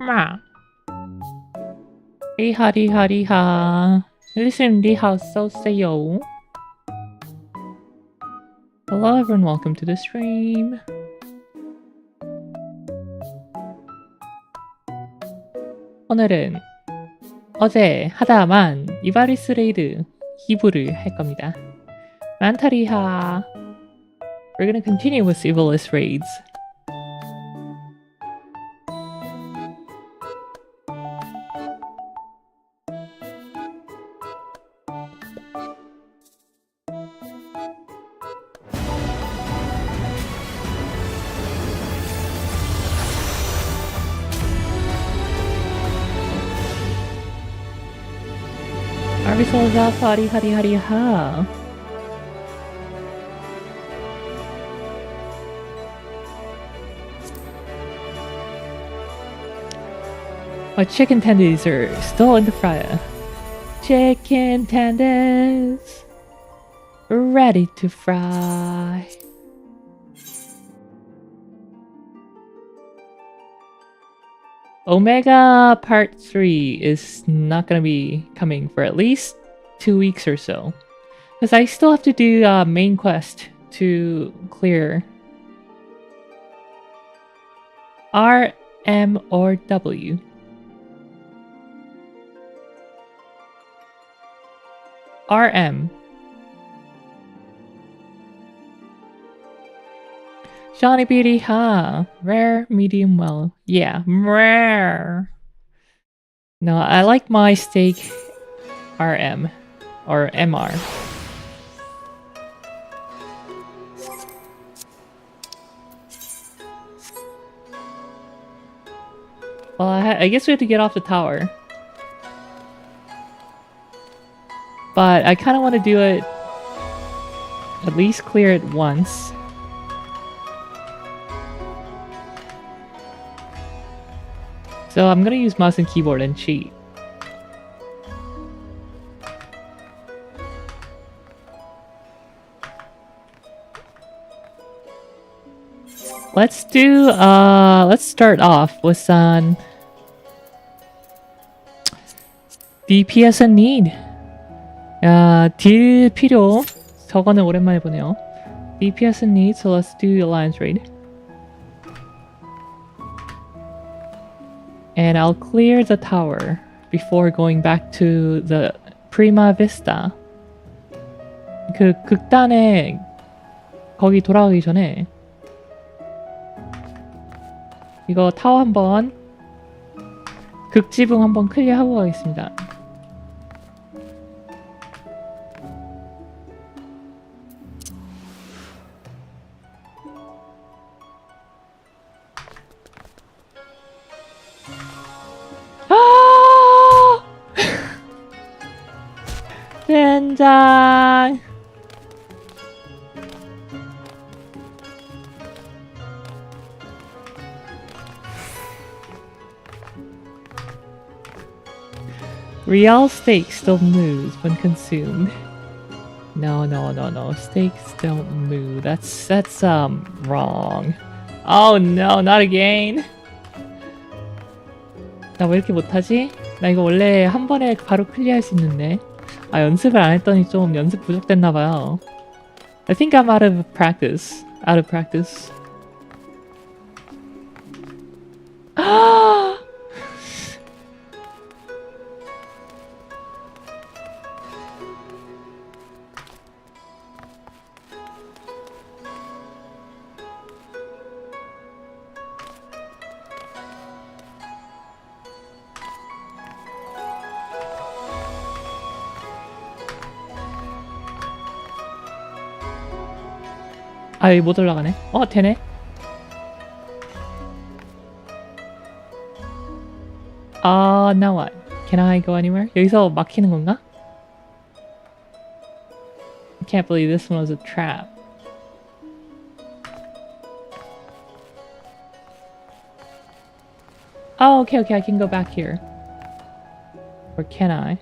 마. 리하리하리하. Listen, 리하 써세요. Hello everyone, welcome to the stream. 오늘은 어제 하다만 이바리스 레이드 2부를 할 겁니다. 만타리하. We're gonna continue with Ivalice raids. Arvisolza Hariha. My chicken tendies are still in the fryer. Chicken tendies ready to fry. Omega Part 3 is not gonna be coming for at least 2 weeks or so. Because I still have to do a main quest to clear R, M, or W. RM. Johnny Beauty, huh? Rare, medium, well. Yeah, rare. No, I like my steak RM or MR. Well, I guess we have to get off the tower. But I kind of want to do it, at least clear it once. So I'm gonna use mouse and keyboard and cheat. Let's start off with some DPS and need. 딜 필요. 저거는 오랜만에 보네요. DPS and need, so let's do Alliance raid. And I'll clear the tower before going back to the Prima Vista. 그 극단에 거기 돌아가기 전에 이거 타워 한번 극지붕 한번 클리어하고 가겠습니다. 젠장. Real steak still moves when consumed. No. Steaks don't move. That's wrong. Oh no, not again. 나 왜 이렇게 못하지? 나 이거 원래 한 번에 바로 클리어할 수 있는데. 아, 연습을 안 했더니 좀 연습 부족됐나봐요. I think I'm out of practice. 아, 여기 못 올라가네. 되네. Now what? Can I go anywhere? 여기서 막히는 건가? I can't believe this one was a trap. Oh, okay, I can go back here. Or can I?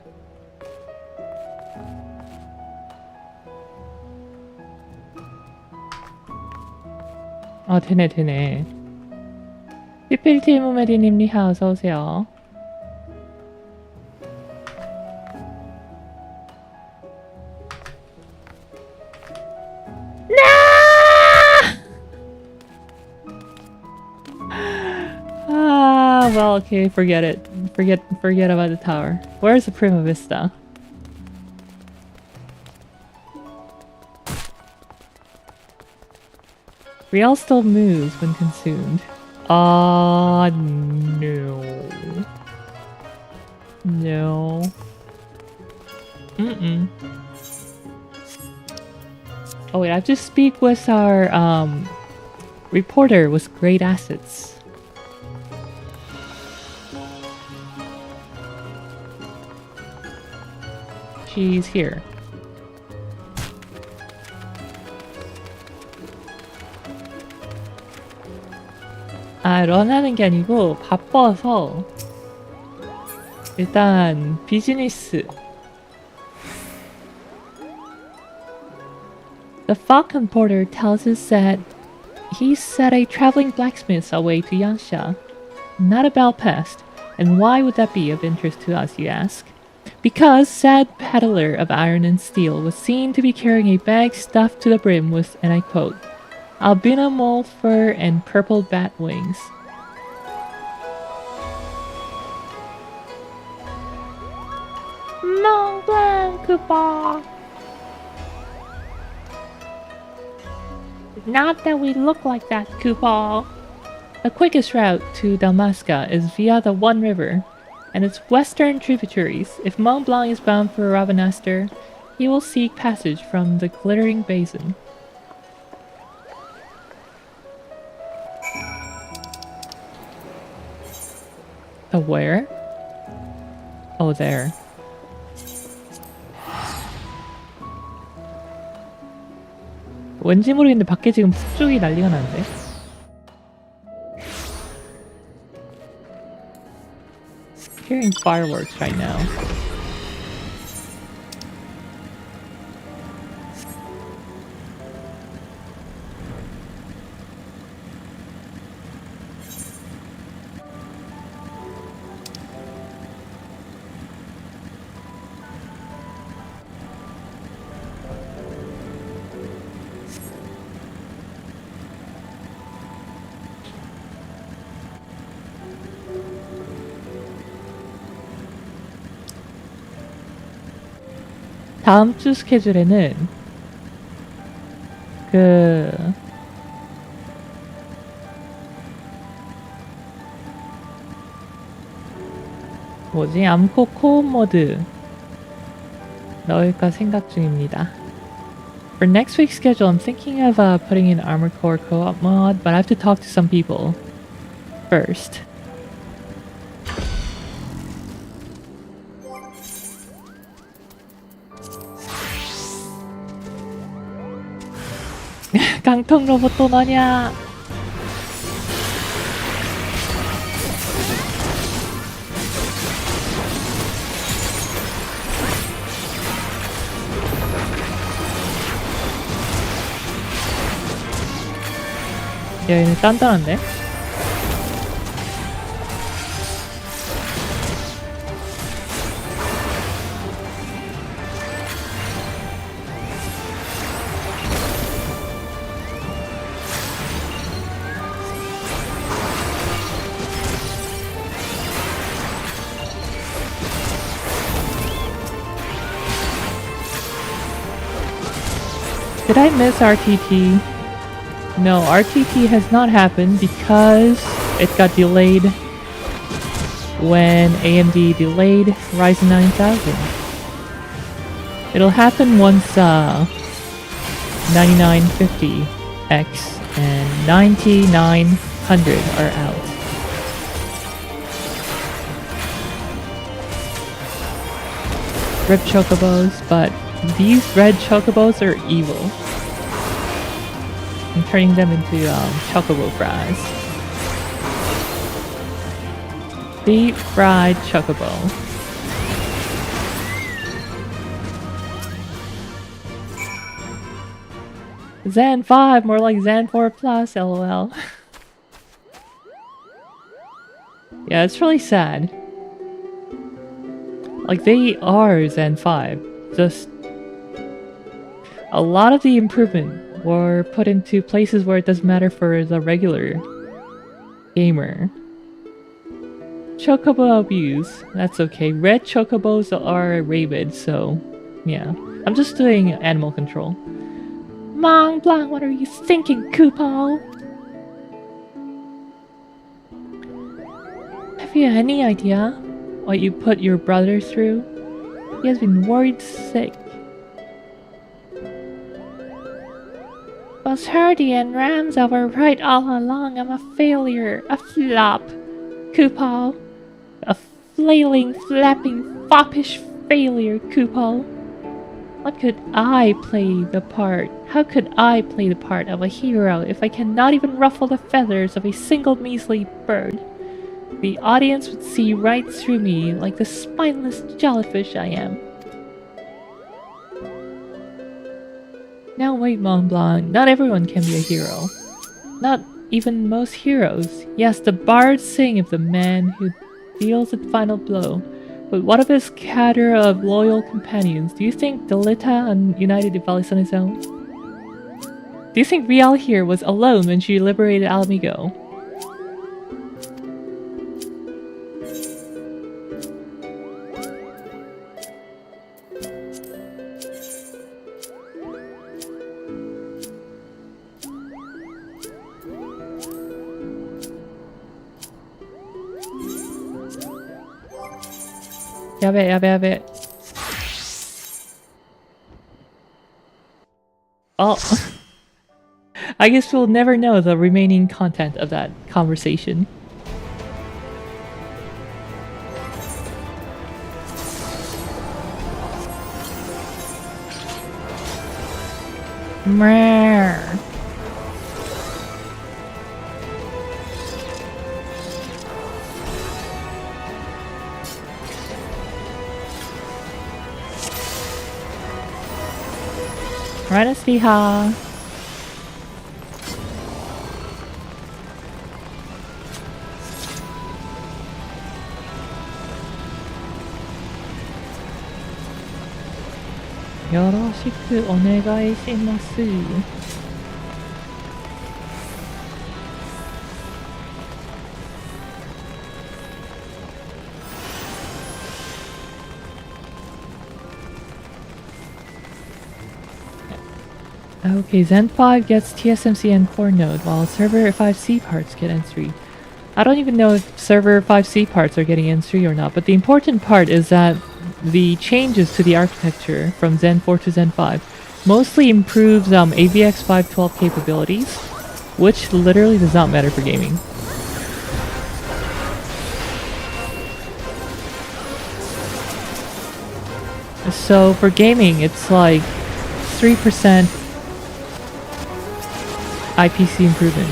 되네. 피필티 무메디님 리하 어서오세요. Ah, well, okay, forget it. Forget about the tower. Where's the Prima Vista? Riel still moves when consumed. Ah, no. No. Mm-mm. Oh wait, I have to speak with our, reporter with great assets. She's here. 아, 런하는 게 아니고 바빠서 일단 비즈니스. The Falcon Porter tells us that he set a traveling blacksmith's away to Yansha, not a Belpast. And why would that be of interest to us, you ask? Because said peddler of iron and steel was seen to be carrying a bag stuffed to the brim with, and I quote, albino mole fur and purple bat wings. Mont Blanc coupon. Not that we look like that, coupon. The quickest route to Dalmasca is via the One River and its western tributaries. If Mont Blanc is bound for Ravenaster, he will seek passage from the Glittering Basin. The where? Oh, there. 왠지 모르겠는데 밖에 지금 북쪽이 난리가 나는데? Hearing fireworks right now. 다음 주 스케줄에는 뭐지? 암코 코어 모드 넣을까 생각 중입니다. For next week's schedule, I'm thinking of putting in Armored Core co-op mod, but I have to talk to some people first. 깡통 로봇 또 너냐? 야, 얘는 단단한데? Did I miss RTT? No, RTT has not happened because it got delayed when AMD delayed Ryzen 9000. It'll happen once 9950X and 9900 are out. RIP chocobos, but these red chocobos are evil. I'm turning them into chocobo fries. Deep fried chocobo. Zen 5, more like Zen 4 plus, lol. Yeah, it's really sad. Like, they are Zen 5. Just a lot of the improvement were put into places where it doesn't matter for the regular gamer. Chocobo abuse. That's okay. Red chocobos are rabid, so yeah. I'm just doing animal control. Mont Blanc, what are you thinking, Kupo? Have you any idea what you put your brother through? He has been worried sick. Was Hardy and Ramsel were right all along. I'm a failure. A flop. Kupo. A flailing, flapping, foppish failure, Kupo. What could I play the part? How could I play the part of a hero if I cannot even ruffle the feathers of a single measly bird? The audience would see right through me like the spineless jellyfish I am. Now wait, Mont Blanc, not everyone can be a hero. Not even most heroes. Yes, the bards sing of the man who deals the final blow. But what of his cadre of loyal companions? Do you think Delita united Ivalice on his own? Do you think Riel here was alone when she liberated Alamigo? Yabe. Oh. I guess we'll never know the remaining content of that conversation. Mrrr. Ranasviha. Yoroshiku onegai shimasu. Okay, Zen 5 gets TSMC N4 node, while Server 5C parts get N3. I don't even know if Server 5C parts are getting N3 or not, but the important part is that the changes to the architecture from Zen 4 to Zen 5 mostly improves AVX 512 capabilities, which literally does not matter for gaming. So for gaming, it's like 3% IPC improvement.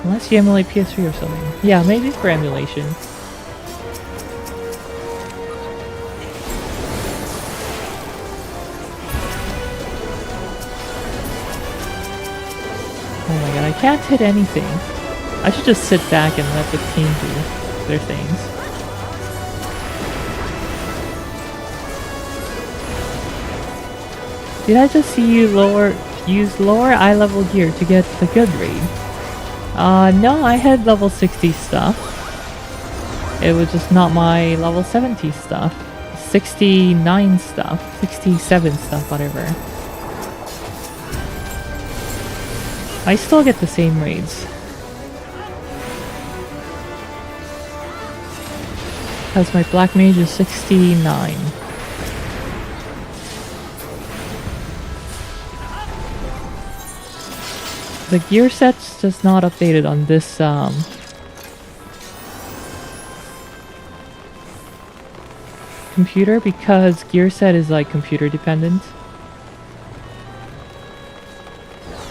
Unless you emulate PS3 or something. Yeah, maybe for emulation. Oh my god, I can't hit anything. I should just sit back and let the team do their things. Did I just see you use lower eye level gear to get the good raid? No, I had level 60 stuff. It was just not my level 70 stuff. 69 stuff. 67 stuff, whatever. I still get the same raids. Because my black mage is 69. The gear set's just not updated on this computer because gear set is like computer dependent.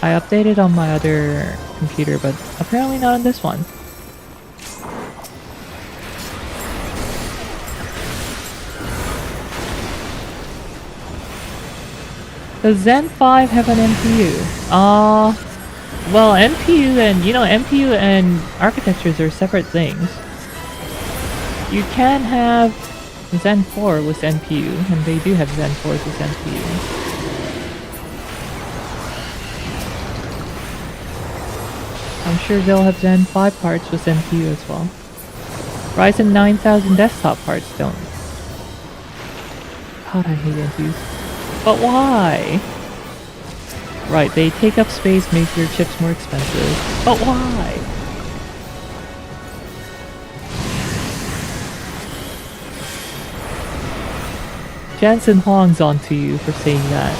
I updated on my other computer, but apparently not on this one. Does Zen 5 have an NPU? Well, NPU and, NPU and architectures are separate things. You can have Zen 4 with NPU, and they do have Zen 4s with NPU. I'm sure they'll have Zen 5 parts with NPU as well. Ryzen 9000 desktop parts don't. God, I hate NPUs. But why? Right, they take up space, make your chips more expensive. But why? Jansen Huang's onto you for saying that.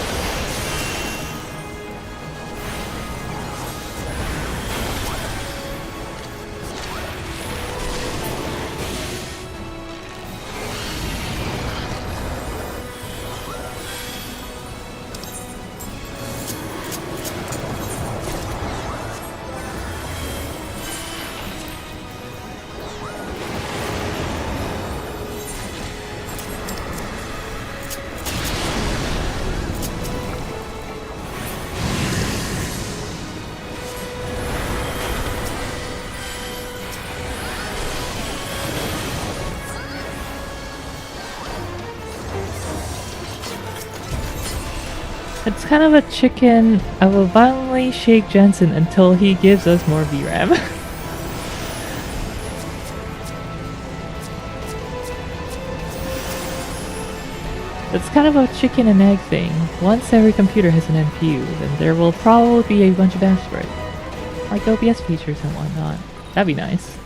It's kind of a chicken. I will violently shake Jensen until he gives us more VRAM. It's kind of a chicken and egg thing. Once every computer has an NPU, then there will probably be a bunch of apps for it. Like OBS features and whatnot. That'd be nice.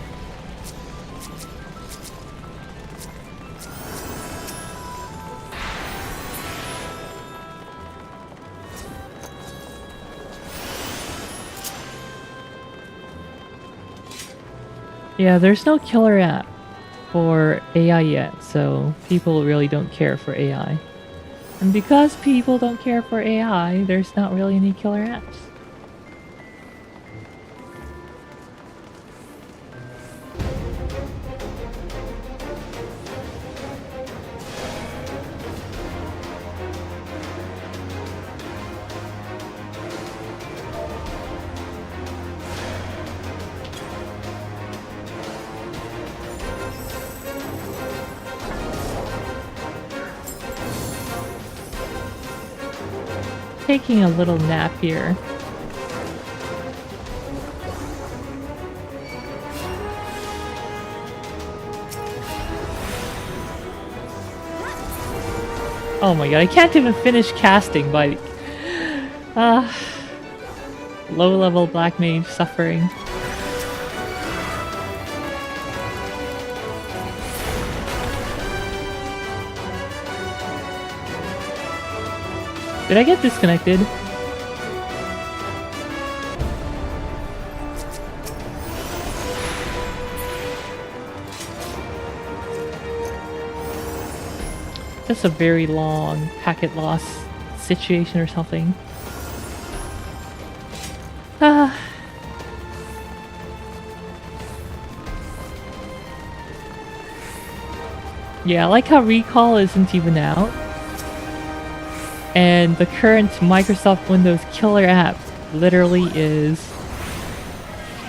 Yeah, there's no killer app for AI yet, so people really don't care for AI. And because people don't care for AI, there's not really any killer apps. Taking a little nap here. Oh my god, I can't even finish casting by low level black mage suffering. Did I get disconnected? Just a very long packet loss situation or something. Yeah, I like how Recall isn't even out. And the current Microsoft Windows killer app literally is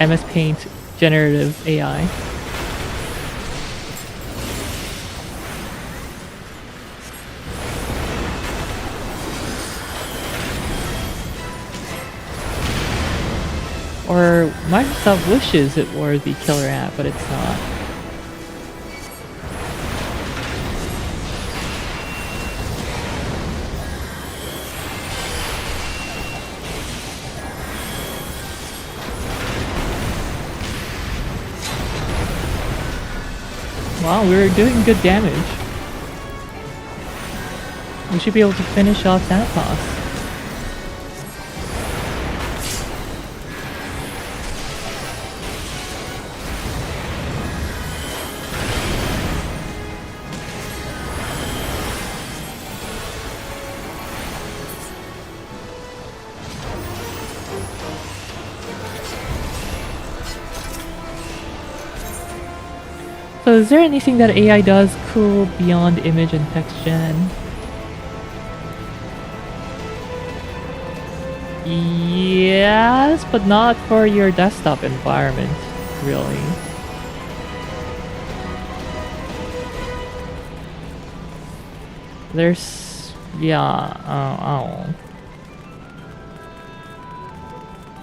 MS Paint generative AI. Or Microsoft wishes it were the killer app, but it's not. Wow, we're doing good damage. We should be able to finish off Thanatos. So is there anything that AI does cool beyond image and text gen? Yes, but not for your desktop environment, really. There's... yeah, oh.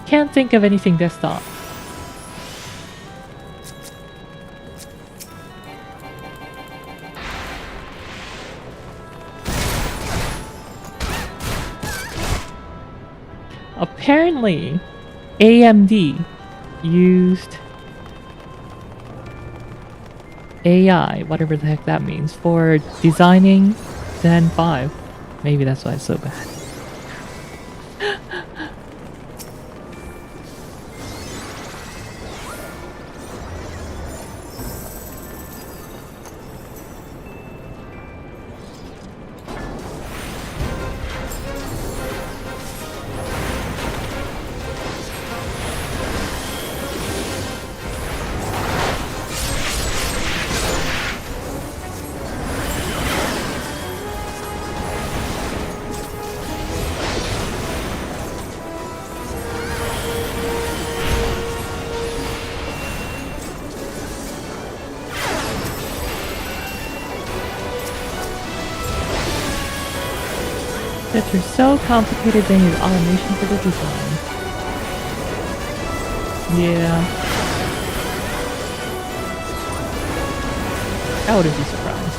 Can't think of anything desktop. Apparently, AMD used AI, whatever the heck that means, for designing Zen 5. Maybe that's why it's so bad. That you're so complicated they need automation for the design. Yeah. I wouldn't be surprised.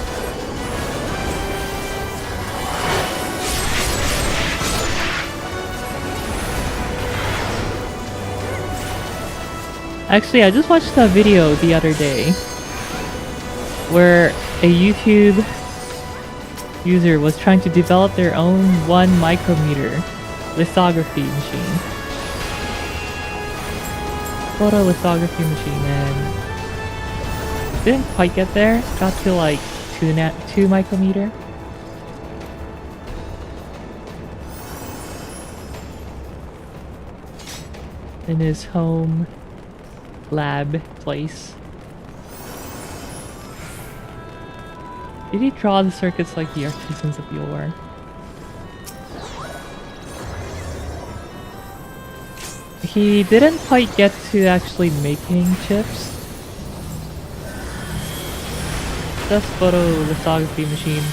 Actually, I just watched a video the other day where a YouTube user was trying to develop their own 1 micrometer lithography machine. Photolithography machine, and didn't quite get there. Got to like 2 micrometer. In his home lab place. Did he draw the circuits like the artisans of yore? He didn't quite get to actually making chips. Just photolithography machine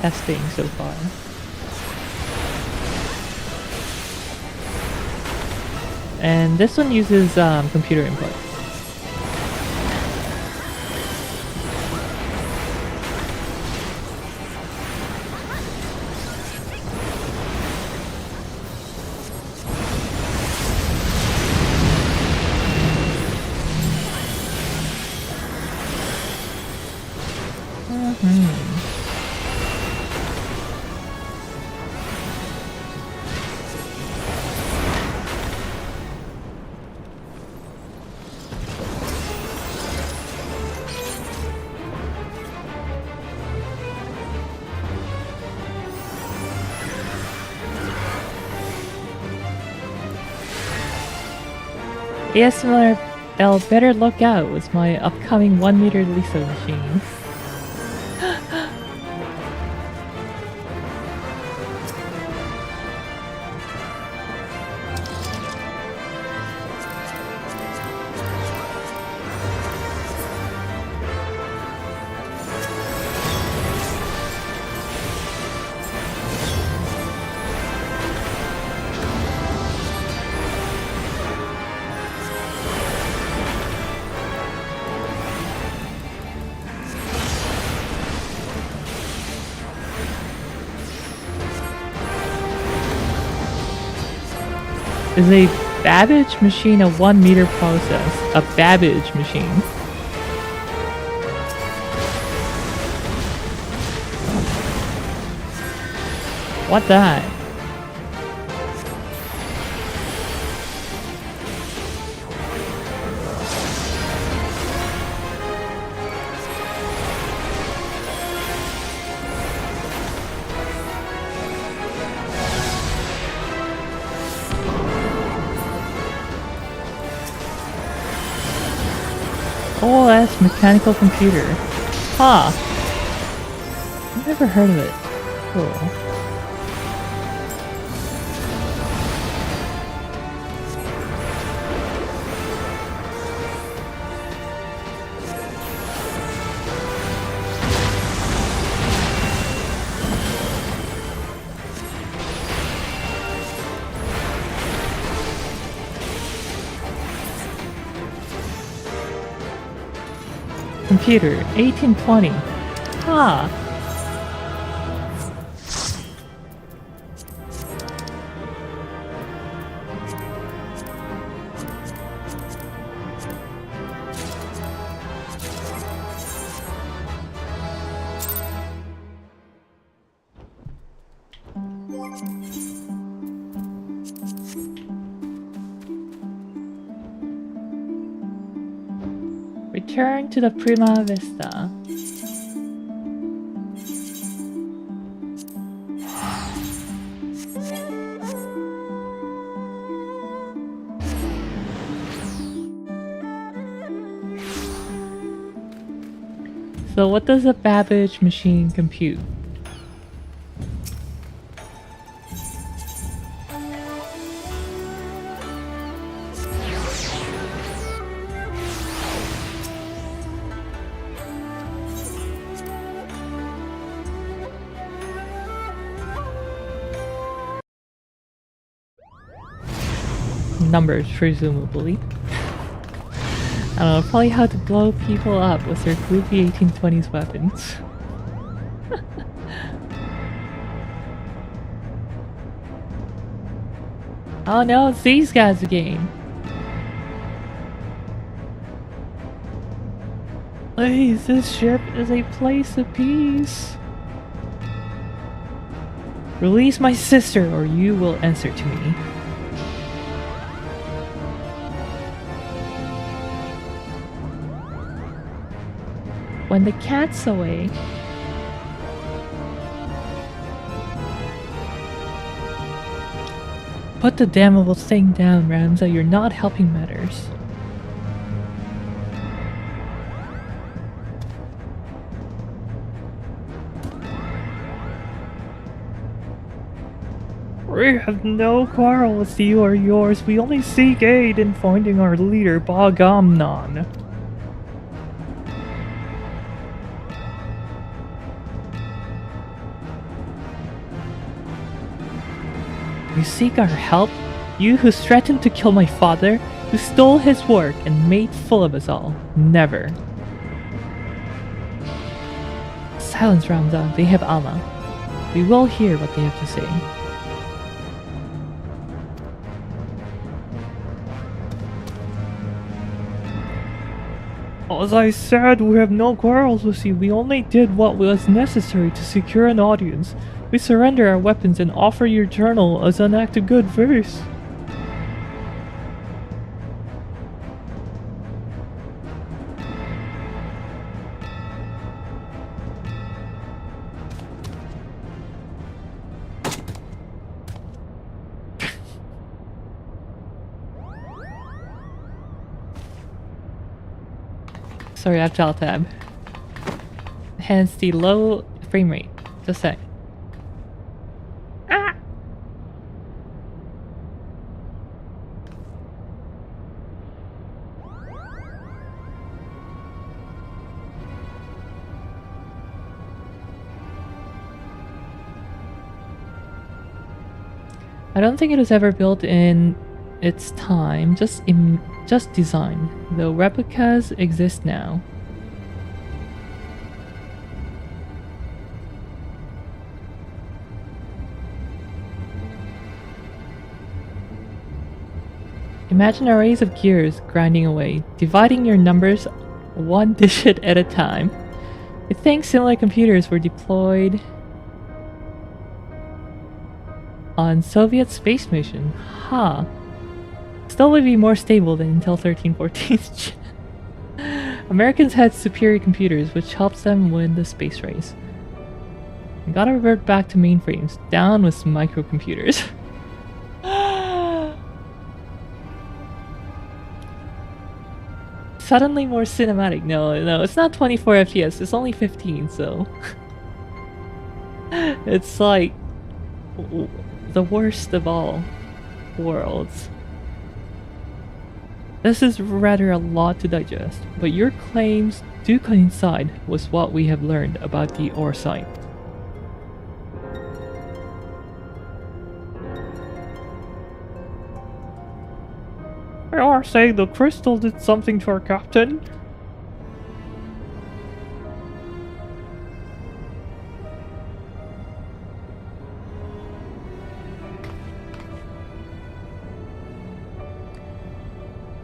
testing so far. And this one uses computer input. ASMR better look out with my upcoming 1 meter litho machine. Is a Babbage machine a 1 meter process? A Babbage machine. What that? OS mechanical computer. Huh. I've never heard of it. Cool. computer, 1820. Huh. Return to the Prima Vista. So what does a Babbage machine compute? Numbers, presumably. I don't know, probably how to blow people up with their goofy 1820s weapons. Oh no, it's these guys again. Please, this ship is a place of peace. Release my sister or you will answer to me. When the cat's away, put the damnable thing down, Ramza. You're not helping matters. We have no quarrel with you or yours. We only seek aid in finding our leader, Bagamnon. You seek our help? You who threatened to kill my father, who stole his work and made fool of us all. Never. Silence, Ramza. They have Alma. We will hear what they have to say. As I said, we have no quarrels with you. We only did what was necessary to secure an audience. We surrender our weapons and offer your journal as an act of good faith. Sorry, I have to alt tab. Hence the low frame rate. Just a sec. Ah! I don't think it was ever built in its time, just design, though replicas exist now. Imagine arrays of gears grinding away, dividing your numbers one digit at a time. I think similar computers were deployed on Soviet space mission. Huh. Still would be more stable than Intel 1314's. Americans had superior computers, which helps them win the space race. We gotta revert back to mainframes. Down with microcomputers. Suddenly more cinematic. No, it's not 24 FPS. It's only 15, so... it's like... the worst of all worlds. This is rather a lot to digest, but your claims do coincide with what we have learned about the Eorzea. You are saying the crystal did something to our captain?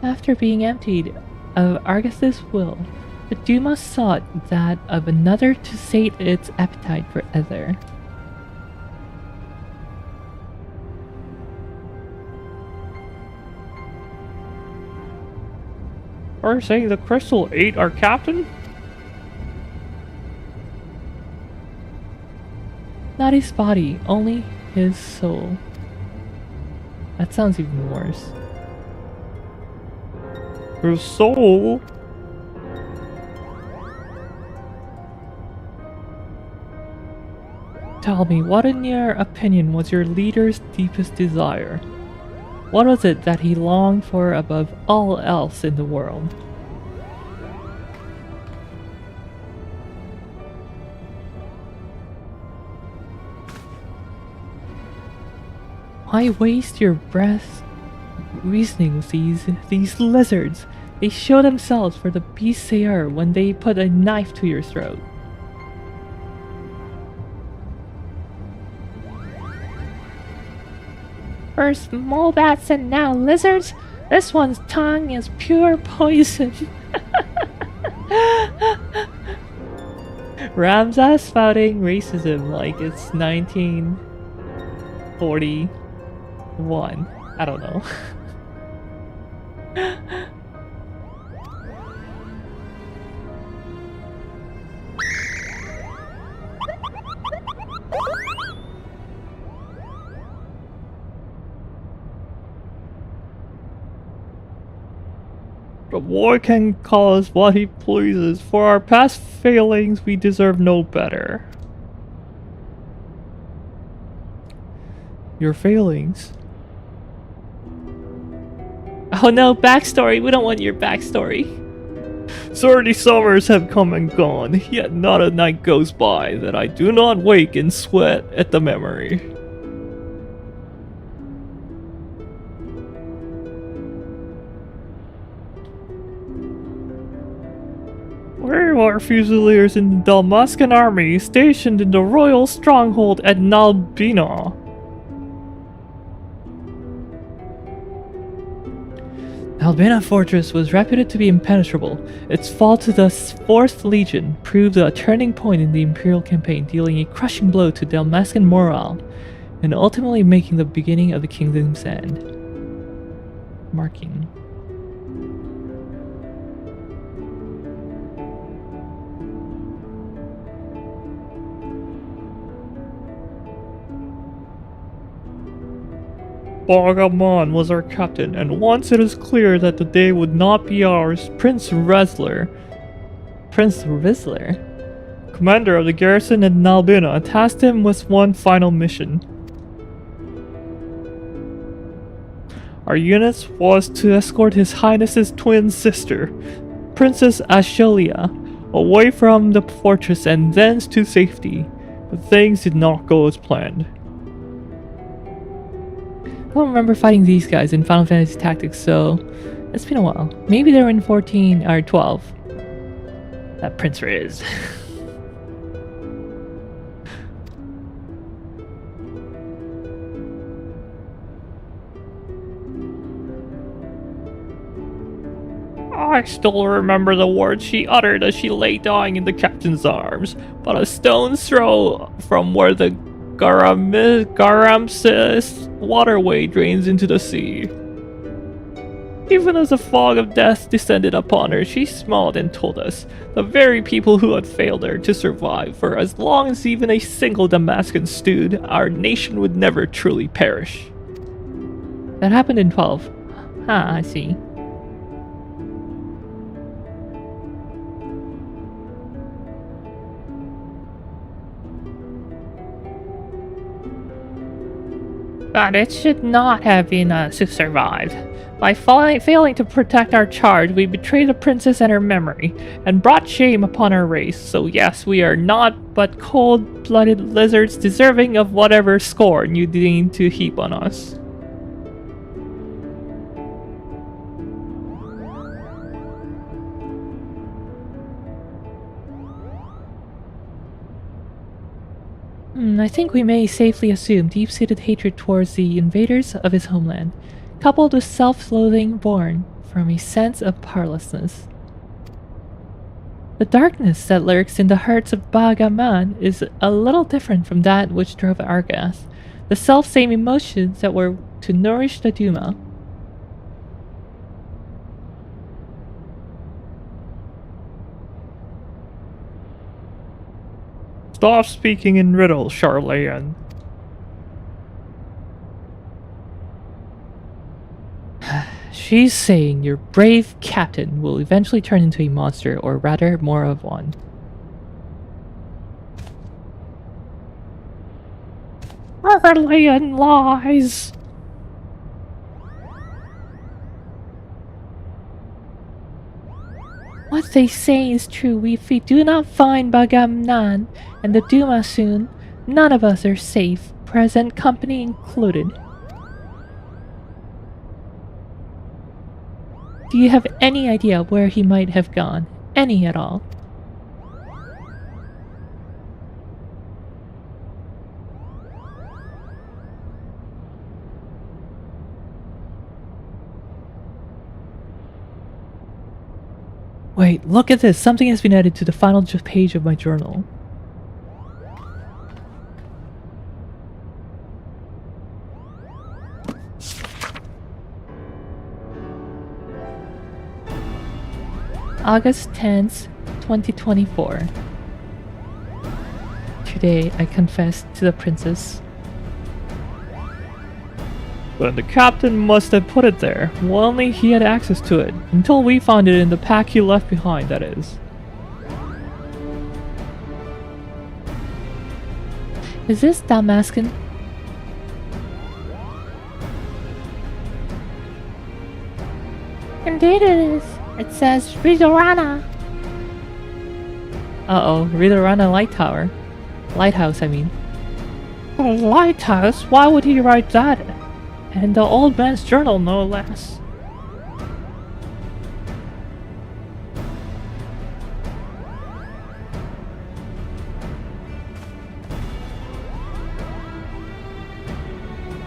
After being emptied of Argus's will, the Duma sought that of another to sate its appetite for ether. Are you saying the crystal ate our captain? Not his body, only his soul. That sounds even worse. His soul? Tell me, what in your opinion was your leader's deepest desire? What was it that he longed for above all else in the world? Why waste your breath reasoning with these lizards? They show themselves for the beasts they are when they put a knife to your throat. First mole bats and now lizards? This one's tongue is pure poison. Ramses spouting racism like it's 1941. I don't know. The boy can call us what he pleases. For our past failings, we deserve no better. Your failings? Oh no, backstory! We don't want your backstory! 30 summers have come and gone, yet not a night goes by that I do not wake and sweat at the memory. We are Fusiliers in the Dalmascan army, stationed in the royal stronghold at Nalbina. Albina Fortress was reputed to be impenetrable. Its fall to the 4th Legion proved a turning point in the Imperial campaign, dealing a crushing blow to Dalmascan morale, and ultimately making the beginning of the Kingdom's end. Marking. Bogamon was our captain, and once it is clear that the day would not be ours, Prince Rezler, commander of the garrison at Nalbina, tasked him with one final mission. Our unit was to escort His Highness's twin sister, Princess Ashelia, away from the fortress and thence to safety, but things did not go as planned. I don't remember fighting these guys in Final Fantasy Tactics, so it's been a while. Maybe they were in 14 or 12. That Prince Riz. I still remember the words she uttered as she lay dying in the captain's arms, but a stone's throw from where the Garamsis waterway drains into the sea. Even as a fog of death descended upon her, she smiled and told us, the very people who had failed her, to survive for as long as even a single Damascan stood, our nation would never truly perish. That happened in 12. Ah, I see. But it should not have been us who survived. By failing to protect our charge, we betrayed the princess and her memory, and brought shame upon our race. So yes, we are not but cold-blooded lizards deserving of whatever scorn you deign to heap on us. I think we may safely assume deep-seated hatred towards the invaders of his homeland, coupled with self-loathing born from a sense of powerlessness. The darkness that lurks in the hearts of Bagaman is a little different from that which drove Argath, the self-same emotions that were to nourish the Duma. Stop speaking in riddles, Charlatan. She's saying your brave captain will eventually turn into a monster, or rather more of one. Charlatan lies. What they say is true. If we do not find Bagamnan and the Duma soon, none of us are safe, present company included. Do you have any idea where he might have gone? Any at all? Wait, look at this! Something has been added to the final page of my journal. August 10th, 2024. Today I confessed to the princess. But the captain must have put it there. Well, only he had access to it. Until we found it in the pack he left behind, that is. Is this Damascus? Indeed it is. It says Ridorana. Uh-oh, Ridorana Lighthouse, I mean. A lighthouse? Why would he write that? And the old man's journal, no less.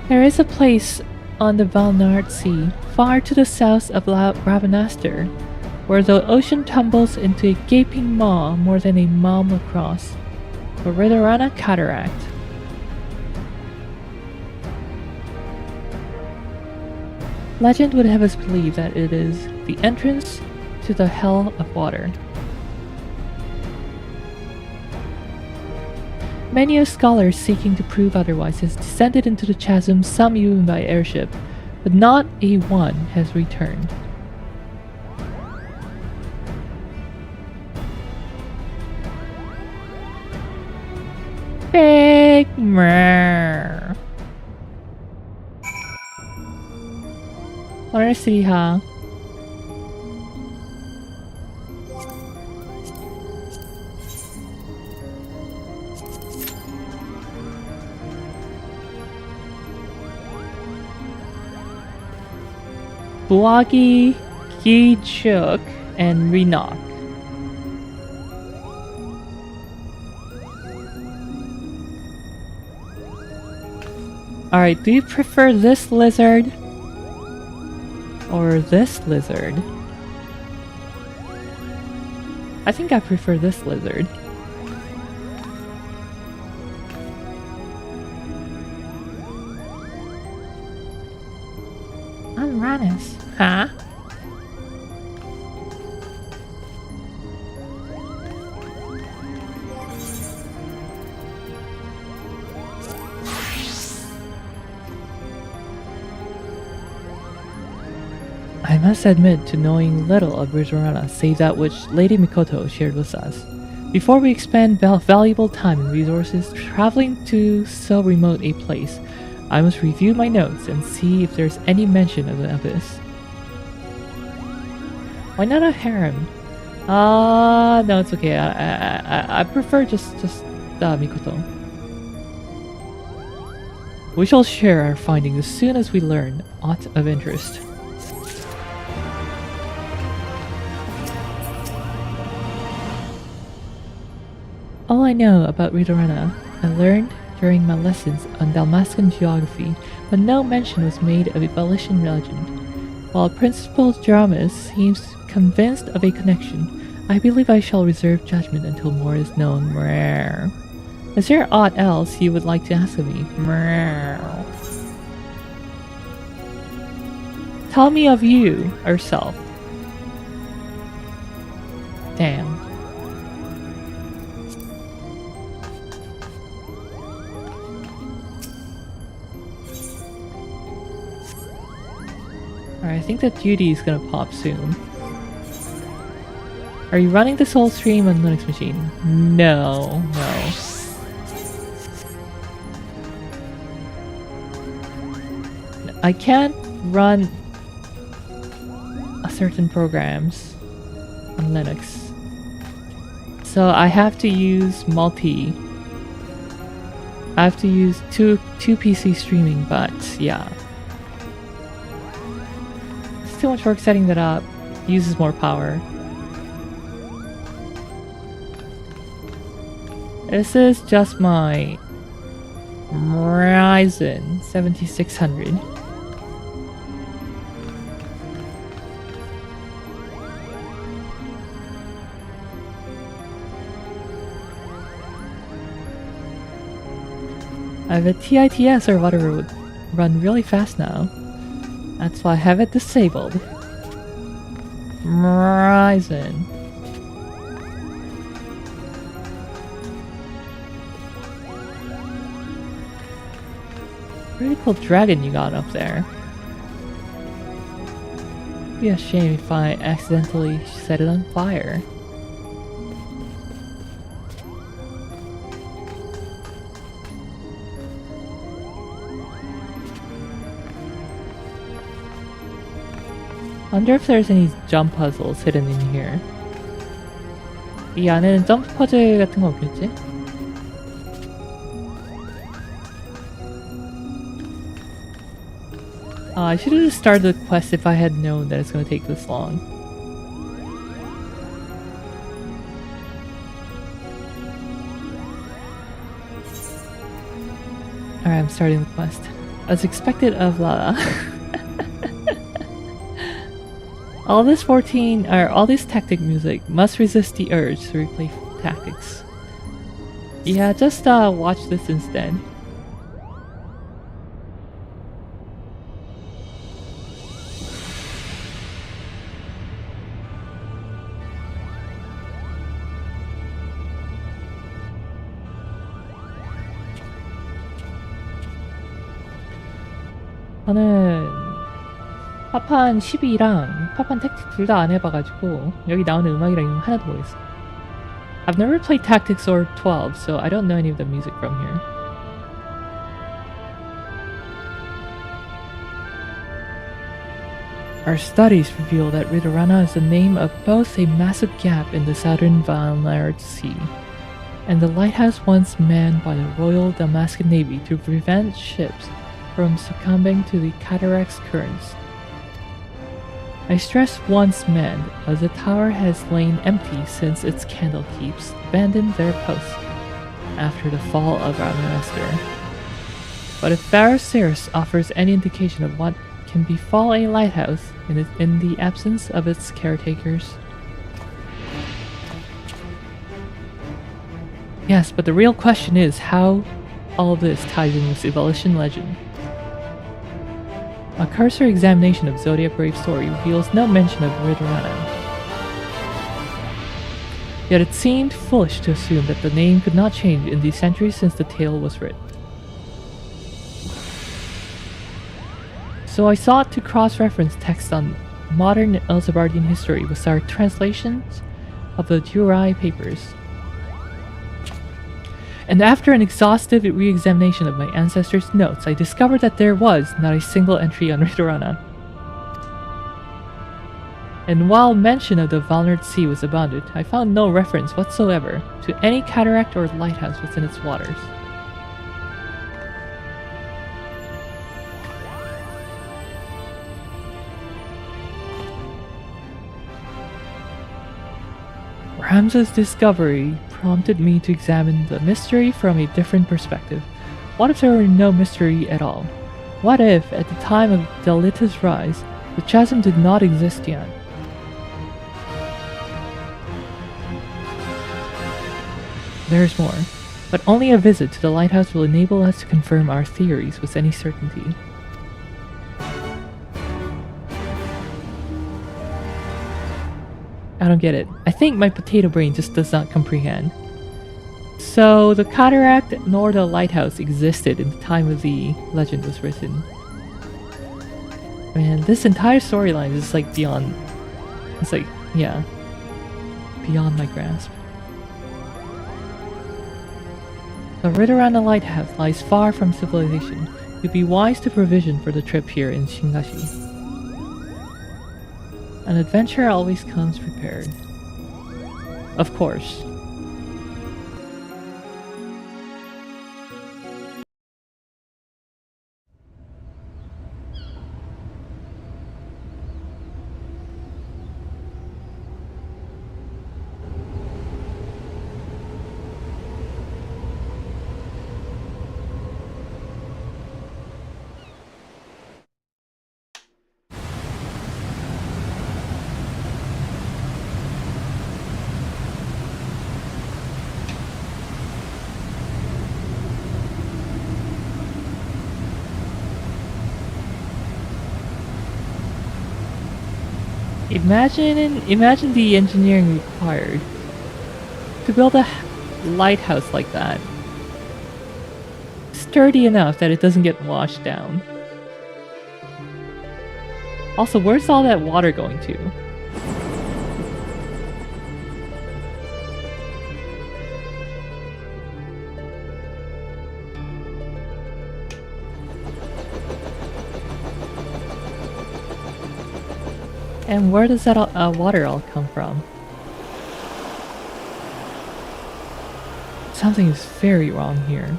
There is a place on the Valnard Sea, far to the south of Ravenastur, where the ocean tumbles into a gaping maw more than a mile across. The Ridorana Cataract. Legend would have us believe that it is the entrance to the Hell of Water. Many a scholar seeking to prove otherwise has descended into the chasm, some even by airship, but not a one has returned. Big meh. Honestly, huh? Buagi, Gichuk, and Renok. Alright, do you prefer this lizard? Or this lizard? I think I prefer this lizard. I'm Rannis. Huh? I must admit to knowing little of Ridorana save that which Lady Mikoto shared with us. Before we expend valuable time and resources traveling to so remote a place, I must review my notes and see if there's any mention of the abyss. Why not a harem? No, it's okay. I prefer just Mikoto. We shall share our findings as soon as we learn aught of interest. All I know about Ridorana, I learned during my lessons on Dalmascan geography, but no mention was made of Evalician legend. While Principal Jaramus seems convinced of a connection, I believe I shall reserve judgment until more is known. Meow. Is there aught else you would like to ask of me? Meow. Tell me of you, herself. Damn. Alright, I think that duty is gonna pop soon. Are you running this whole stream on Linux machine? No. I can't run certain programs on Linux. So I have to use I have to use two PC streaming, but yeah. It's too much work setting that up. Uses more power. This is just my Ryzen 7600. I have a TITS or whatever would run really fast now. That's why I have it disabled. Ryzen. Pretty cool dragon you got up there. Be a shame if I accidentally set it on fire. Wonder if there's any jump puzzles hidden in here. 이 안에는 점프 퍼즐 같은 거 없겠지? I should have started the quest if I had known that it's going to take this long. Alright, I'm starting the quest. As expected of Lala. All this tactic music must resist the urge to replay tactics. Yeah, just watch this instead. 저는 파판 12랑 파판 택틱 둘 다 안 해봐가지고 여기 나오는 음악이랑 이런 거 하나도 모르겠어. I've never played Tactics or 12, so I don't know any of the music from here. Our studies reveal that Ritorana is the name of both a massive gap in the southern Valnard Sea and the lighthouse once manned by the Royal Damascus Navy to prevent ships from succumbing to the cataract's currents. I stress once manned, as the tower has lain empty since its candlekeeps abandoned their posts after the fall of our master. But if Varus offers any indication of what can befall a lighthouse in the absence of its caretakers. Yes, but the real question is how all this ties in with Evolution legend. A cursory examination of Zodiac Grave's story reveals no mention of Ritorana. Yet it seemed foolish to assume that the name could not change in the centuries since the tale was written. So I sought to cross-reference texts on modern Elzabardian history with our translations of the Jurai papers. And after an exhaustive re-examination of my ancestors' notes, I discovered that there was not a single entry on Ritorana. And while mention of the Valnard Sea was abundant, I found no reference whatsoever to any cataract or lighthouse within its waters. Ramza's discovery prompted me to examine the mystery from a different perspective. What if there were no mystery at all? What if, at the time of Delita's rise, The chasm did not exist yet. There's more, but only a visit to the lighthouse will enable us to confirm our theories with any certainty. I don't get it. I think my potato brain just does not comprehend. So the cataract nor the lighthouse existed in the time of the legend was written. Man, this entire storyline is like beyond... It's like, yeah. Beyond my grasp. The rid around the lighthouse lies far from civilization. It would be wise to provision for the trip here in Shingashi. An adventure always comes prepared. Of course. Imagine the engineering required to build a lighthouse like that. Sturdy enough that it doesn't get washed down. Also, where's all that water going to? And where does that water all come from? Something is very wrong here.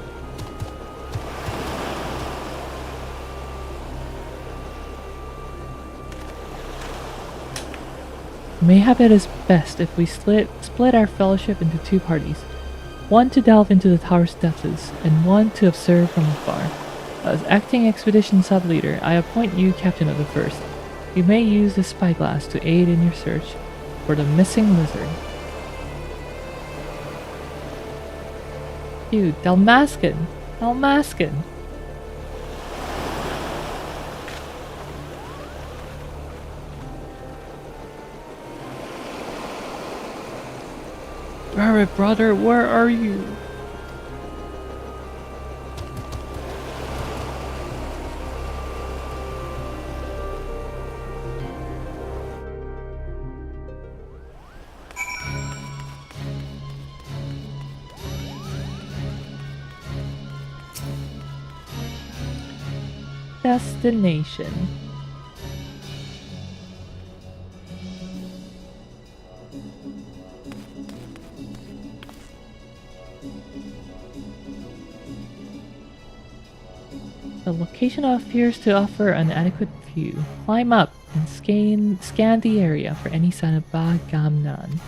Mayhap it is best if we split our fellowship into two parties. One to delve into the tower's depths, and one to observe from afar. As acting expedition sub-leader, I appoint you captain of the first. You may use the spyglass to aid in your search for the missing lizard. Dude, Dalmascan! Dalmascan! Barrett, brother, where are you? Destination. The location appears to offer an adequate view. Climb up and scan the area for any sign of Bagamnan.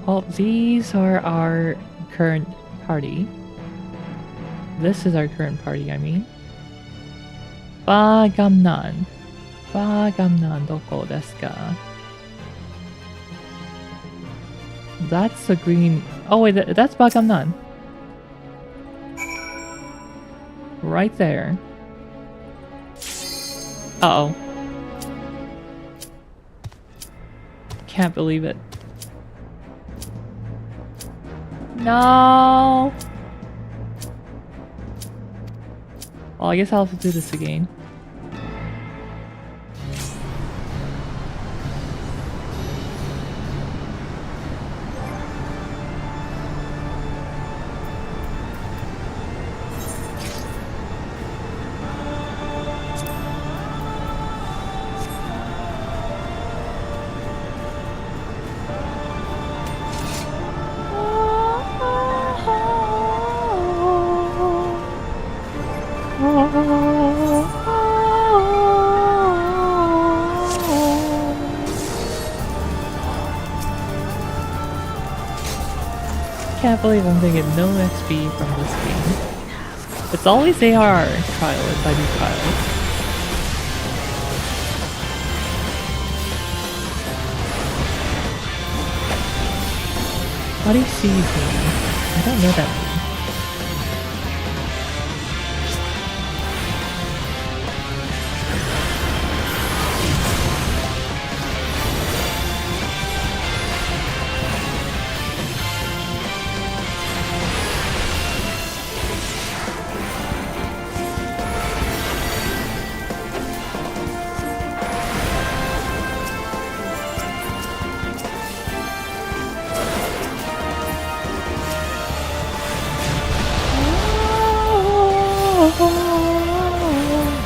Well, these are our current party. This is our current party, I mean. Bagamnan. Bagamnan doko desu ka? That's the green... Oh wait, that's Bagamnan. Right there. Uh-oh. Can't believe it. No. Well, I guess I'll have to do this again. can't believe I'm gonna get no XP from this game. It's always AR trial if I do trials. Buddy sees me. I don't know that name.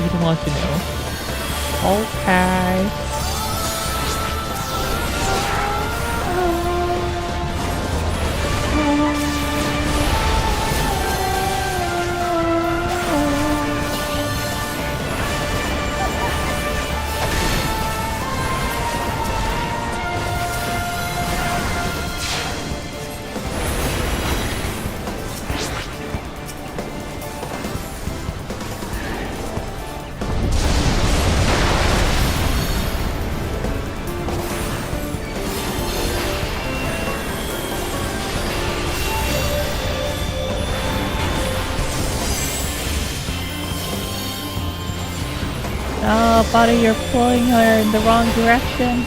You don't want to know. Okay. Oh, buddy, you're pulling her in the wrong direction.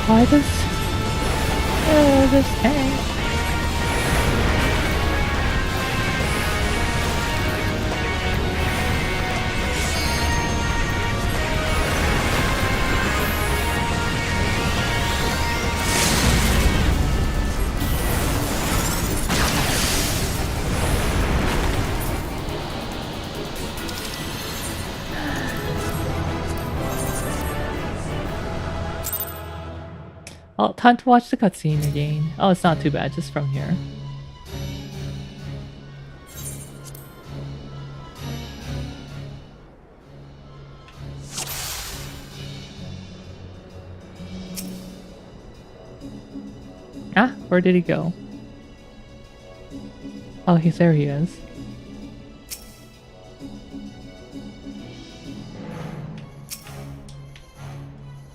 Why this tank? Oh, time to watch the cutscene again. Oh, it's not too bad, just from here. Ah, where did he go? Oh, there he is.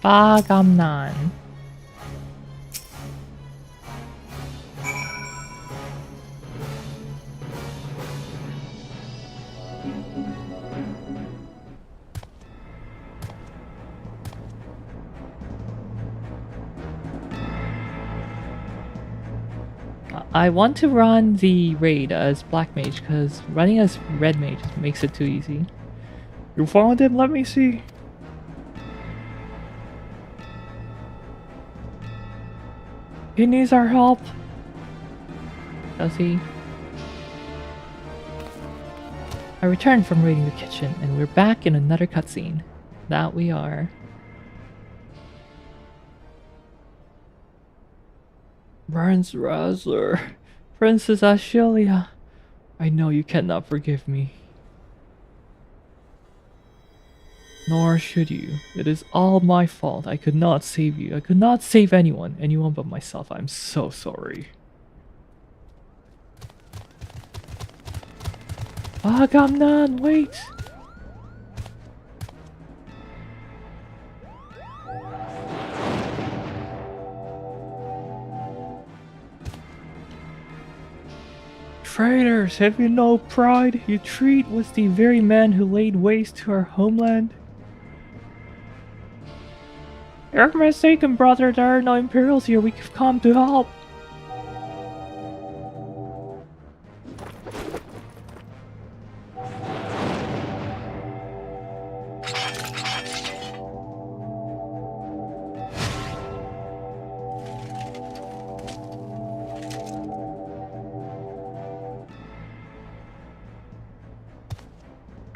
Bagamnan. I want to run the raid as Black Mage because running as Red Mage makes it too easy. You found him? Let me see. He needs our help. Does he? I returned from raiding the kitchen and we're back in another cutscene. That we are. Prince Razzler, Princess Ashelia, I know you cannot forgive me. Nor should you. It is all my fault. I could not save you. I could not save anyone but myself. I'm so sorry. Agamnan, wait! Traitors, have you no pride? You treat with the very man who laid waste to our homeland? You're mistaken, brother. There are no Imperials here. We've come to help.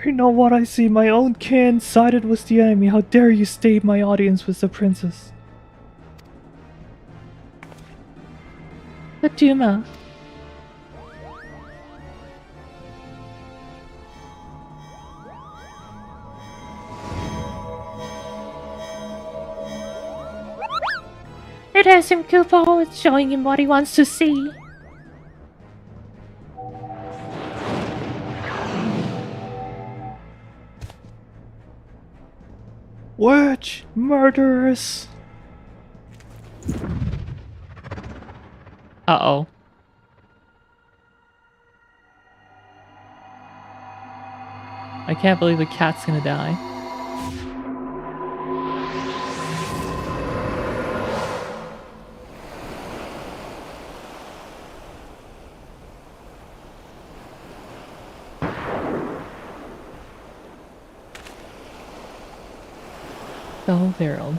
I know what I see. My own kin sided with the enemy. How dare you state my audience with the princess? The Duma. It has him, Kupo. It's showing him what he wants to see. Witch! Murderess! Uh-oh. I can't believe the cat's gonna die. Double-barreled.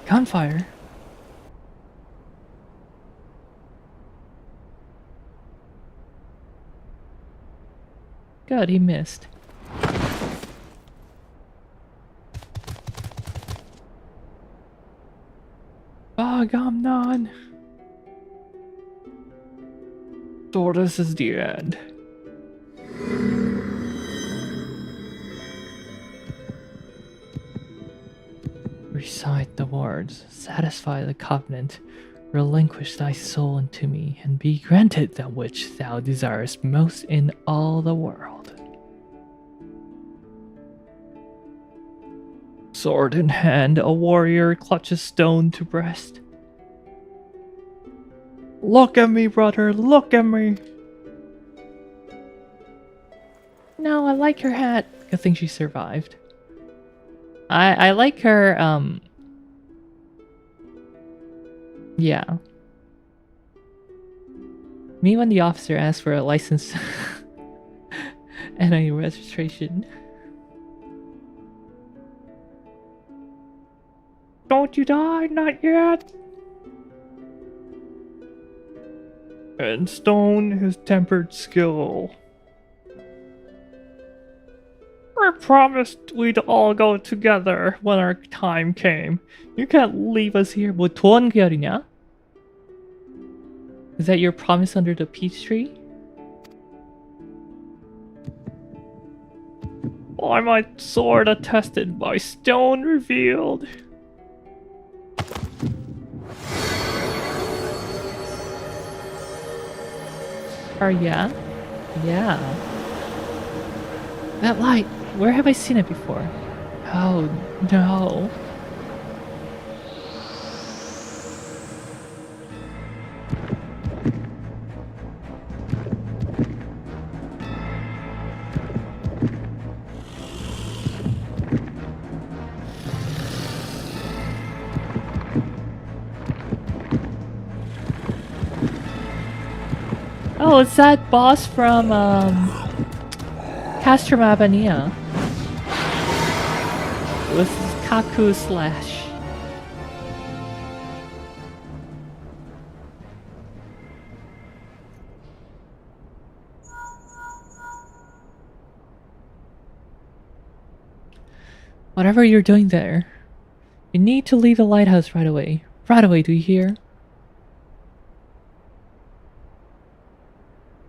Gunfire. Good, he missed. Agamemnon! So this is the end. Recite the words, satisfy the covenant, relinquish thy soul unto me, and be granted that which thou desirest most in all the world. Sword in hand, a warrior clutches stone to breast. Look at me, brother, look at me! No, I like her hat. Good thing she survived. I like her, yeah. Me when the officer asked for a license and a registration. Don't you die, not yet! And stone his tempered skill. I promised we'd all go together when our time came. You can't leave us here. 뭐 도원결이냐? Is that your promise under the peach tree? By my sword attested, by stone revealed. Yeah? Yeah. That light, where have I seen it before? Oh, no. Oh, it's that boss from, Castro Map NEA. With Kaku Slash. Whatever you're doing there, you need to leave the lighthouse right away. Right away, do you hear?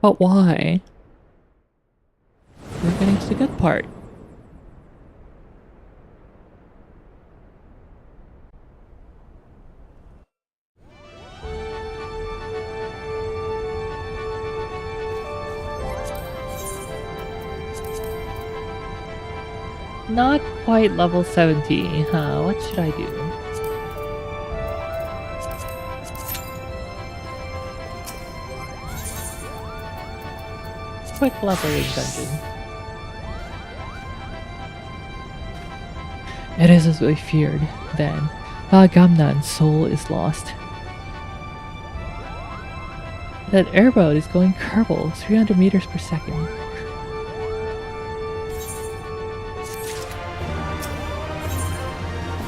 But why? We're getting to the good part. Not quite level 70, huh? What should I do? Quick leveling dungeon. It is as we feared, then. Agamemnon's soul is lost. That airboat is going kerbal, 300 meters per second.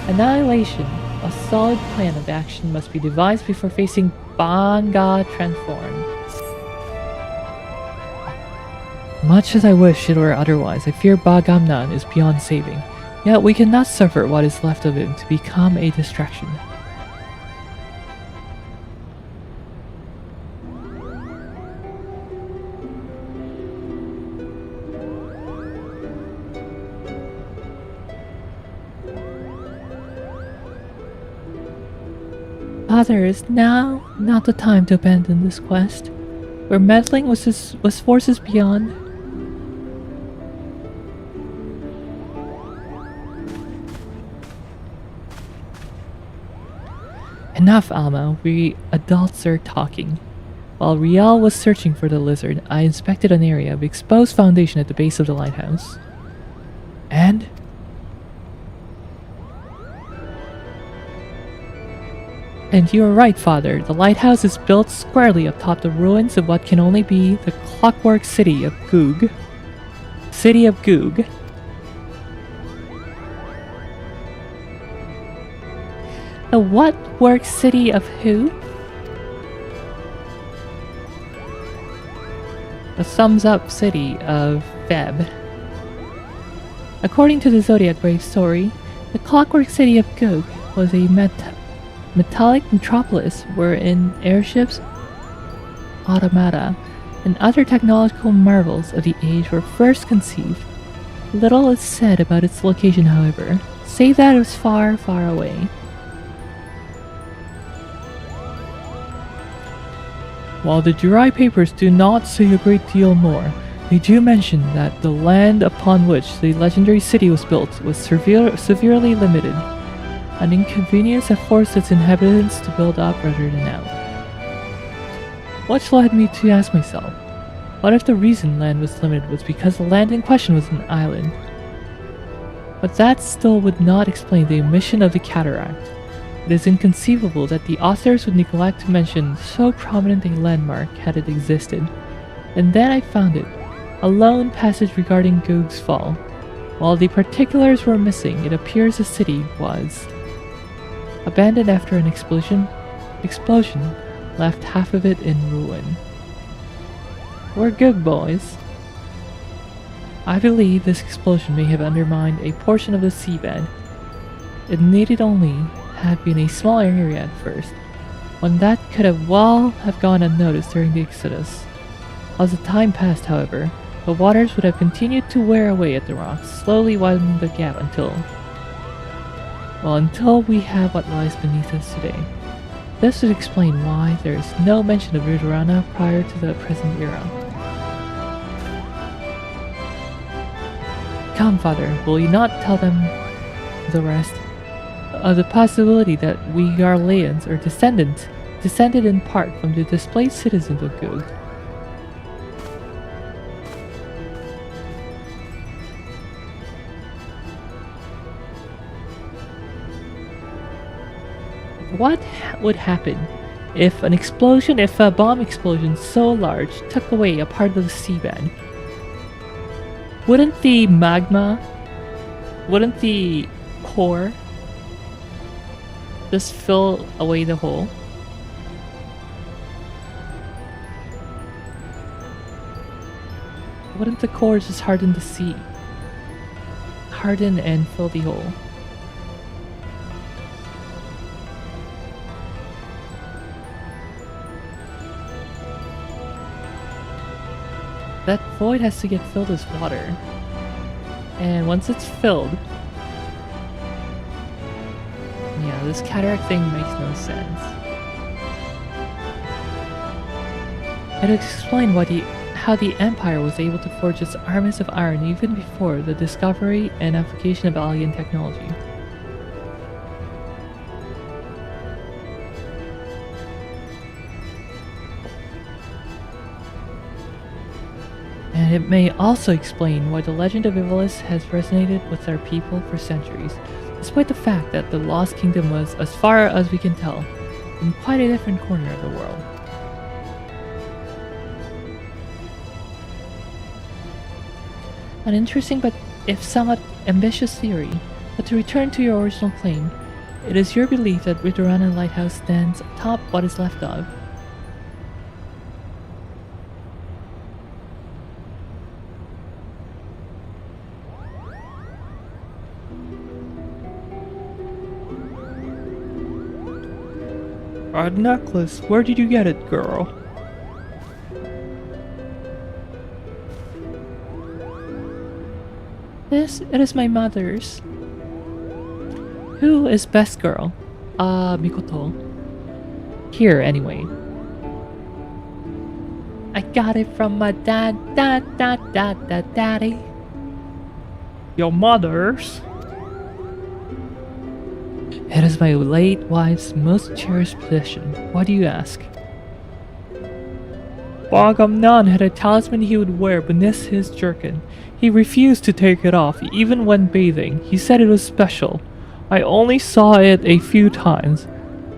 Annihilation. A solid plan of action must be devised before facing Banga Transform. Much as I wish it were otherwise, I fear Bagamnan is beyond saving. Yet we cannot suffer what is left of him to become a distraction. Father, is now not the time to abandon this quest. Where meddling was forces beyond. Enough, Alma. We adults are talking. While Rial was searching for the lizard, I inspected an area of exposed foundation at the base of the lighthouse. And? And you are right, Father. The lighthouse is built squarely atop the ruins of what can only be the clockwork city of Goog. City of Goog. The what work city of who? The thumbs up city of Feb. According to the Zodiac Brave story, the clockwork city of Goog was a metallic metropolis wherein airships, automata, and other technological marvels of the age were first conceived. Little is said about its location, however, save that it was far, far away. While the Jirai papers do not say a great deal more, they do mention that the land upon which the legendary city was built was severely limited. An inconvenience that forced its inhabitants to build up rather than out. Which led me to ask myself, what if the reason land was limited was because the land in question was an island? But that still would not explain the omission of the cataract. It is inconceivable that the authors would neglect to mention so prominent a landmark had it existed. And then I found it, a lone passage regarding Goog's fall. While the particulars were missing, it appears the city was abandoned after an explosion left half of it in ruin. We're good, boys. I believe this explosion may have undermined a portion of the seabed. It needed only have been a small area at first, one that could have well have gone unnoticed during the exodus. As the time passed, however, the waters would have continued to wear away at the rocks, slowly widening the gap until we have what lies beneath us today. This would explain why there is no mention of Ridorana prior to the present era. Come, Father, will you not tell them the rest? Of the possibility that we Garleans are descended in part from the displaced citizens of Goog. What would happen if a bomb explosion so large took away a part of the seabed? Wouldn't the core just fill away the hole? Wouldn't the core just harden the sea? Harden and fill the hole? That void has to get filled with water. And once it's filled, yeah, this cataract thing makes no sense. It would explain how the Empire was able to forge its armies of iron even before the discovery and application of alien technology. And it may also explain why the legend of Ivalice has resonated with our people for centuries, despite the fact that the Lost Kingdom was, as far as we can tell, in quite a different corner of the world. An interesting but if somewhat ambitious theory, but to return to your original claim, it is your belief that Ridorana Lighthouse stands atop what is left of. A necklace. Where did you get it, girl? It is my mother's. Who is best girl? Mikoto. Here, anyway. I got it from my daddy. Your mother's? It is my late wife's most cherished possession. Why do you ask? Bagamnan had a talisman he would wear beneath his jerkin. He refused to take it off, even when bathing. He said it was special. I only saw it a few times,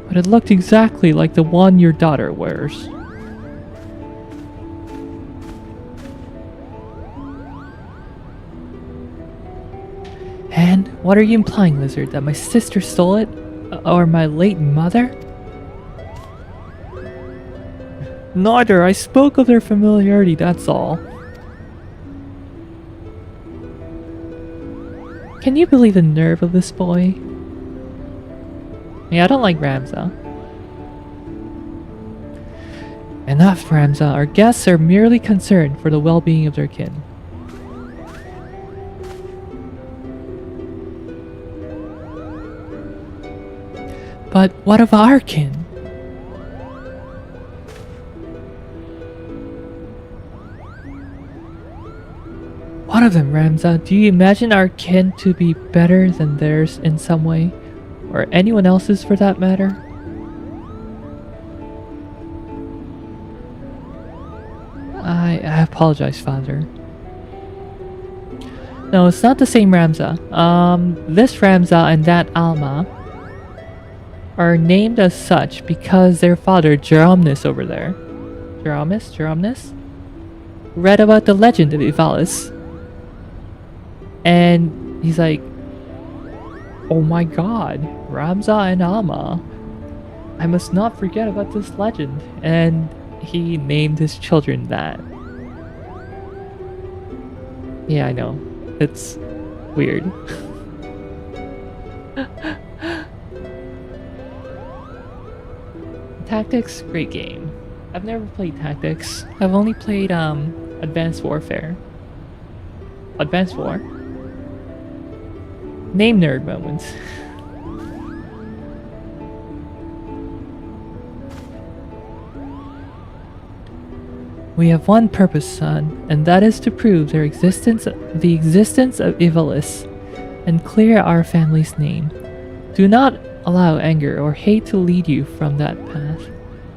but it looked exactly like the one your daughter wears. And what are you implying, Lizard? That my sister stole it? Or my late mother? Neither. I spoke of their familiarity, that's all. Can you believe the nerve of this boy? Yeah, I don't like Ramza. Enough, Ramza. Our guests are merely concerned for the well-being of their kin. But what of our kin? What of them, Ramza? Do you imagine our kin to be better than theirs in some way? Or anyone else's for that matter? I apologize, Father. No, it's not the same Ramza. This Ramza and that Alma are named as such because their father, Jeromnis over there. Jeromnis? Read about the legend of Ivalice. And he's like, oh my god, Ramza and Alma. I must not forget about this legend. And he named his children that. Yeah, I know. It's weird. Tactics, great game. I've never played Tactics. I've only played Advanced Warfare. Advanced War? Name nerd moments. We have one purpose, son, and that is to prove the existence of Ivalice and clear our family's name. Do not allow anger or hate to lead you from that path.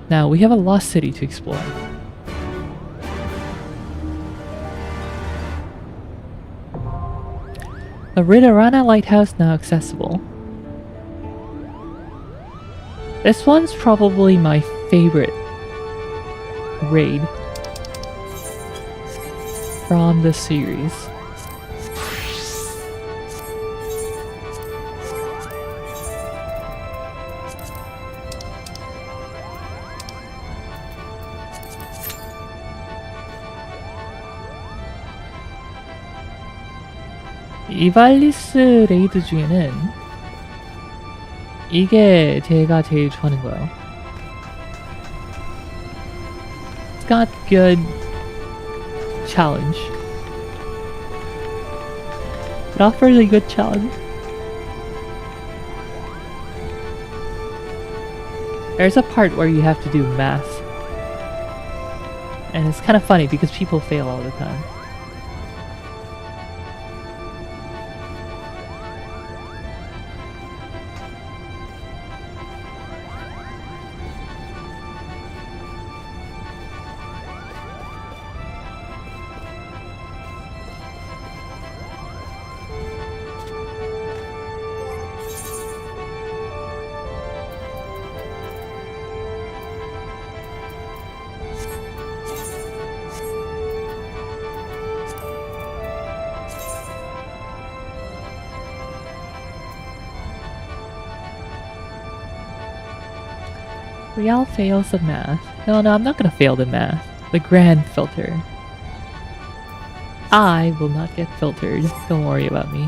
Now, we have a lost city to explore. The Ridorana Lighthouse now accessible. This one's probably my favorite raid from the series. 이발리스 레이드 중에는 이게 제가 제일 좋아하는 거예요. It's got good challenge. It offers a good challenge. There's a part where you have to do math. And it's kind of funny because people fail all the time. Real fails the math. No, I'm not gonna fail the math. The grand filter. I will not get filtered. Don't worry about me.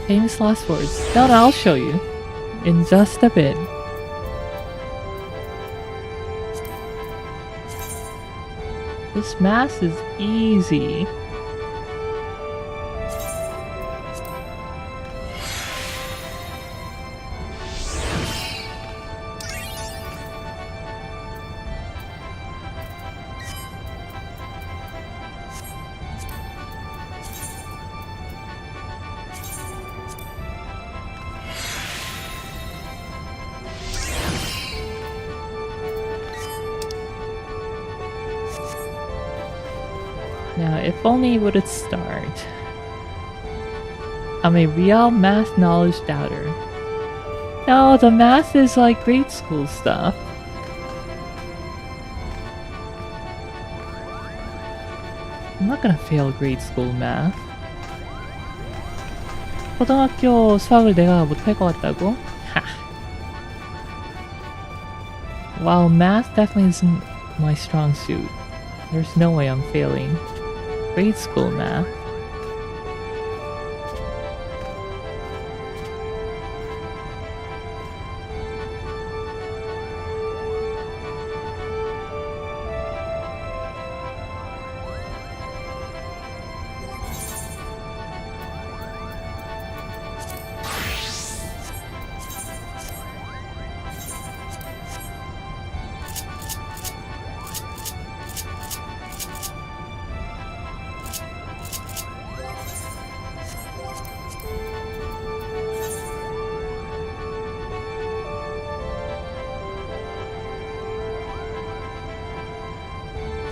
Famous last words. No, I'll show you. In just a bit. This math is easy. Now, if only it would start. I'm a real math knowledge doubter. No, the math is like grade school stuff. I'm not gonna fail grade school math. 고등학교 수학을 내가 못할 것 같다고? 하. While math definitely isn't my strong suit, there's no way I'm failing grade school math.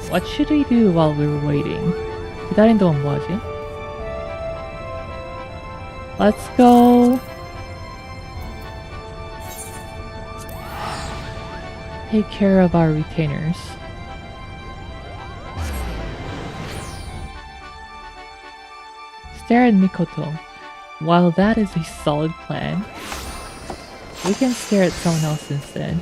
What should we do while we were waiting? 기다린 동안 뭐하지? Let's go take care of our retainers. Stare at Mikoto. While that is a solid plan, we can stare at someone else instead.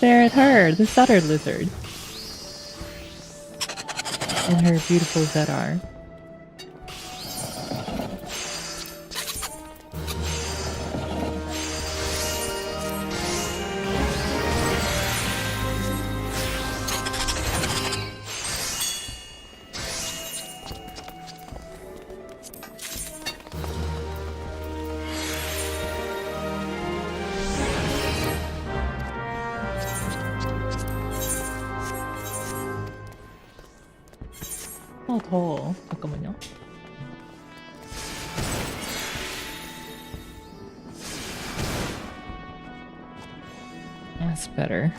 Stare at her, this other lizard. And her beautiful ZR. 더워. 잠깐만요. That's better.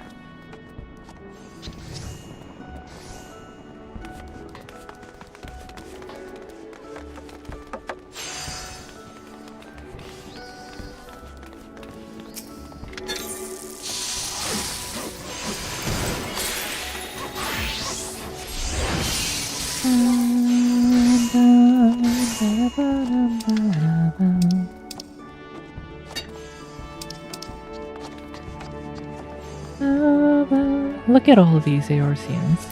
Look at all of these Eorzeans.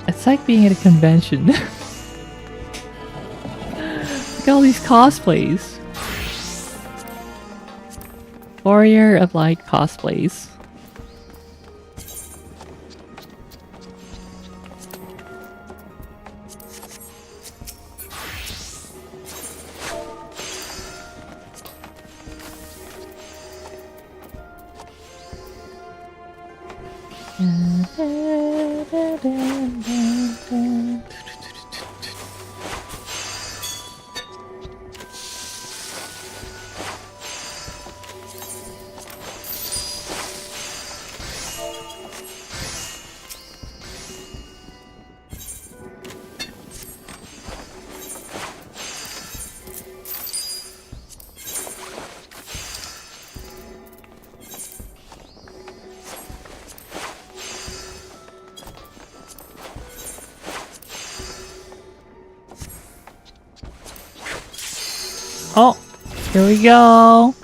It's like being at a convention. Look at all these cosplays. Warrior of Light cosplays. Oh, here we go.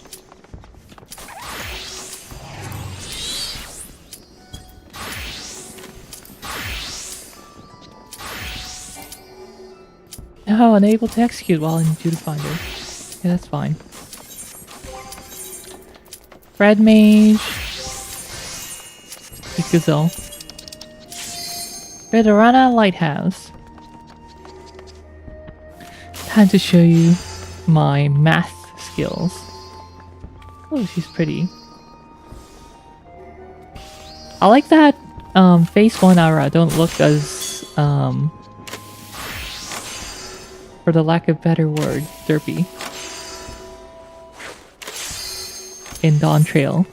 Oh, unable to execute while in duty finder. Yeah, that's fine. Red Mage. Ikuzo. Redorana Lighthouse. Time to show you my math skills. Oh, she's pretty. I like that phase 1 aura don't look as for the lack of better word, derpy. In Dawn Trail.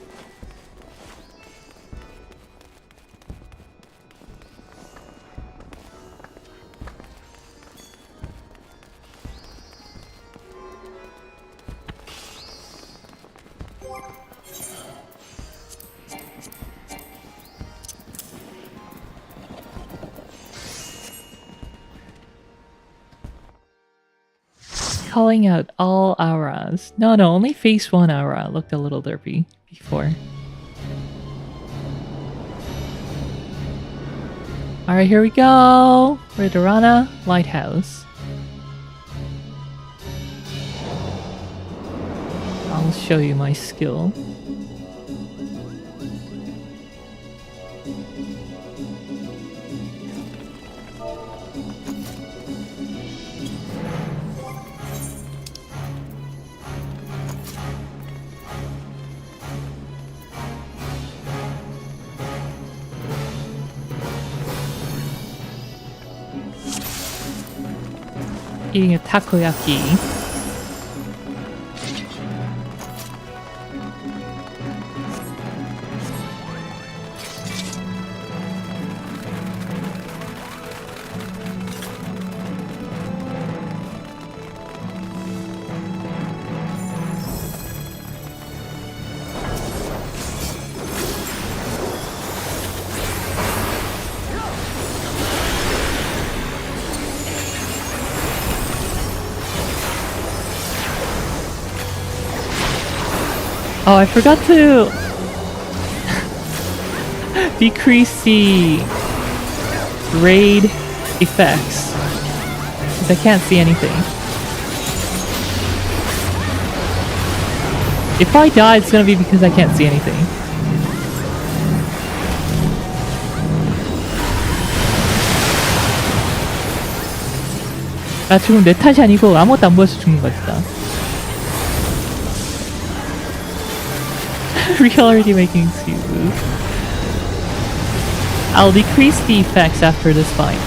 Calling out all auras. No, only phase 1 aura looked a little derpy before. Alright, here we go! Redorana Lighthouse. I'll show you my skill. Eating a takoyaki. Oh, I forgot to decrease the raid effects because I can't see anything. If I die, it's gonna be because I can't see anything. 나 지금 내 탓이 아니고 아무것도 안 보여서 죽는 거야 진짜. We're already making excuses. I'll decrease the effects after this fight.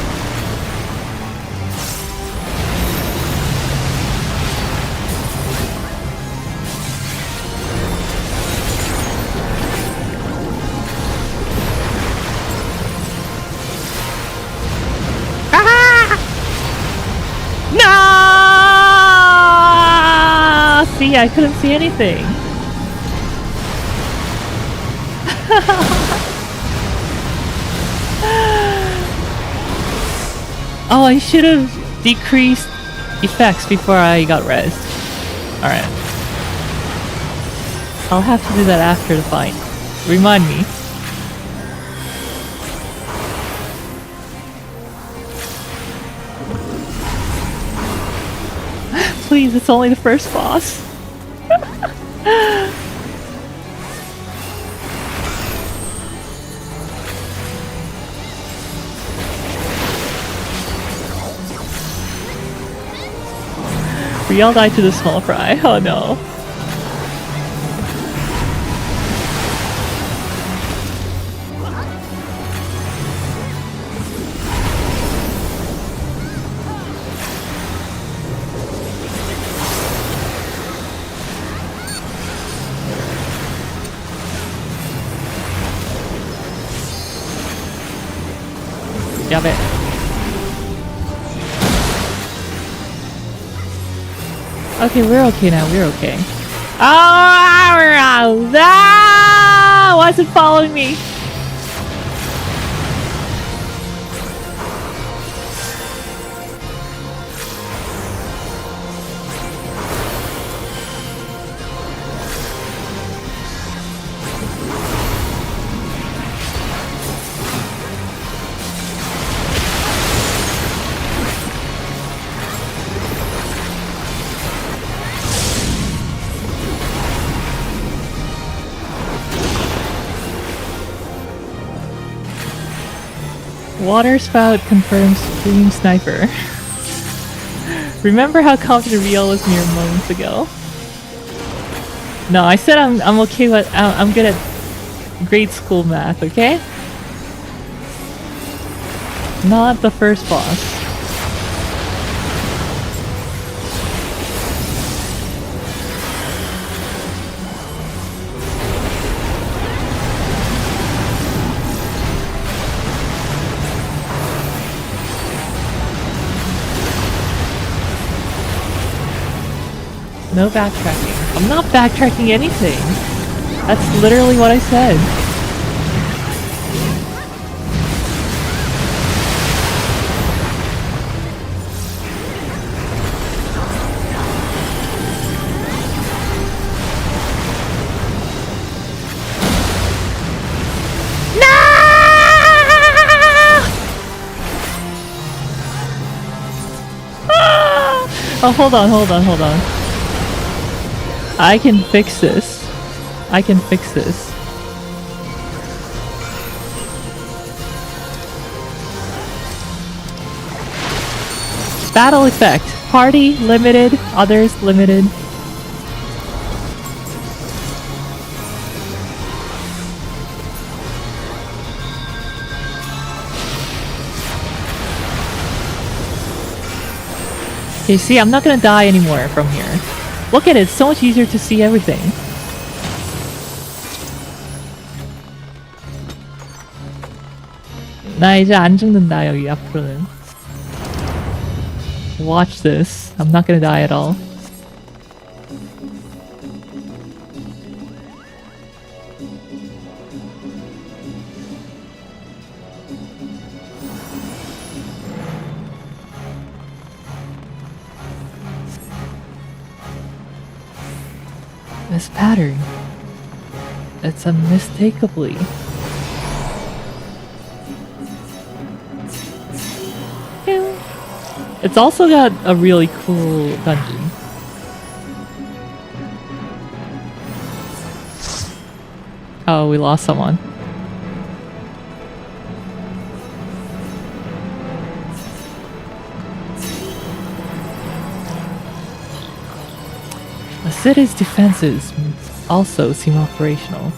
Ah! No! See, I couldn't see anything. Oh, I should have decreased effects before I got rezzed. Alright. I'll have to do that after the fight. Remind me. Please, it's only the first boss. We all died to the small fry. Oh no. Yabe. Okay, we're okay now, we're okay. Oh, why is it following me? Water spout confirms stream sniper. Remember how confident Riel was mere moments ago? No, I said I'm okay with I'm good at grade school math, okay? Not the first boss. No backtracking. I'm not backtracking anything. That's literally what I said. Oh, hold on. I can fix this. I can fix this. Battle effect. Party limited, others limited. Okay, see, I'm not gonna die anymore from here. Look at it, it's so much easier to see everything. 나 이제 안 죽는다, 여기 앞으로는. Watch this. I'm not gonna die at all. This pattern. It's unmistakably. It's also got a really cool dungeon. Oh, we lost someone. The city's defenses also seem operational.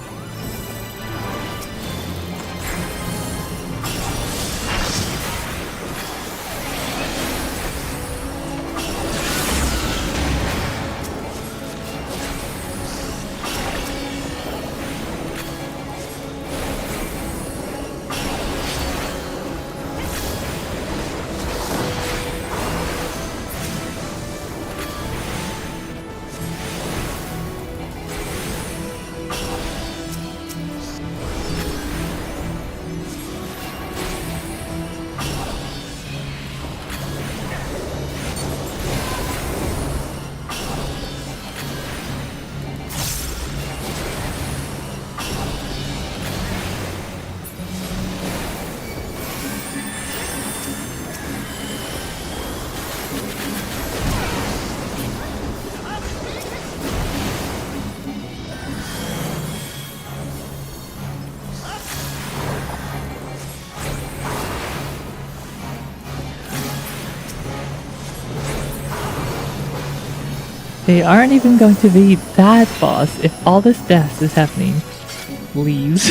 They aren't even going to be that boss if all this death is happening. Leaves.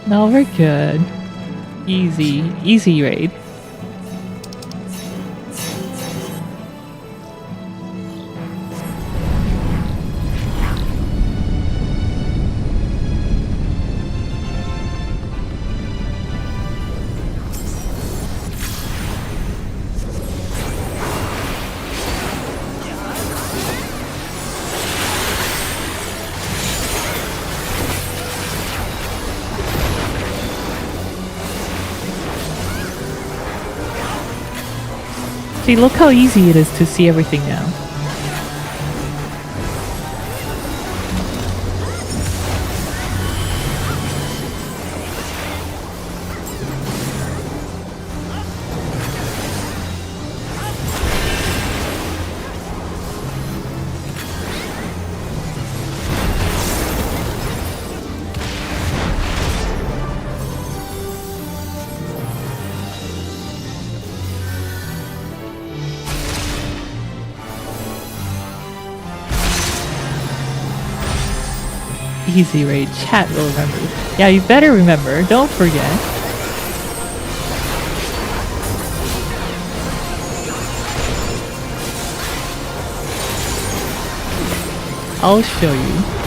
No, we're good. Easy raid. See, look how easy it is to see everything now. Easy, Ray. Chat will remember. Yeah, you better remember. Don't forget. I'll show you.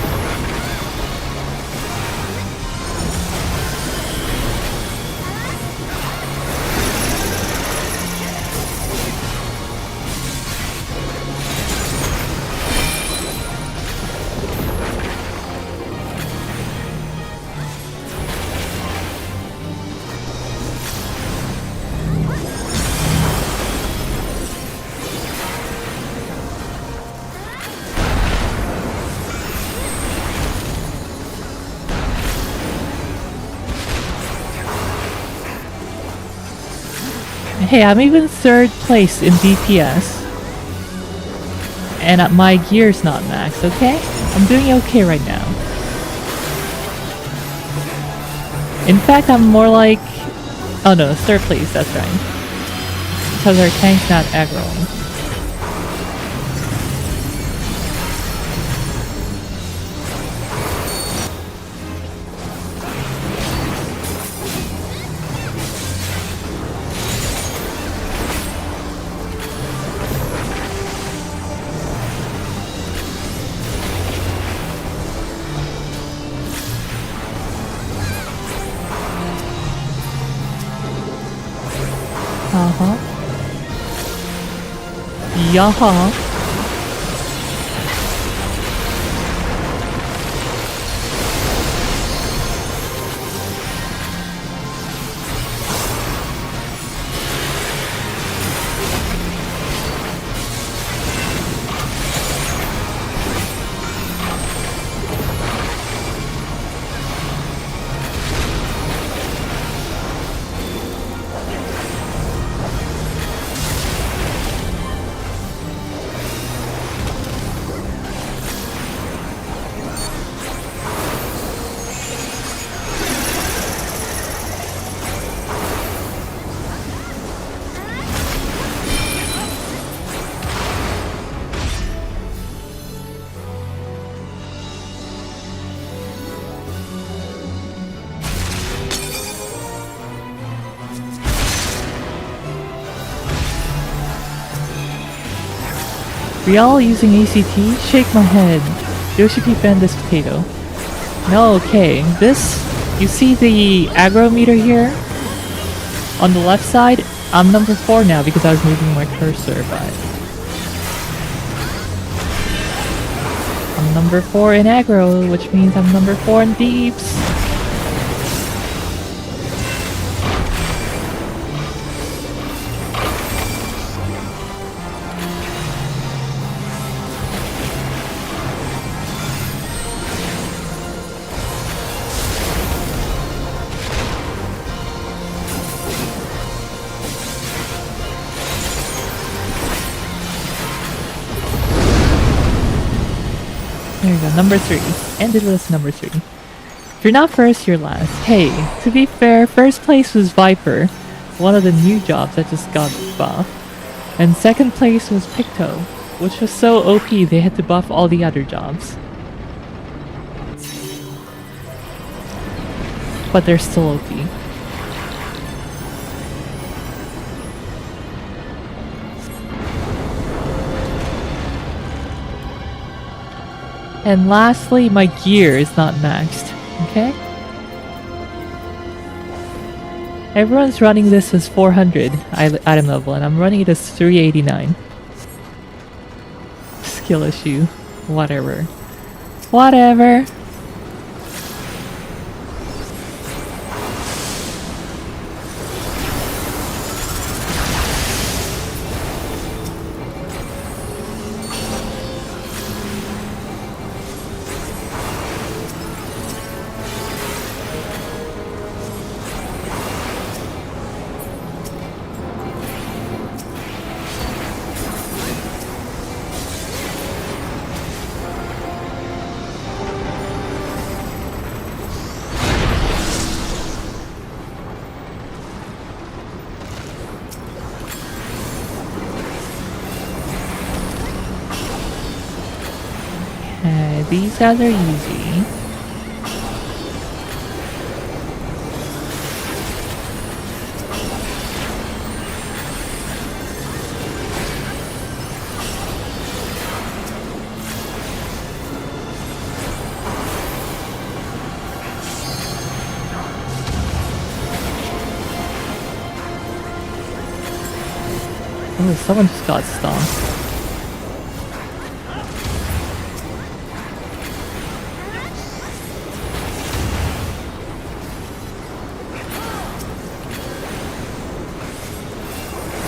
Hey, I'm even 3rd place in DPS. And my gear's not maxed, okay? I'm doing okay right now. In fact, I'm more like... Oh no, 3rd place, that's right. Because our tank's not aggroing. Uh-huh. Yaha. We all using ACT? Shake my head. Yoshi defend this potato. No, okay. This, you see the aggro meter here? On the left side, I'm number 4 now because I was moving my cursor, but... I'm number 4 in aggro, which means I'm number 4 in deeps. There you go, number 3. Ended with number 3. If you're not first, you're last. Hey, to be fair, first place was Viper, one of the new jobs that just got buffed. And second place was Picto, which was so OP they had to buff all the other jobs. But they're still OP. And lastly, my gear is not maxed, okay? Everyone's running this as 400 item level, and I'm running it as 389. Skill issue. Whatever. Whatever! These guys are easy. Oh, someone just got stomped.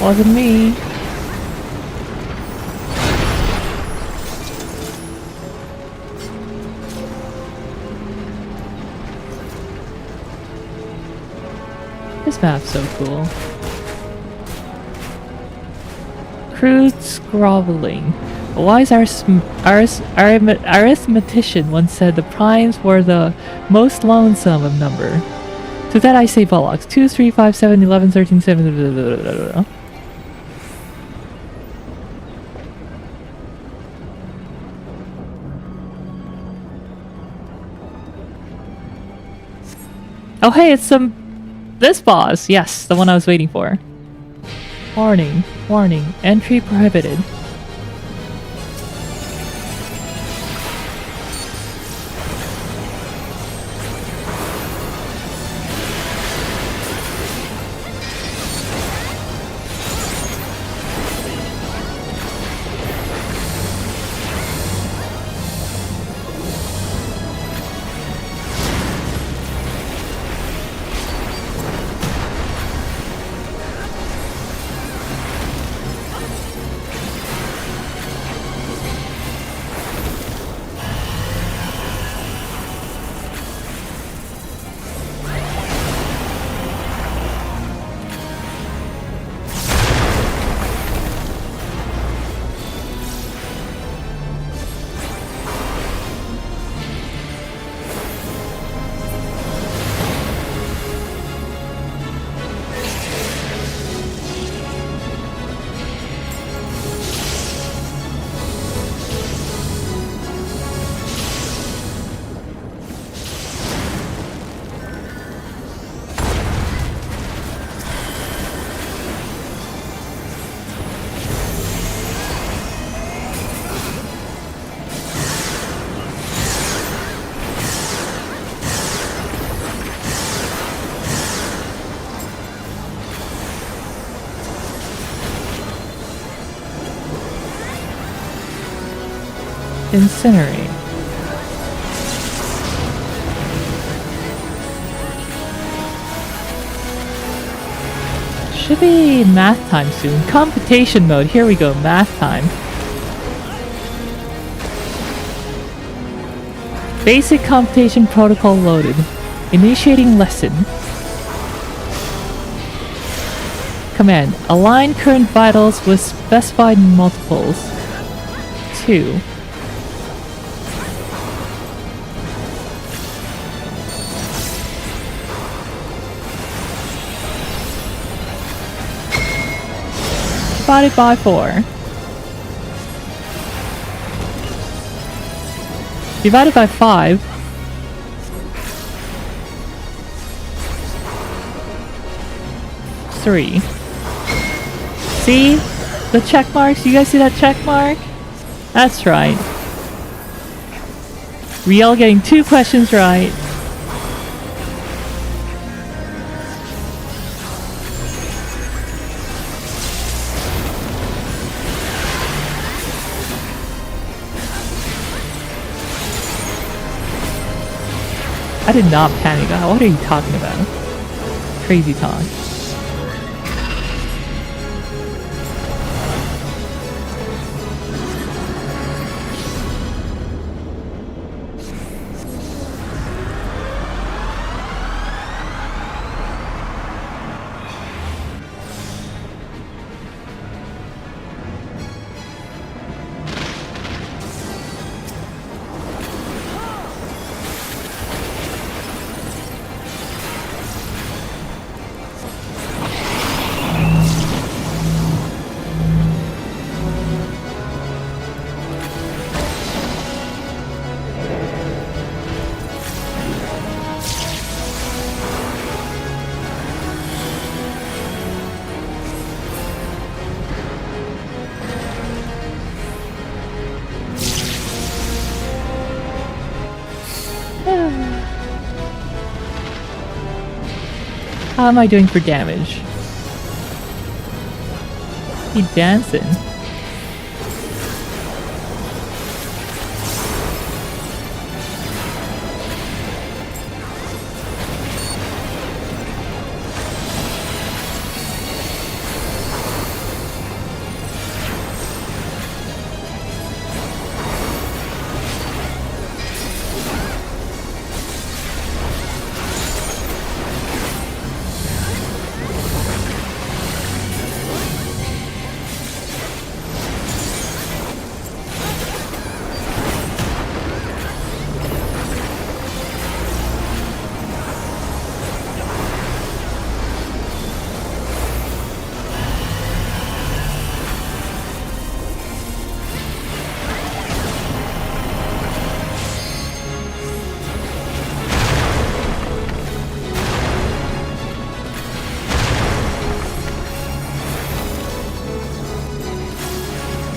Wasn't me. This map's so cool. Crude scrabbling. A wise arithmetician once said the primes were the most lonesome of number. To that I say bollocks. 2, 3, 5, 7, 11, 13, 7, blah, blah, blah, blah, blah. Oh hey, it's this boss! Yes, the one I was waiting for. Warning, warning, entry prohibited. Incinerate. Should be math time soon. Computation mode. Here we go. Math time. Basic computation protocol loaded. Initiating lesson. Command. Align current vitals with specified multiples. 2. Divided by 4. Divided by 5. 3. See? The check marks? You guys see that check mark? That's right. Riel getting 2 questions right. I did not panic. What are you talking about? Crazy talk. How am I doing for damage? be dancing.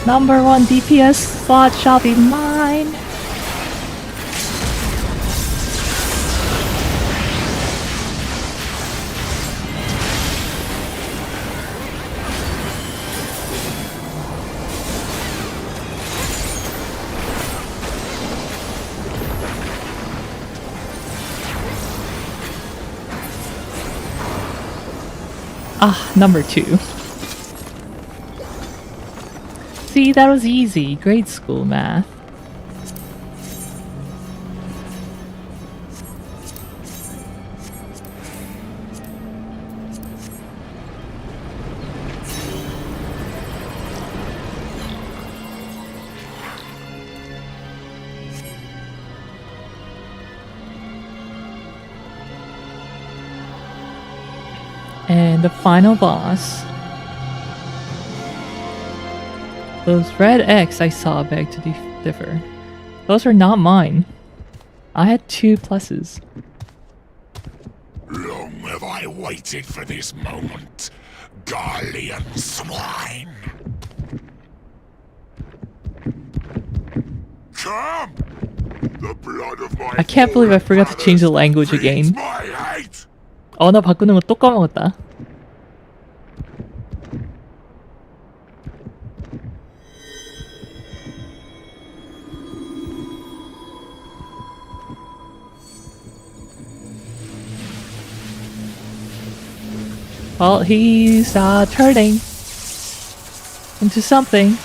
Number 1 DPS slot shall be mine. Ah, number 2. See, that was easy. Grade school math. And the final boss. Those red X I saw beg to differ. Those are not mine. I had 2 pluses. Long have I waited for this moment, Garlean swine. Come! The blood of my I can't believe I forgot to change the language again. my hate! 언어 바꾸는 거 또 까먹었다. Well, he's turning into something.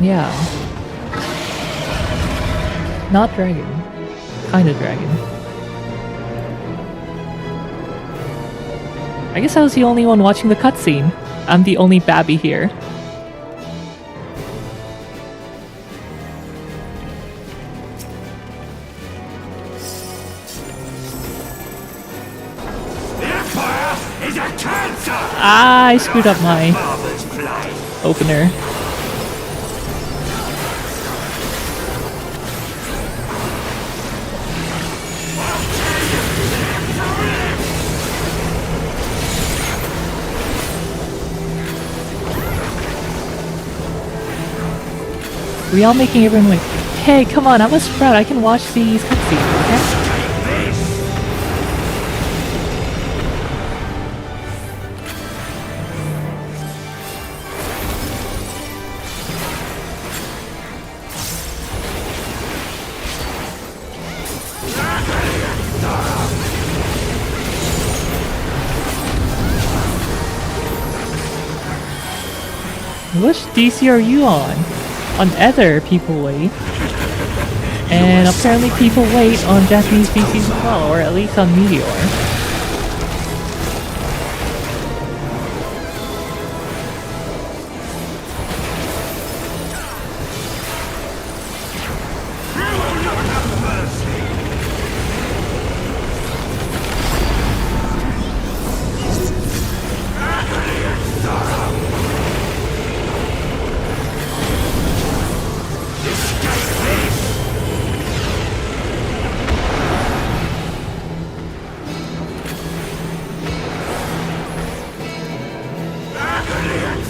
Yeah. Not dragon. Kinda dragon. I guess I was the only one watching the cutscene. I'm the only babby here. Ah, I screwed up my opener. We all making everyone like, hey, come on, I'm a sprout, I can watch these cutscenes, okay? Which DC are you on? On Ether, people wait. And apparently people wait on Japanese DCs as well, or at least on Meteor.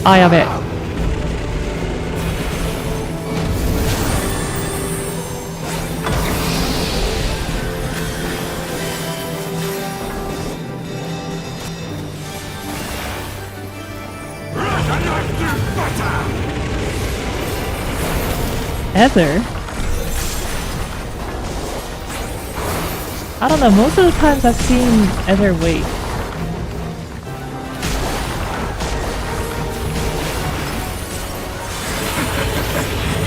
I have it. Ether? I don't know, most of the times I've seen Ether wait.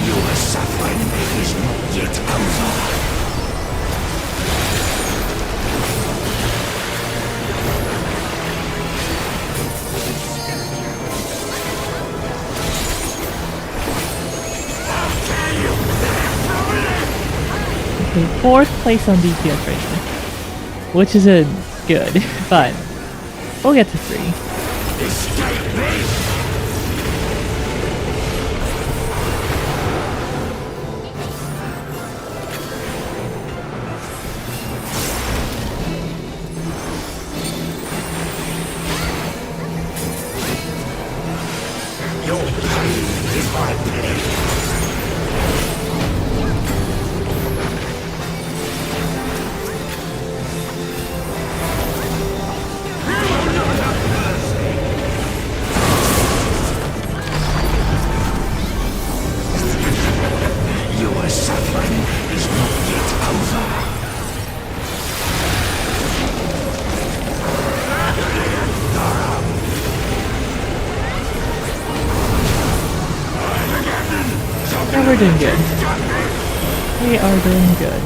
Your suffering is not yet over. Okay, 4th place on DPS right now. Which isn't good, but we'll get to 3. Escape me! Your pain is my pain. Your suffering is not yet over. Yeah, we're doing good. We are doing good.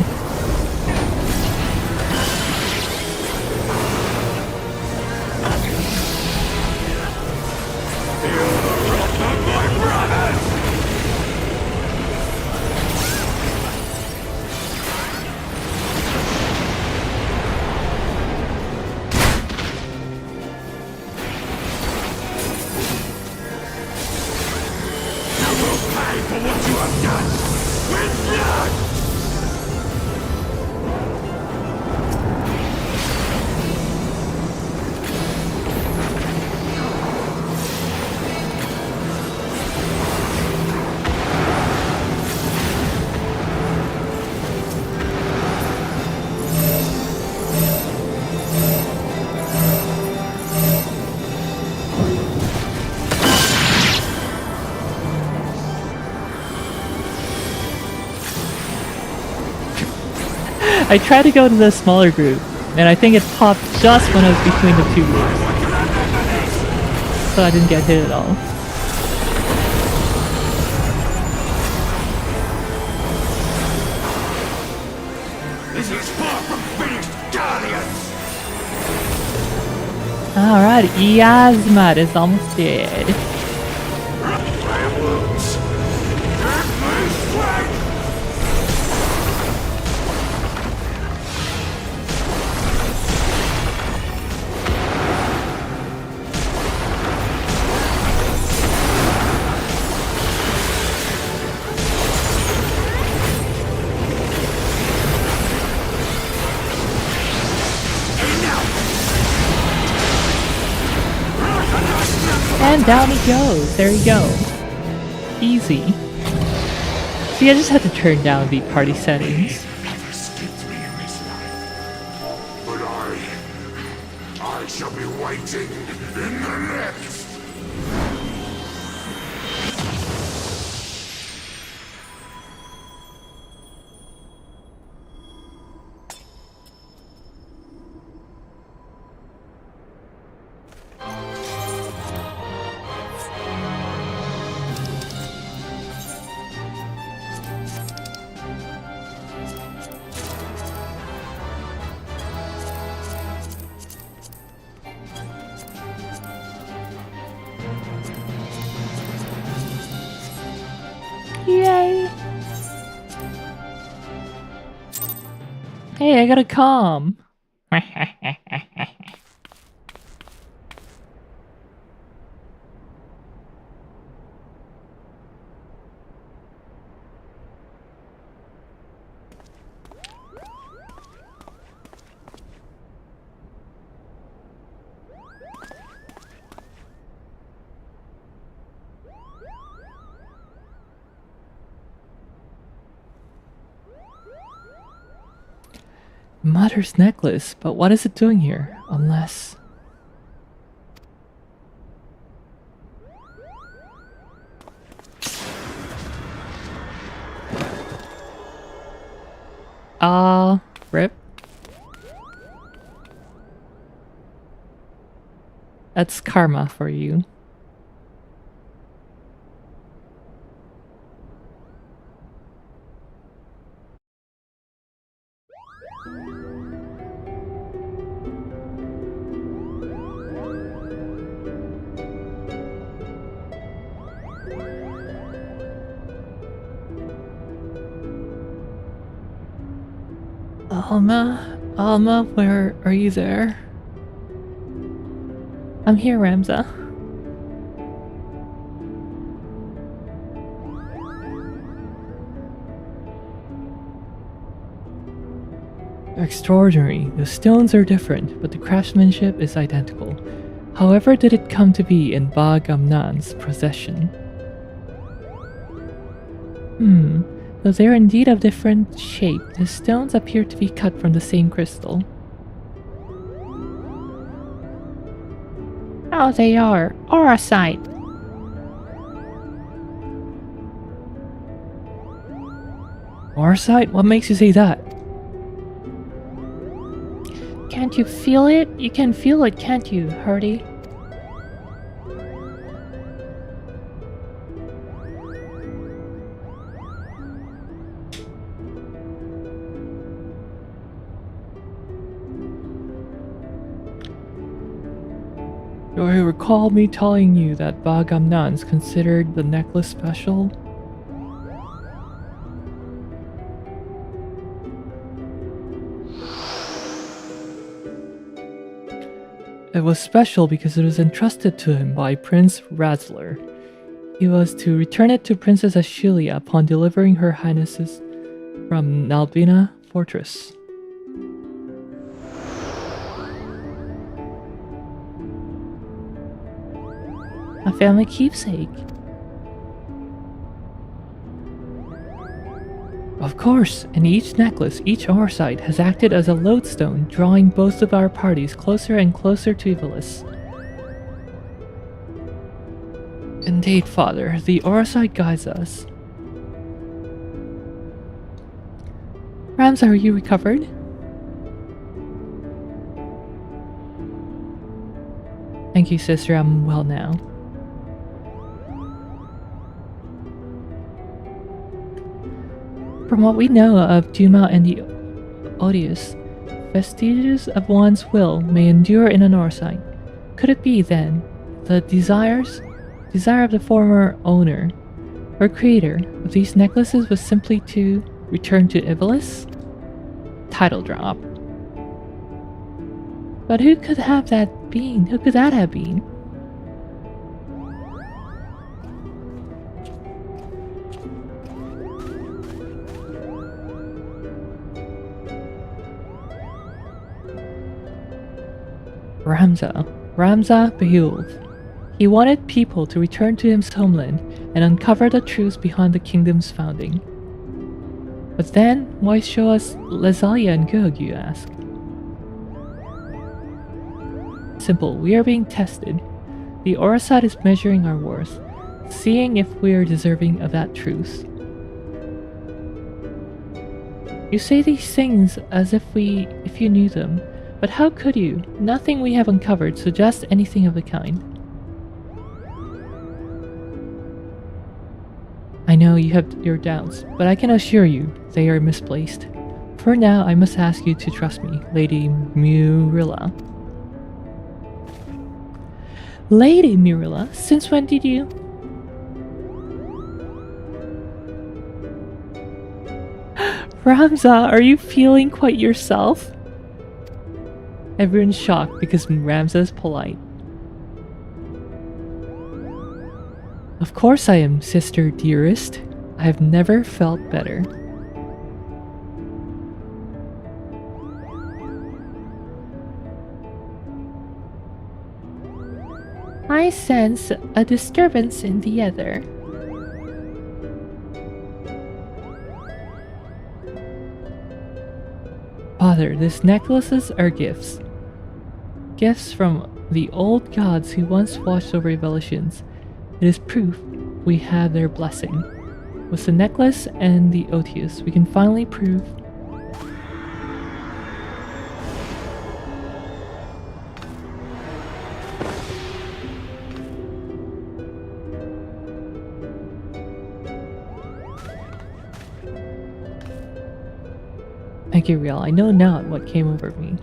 I tried to go to the smaller group, and I think it popped just when I was between the 2 groups. So I didn't get hit at all. This is far from finished, Guardians! Alright, Eorzea is almost dead. My wounds. Take my strength! And down he goes. There you go. Easy. See, I just had to turn down the party settings. Never skipped me in this life. But I shall be waiting in the next. Yay! Hey, I got a comm. Mother's necklace, but what is it doing here? Unless... Rip. That's karma for you. Alma, where are you there? I'm here, Ramza. Extraordinary. The stones are different, but the craftsmanship is identical. However did it come to be in Ba Gamnan's possession? Though they are indeed of different shape, the stones appear to be cut from the same crystal. Oh, they are. Auracite. Auracite? What makes you say that? Can't you feel it? You can feel it, can't you, Hurdy? Do you recall me telling you that Ba Gamnan's considered the necklace special? It was special because it was entrusted to him by Prince Razzler. He was to return it to Princess Ashelia upon delivering her highnesses from Nalbina Fortress. A family keepsake. Of course, in each necklace, each Auracite has acted as a lodestone, drawing both of our parties closer and closer to Ivalice. Indeed, Father, the Auracite guides us. Ramza, are you recovered? Thank you, sister, I'm well now. From what we know of Duma and the Odious, vestiges of one's will may endure in an Auracite. Could it be, then, the desire of the former owner or creator of these necklaces was simply to return to Ivalice? Title drop. But who could have that been? Who could that have been? Ramza Beowulf. He wanted people to return to his homeland and uncover the truths behind the kingdom's founding. But then, why show us Lezalia and Gug, you ask? Simple, we are being tested. The Auracite is measuring our worth, seeing if we are deserving of that truth. You say these things as if you knew them. But how could you? Nothing we have uncovered suggests anything of the kind. I know you have your doubts, but I can assure you they are misplaced. For now, I must ask you to trust me, Lady Murilla. Lady Murilla? Since when did you? Ramza, are you feeling quite yourself? Everyone's shocked because Ramza is polite. Of course I am, sister dearest. I have never felt better. I sense a disturbance in the ether. Father, these necklaces are gifts. Gifts from the old gods who once watched over Evolutions. It is proof we have their blessing. With the necklace and the Otius, we can finally prove Thank you, Riel. I know not what came over me.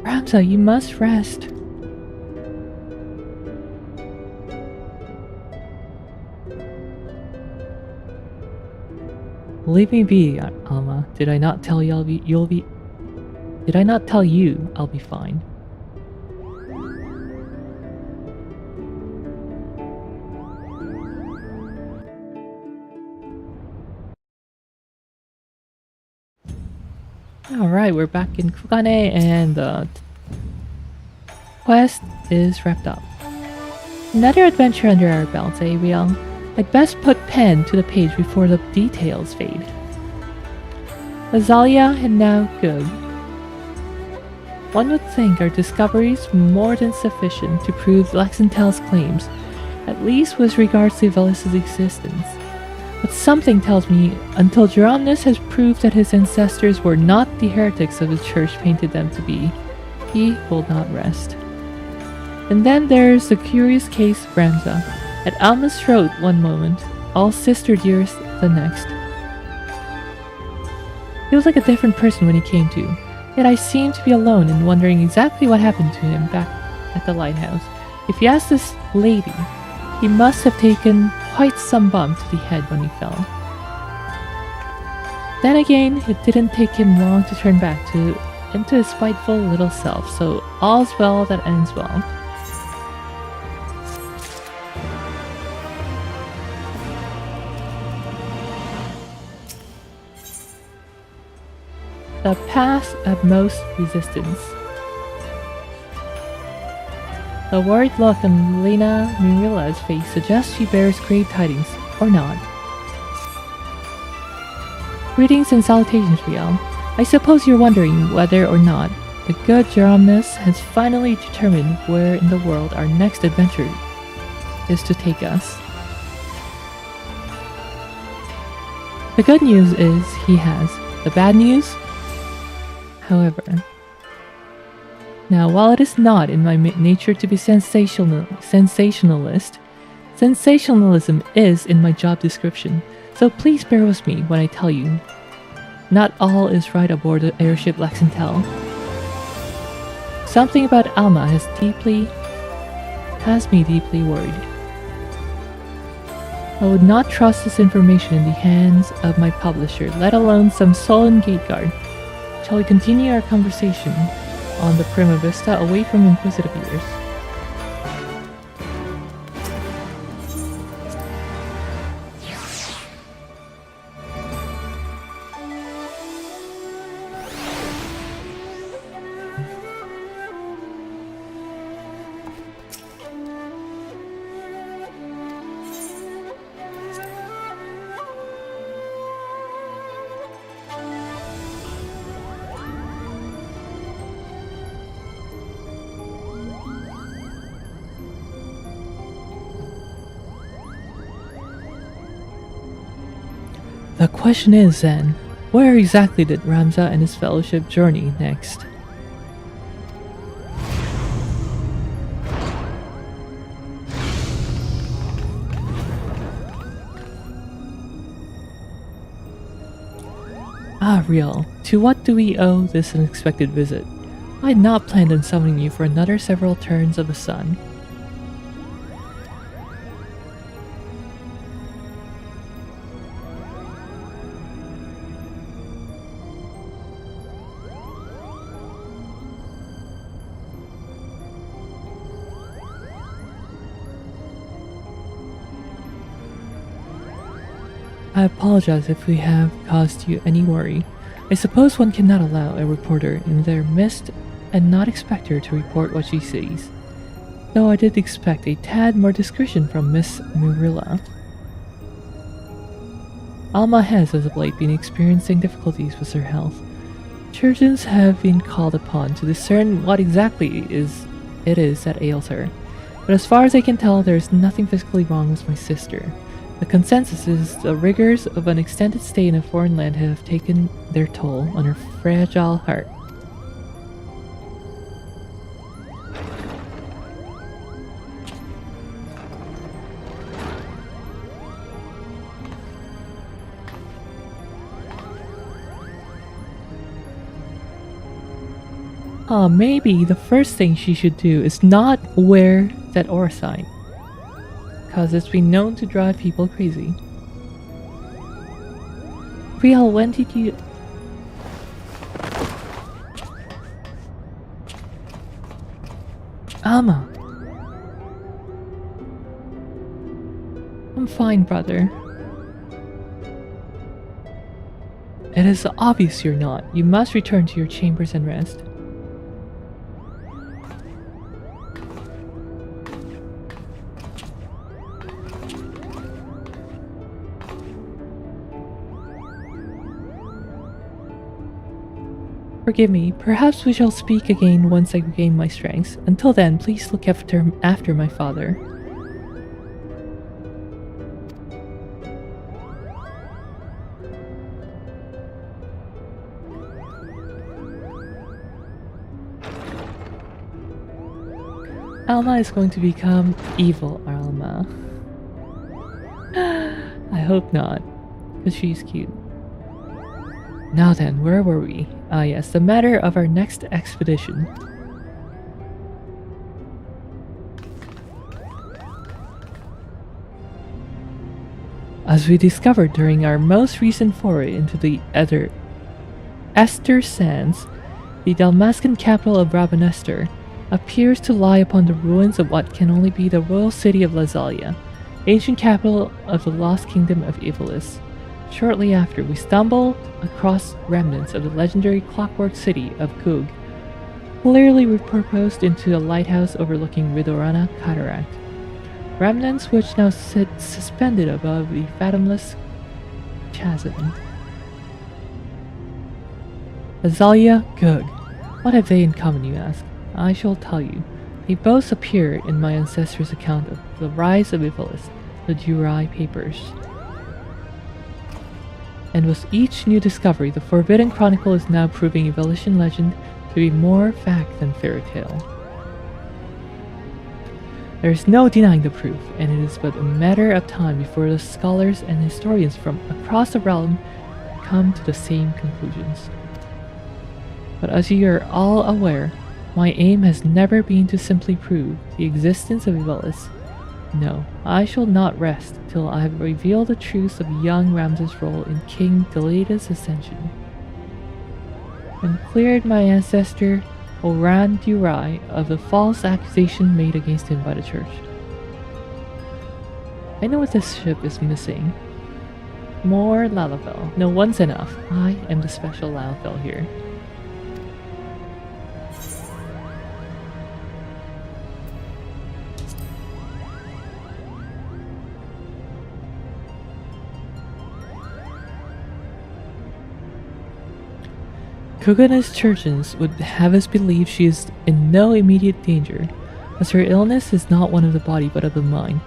Ramza, you must rest. Leave me be, Alma. Did I not tell you Did I not tell you I'll be fine? Alright, we're back in Kugane and the quest is wrapped up. Another adventure under our belts, eh, Riel? I'd best put pen to the page before the details fade. Azalea and now good. One would think our discoveries more than sufficient to prove Lexintel's claims, at least with regards to Ivalice's existence. But something tells me until Geronus has proved that his ancestors were not the heretics of the church painted them to be, he will not rest. And then there's the curious case of Ramza. At Alma's throat one moment, all sister dears the next. He was like a different person when he came to, yet I seemed to be alone in wondering exactly what happened to him back at the lighthouse. If you ask this lady, he must have taken quite some bump to the head when he fell. Then again, it didn't take him long to turn back into his spiteful little self, so all's well that ends well. The path of most resistance. The worried look on Lena Murilla's face suggests she bears grave tidings, or not. Greetings and salutations, Riel. I suppose you're wondering whether or not the good Geronus has finally determined where in the world our next adventure is to take us. The good news is he has. The bad news? However, now while it is not in my nature to be sensationalist, sensationalism is in my job description, so please bear with me when I tell you, not all is right aboard the airship Lexintel. Something about Alma has me deeply worried. I would not trust this information in the hands of my publisher, let alone some sullen gate guard. Shall we continue our conversation on the Prima Vista away from inquisitive ears? The question is then, where exactly did Ramza and his fellowship journey next? Ah, Riel, to what do we owe this unexpected visit? I had not planned on summoning you for another several turns of the sun. I apologize if we have caused you any worry. I suppose one cannot allow a reporter in their midst and not expect her to report what she sees. Though I did expect a tad more discretion from Miss Murilla. Alma has as of late been experiencing difficulties with her health. Surgeons have been called upon to discern what exactly it is that ails her. But as far as I can tell, there is nothing physically wrong with my sister. The consensus is the rigors of an extended stay in a foreign land have taken their toll on her fragile heart. Maybe the first thing she should do is not wear that aura sign, because it's been known to drive people crazy. Riel, when did you... Alma. I'm fine, brother. It is obvious you're not. You must return to your chambers and rest. Forgive me, perhaps we shall speak again once I regain my strength. Until then, please look after my father. Alma is going to become evil Alma. I hope not, because she's cute. Now then, where were we? Ah yes, the matter of our next expedition. As we discovered during our most recent foray into the Ester Sands, the Dalmascan capital of Rabanester appears to lie upon the ruins of what can only be the royal city of Lazalia, ancient capital of the lost kingdom of Ivalice. Shortly after, we stumbled across remnants of the legendary clockwork city of Kug, clearly repurposed into a lighthouse overlooking Ridorana Cataract. Remnants which now sit suspended above the fathomless chasm. Azalia, Kug. What have they in common, you ask? I shall tell you. They both appear in my ancestors' account of the rise of Ivalice, the Jurai Papers. And with each new discovery, the Forbidden Chronicle is now proving Ivalician legend to be more fact than fairy tale. There is no denying the proof, and it is but a matter of time before the scholars and historians from across the realm come to the same conclusions. But as you are all aware, my aim has never been to simply prove the existence of Ivalice. No, I shall not rest till I have revealed the truth of young Ramses' role in King Deleda's ascension, and cleared my ancestor Oran Durai of the false accusation made against him by the church. I know what this ship is missing. More Lalafell. No, one's enough. I am the special Lalafell here. Kugana's Churchins would have us believe she is in no immediate danger, as her illness is not one of the body but of the mind.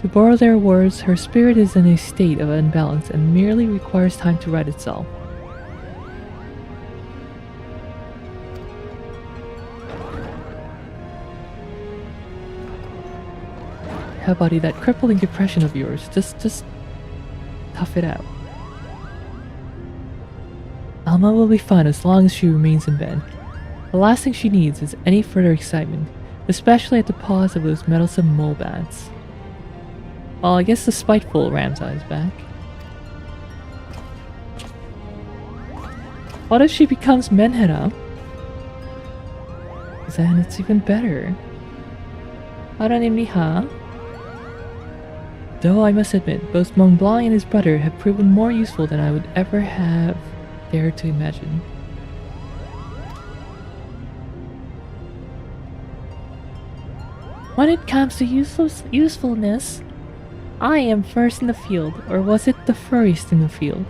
To borrow their words, her spirit is in a state of unbalance and merely requires time to right itself. How about that crippling depression of yours? Just tough it out. Alma will be fine as long as she remains in bed. The last thing she needs is any further excitement, especially at the paws of those meddlesome mole bats. Well, I guess the spiteful Ramza is back. What if she becomes Menhera? Then it's even better. Aranimiha. Though I must admit, both Mont Blanc and his brother have proven more useful than I would ever have dared to imagine. When it comes to usefulness, I am first in the field, or was it the furriest in the field?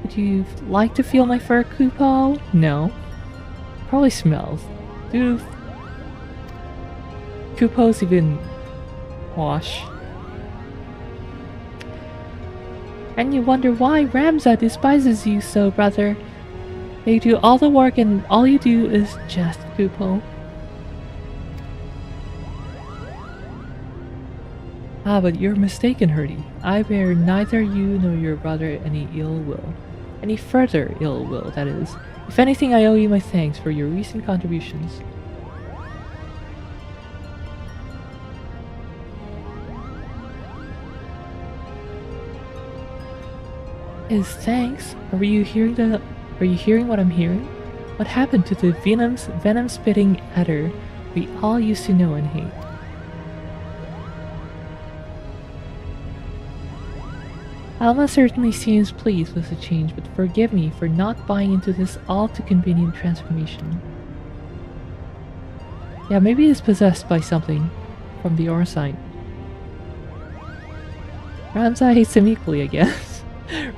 Would you like to feel my fur, Kupo? No. Probably smells. Do Kupos even wash? And you wonder why Ramza despises you so, brother. They do all the work and all you do is just Kupo. Ah, but you're mistaken, Hurdy. I bear neither you nor your brother any ill will. Any further ill will, that is. If anything, I owe you my thanks for your recent contributions. His thanks? Are you hearing what I'm hearing? What happened to the venom-spitting adder we all used to know and hate? Alma certainly seems pleased with the change, but forgive me for not buying into this all-too-convenient transformation. Yeah, maybe he's possessed by something from the Eorzea. Ramza hates him equally, I guess.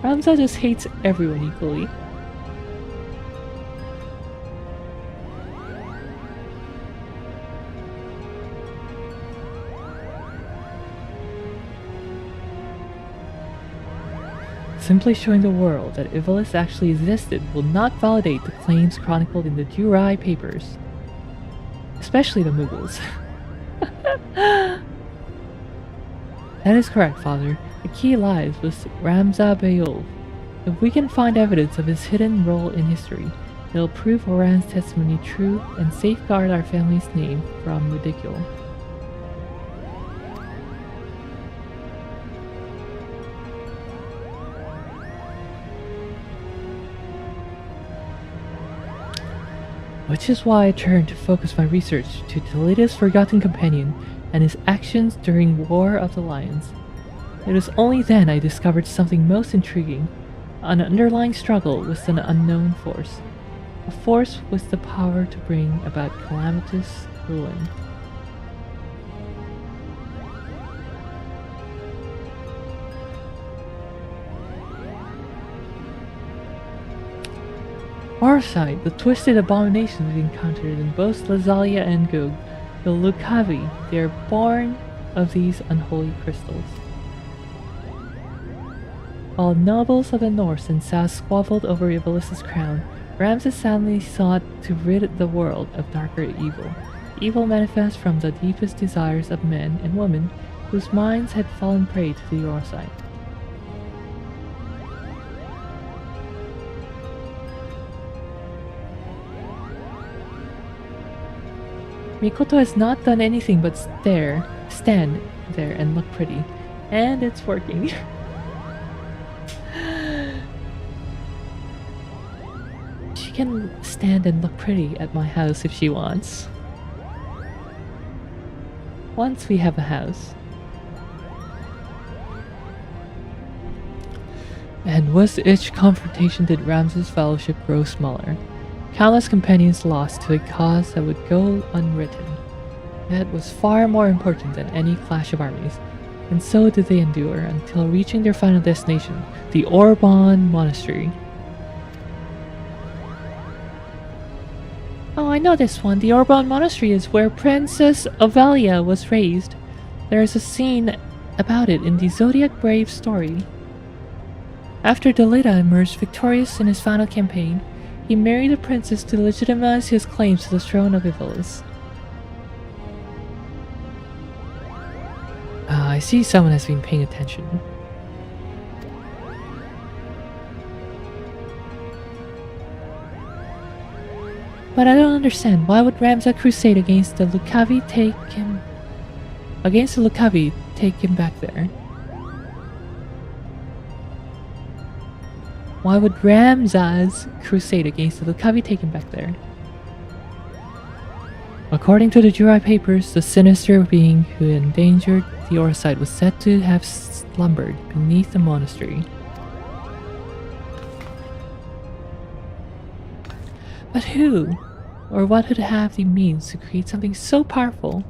Ramza just hates everyone equally. Simply showing the world that Ivalice actually existed will not validate the claims chronicled in the Jurai papers. Especially the Mughals. That is correct, Father. The key lies with Ramza Beyoul. If we can find evidence of his hidden role in history, it'll prove Oran's testimony true and safeguard our family's name from ridicule. Which is why I turned to focus my research to Toledo's forgotten companion and his actions during War of the Lions. It was only then I discovered something most intriguing, an underlying struggle with an unknown force, a force with the power to bring about calamitous ruin. Eorzea, the twisted abominations we encountered in both Lazalia and Gug, the Lucavi, they are born of these unholy crystals. While nobles of the North and South squabbled over Ivalice's crown, Ramza sadly sought to rid the world of darker evil. Evil manifest from the deepest desires of men and women whose minds had fallen prey to the Eorzea. Mikoto has not done anything but stand there and look pretty. And it's working. She can stand and look pretty at my house if she wants. Once we have a house. And with each confrontation did Ramza's fellowship grow smaller. Countless companions lost to a cause that would go unwritten. That was far more important than any clash of armies, and so did they endure until reaching their final destination, the Orban Monastery. Oh, I know this one. The Orban Monastery is where Princess Ovelia was raised. There is a scene about it in the Zodiac Brave story. After Delita emerged victorious in his final campaign, he married the princess to legitimize his claims to the throne of Ivalice. I see someone has been paying attention. But I don't understand. Why would Ramza crusade against the Lucavi take him back there? Why would Ramza's crusade against the Lucavi take him back there? According to the Jurai papers, the sinister being who endangered the Eorzea was said to have slumbered beneath the monastery. But who, or what would have the means to create something so powerful?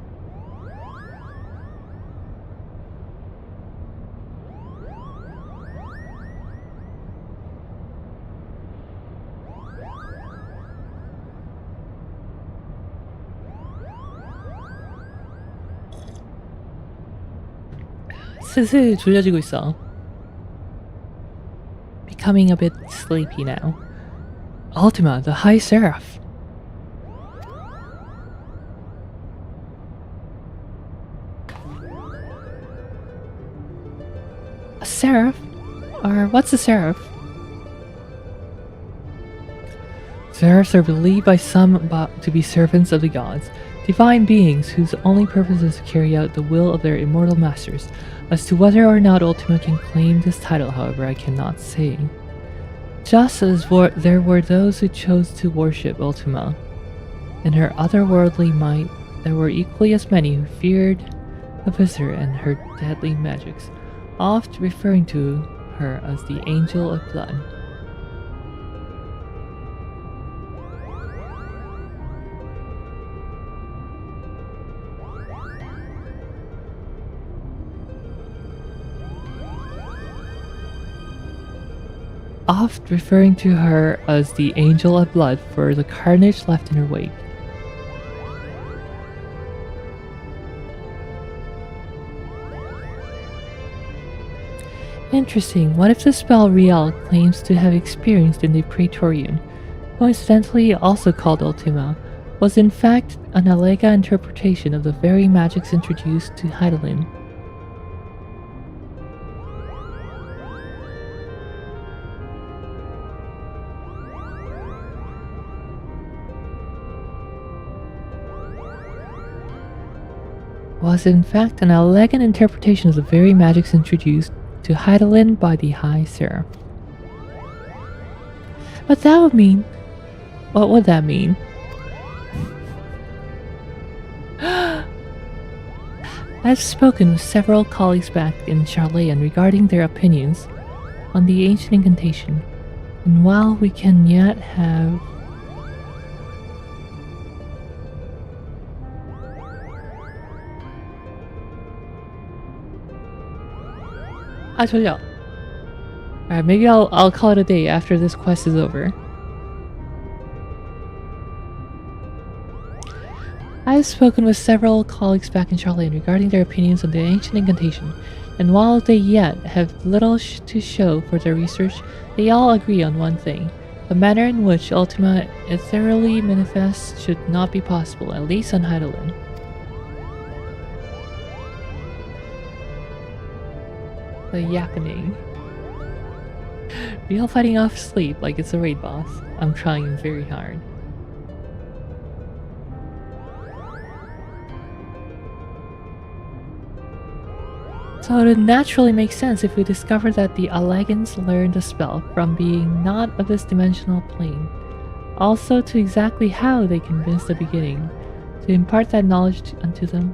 슬슬 졸려지고 있어. becoming a bit sleepy now. Ultima, the High Seraph. A seraph? Or what's a seraph? Seraphs are believed by some to be servants of the gods, divine beings whose only purpose is to carry out the will of their immortal masters. As to whether or not Ultima can claim this title, however, I cannot say. Just as there were those who chose to worship Ultima in her otherworldly might, there were equally as many who feared the visitor and her deadly magics, oft referring to her as the Angel of Blood. Oft referring to her as the Angel of Blood for the carnage left in her wake. Interesting, what if the spell Riel claims to have experienced in the Praetorian, coincidentally also called Ultima, was in fact an Allega interpretation of the very magics introduced to Hydaelyn? Was in fact an elegant interpretation of the very magics introduced to Hydaelyn by the High Seraph. But that would mean... What would that mean? I've spoken with several colleagues back in Charlayan regarding their opinions on the ancient incantation, and while we can yet have... Alright, maybe I'll call it a day after this quest is over. I have spoken with several colleagues back in Charlayan regarding their opinions on the ancient incantation, and while they yet have little to show for their research, they all agree on one thing. The manner in which Ultima ethereally manifests should not be possible, at least on Hydaelyn. The yappening. Riel fighting off sleep like it's a raid boss. I'm trying very hard. So it would naturally make sense if we discover that the Allegans learned the spell from being not of this dimensional plane. Also to exactly how they convinced the beginning to impart that knowledge unto them.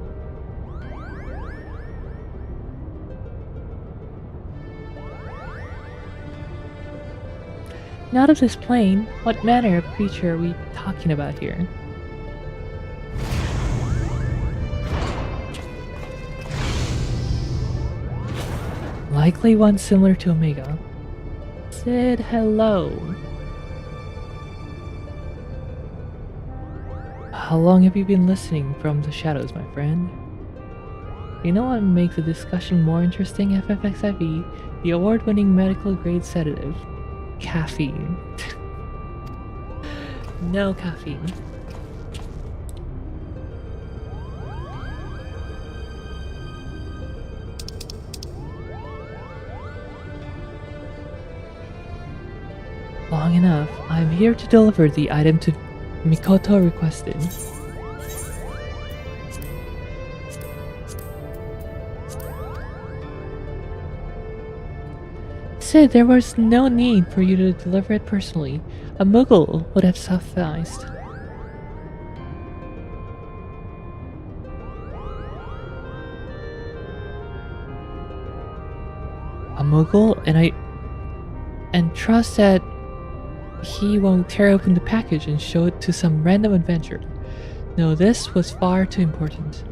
Not of this plane, what manner of creature are we talking about here? Likely one similar to Omega. Sid, hello. How long have you been listening from the shadows, my friend? You know what makes the discussion more interesting, FFXIV? The award-winning medical grade sedative. Caffeine. No caffeine. Long enough. I'm here to deliver the item to Mikoto requested. Sid, there was no need for you to deliver it personally. A Mughal would have sufficed. A Mughal? And trust that he won't tear open the package and show it to some random adventurer. No, this was far too important.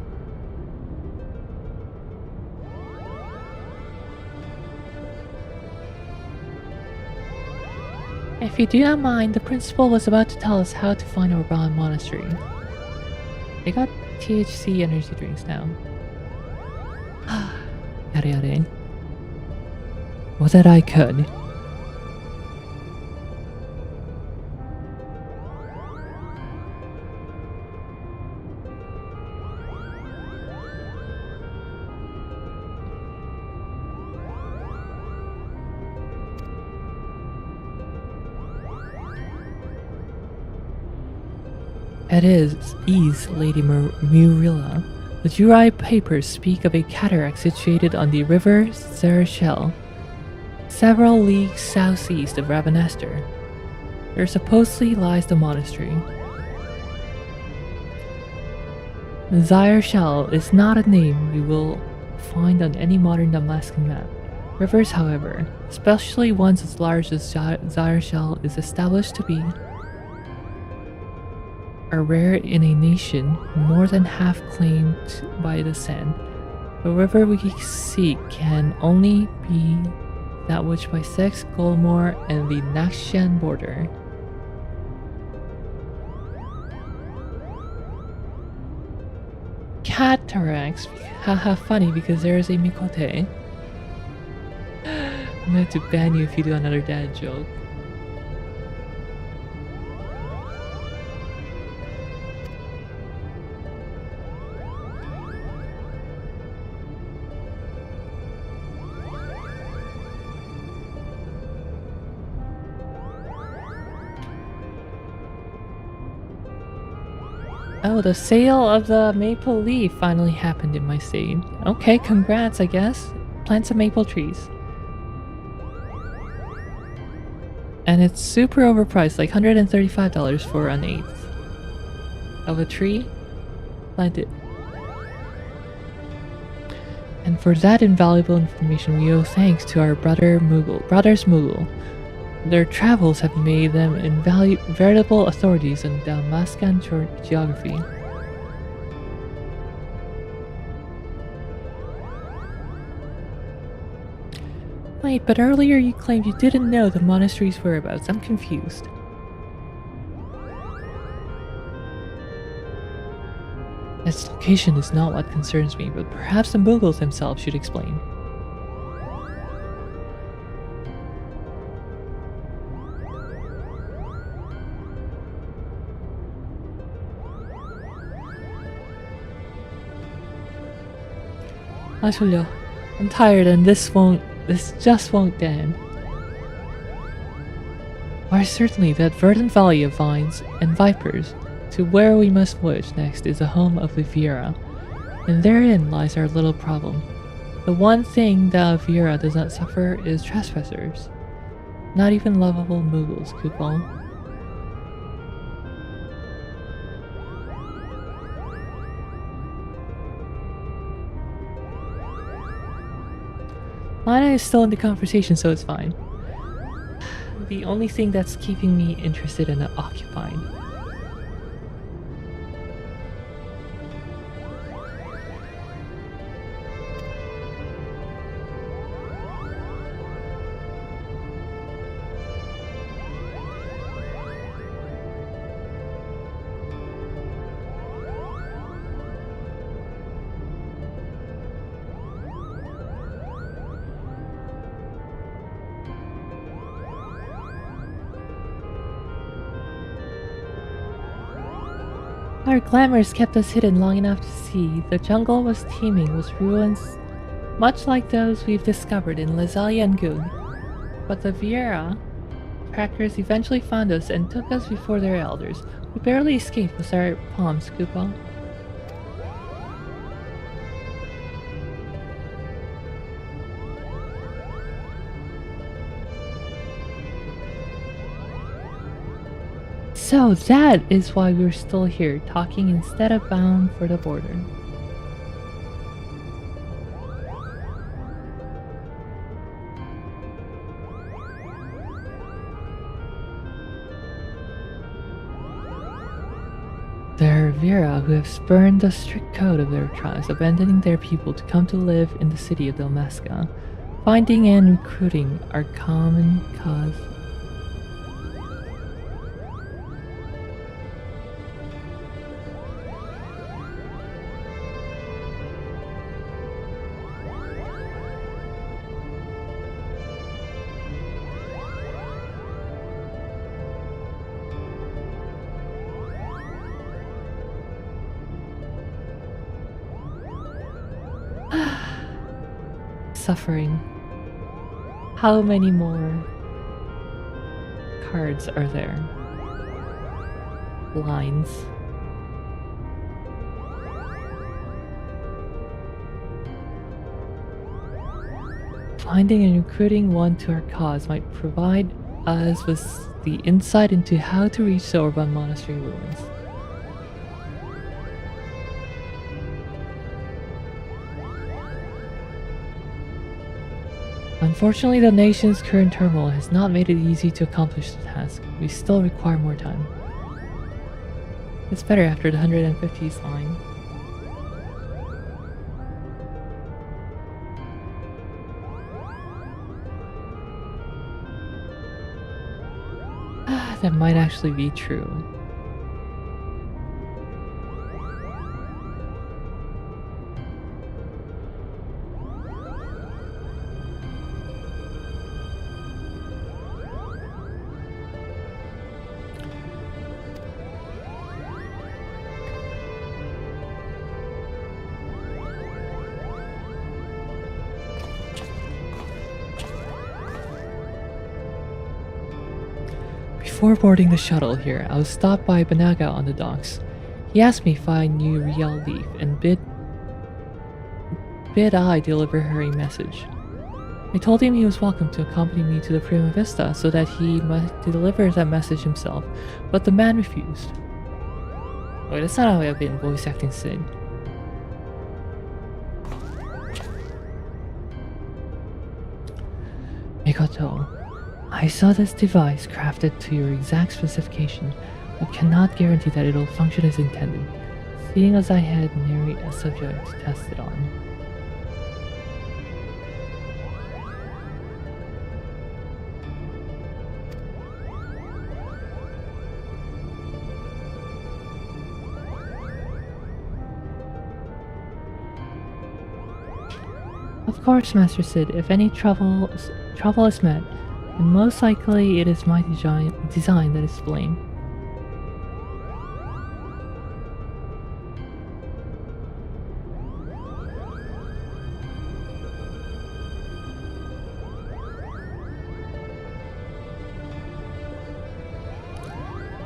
If you do not mind, the principal was about to tell us how to find Orban Monastery. They got THC energy drinks now. Yare yare. Would that I could. It is Lady Murilla. The Jurai papers speak of a cataract situated on the river Zerachel, several leagues southeast of Rabanester. There supposedly lies the monastery. Zerachel is not a name you will find on any modern Damascus map. Rivers, however, especially ones as large as Zerachel, is established to be are rare in a nation more than half claimed by the Sen. The river we seek can only be that which bisects Golmore and the Naxxian border. Cataracts, haha, funny because there is a Mikote. I'm gonna have to ban you if you do another dad joke. Oh, the sale of the maple leaf finally happened in my state. Okay, congrats, I guess. Plant some maple trees. And it's super overpriced, like $135 for an eighth of a tree. Plant it. And for that invaluable information, we owe thanks to our brothers Moogle. Their travels have made them veritable authorities in Damascan geography. Wait, but earlier you claimed you didn't know the monastery's whereabouts. I'm confused. Its location is not what concerns me, but perhaps the Moogles themselves should explain. I'm tired and this just won't end. Why certainly that verdant valley of vines and vipers to where we must voyage next is the home of the Viera, and therein lies our little problem. The one thing that Viera does not suffer is trespassers. Not even lovable Moogles, Coupon. Lana is still in the conversation, so it's fine. The only thing that's keeping me interested and occupied. Our glamours kept us hidden long enough to see the jungle was teeming with ruins much like those we've discovered in Lazalia and Goon. But the Viera trackers eventually found us and took us before their elders. We barely escaped with our palms, Koopa. So that is why we're still here, talking instead of bound for the border. There are Viera who have spurned the strict code of their tribes, abandoning their people to come to live in the city of Dalmasca. Finding and recruiting our common cause. Suffering. How many more cards are there? Lines. finding and recruiting one to our cause might provide us with the insight into how to reach the Orban Monastery ruins. Unfortunately, the nation's current turmoil has not made it easy to accomplish the task. We still require more time. It's better after the 150s line. That might actually be true. Before boarding the shuttle here, I was stopped by Banaga on the docks. He asked me if I knew Riel Leaf and bid I deliver her a message. I told him he was welcome to accompany me to the Prima Vista so that he might deliver that message himself, but the man refused. Wait, that's not how I've been voice acting Sid. Mikoto, I saw this device crafted to your exact specification, but cannot guarantee that it'll function as intended, seeing as I had nary a subject to test it on. Of course, Master Sid, if any trouble is met, and most likely it is my design that is to blame.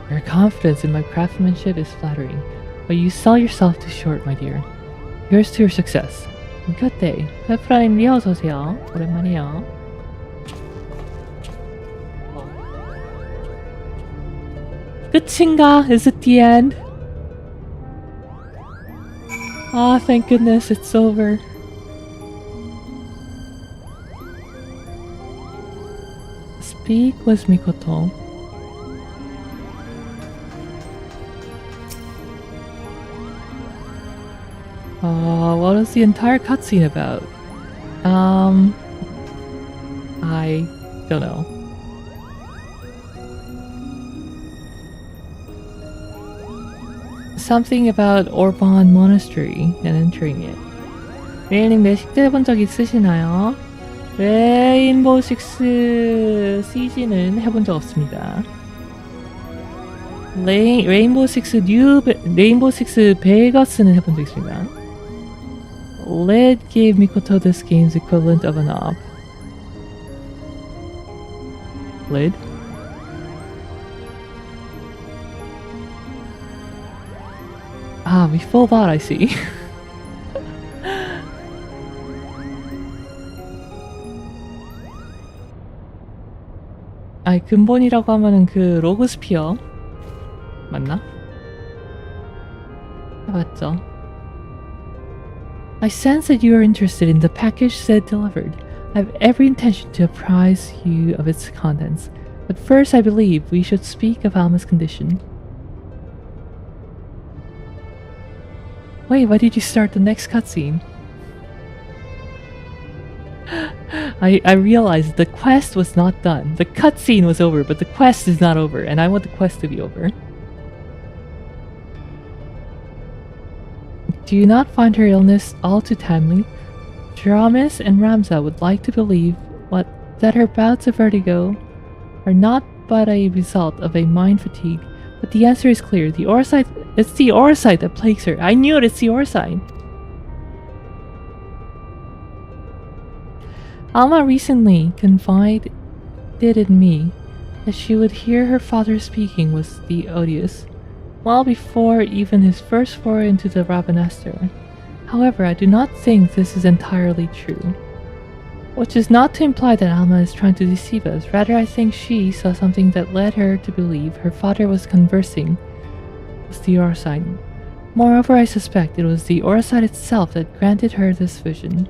Your confidence in my craftsmanship is flattering, but you sell yourself too short, my dear. Here's to your success. Good day. 페프라님 어서 오세요. 오랜만이에요. 끝인가? Is it the end? Ah, thank goodness it's over. Speak with Mikoto. What was the entire cutscene about? I don't know. Something about Orban Monastery and entering it. 레일님 매식도 해본 적 있으시나요? 레인보우 식스 CG는 해본 적 없습니다. 레인보우 식스 베가스는 해본 적 있습니다. Led gave Mikoto this game's equivalent of an op. Lid? Ah, we full bot, I see. 아이, 근본이라고 하면은 그 로그스피어 맞나? 맞죠. I sense that you are interested in the package Zed delivered. I have every intention to apprise you of its contents, but first I believe we should speak of Alma's condition. Wait, why did you start the next cutscene? I realized the quest was not done. The cutscene was over, but the quest is not over, and I want the quest to be over. Do you not find her illness all too timely? Jaramis and Ramza would like to believe that her bouts of vertigo are not but a result of a mind fatigue, but the answer is clear. It's the Eorzea that plagues her. I knew it, it's the Eorzea. Alma recently confided in me that she would hear her father speaking with the Odious, well before even his first foray into the Rabanastre. However, I do not think this is entirely true. Which is not to imply that Alma is trying to deceive us. Rather, I think she saw something that led her to believe her father was conversing with the Eorzea. Moreover, I suspect it was the Eorzea itself that granted her this vision.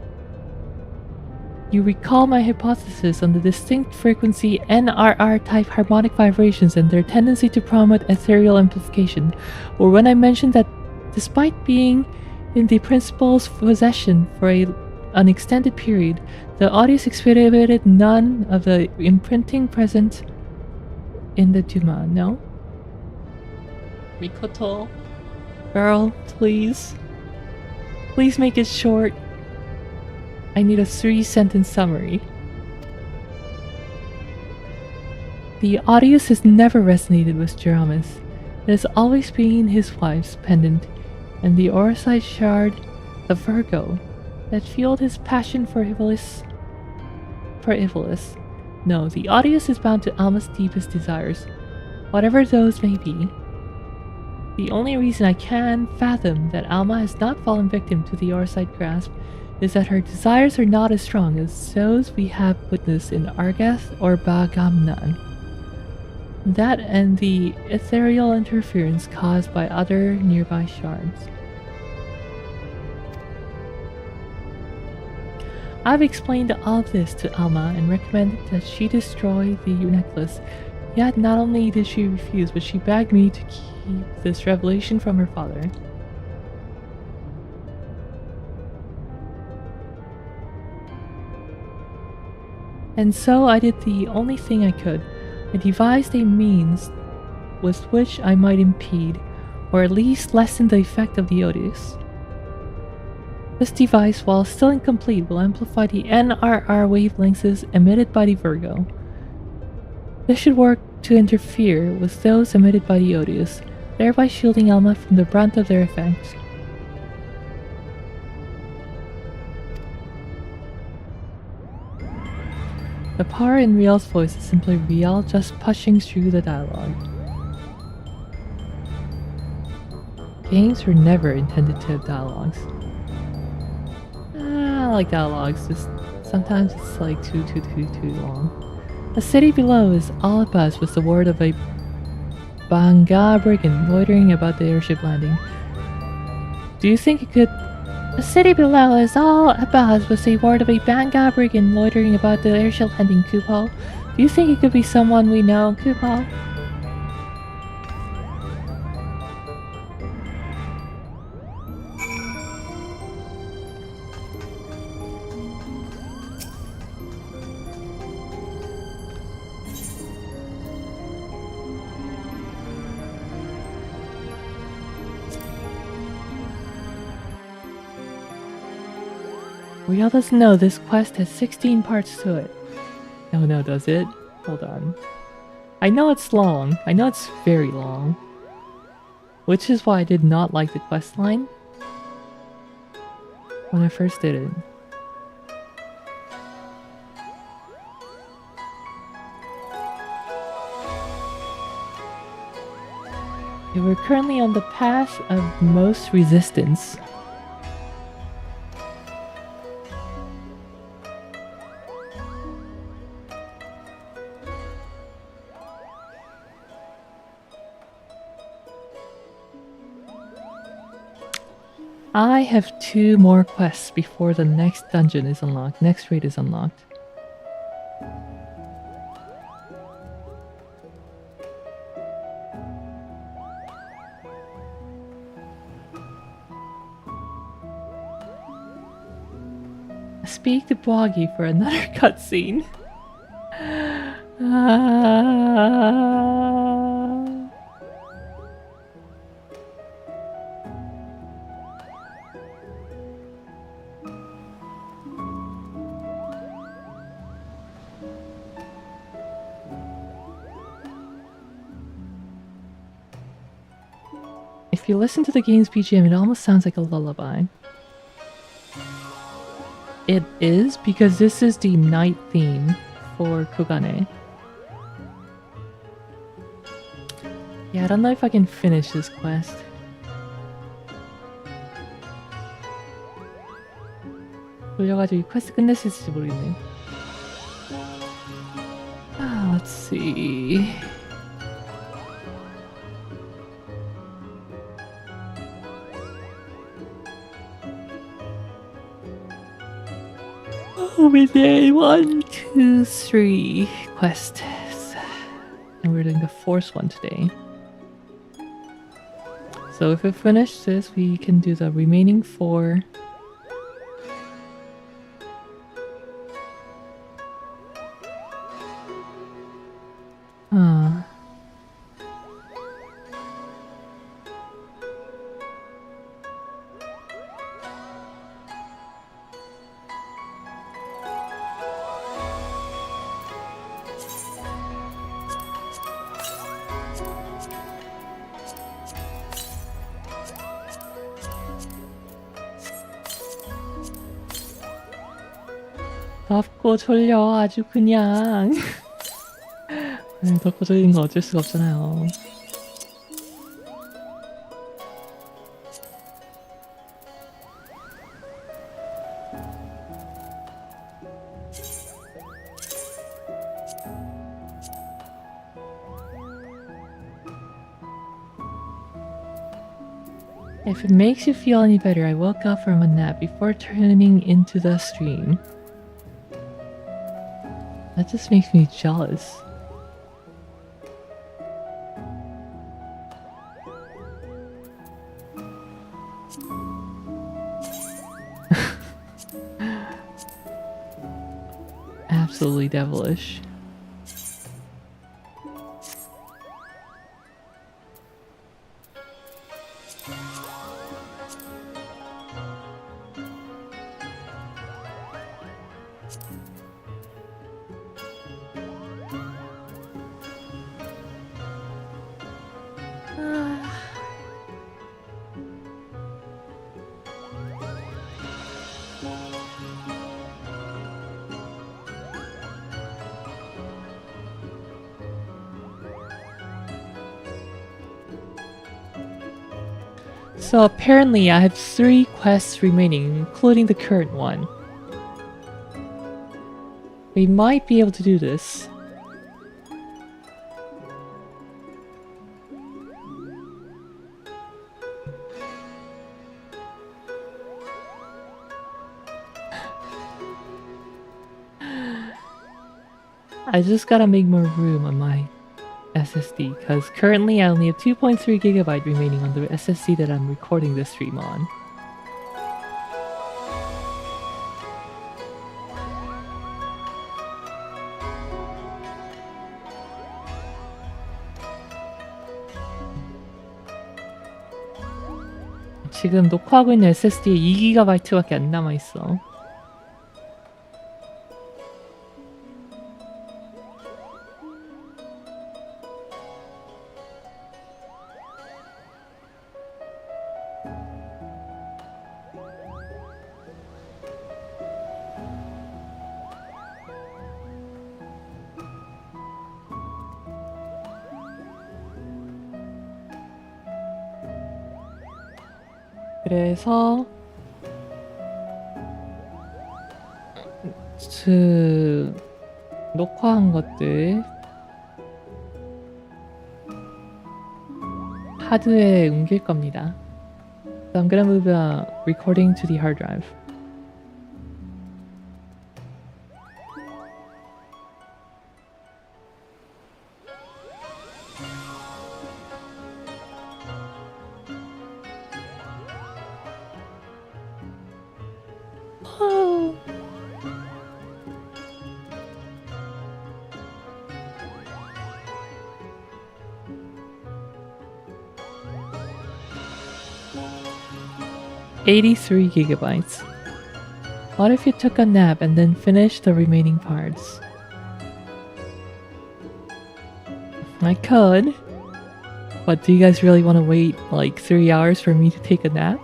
You recall my hypothesis on the distinct frequency NRR-type harmonic vibrations and their tendency to promote ethereal amplification, or when I mentioned that despite being in the principal's possession for an extended period, the Audius exhibited none of the imprinting present in the Duma, no? Mikoto? Girl, please. Please make it short. I need a 3-sentence summary. The Audius has never resonated with Jeramis. It has always been his wife's pendant, and the Eorzea shard, the Virgo, that fueled his passion for Ivalice. No, the Audius is bound to Alma's deepest desires, whatever those may be. The only reason I can fathom that Alma has not fallen victim to the Eorzea grasp is that her desires are not as strong as those we have witnessed in Argath or Bagamnan. That and the ethereal interference caused by other nearby shards. I've explained all this to Alma and recommended that she destroy the necklace, yet not only did she refuse, but she begged me to keep this revelation from her father. And so I did the only thing I could. I devised a means with which I might impede, or at least lessen the effect of the Audius. This device, while still incomplete, will amplify the NRR wavelengths emitted by the Virgo. This should work to interfere with those emitted by the Audius, thereby shielding Alma from the brunt of their effects. The power in Riel's voice is simply Riel just pushing through the dialogue. Games were never intended to have dialogues. I like dialogues, just sometimes it's like too long. The city below is all abuzz with the word of a Banga brigand loitering about the airship landing. Do you think it could... The city below is all abuzz with the word of a Banga brigand loitering about the airship landing, Kupo. Do you think it could be someone we know, Kupo? Riel doesn't know this quest has 16 parts to it. No, does it? Hold on. I know it's long. I know it's very long. Which is why I did not like the quest line when I first did it. We're currently on the path of most resistance. I have 2 more quests before the next dungeon is unlocked, next raid is unlocked. Speak to Boggy for another cutscene. If you listen to the game's BGM, it almost sounds like a lullaby. It is, because this is the night theme for Kogane. Yeah, I don't know if I can finish this quest. 돌려가지고 이 퀘스트 끝낼 수 있을지 모르겠네. Let's see. We did 1, 2, 3 quests. And we're doing the 4th one today. So if we finish this, we can do the remaining 4. 덥고 졸려 아주 그냥. 덥고 졸리는 거 어쩔 수가 없잖아요. If it makes you feel any better, I woke up from a nap before turning into the stream. That just makes me jealous. Absolutely devilish. So apparently I have 3 quests remaining, including the current one. We might be able to do this. I just gotta make more room on my SSD, because currently I only have 2.3 GB remaining on the SSD that I'm recording this stream on. 지금 녹화하고 있는 SSD에 2GB밖에 안 남아있어. 그래서 녹화한 것들 하드에 옮길 겁니다. So I'm gonna move the recording to the hard drive. $83 GB. What if you took a nap and then finished the remaining parts? I could. But do you guys really want to wait like 3 hours for me to take a nap?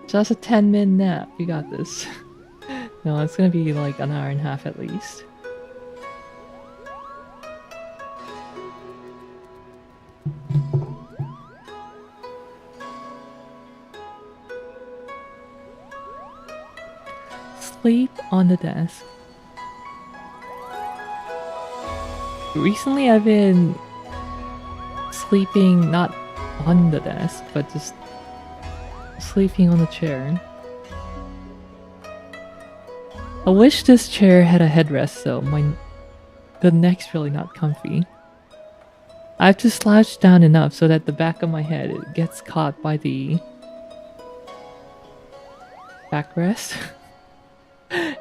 Just a 10-minute nap. You got this. No, it's gonna be like an hour and a half at least. sleep on the desk. Recently I've been sleeping not on the desk, but just sleeping on the chair. I wish this chair had a headrest though. The neck's really not comfy. I have to slouch down enough so that the back of my head gets caught by the backrest.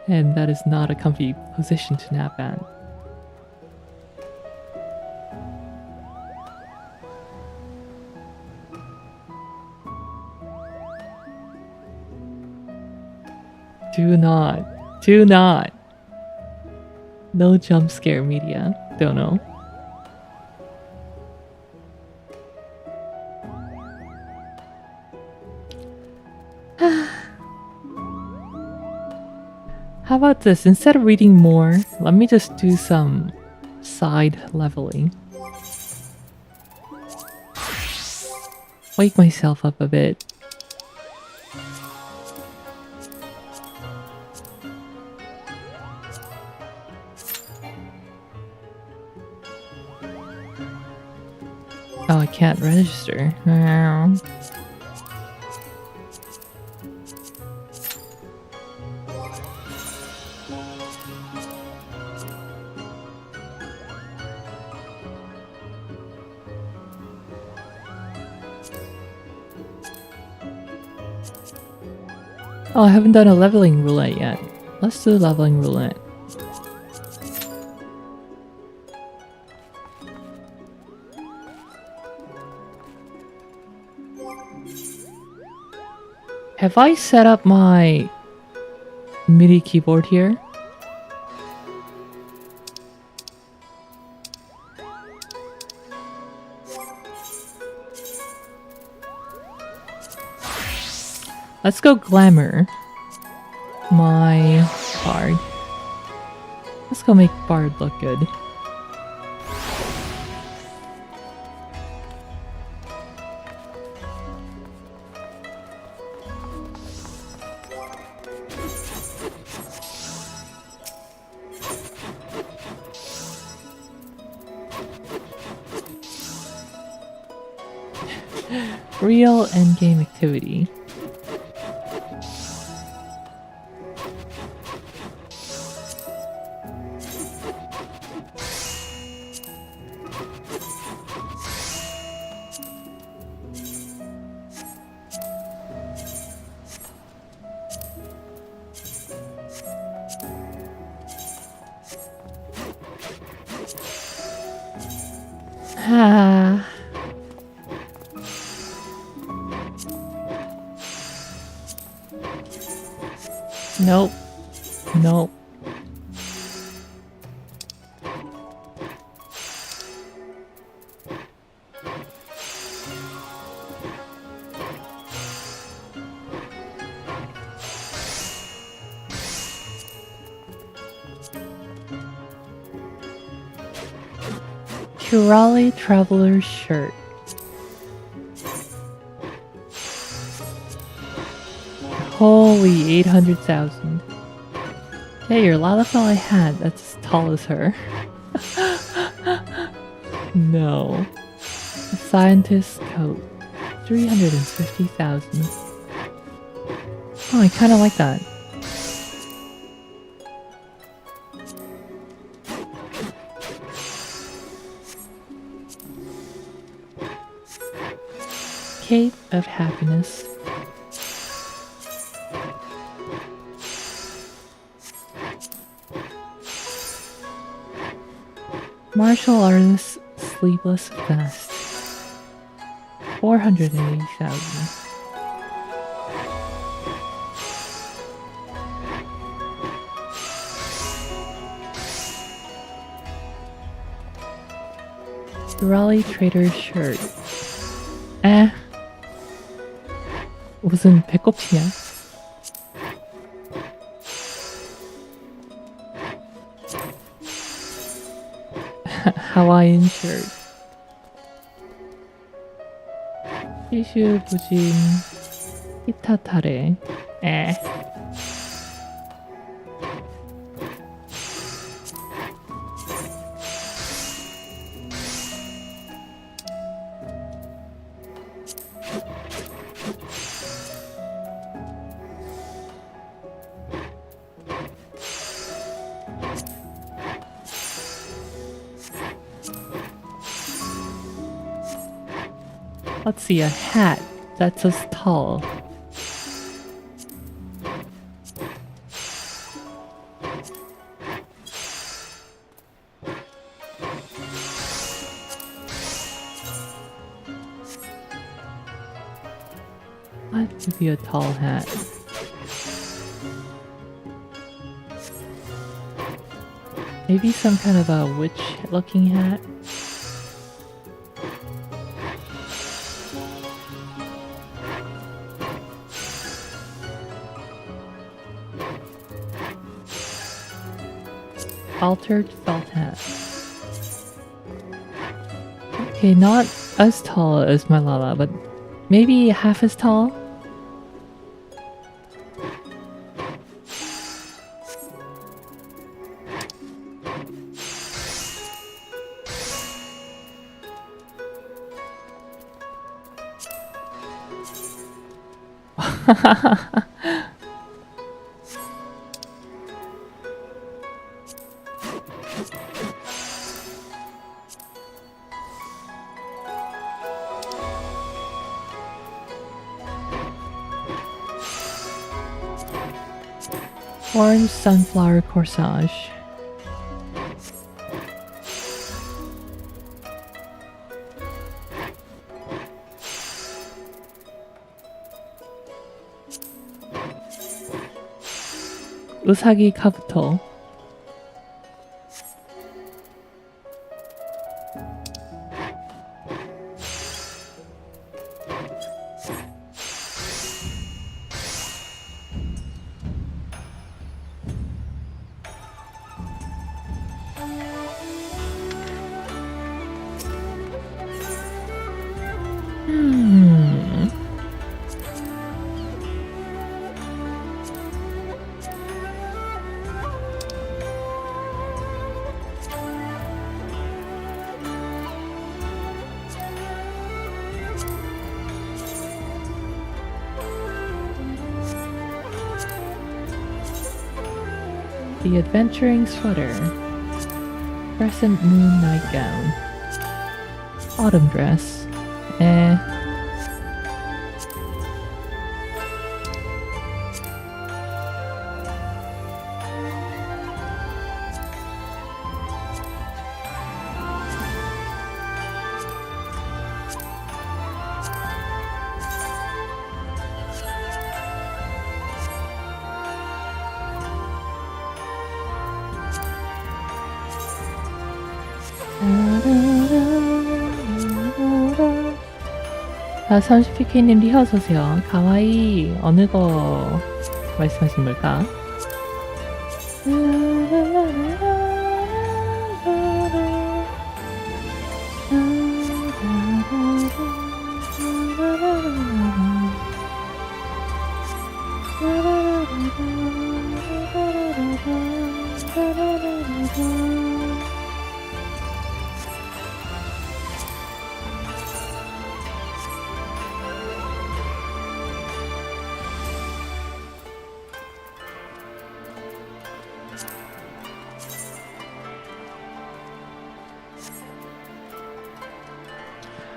And that is not a comfy position to nap at. Do not. No jump scare media. Don't know. How about this? Instead of reading more, let me just do some side leveling. Wake myself up a bit. Oh, I can't register. Oh, I haven't done a leveling roulette yet. Let's do leveling roulette. Have I set up my MIDI keyboard here? Let's go glamour my bard. Let's go make bard look good. Real endgame activity. Nope. Nope. Kurali Traveler's shirt. Holy 800,000. Yeah, your Lalafell I had, that's as tall as her. No. A scientist's coat. 350,000. Oh, I kinda like that. Cape of Happiness. Martial Artist Sleepless Vest. 480,000. Raleigh Trader's shirt. 무슨 배꼽이냐? Hawaiian shirt. 티슈 부진 히타타레. Let's see, a hat that's as tall. What would be a tall hat? Maybe some kind of a witch-looking hat? Altered felt hat. Okay, not as tall as Malala, but maybe half as tall? Orange sunflower corsage. 우사기 카부토. The adventuring sweater. Crescent moon nightgown. Autumn dress. 아, 30PK님 리 어서오세요. 가와이 어느 거 말씀하신 걸까?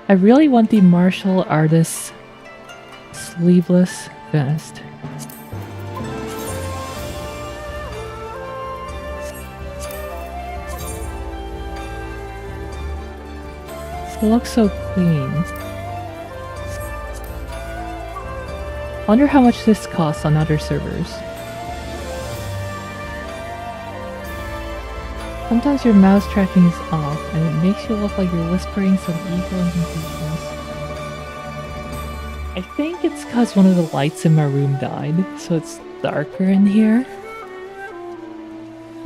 I really want the martial artist sleeveless vest. It looks so clean. Wonder how much this costs on other servers. Sometimes your mouse tracking is off, and it makes you look like you're whispering some evil incantations. I think it's because one of the lights in my room died, so it's darker in here.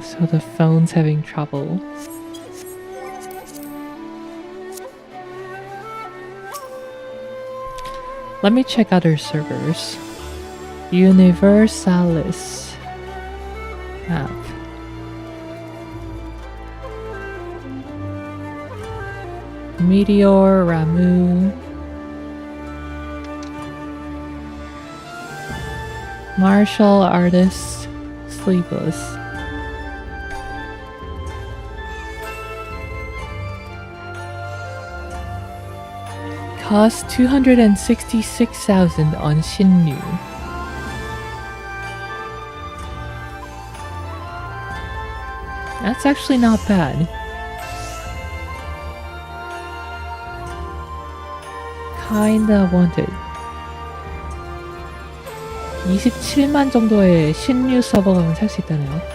So the phone's having trouble. Let me check other servers. Universalis app. Meteor, Ramu, martial artist, sleeveless. Cost 266,000 on Shinnu. That's actually not bad. Kinda wanted. 27만 정도의 신류 서버가면 살 수 있다네요.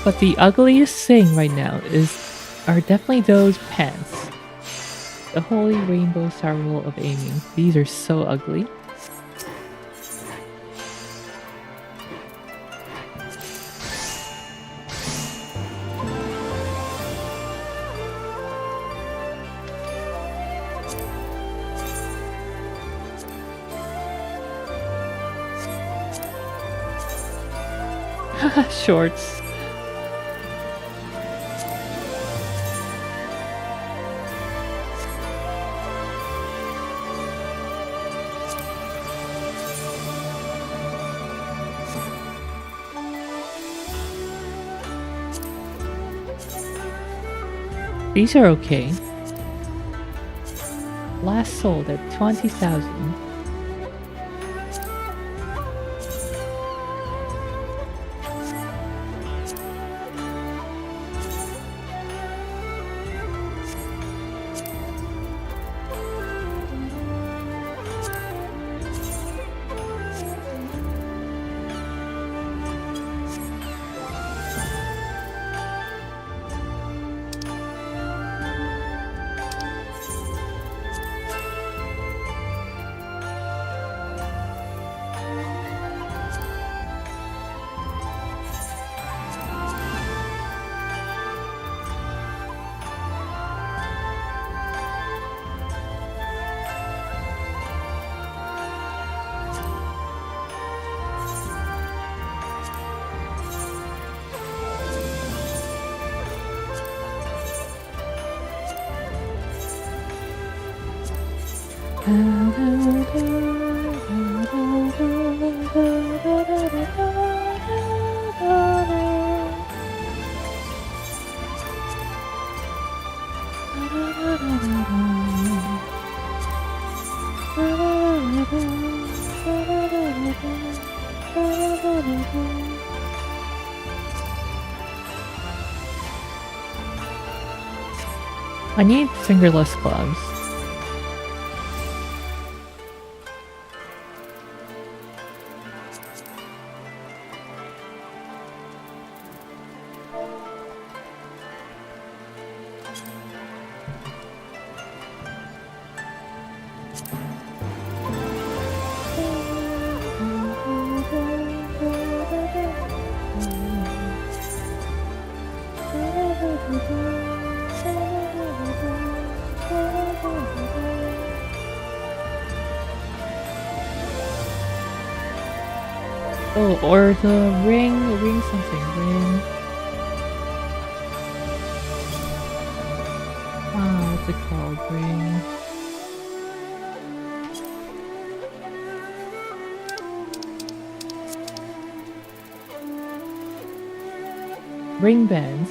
But the ugliest thing right now are definitely those pants. The Holy Rainbow Star Rule of Aiming. These are so ugly. Shorts. These are okay. Last sold at 20,000. I need fingerless gloves. Oh, or the ring something, ring. What's it called? Ring bands.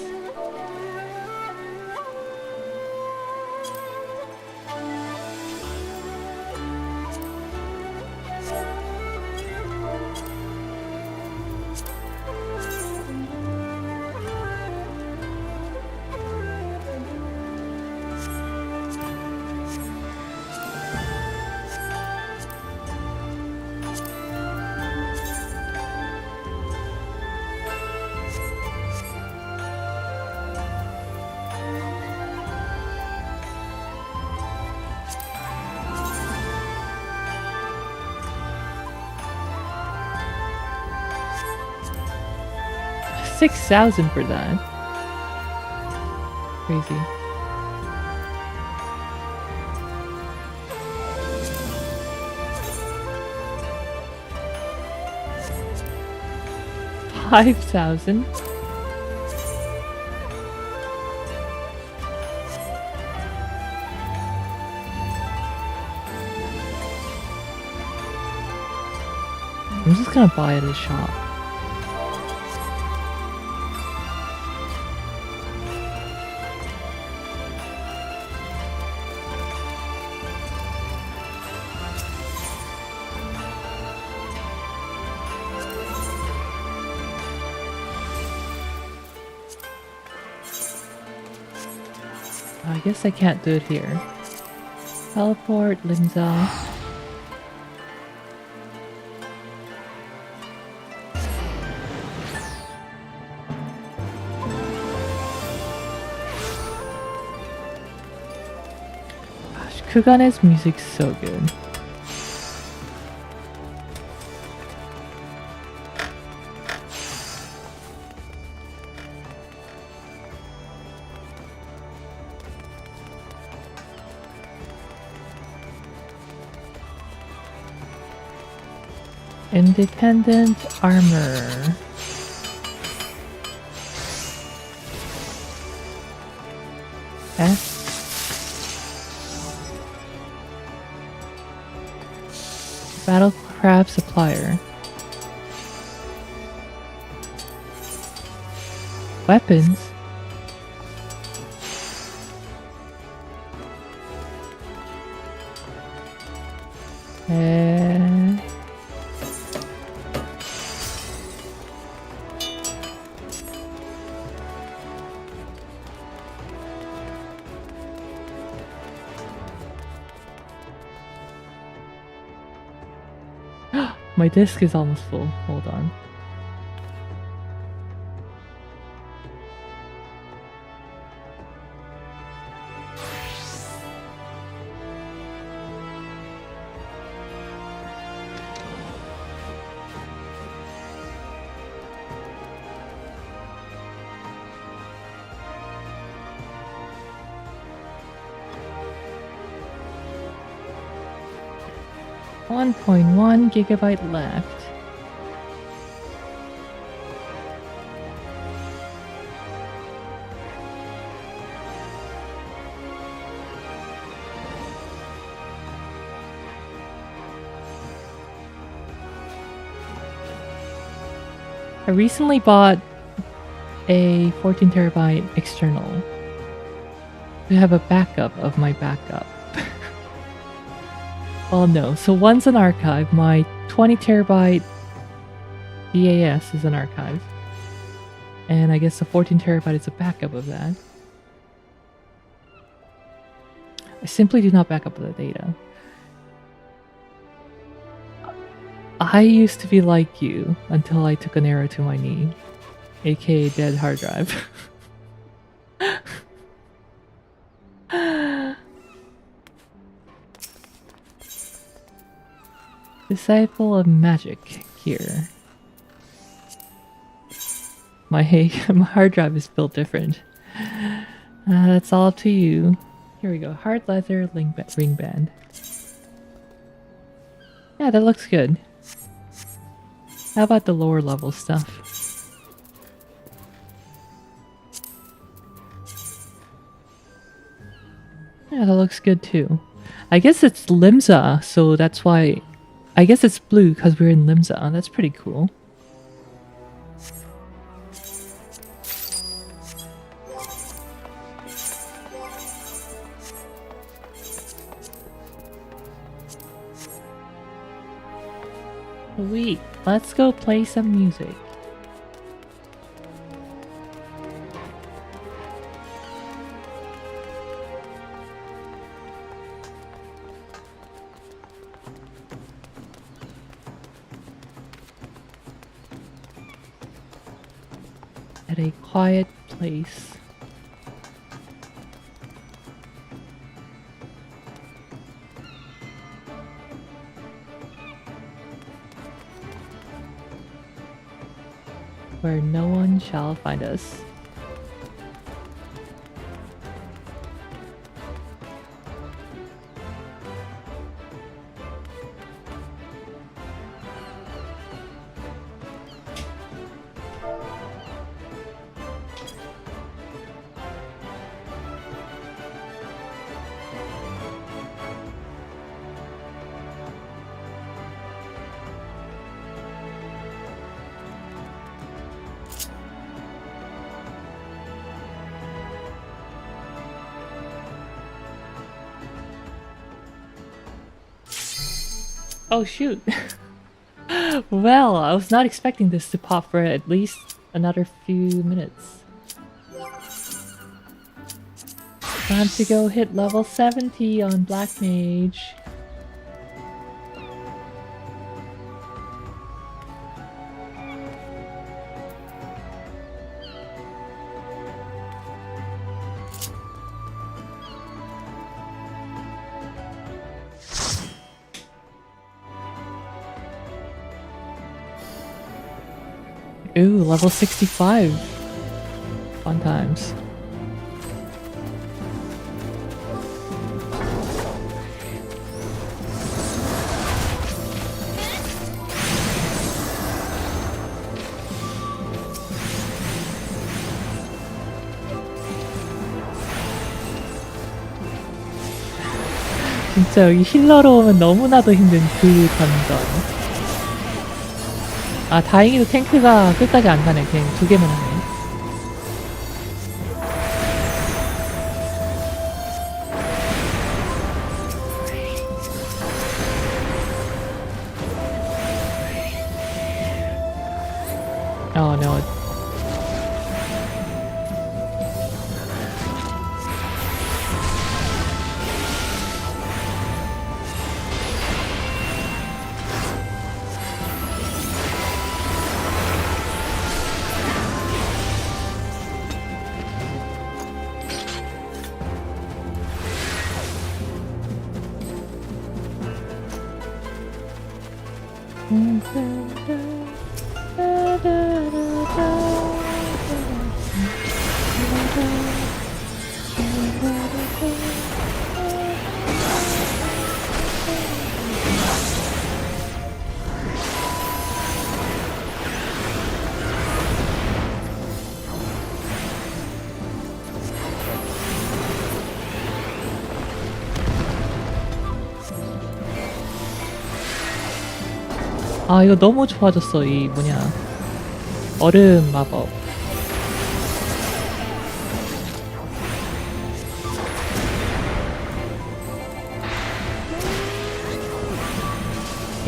$6,000 for that. Crazy. 5,000. I'm just gonna buy at a shop. I guess I can't do it here. Teleport, Linza. Gosh, Kugane's music's so good. Independent armor. S. Battlecraft supplier. Weapons. My disc is almost full. Hold on. .1 gigabyte left. I recently bought a 14 terabyte external to have a backup of my backup. Well, no. So one's an archive. My 20 terabyte DAS is an archive. And I guess the 14 terabyte is a backup of that. I simply do not back up the data. I used to be like you until I took an arrow to my knee, aka dead hard drive. Disciple of Magic here. My hard drive is built different. That's all up to you. Here we go. Hard leather ring band. Yeah, that looks good. How about the lower level stuff? Yeah, that looks good too. I guess it's Limsa, so that's why... I guess it's blue because we're in Limsa. That's pretty cool. Sweet. Let's go play some music. At a quiet place. Where no one shall find us. Oh shoot. Well, I was not expecting this to pop for at least another few minutes. Time to go hit level 70 on Black Mage. Ooh, level 65. Fun times. 진짜 여기 힐러로 오면 너무나도 힘든 그 던전. 아, 다행히도 탱크가 끝까지 안 가네. 그냥 2개만 하네. Oh no. 아, 이거 너무 좋아졌어. 이 뭐냐, 얼음 마법.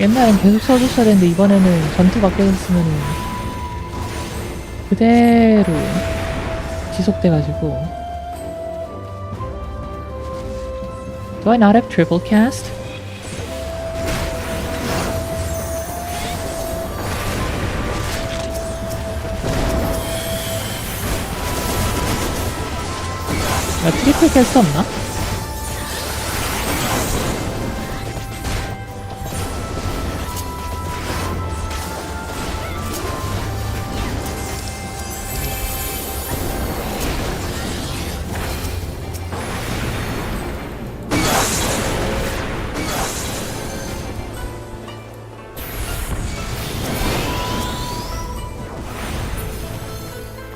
옛날엔 계속 써줬어야 되는데 이번에는 전투 바뀌었으면은 그대로 지속돼가지고. Do I not have triple cast? 나 트리플 캐스트 없나?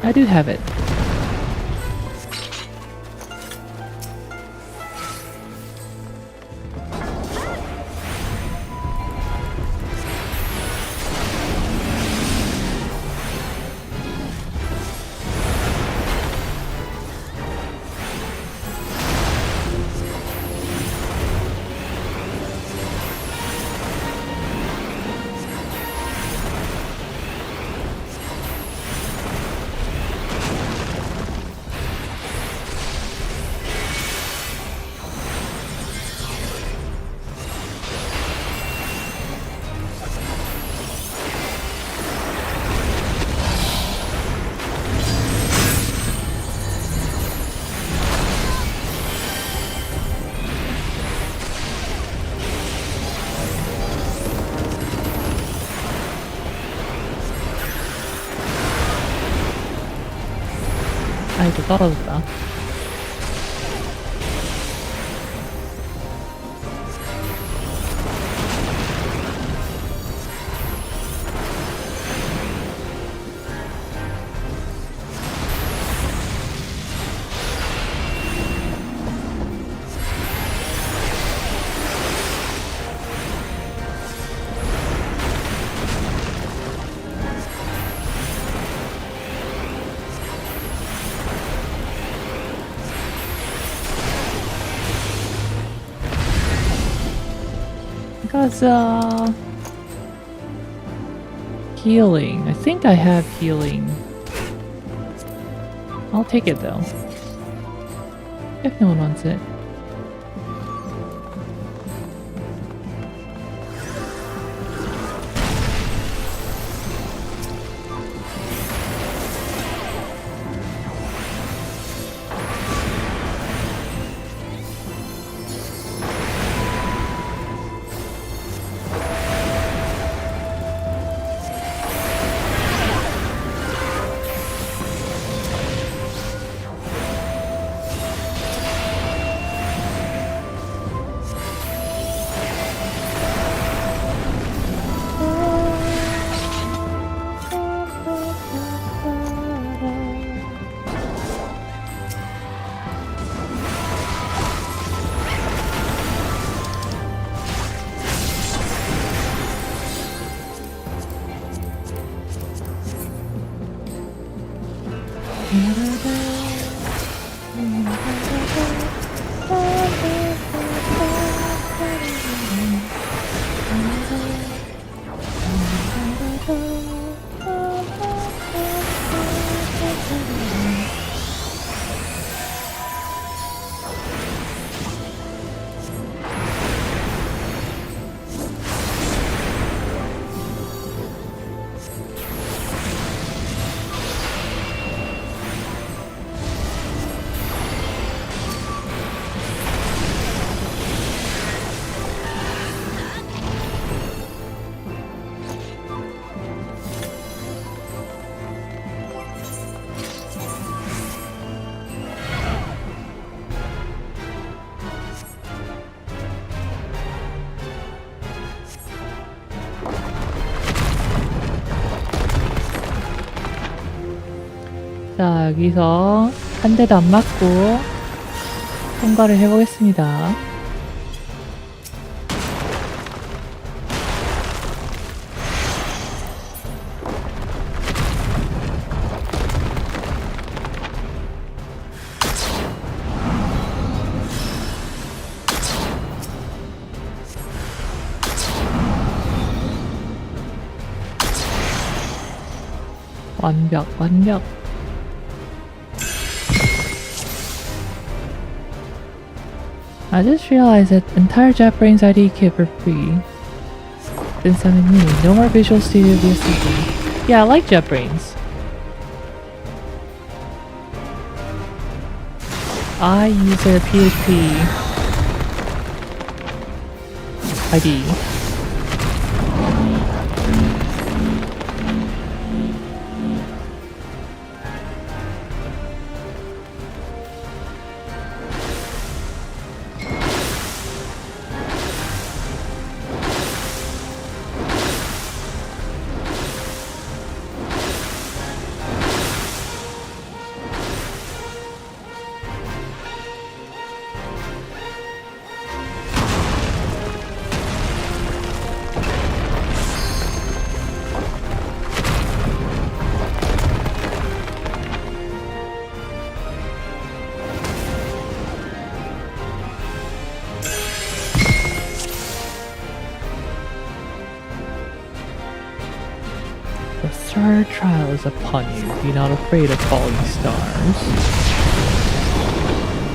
I do have it. 아이고, 떨어졌다. Huzzah! Healing. I think I have healing. I'll take it though. If no one wants it. 자, 여기서 한 대도 안 맞고 통과를 해보겠습니다. 완벽, 완벽. I just realized that entire JetBrains ID kit for free. Since I'm in need, no more Visual Studio VSD. Yeah, I like JetBrains. I use their PHP ID. The star trial is upon you. Be not afraid of falling stars.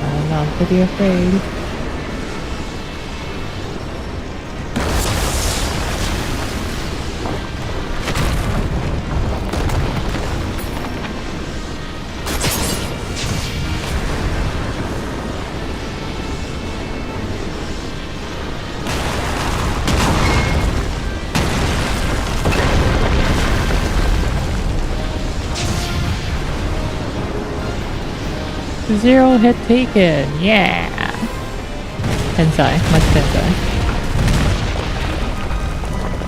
I'm not pretty afraid. Zero hit taken, yeah! Tensai, much Tensai.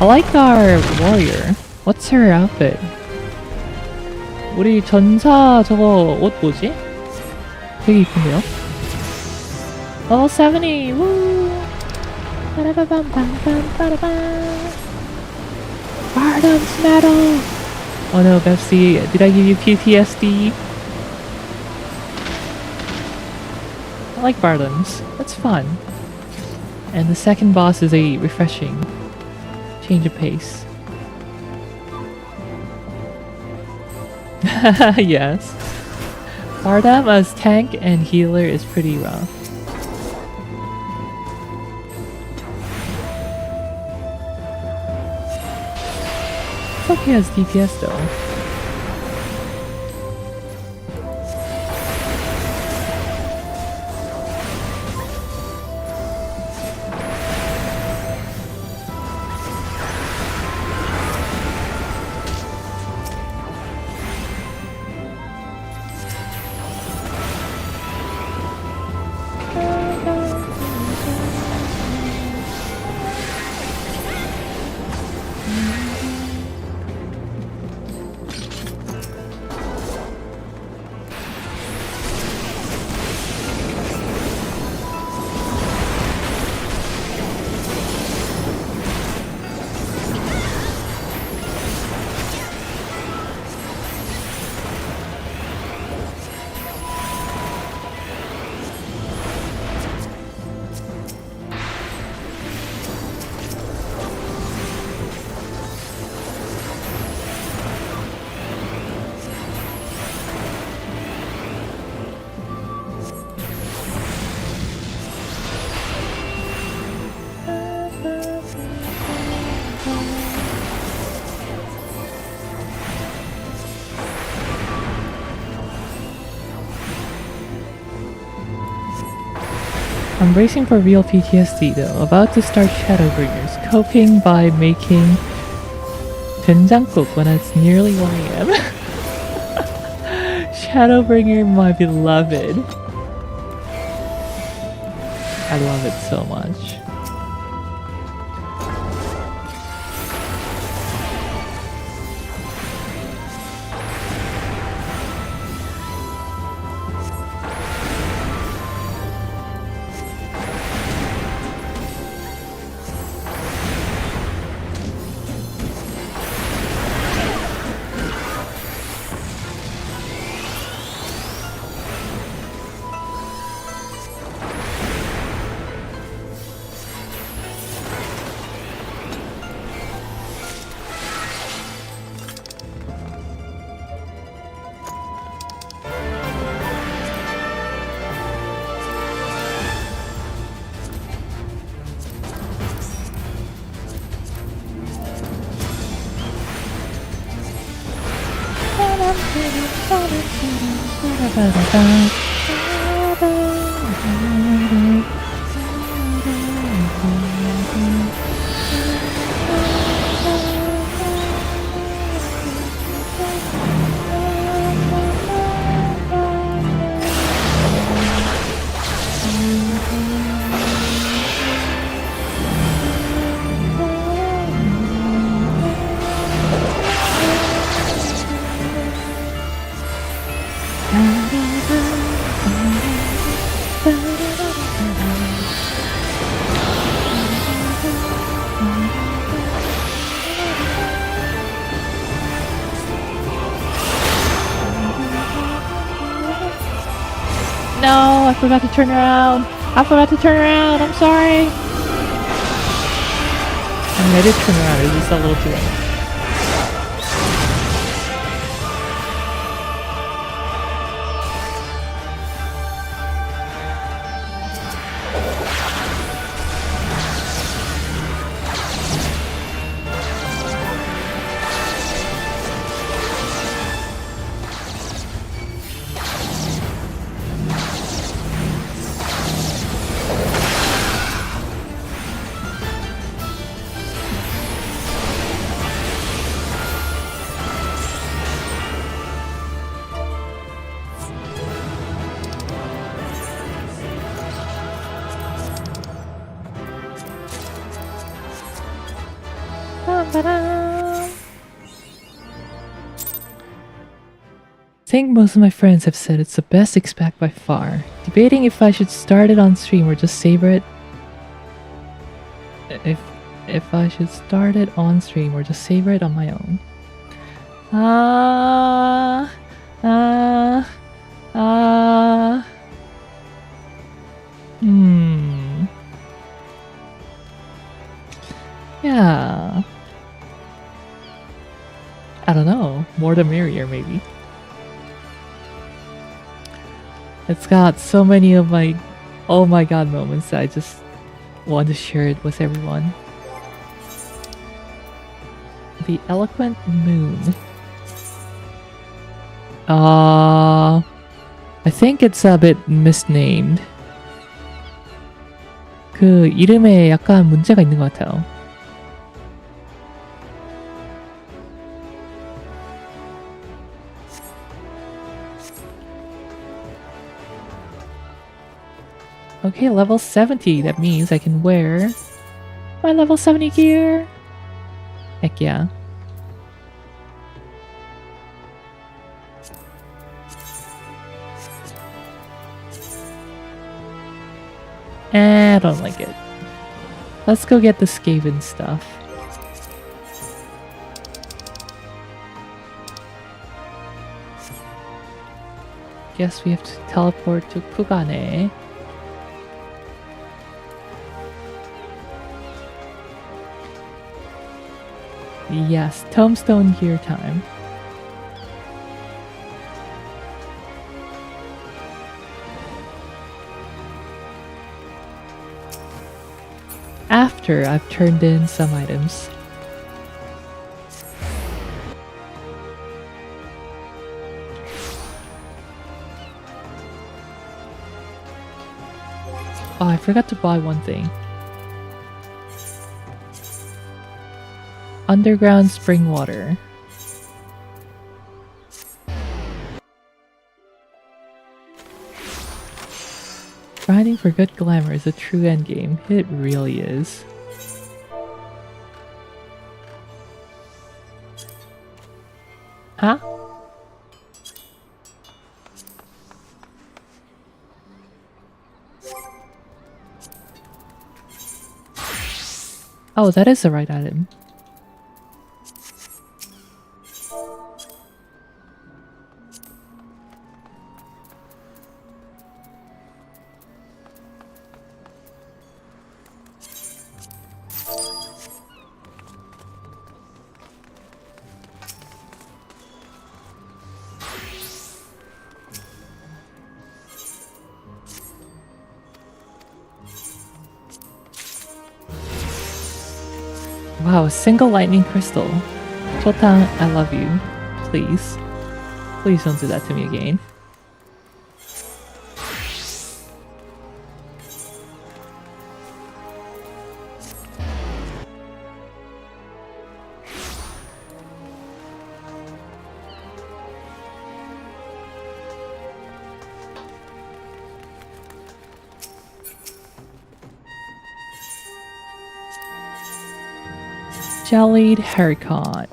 I like our warrior. What's her outfit? 우리 전사 저거 옷 뭐지? 되게 이쁜데요? Level 70! Woo! Bardam's medal! Oh no, Betsy, did I give you PTSD? I like Barlins. That's fun. And the second boss is a refreshing change of pace. Yes. Bardam as tank and healer is pretty rough. It's okay as DPS though. I'm bracing for real PTSD though, about to start Shadowbringers, coping by making 된장국 when it's nearly 1 AM. Shadowbringer, my beloved. I love it so much. No, I forgot to turn around. I forgot to turn around. I'm sorry. I mean, I did turn around. It was just a little too late. I think most of my friends have said it's the best X-Pack by far. Debating if I should start it on stream or just savor it. If I should start it on stream or just savor it on my own. Yeah. I don't know. More the merrier, maybe. It's got so many of my oh my god moments that I just want to share it with everyone. The Eloquent Moon. I think it's a bit misnamed. 그 이름에 약간 문제가 있는 것 같아요. Okay, level 70. That means I can wear my level 70 gear. Heck yeah. I don't like it. Let's go get the Skaven stuff. Guess we have to teleport to Kugane. Yes, Tombstone gear time. After I've turned in some items. Oh, I forgot to buy one thing. Underground spring water. Grinding for good glamour is a true endgame. It really is. Huh? Oh, that is the right item. Wow, a single lightning crystal. Chotang, I love you. Please. Please don't do that to me again. Jellied Haricot.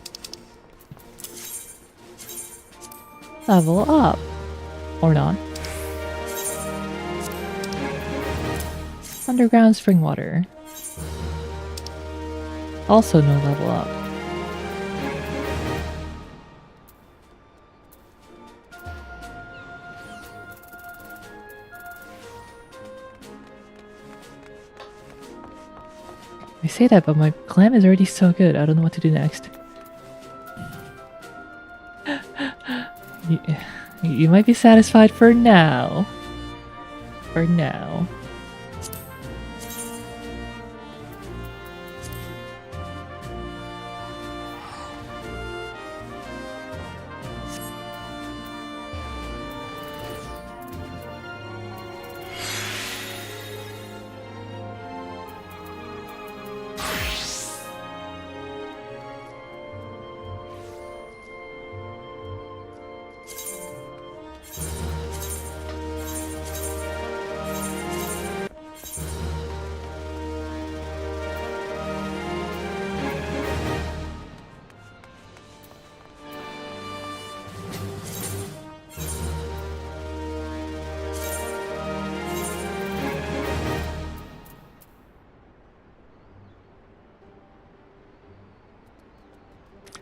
Level up. Or not. Underground spring water. Also no level up. I say that, but my clam is already so good. I don't know what to do next. You might be satisfied for now. For now.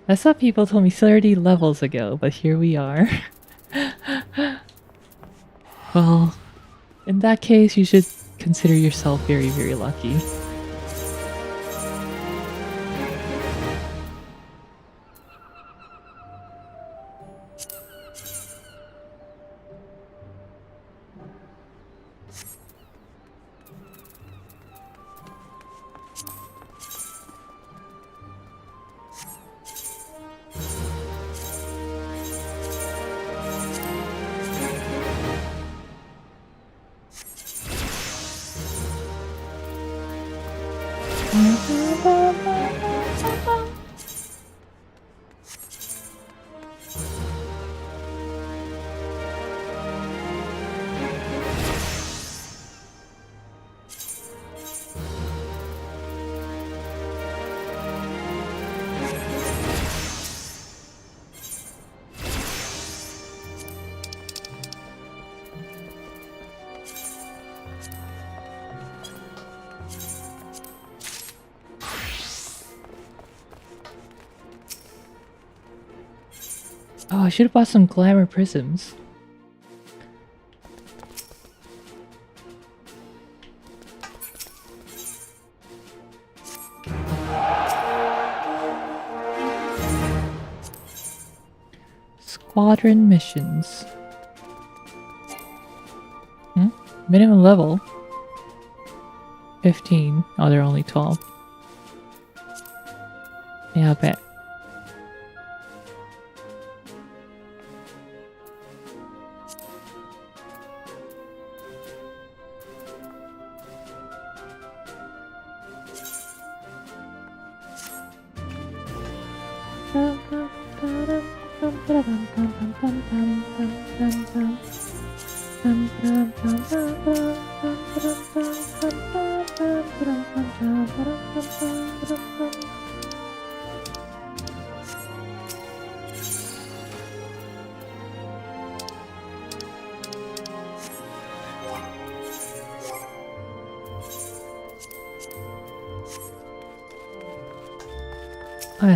I saw people told me 30 levels ago, but here we are. Well, in that case, you should consider yourself very, very lucky. Oh, I should have bought some glamour prisms. Squadron missions. Minimum level 15. Oh, they're only 12. Yeah, I bet.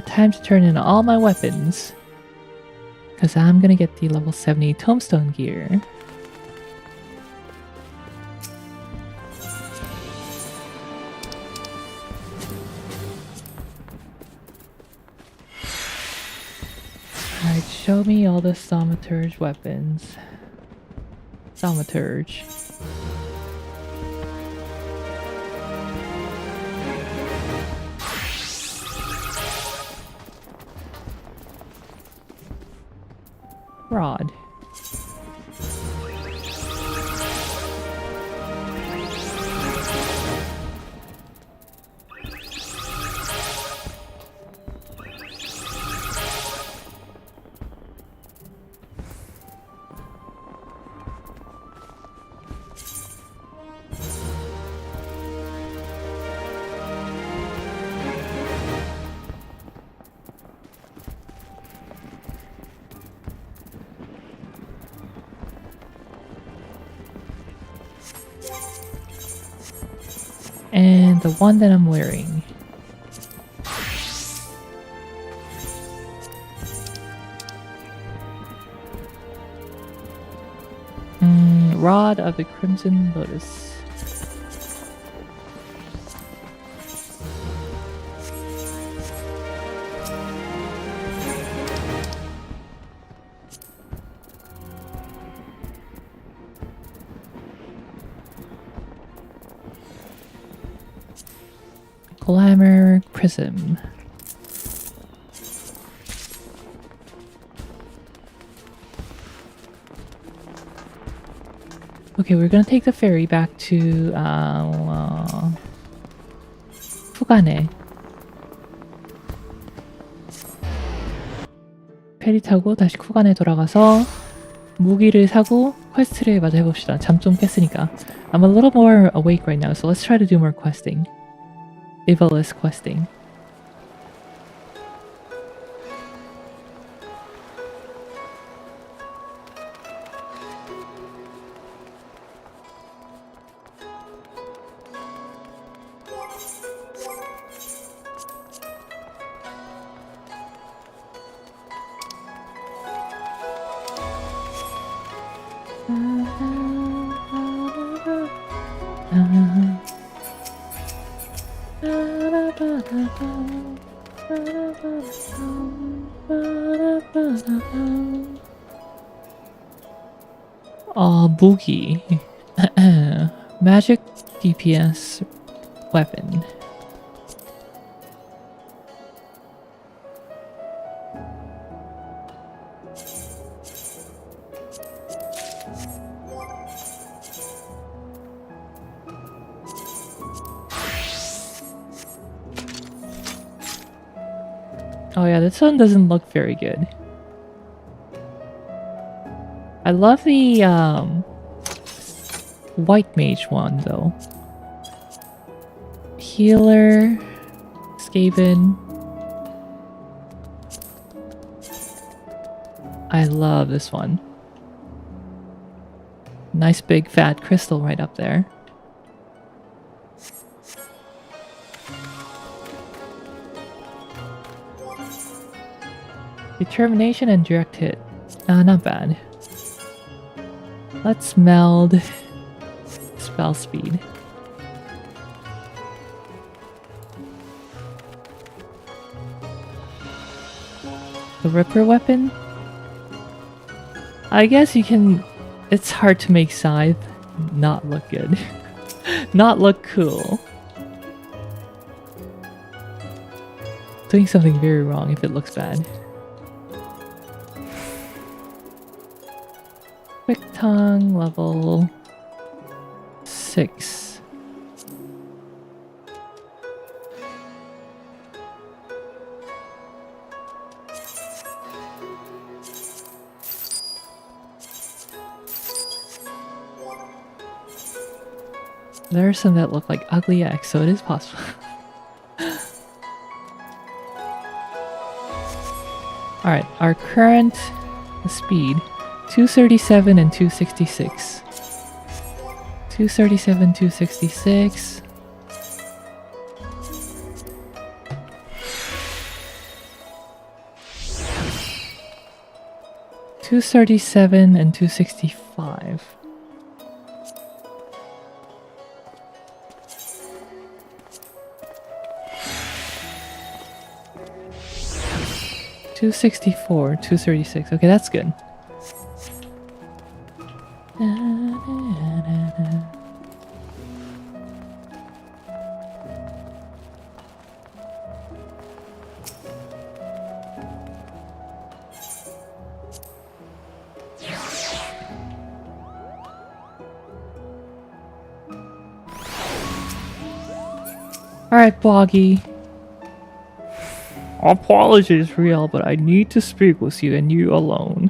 Time to turn in all my weapons. Because I'm gonna get the level 70 tombstone gear. Alright, show me all the Thaumaturge weapons. Thaumaturge. Rod. And the one that I'm wearing. Rod of the Crimson Lotus. Glamour Prism. Okay, we're gonna take the ferry back to Fugane. 페리 타고 다시 쿠간에 돌아가서 무기를 사고 퀘스트를 마저 해봅시다. 잠 좀 깼으니까. I'm a little more awake right now, so let's try to do more questing. Ivalice questing. 무기. Magic DPS weapon. Oh yeah, this one doesn't look very good. I love the white mage one though. Healer, Skaven. I love this one. Nice big fat crystal right up there. Determination and direct hit. Not bad. Let's meld spell speed. The Ripper weapon? I guess you can... It's hard to make Scythe not look good. Not look cool. Doing something very wrong if it looks bad. Quick Tongue level 6. There are some that look like ugly X, so it is possible. Alright, our current speed 237 and 266. 237, 266. $237 and $265. $264, $236. Okay, that's good. Alright, Boggy. Apologies, Riel, but I need to speak with you and you alone.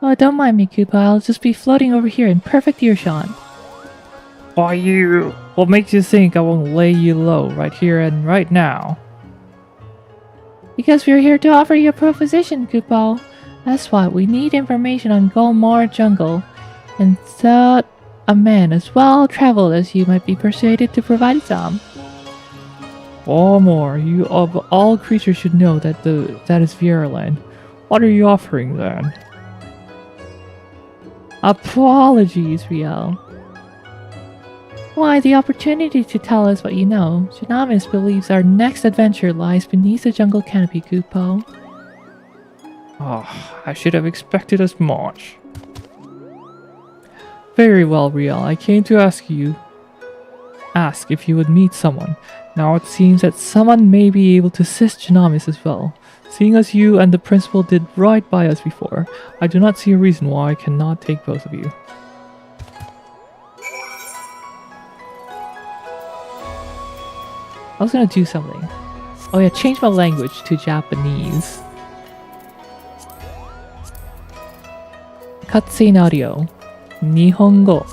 Oh, don't mind me, Koopa. I'll just be floating over here in perfect earshot. Why you? What makes you think I won't lay you low right here and right now? Because we're here to offer you a proposition, Koopa. That's why we need information on Golmar Jungle, and thought a man as well-traveled as you might be persuaded to provide some. More, you of all creatures should know that that is Vierland. What are you offering then? Apologies, Riel. Why, the opportunity to tell us what you know. Janamis believes our next adventure lies beneath the jungle canopy, Koopa. Oh, I should have expected as much. Very well, Riel. I came to ask if you would meet someone. Now it seems that someone may be able to assist Janamis as well. Seeing as you and the principal did right by us before, I do not see a reason why I cannot take both of you. I was gonna do something. Oh yeah, change my language to Japanese. Cutscene audio. Nihongo.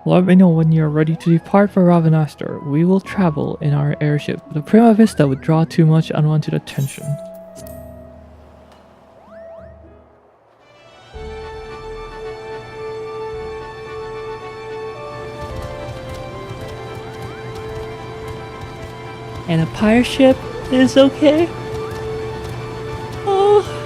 Let me know when you're ready to depart for Ravenastor. We will travel in our airship. The Prima Vista would draw too much unwanted attention. And a pirate ship is okay? Oh.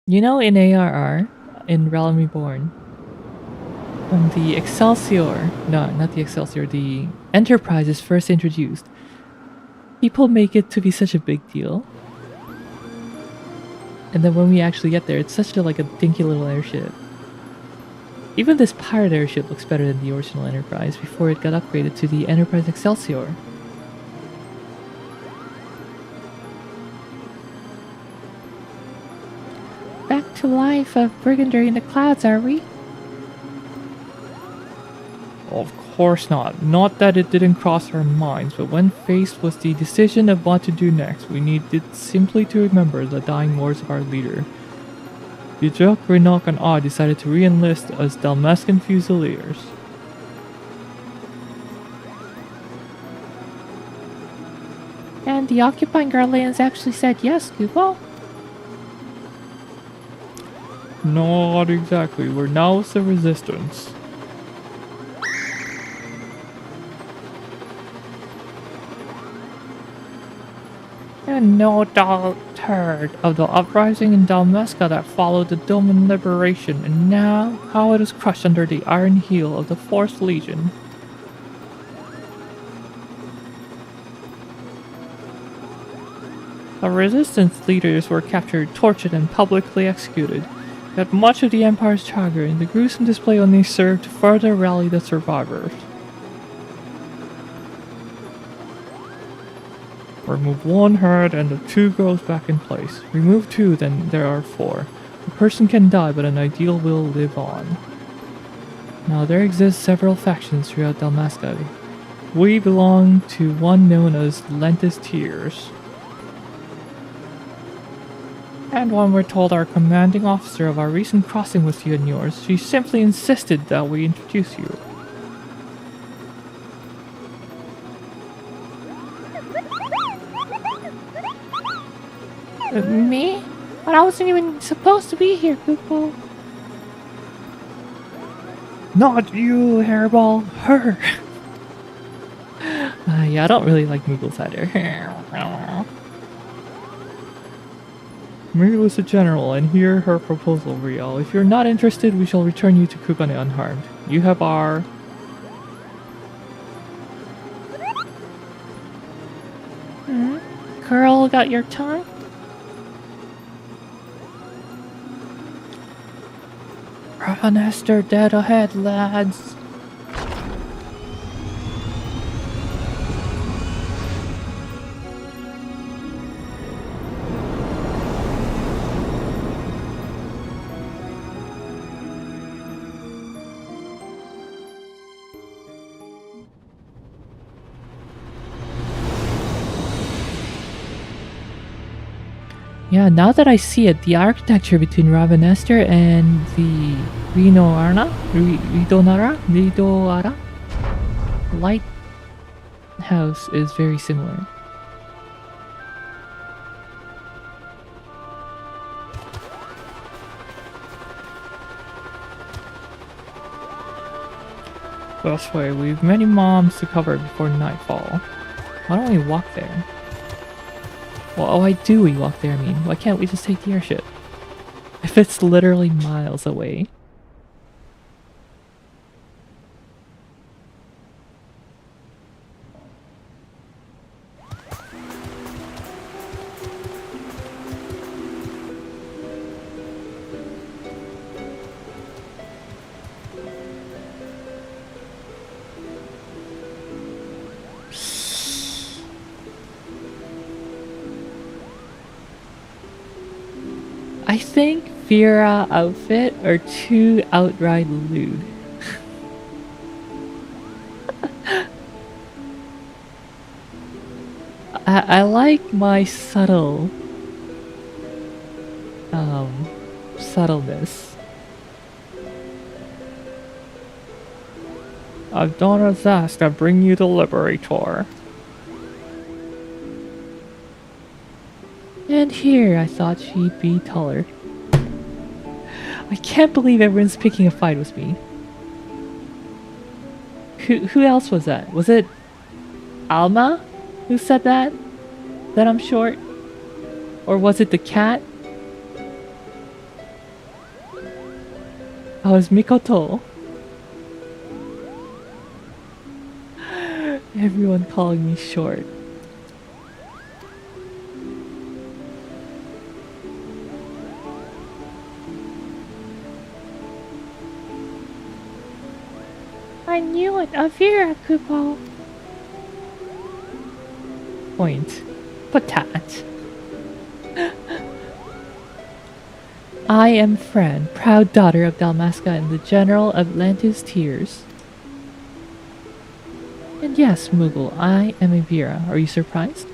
You know, in ARR, in Realm Reborn, when the Excelsior, no, not the Excelsior, the Enterprise is first introduced, people make it to be such a big deal. And then when we actually get there, it's such a dinky little airship. Even this pirate airship looks better than the original Enterprise before it got upgraded to the Enterprise Excelsior. Back to life of Brigandry in the clouds, are we? Of course not. Not that it didn't cross our minds, but when faced with the decision of what to do next, we needed simply to remember the dying words of our leader. Yajok, Renok, and I decided to re-enlist as Dalmascan Fusiliers. And the occupying Guardians actually said yes, Kupo? Not exactly. We're now with the resistance. And no doubt heard Of the uprising in Dalmasca that followed the Doman liberation, and now how it is crushed under the iron heel of the 4th Legion. The resistance leaders were captured, tortured, and publicly executed. Yet much of the Empire's chagrin, the gruesome display only served to further rally the survivors. Remove 1 head and the 2 grows back in place. Remove 2, then there are 4. A person can die, but an ideal will live on. Now there exist several factions throughout Dalmasca. We belong to one known as Lentis Tears. And when we're told our commanding officer of our recent crossing with you and yours, she simply insisted that we introduce you. Me? But I wasn't even supposed to be here, Kupo. Not you, Hairball, her! Yeah, I don't really like Moogles either. Mary was the general, and hear her proposal, Riel. If you're not interested, we shall return you to Kugane unharmed. You have our... Girl, got your tongue? Ravanester dead ahead, lads. Yeah, now that I see it, the architecture between Ravanester and the Ridonara lighthouse is very similar. This way, we've many moms to cover before nightfall. Why don't we walk there? Well, why do we walk there, I mean? Why can't we just take the airship? If it's literally miles away. I think Vera outfit are too outright lewd. I like my subtleness. I've done a task to bring you the Liberator. And here I thought she'd be taller. I can't believe everyone's picking a fight with me. Who else was that? Was it Alma who said that? That I'm short? Or was it the cat? Oh, it was Mikoto. Everyone calling me short. I knew it, Avira, Kupo. Point. Patat. I am Fran, proud daughter of Dalmasca and the General of Atlantis Tears. And yes, Moogle, I am a Vera. Are you surprised?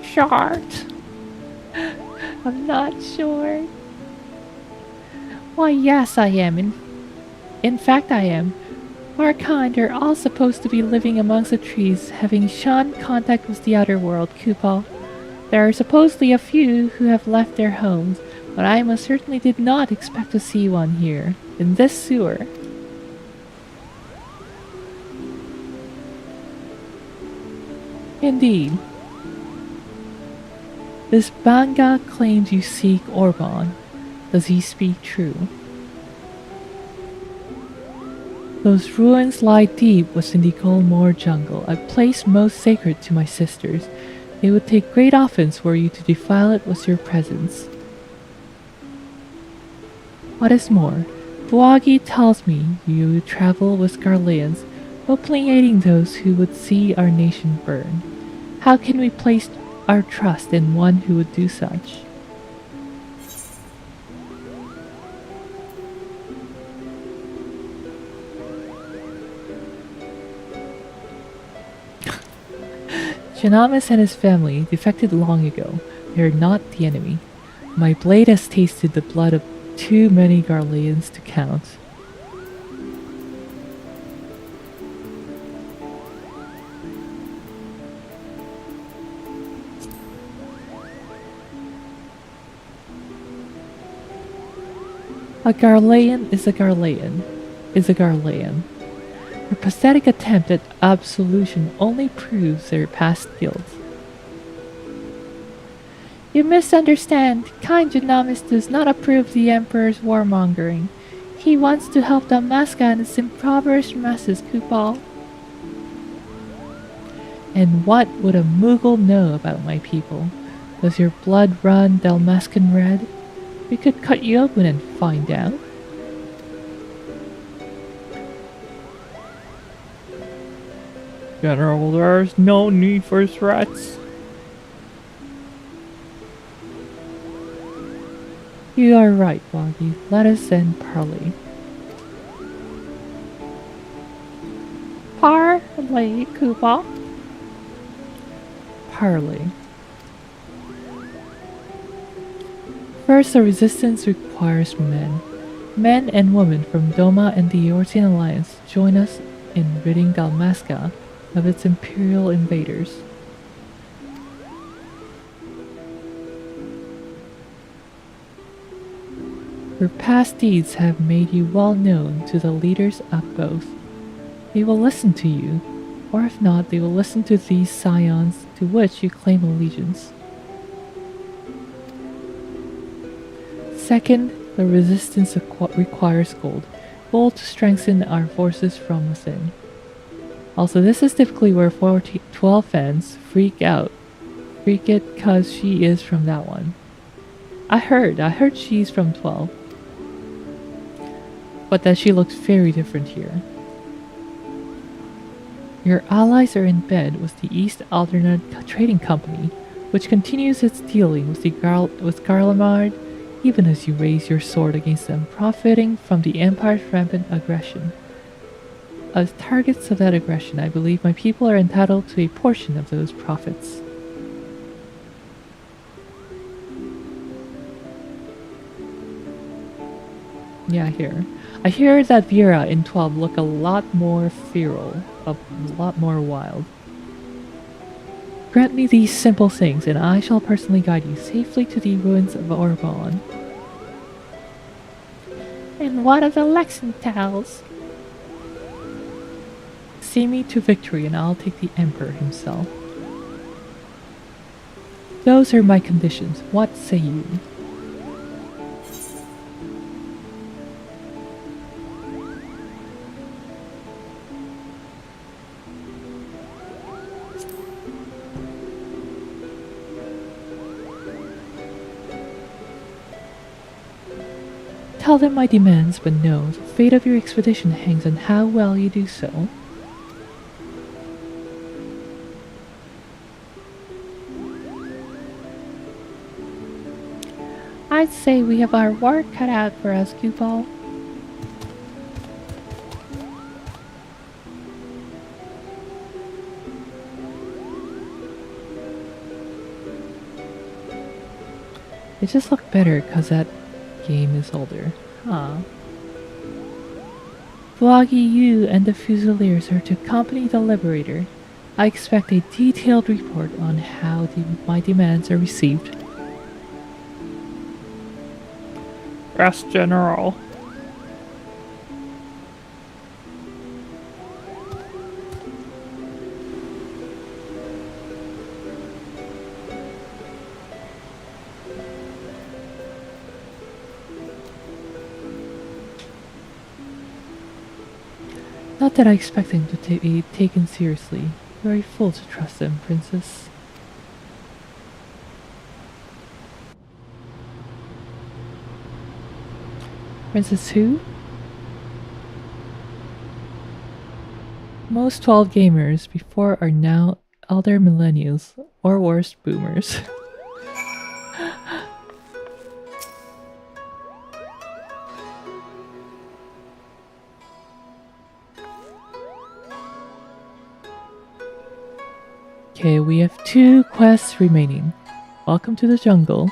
Short. I'm not sure. Why, yes, I am. In fact, I am. Our kind are all supposed to be living amongst the trees, having shunned contact with the outer world, Kupal. There are supposedly a few who have left their homes, but I most certainly did not expect to see one here, in this sewer. Indeed. This Banga claims you seek Orban. Does he speak true? Those ruins lie deep within the Golmore jungle, a place most sacred to my sisters. It would take great offense were you to defile it with your presence. What is more, Buagi tells me you travel with Garleans, openly aiding those who would see our nation burn. How can we place our trust in one who would do such? Janamis and his family defected long ago. They are not the enemy. My blade has tasted the blood of too many Garleans to count. A Garlean is a Garlean, is a Garlean. Her pathetic attempt at absolution only proves their past guilt. You misunderstand. Kind Janamis does not approve the Emperor's warmongering. He wants to help Dalmasca and its impoverished masses, Kupal. And what would a Moogle know about my people? Does your blood run Dalmascan red? We could cut you open and find out. General, there's no need for threats. You are right, Boggy. Let us then parley. Parley, Kupal. Parley. First, the resistance requires men. Men and women from Doma and the Eorzean Alliance join us in ridding Dalmasca of its imperial invaders. Your past deeds have made you well known to the leaders of both. They will listen to you, or if not, they will listen to these scions to which you claim allegiance. Second, the resistance requires gold. Gold to strengthen our forces from within. Also, this is typically where 12 fans freak out. Freak it cause she is from that one. I heard she's from 12. But that she looks very different here. Your allies are in bed with the East Aldernard Trading Company, which continues its dealing with Garlemard, even as you raise your sword against them, profiting from the Empire's rampant aggression. As targets of that aggression, I believe my people are entitled to a portion of those profits. Yeah, I hear that Vera in 12 look a lot more feral, a lot more wild. Grant me these simple things, and I shall personally guide you safely to the ruins of Orban. And what of the Lexentals? See me to victory, and I'll take the Emperor himself. Those are my conditions. What say you? Tell them my demands, but know the fate of your expedition hangs on how well you do so. I'd say we have our work cut out for us, Kupal. It just looked better because that game is older. Huh. Vloggy, you and the Fusiliers are to accompany the Liberator. I expect a detailed report on how my demands are received. Yes, General. Not that I expect him to be taken seriously. You are a fool to trust him, Princess. Princess who? Most 12 gamers before are now elder millennials, or worse, boomers. Okay, we have 2 quests remaining. Welcome to the jungle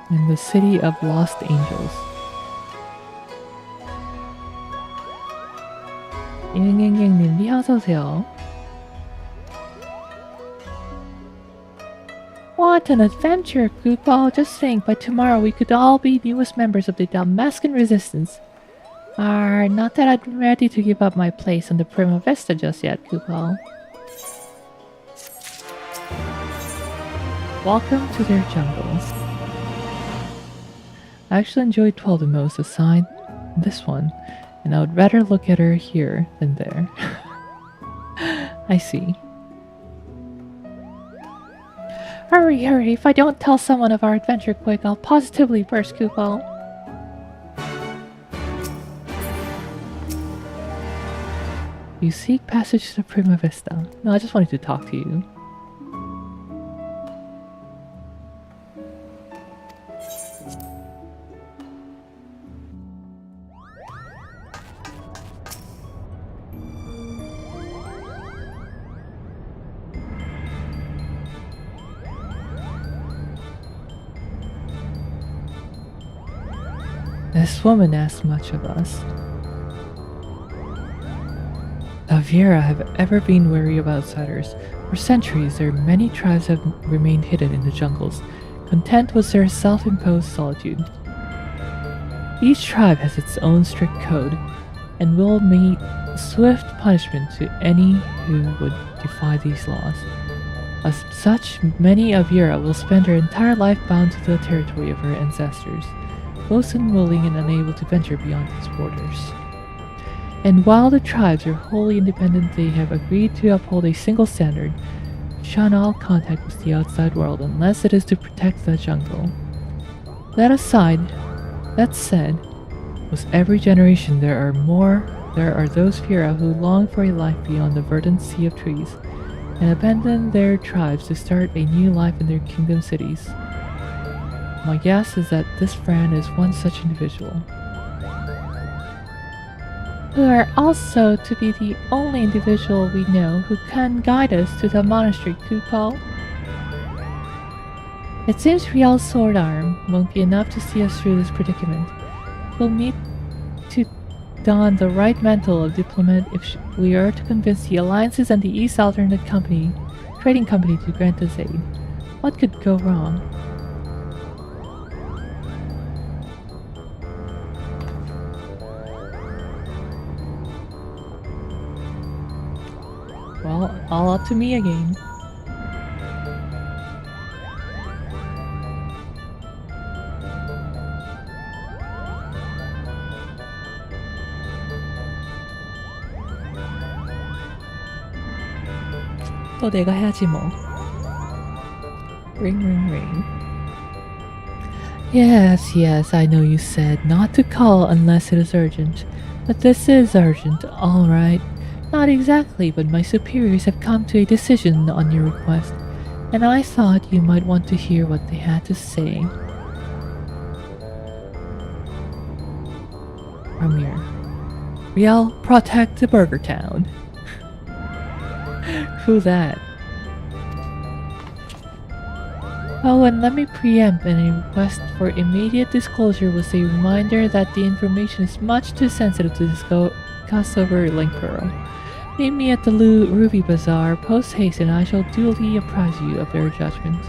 and the city of lost angels. 잉잉잉님, 어서오세요. What an adventure, Koopa. Just think, by tomorrow we could all be newest members of the Damascan Resistance. Not that I'm ready to give up my place on the Prima Vista just yet, Koopa. Welcome to their jungles. I actually enjoyed 12 the most aside this one, and I would rather look at her here than there. I see. Hurry, hurry. If I don't tell someone of our adventure quick, I'll positively burst, Koopa. You seek passage to Prima Vista. No, I just wanted to talk to you. This woman asks much of us. The Viera have ever been wary of outsiders. For centuries, their many tribes have remained hidden in the jungles, content with their self-imposed solitude. Each tribe has its own strict code, and will meet swift punishment to any who would defy these laws. As such, many of Viera will spend their entire life bound to the territory of her ancestors, most unwilling and unable to venture beyond its borders. And while the tribes are wholly independent, they have agreed to uphold a single standard: shun all contact with the outside world unless it is to protect the jungle. That said, with every generation there are those Viera who long for a life beyond the verdant sea of trees, and abandon their tribes to start a new life in their kingdom cities. My guess is that this Fran is one such individual. Who are also to be the only individual we know who can guide us to the monastery, Koopa. It seems Riel's sword arm won't be enough to see us through this predicament. We'll need to don the right mantle of diplomat if we are to convince the alliances and the East Alternate Trading Company to grant us aid. What could go wrong? Well, all up to me again. 또 내가 해야지 뭐. Ring, ring, ring. Yes, I know you said not to call unless it is urgent. But this is urgent, alright. Not exactly, but my superiors have come to a decision on your request, and I thought you might want to hear what they had to say. Ramir. Riel, protect the Burger Town. Who that? Oh, and let me preempt any request for immediate disclosure with a reminder that the information is much too sensitive to discuss over Linkborough. Meet me at the Ruby Bazaar post haste and I shall duly apprise you of their judgment.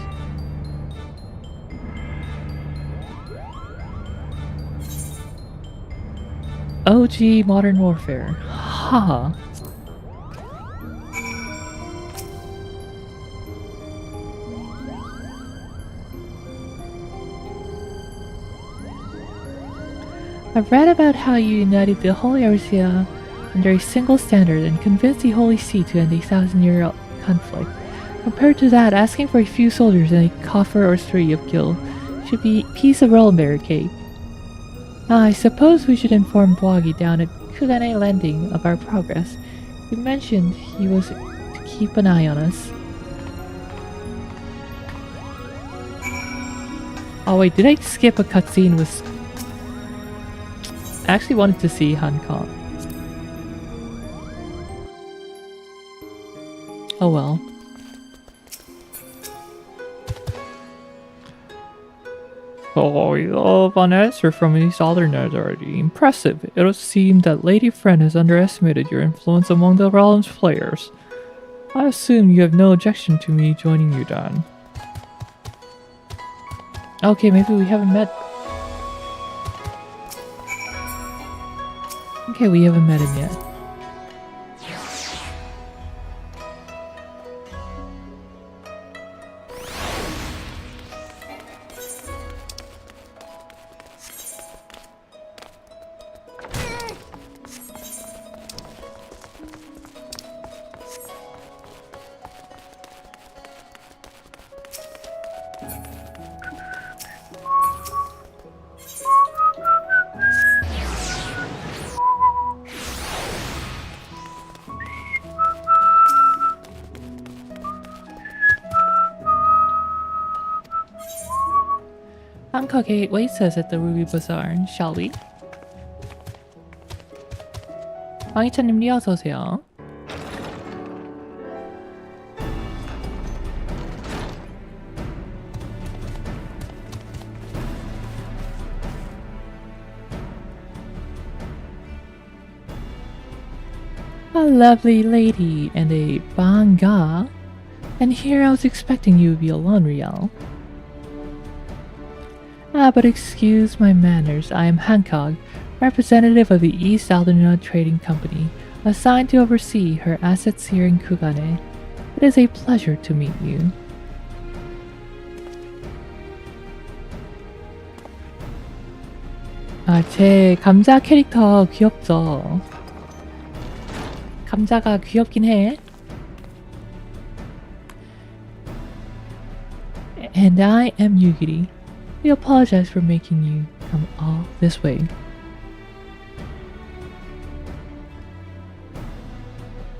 OG Modern Warfare. Haha. I've read about how you united the whole Eorzea under a single standard and convinced the Holy See to end a 1,000-year conflict. Compared to that, asking for a few soldiers and a coffer or three of gil should be a piece of rollerberry cake. I suppose we should inform Bwagi down at Kugane Landing of our progress. You mentioned he was to keep an eye on us. Oh wait, did I skip a cutscene with... I actually wanted to see Hancock. Oh well. Oh, you have an answer from East Aldernate already. Impressive. It would seem that Lady Friend has underestimated your influence among the realm's players. I assume you have no objection to me joining you, Dan. Okay, maybe we haven't met... Okay, we haven't met him yet. Hancock waits us at the Ruby Bazaar, shall we? 왕이차님 어서오세요. A lovely lady and a banga. And here I was expecting you to be alone, Riel. But excuse my manners, I am Hancock, representative of the East Aldernate Trading Company, assigned to oversee her assets here in Kugane. It is a pleasure to meet you. 제 감자 캐릭터 귀엽죠? 감자가 귀엽긴 해. And I am Yugiri. We apologize for making you come all this way.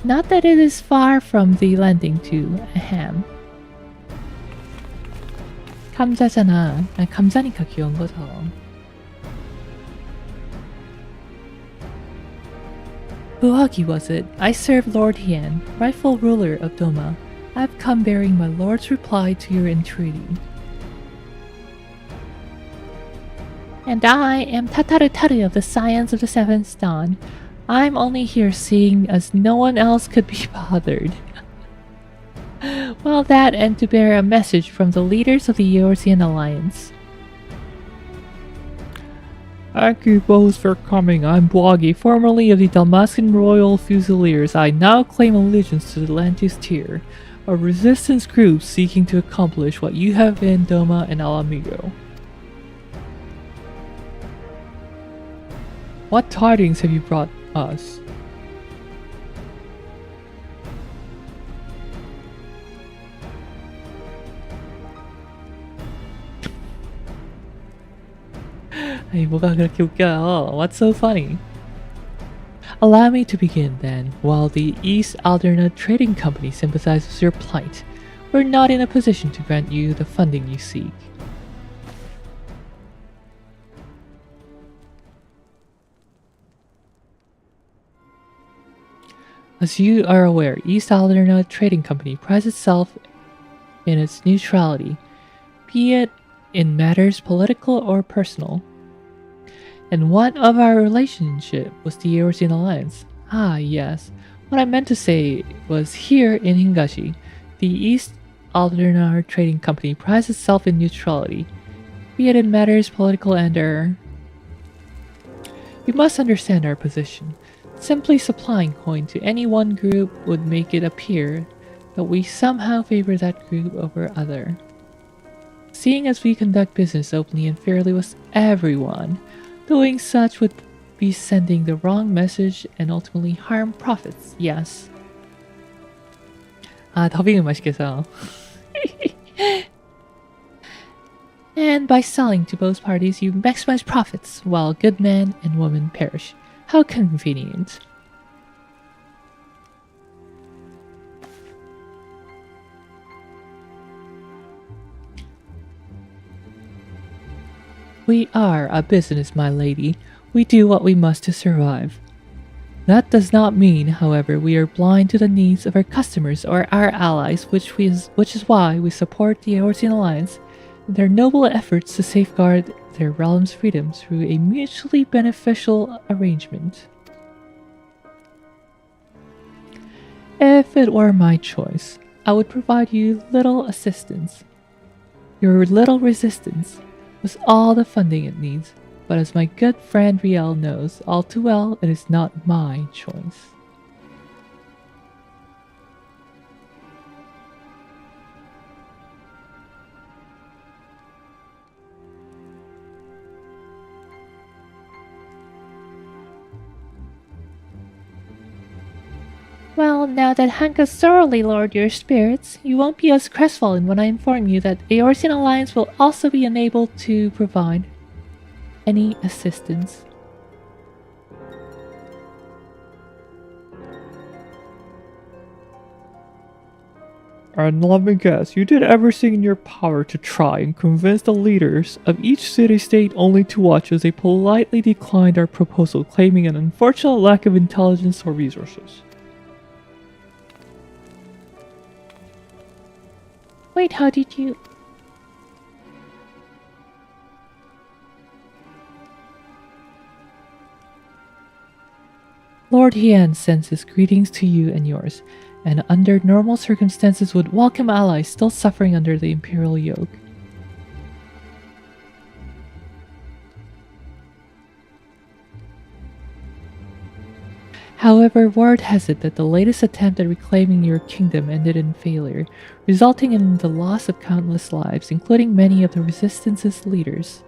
Not that it is far from the landing to Ham. 감자잖아. 감자니까 귀여운 거죠. Buhagi was it? I serve Lord Hien, rightful ruler of Doma. I've come bearing my lord's reply to your entreaty. And I am Tataru of the Scions of the Seventh Dawn. I'm only here seeing as no one else could be bothered. Well, that and to bear a message from the leaders of the Eorzean Alliance. Thank you both for coming. I'm Bwagi, formerly of the Dalmascan Royal Fusiliers. I now claim allegiance to the Atlantis Tier, a resistance group seeking to accomplish what you have in Doma and Alamigo. What tidings have you brought us? 아니, 뭐가 그렇게 웃겨요? What's so funny? Allow me to begin then. While the East Aldernate Trading Company sympathizes with your plight, we're not in a position to grant you the funding you seek. As you are aware, East Aldernate Trading Company prides itself in its neutrality. be it in matters political or personal. And what of our relationship with the Eorzea Alliance? Ah, yes. What I meant to say was here in Hingashi, the East Aldernar Trading Company prides itself in neutrality, be it in matters political and You must understand our position. Simply supplying coin to any one group would make it appear that we somehow favor that group over other. Seeing as we conduct business openly and fairly with everyone, doing such would be sending the wrong message and ultimately harm profits, yes. 아, 더빙은 맛있겠어. And by selling to both parties, you maximize profits, while good men and women perish. How convenient. We are a business, my lady. We do what we must to survive. That does not mean, however, we are blind to the needs of our customers or our allies, which is why we support the Eorzea Alliance in their noble efforts to safeguard their realm's freedom through a mutually beneficial arrangement. If it were my choice, I would provide you little assistance. Your little resistance with all the funding it needs, but as my good friend Riel knows all too well, it is not my choice. Well, now that Hank has thoroughly lowered your spirits, you won't be as crestfallen when I inform you that the Eorzea Alliance will also be unable to provide any assistance. And let me guess, you did everything in your power to try and convince the leaders of each city-state only to watch as they politely declined our proposal, claiming an unfortunate lack of intelligence or resources. Wait, how did you... Lord Hien sends his greetings to you and yours, and under normal circumstances would welcome allies still suffering under the imperial yoke. However, word has it that the latest attempt at reclaiming your kingdom ended in failure, resulting in the loss of countless lives, including many of the Resistance's leaders.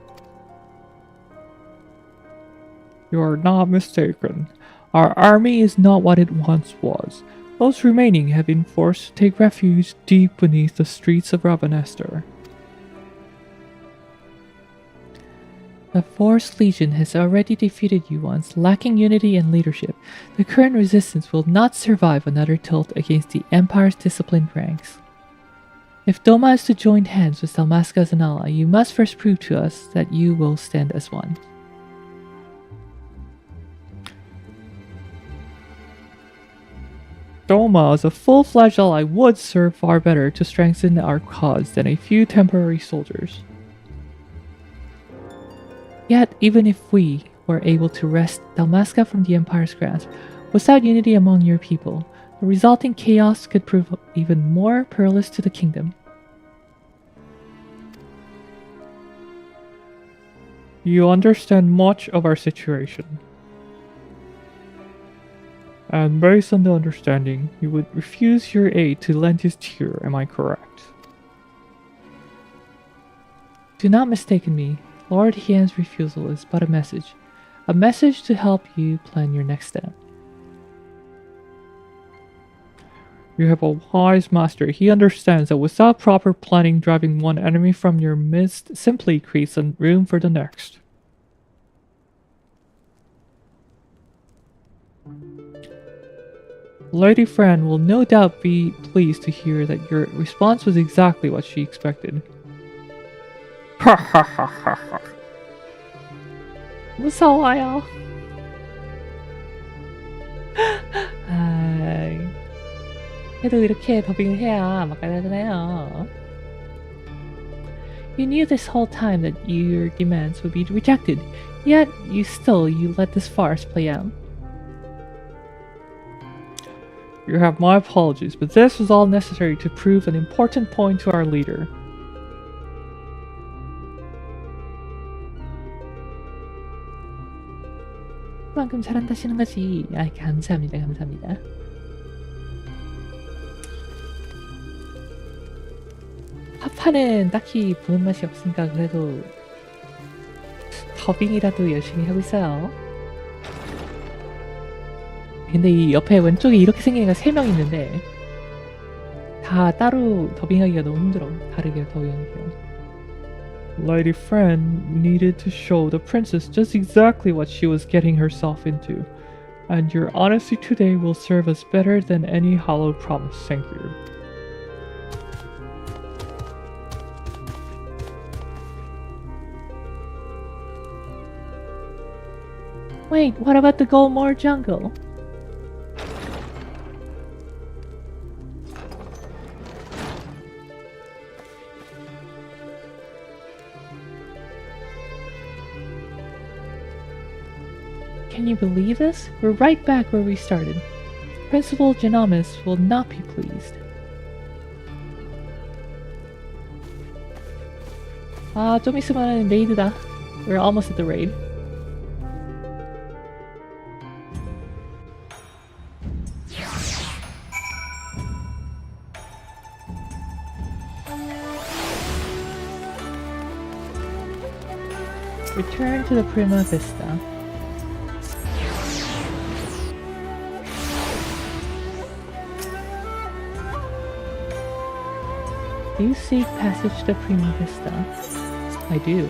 You are not mistaken. Our army is not what it once was. Those remaining have been forced to take refuge deep beneath the streets of Ravenester. The Force Legion has already defeated you once, lacking unity and leadership. The current resistance will not survive another tilt against the Empire's disciplined ranks. If Doma is to join hands with Dalmasca as an ally, you must first prove to us that you will stand as one. Doma as a full-fledged ally would serve far better to strengthen our cause than a few temporary soldiers. Yet, even if we were able to wrest Dalmasca from the Empire's grasp, without unity among your people, the resulting chaos could prove even more perilous to the kingdom. You understand much of our situation. And based on the understanding, you would refuse your aid to Lentis Tier, am I correct? Do not mistake me. Lord Hien's refusal is but a message to help you plan your next step. You have a wise master. He understands that without proper planning, driving one enemy from your midst simply creates room for the next. Lady Fran will no doubt be pleased to hear that your response was exactly what she expected. Ha ha ha ha ha. 무서워요. 아이, 그래도 이렇게 더빙을 해야 맛깔나잖아요. You knew this whole time that your demands would be rejected, yet you let this farce play out. You have my apologies, but this was all necessary to prove an important point to our leader. 그만큼 잘한다시는 거지. 아, 감사합니다, 감사합니다. 파파는 딱히 보는 맛이 없으니까 그래도 더빙이라도 열심히 하고 있어요. 근데 이 옆에 왼쪽에 이렇게 생긴 애가 3명 있는데 다 따로 더빙하기가 너무 힘들어. 다르게 더빙하기가. Lady Fran needed to show the princess just exactly what she was getting herself into, and your honesty today will serve us better than any hollow promise. Thank you. Wait, what about the Golmore jungle? Can you believe this? We're right back where we started. Principal Genomus will not be pleased. 아, 좀 있으면 레이드다. We're almost at the raid. Return to the Prima Vista. Do you seek passage to Prima Vista? I do.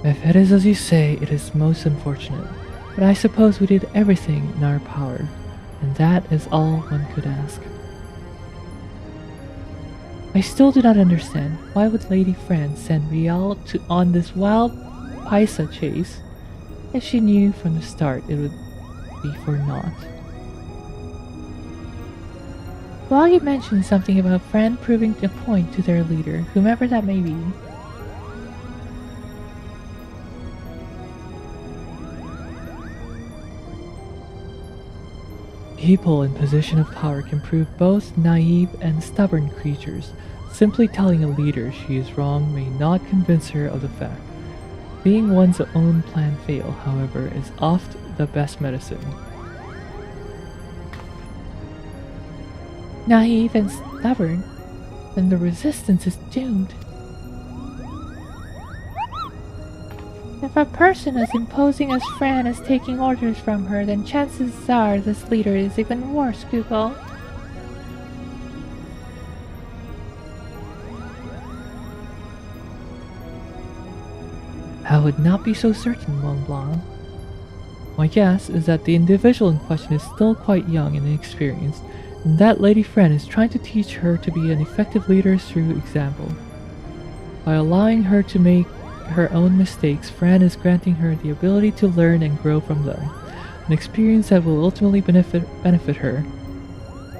If it is as you say, it is most unfortunate. But I suppose we did everything in our power, and that is all one could ask. I still do not understand. Why would Lady Fran send Rial on this wild Paisa chase if she knew from the start it would be for naught? Bloggy mentioned something about Fran proving a point to their leader, whomever that may be. People in position of power can prove both naive and stubborn creatures. Simply telling a leader she is wrong may not convince her of the fact. Being one's own plan fail, however, is oft the best medicine. Naive and stubborn? Then the resistance is doomed. If a person as imposing as Fran is taking orders from her, then chances are this leader is even worse, Google. I would not be so certain, Mont Blanc. My guess is that the individual in question is still quite young and inexperienced, and that Lady Fran is trying to teach her to be an effective leader through example. By allowing her to make her own mistakes, Fran is granting her the ability to learn and grow from them, an experience that will ultimately benefit her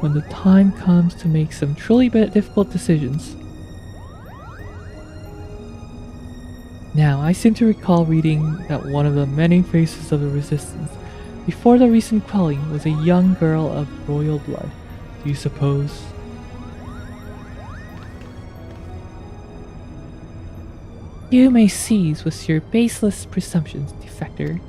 when the time comes to make some truly difficult decisions. Now, I seem to recall reading that one of the many faces of the resistance before the recent quelling was a young girl of royal blood. Do you suppose? You may cease with your baseless presumptions, defector.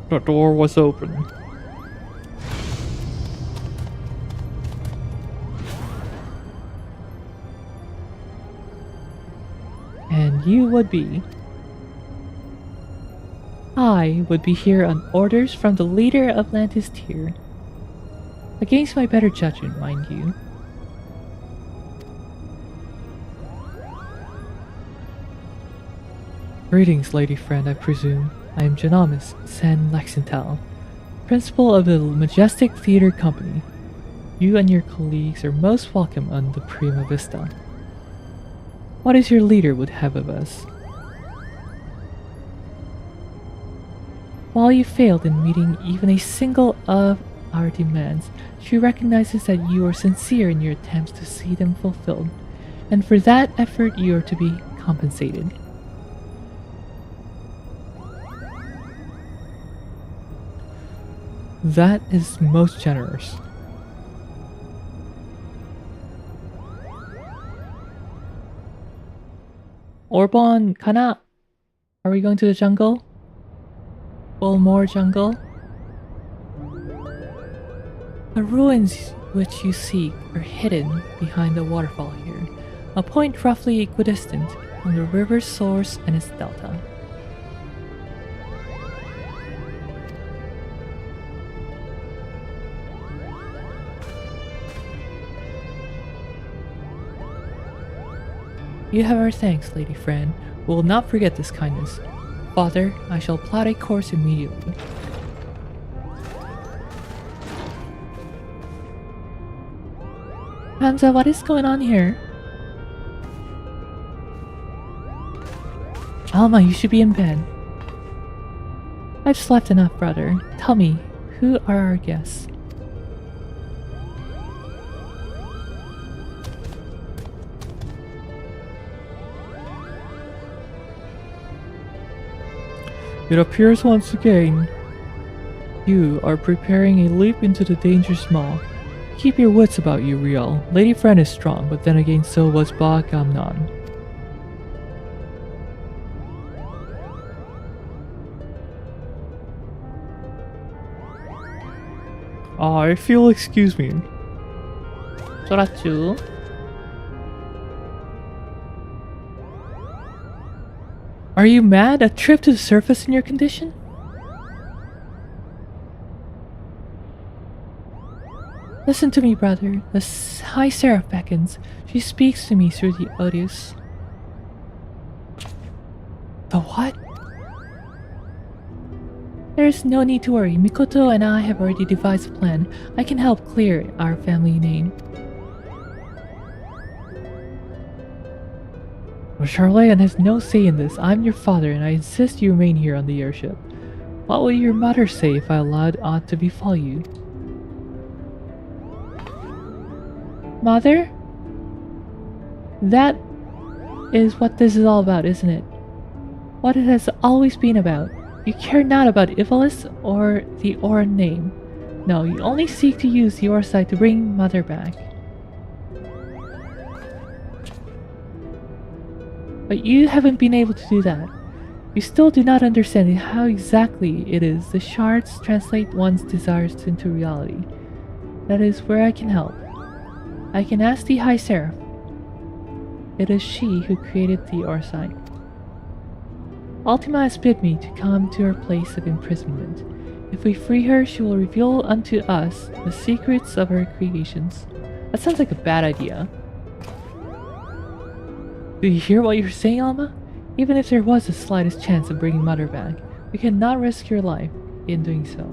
The door was open. And you would be. I would be here on orders from the leader of Atlantis Tier. Against my better judgment, mind you. Greetings, Lady Friend, I presume. I am Genomus San Lexental, principal of the Majestic Theater Company. You and your colleagues are most welcome on the Prima Vista. What is your leader would have of us? While you failed in meeting even a single of our demands, she recognizes that you are sincere in your attempts to see them fulfilled, and for that effort you are to be compensated. That is most generous. Orbon, Kana, are we going to the jungle? Well, more jungle? The ruins which you seek are hidden behind the waterfall here, a point roughly equidistant from the river's source and its delta. You have our thanks, Lady Fran. We will not forget this kindness. Father, I shall plot a course immediately. Hamza, what is going on here? Alma, you should be in bed. I've slept enough, brother. Tell me, who are our guests? It appears once again you are preparing a leap into the dangerous maw. Keep your wits about you, Riel. Lady Fran is strong, but then again so was Ba Gamnan. If you'll excuse me. 쫄았쥬. Are you mad? A trip to the surface in your condition? Listen to me, brother. The High Seraph beckons. She speaks to me through the Odious. The what? There is no need to worry. Mikoto and I have already devised a plan. I can help clear our family name. Well, Charlatan has no say in this. I'm your father and I insist you remain here on the airship. What will your mother say if I allowed aught to befall you? Mother? That is what this is all about, isn't it? What it has always been about. You care not about Ivalice or the Oran name. No, you only seek to use the Eorzea to bring Mother back. But you haven't been able to do that. You still do not understand how exactly it is the shards translate one's desires into reality. That is where I can help. I can ask the High Seraph. It is she who created the Eorzea. Ultima has bid me to come to her place of imprisonment. If we free her, she will reveal unto us the secrets of her creations. That sounds like a bad idea. Do you hear what you're saying, Alma? Even if there was the slightest chance of bringing Mother back, we cannot risk your life in doing so.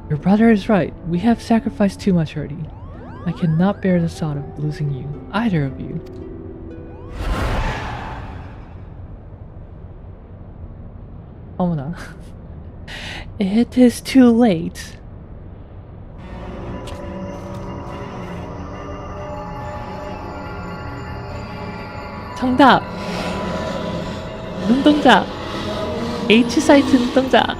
Your brother is right. We have sacrificed too much already. I cannot bear the thought of losing you, either of you. 어머나. It is too late. 정답! 눈동자! H사이트 눈동자!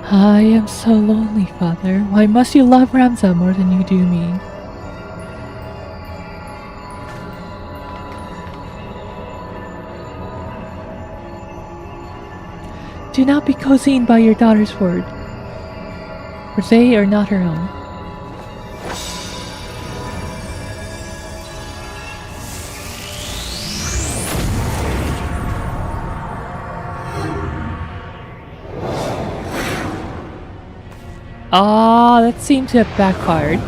I am so lonely, Father. Why must you love Ramza more than you do me? Do not be cozied by your daughter's word, for they are not her own. That seemed to have backfired.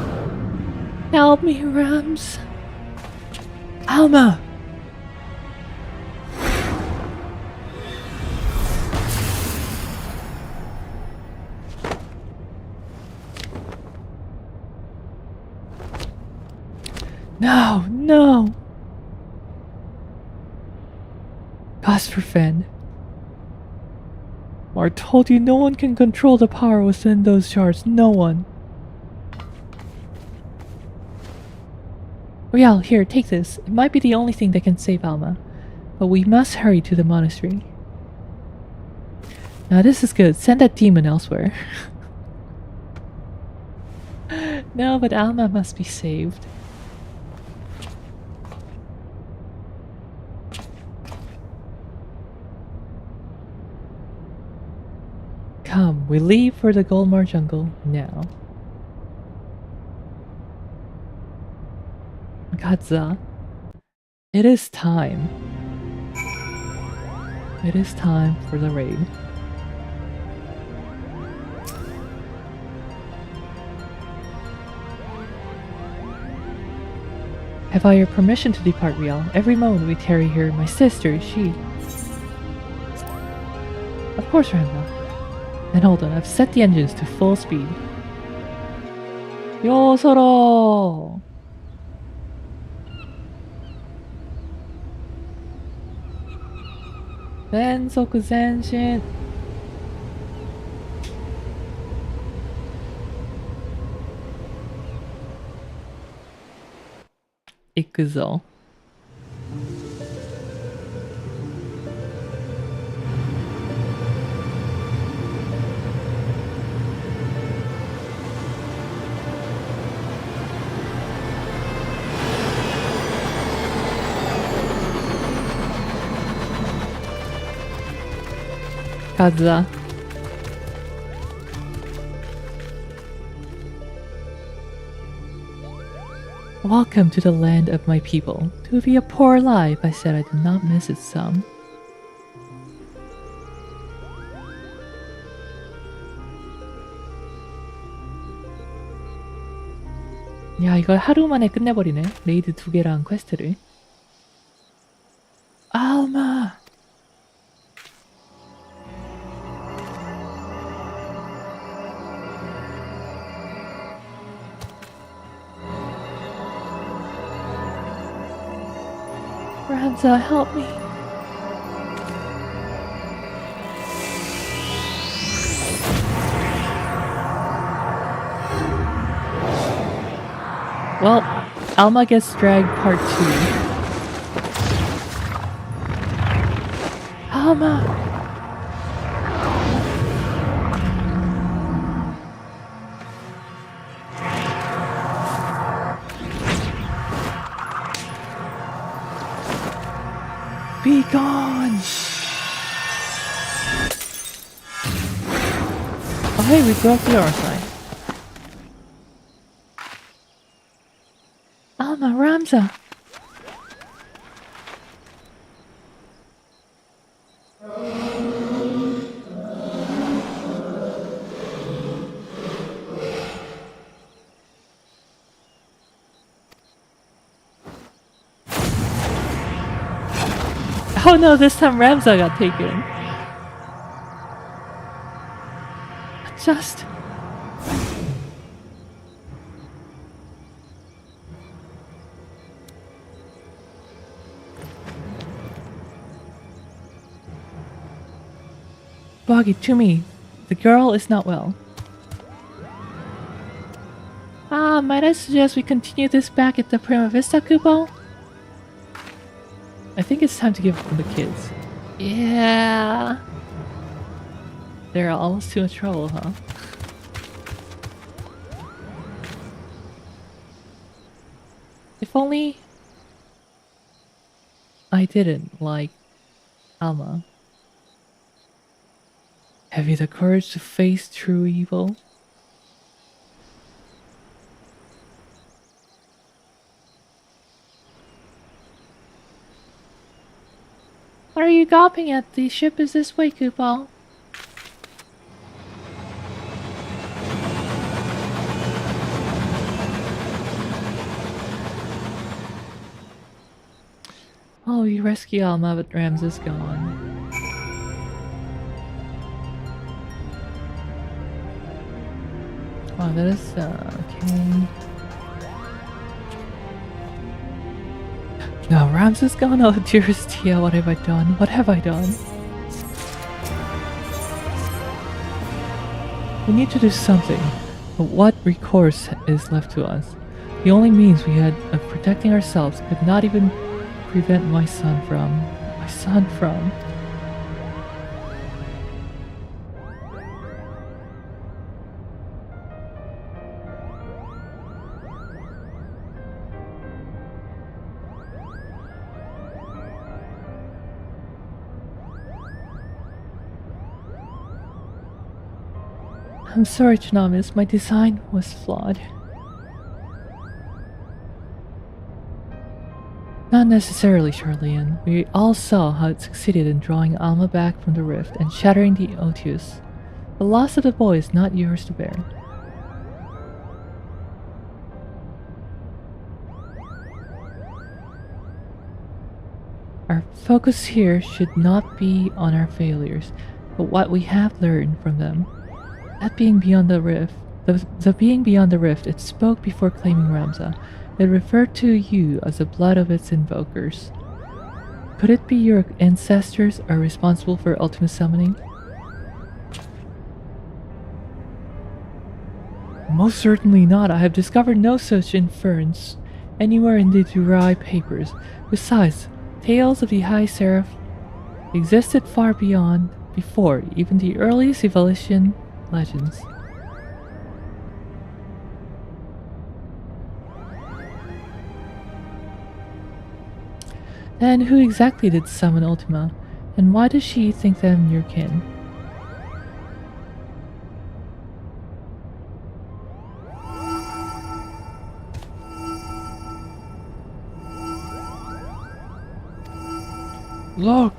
Help me, Rams. Alma! No, no! Gosforfen. I told you no one can control the power within those shards. No one. Riel, here, take this. It might be the only thing that can save Alma. But we must hurry to the monastery. Now this is good. Send that demon elsewhere. No, but Alma must be saved. Come, we leave for the Golmar jungle now. Gadza, it is time. It is time for the raid. Have I your permission to depart, Riel? Every moment we tarry here, my sister, she... Of course, Randall. And hold on, I've set the engines to full speed. Yosoro! Rensoku Zenshin. Ikuzo. Kaza. Welcome to the land of my people. To be a poor life, I said I did not miss it some. 야, 이걸 하루 만에 끝내버리네. 레이드 2개랑 퀘스트를. Alma! Ramza, help me. Well, Alma gets dragged part 2. Alma! Be gone! Oh hey, we broke the Eorzea. Alma, Ramza! Oh no, this time Ramza got taken. Just... Boggy, to me. The girl is not well. Might I suggest we continue this back at the Prima Vista Kupo? I think it's time to give them the kids. Yeah. They're almost too much trouble, huh? If only I didn't like Alma. Have you the courage to face true evil? What are you gawping at? The ship is this way, Kupo. Oh, we rescue Alma, but Rams is gone. Wow, that is, okay. No, Rams is gone. Oh, dearest Tia, what have I done? What have I done? We need to do something, but what recourse is left to us? The only means we had of protecting ourselves could not even prevent my son from... I'm sorry, Chinamis, my design was flawed. Not necessarily, Charlian. We all saw how it succeeded in drawing Alma back from the rift and shattering the Otius. The loss of the boy is not yours to bear. Our focus here should not be on our failures, but what we have learned from them. That being beyond the rift, the being beyond the rift, it spoke before claiming Ramza. It referred to you as the blood of its invokers. Could it be your ancestors are responsible for ultimate summoning? Most certainly not. I have discovered no such inference anywhere in the Durai papers. Besides, tales of the High Seraph existed far before even the earliest Evalician legends. Then who exactly did summon Ultima, and why does she think them your kin? Look!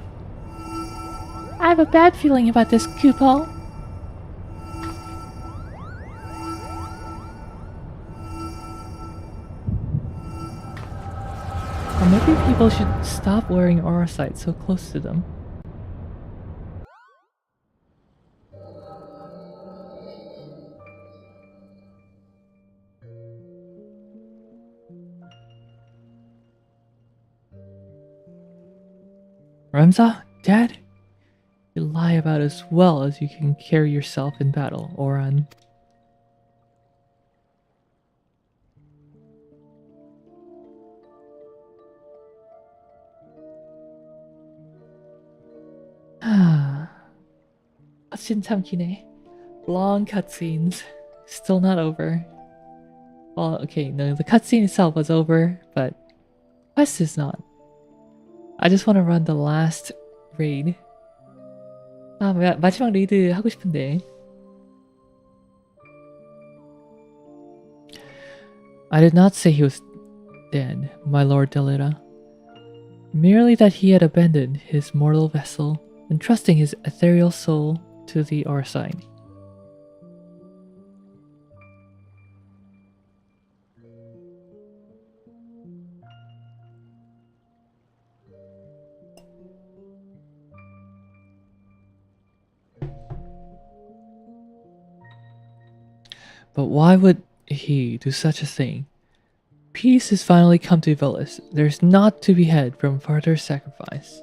I have a bad feeling about this, Kupo. Or maybe people should stop wearing aura sights so close to them. Ramza? Dad? You lie about as well as you can carry yourself in battle, Oran. Cutscene 참 기네. Long cutscenes. Still not over. Well, okay, no, the cutscene itself was over, but quest is not. I just want to run the last raid. 마지막 레이드 하고 싶은데. I did not say he was dead, my lord Delira. Merely that he had abandoned his mortal vessel, entrusting his ethereal soul to the Eorzea. But why would he do such a thing? Peace has finally come to Ivalice. There's naught to be had from further sacrifice.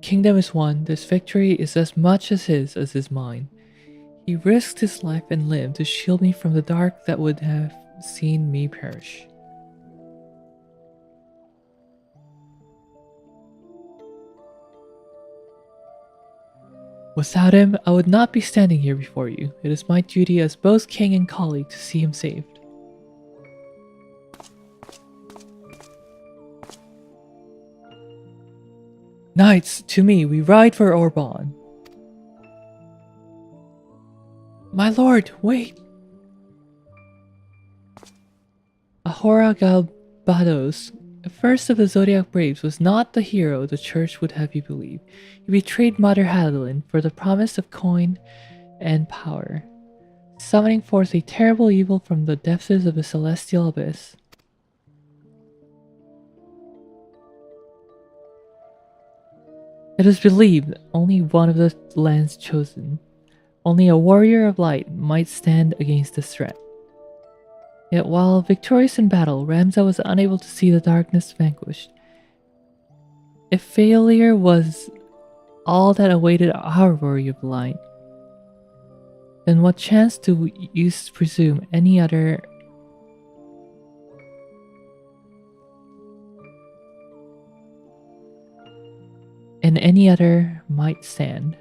Kingdom is won. This victory is as much as his mine. He risked his life and limb to shield me from the dark that would have seen me perish. Without him, I would not be standing here before you. It is my duty as both king and colleague to see him saved. Knights, to me, we ride for Orban. My lord, wait! Ahura Galbados, first of the Zodiac Braves, was not the hero the church would have you believe. He betrayed Mother Hadalin for the promise of coin and power, summoning forth a terrible evil from the depths of the celestial abyss. It is believed only one of the lands chosen, only a warrior of light, might stand against this threat. Yet while victorious in battle, Ramza was unable to see the darkness vanquished. If failure was all that awaited our warrior of light, then what chance do we use to presume any other might stand?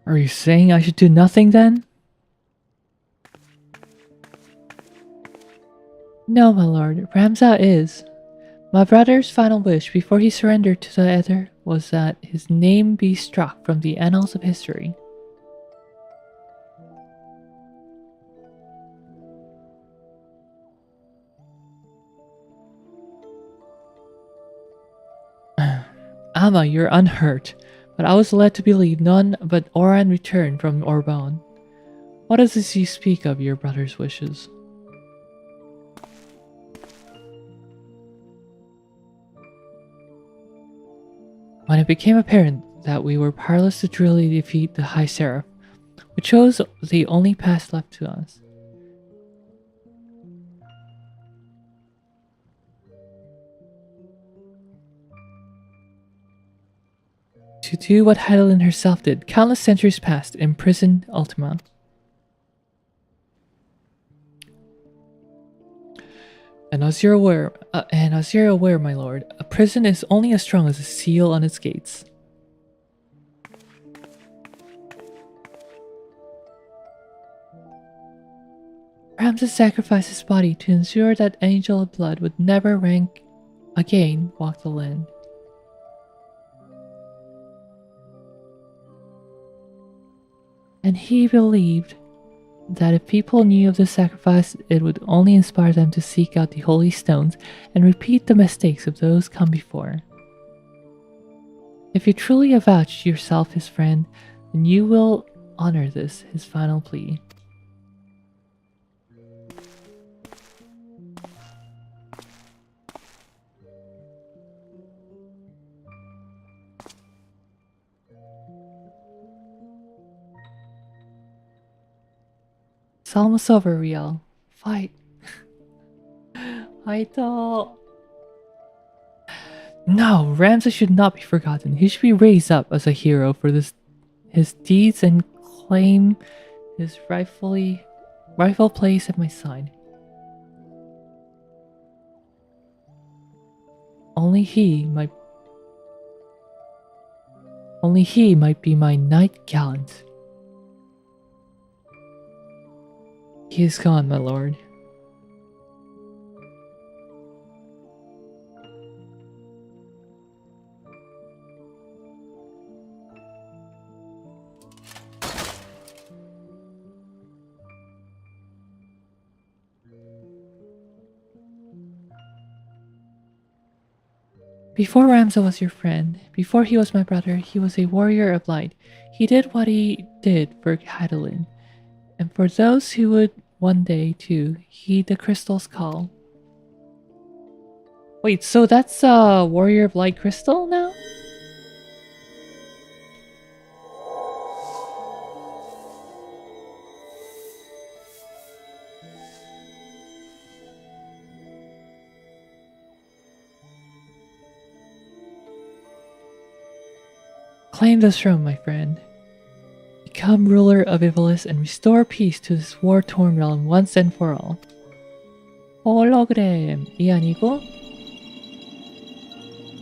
Are you saying I should do nothing then? No, my lord, Ramza is. My brother's final wish before he surrendered to the Ether was that his name be struck from the annals of history. Amma, you're unhurt, but I was led to believe none but Oran returned from Orban. What is this you speak of your brother's wishes? When it became apparent that we were powerless to truly defeat the High Seraph, we chose the only path left to us. To do what Heidelin herself did countless centuries past, imprison Ultima. And as you're aware, my lord, a prison is only as strong as a seal on its gates. Ramses sacrificed his body to ensure that Angel of Blood would never walk the land. And he believed that if people knew of the sacrifice, it would only inspire them to seek out the holy stones and repeat the mistakes of those come before. If you truly avouch yourself his friend, then you will honor this, his final plea. It's almost over, Riel. Fight. No, Ramses should not be forgotten. He should be raised up as a hero for his deeds and claim his rightful place at my side. Only he might be my knight gallant. He is gone, my lord. Before Ramza was your friend, before he was my brother, he was a warrior of light. He did what he did for Heidelin, and for those who would one day, too, heed the crystal's call. Wait, so that's Warrior of Light Crystal now? Claim this throne, my friend. Become ruler of Ivalice and restore peace to this war-torn realm once and for all. 홀로그램이 아니고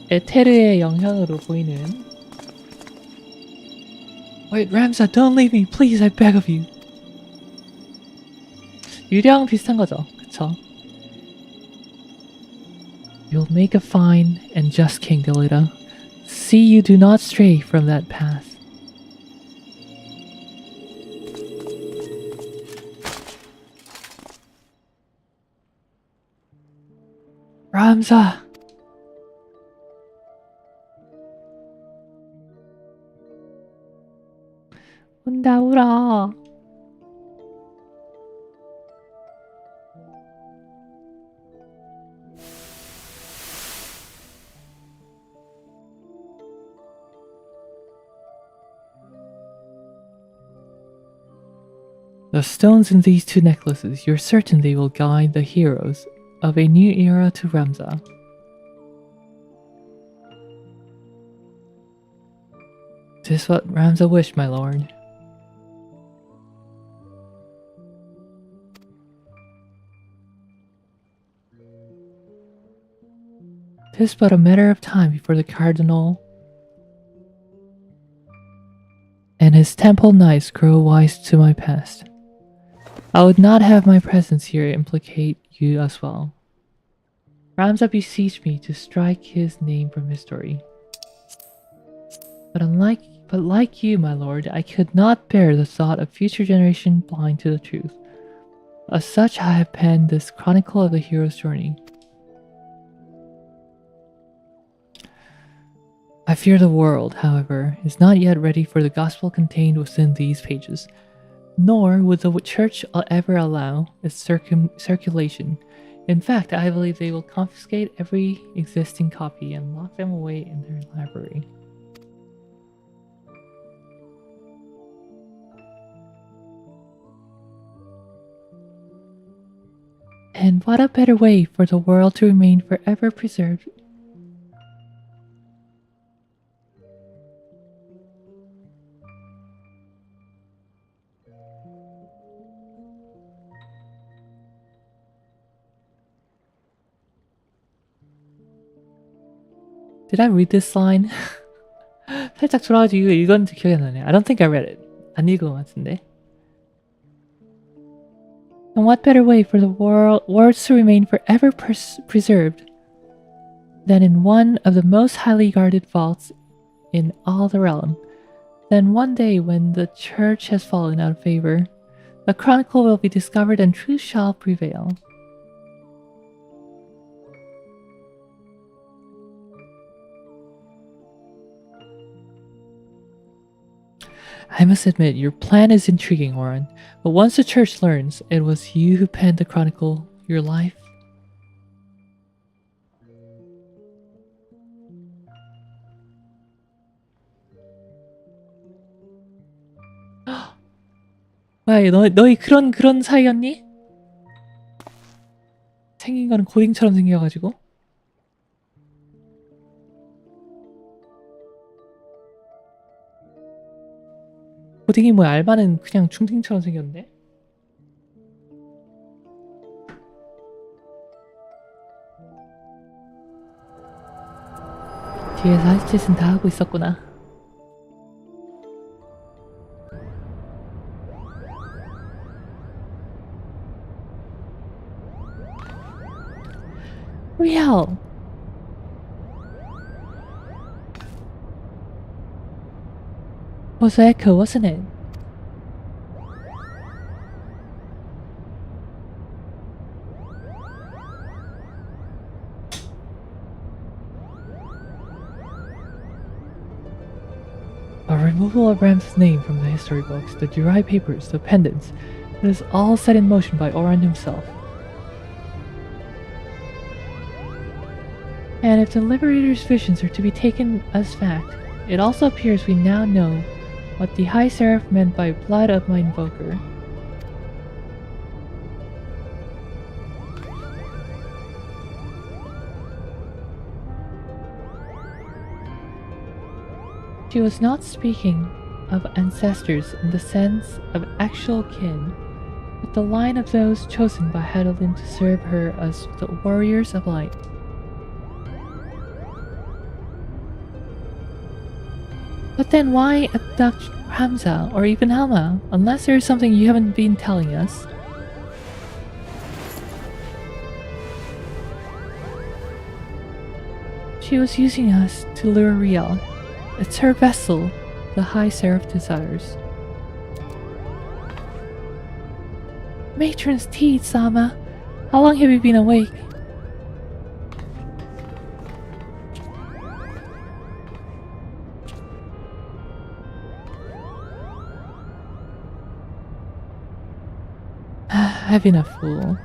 에테르의 영향으로 보이는. Wait, Ramza, don't leave me, please, I beg of you. 유령 비슷한 거죠, 그쵸? You'll make a fine and just king, Delita. See you do not stray from that path. Ramza! 운다 울어. The stones in these two necklaces, you're certain they will guide the heroes of a new era to Ramza. Tis what Ramza wished, my lord. Tis but a matter of time before the Cardinal and his temple knights grow wise to my past. I would not have my presence here implicate you as well. Ramza beseeched me to strike his name from history. But like you, my lord, I could not bear the thought of future generation blind to the truth. As such, I have penned this chronicle of the hero's journey. I fear the world, however, is not yet ready for the gospel contained within these pages, nor would the church ever allow its circulation. In fact, I believe they will confiscate every existing copy and lock them away in their library. And what a better way for the world to remain forever preserved. Did I read this line? 살짝 돌아가지고 읽었는지 기억이 안 나네. I don't think I read it. 안 읽은 것 같은데. And what better way for the words to remain forever preserved than in one of the most highly guarded vaults in all the realm? Then one day when the church has fallen out of favor, the chronicle will be discovered and truth shall prevail. I must admit, your plan is intriguing, Oren. But once the church learns it was you who penned the chronicle, your life... 뭐야, 너희 그런 사이였니? 생긴 거는 고딩처럼 생겨가지고. 고딩이 뭐야, 알바는 그냥 중딩처럼 생겼는데? 뒤에서 할 짓은 다 하고 있었구나. Real! Was Echo, wasn't it? A removal of Ram's name from the history books, the derived papers, the pendants, it is all set in motion by Oran himself. And if the Liberator's visions are to be taken as fact, it also appears we now know what the High Seraph meant by blood of my invoker. She was not speaking of ancestors in the sense of actual kin, but the line of those chosen by Hadolin to serve her as the warriors of light. But then why abduct Ramza or even Halma, unless there is something you haven't been telling us? She was using us to lure Riel. It's her vessel, the High Seraph desires. Matron's teeth, Sama. How long have you been awake? I've been a fool.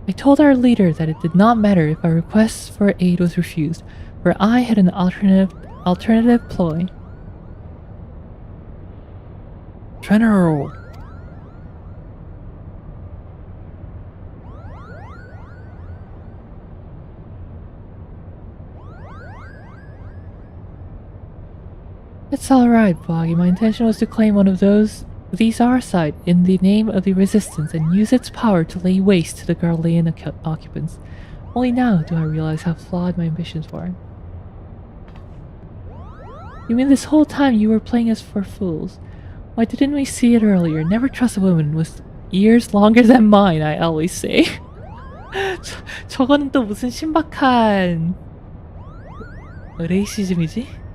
I told our leader that it did not matter if our request for aid was refused, for I had an alternative ploy. General! It's alright, Foggy. My intention was to claim one of these our side in the name of the resistance and use its power to lay waste to the Garlean occupants. Only now do I realize how flawed my ambitions were. You mean this whole time you were playing us for fools? Why didn't we see it earlier? Never trust a woman with ears longer than mine, I always say. 저거는 또 무슨 신박한 레이시즘이지?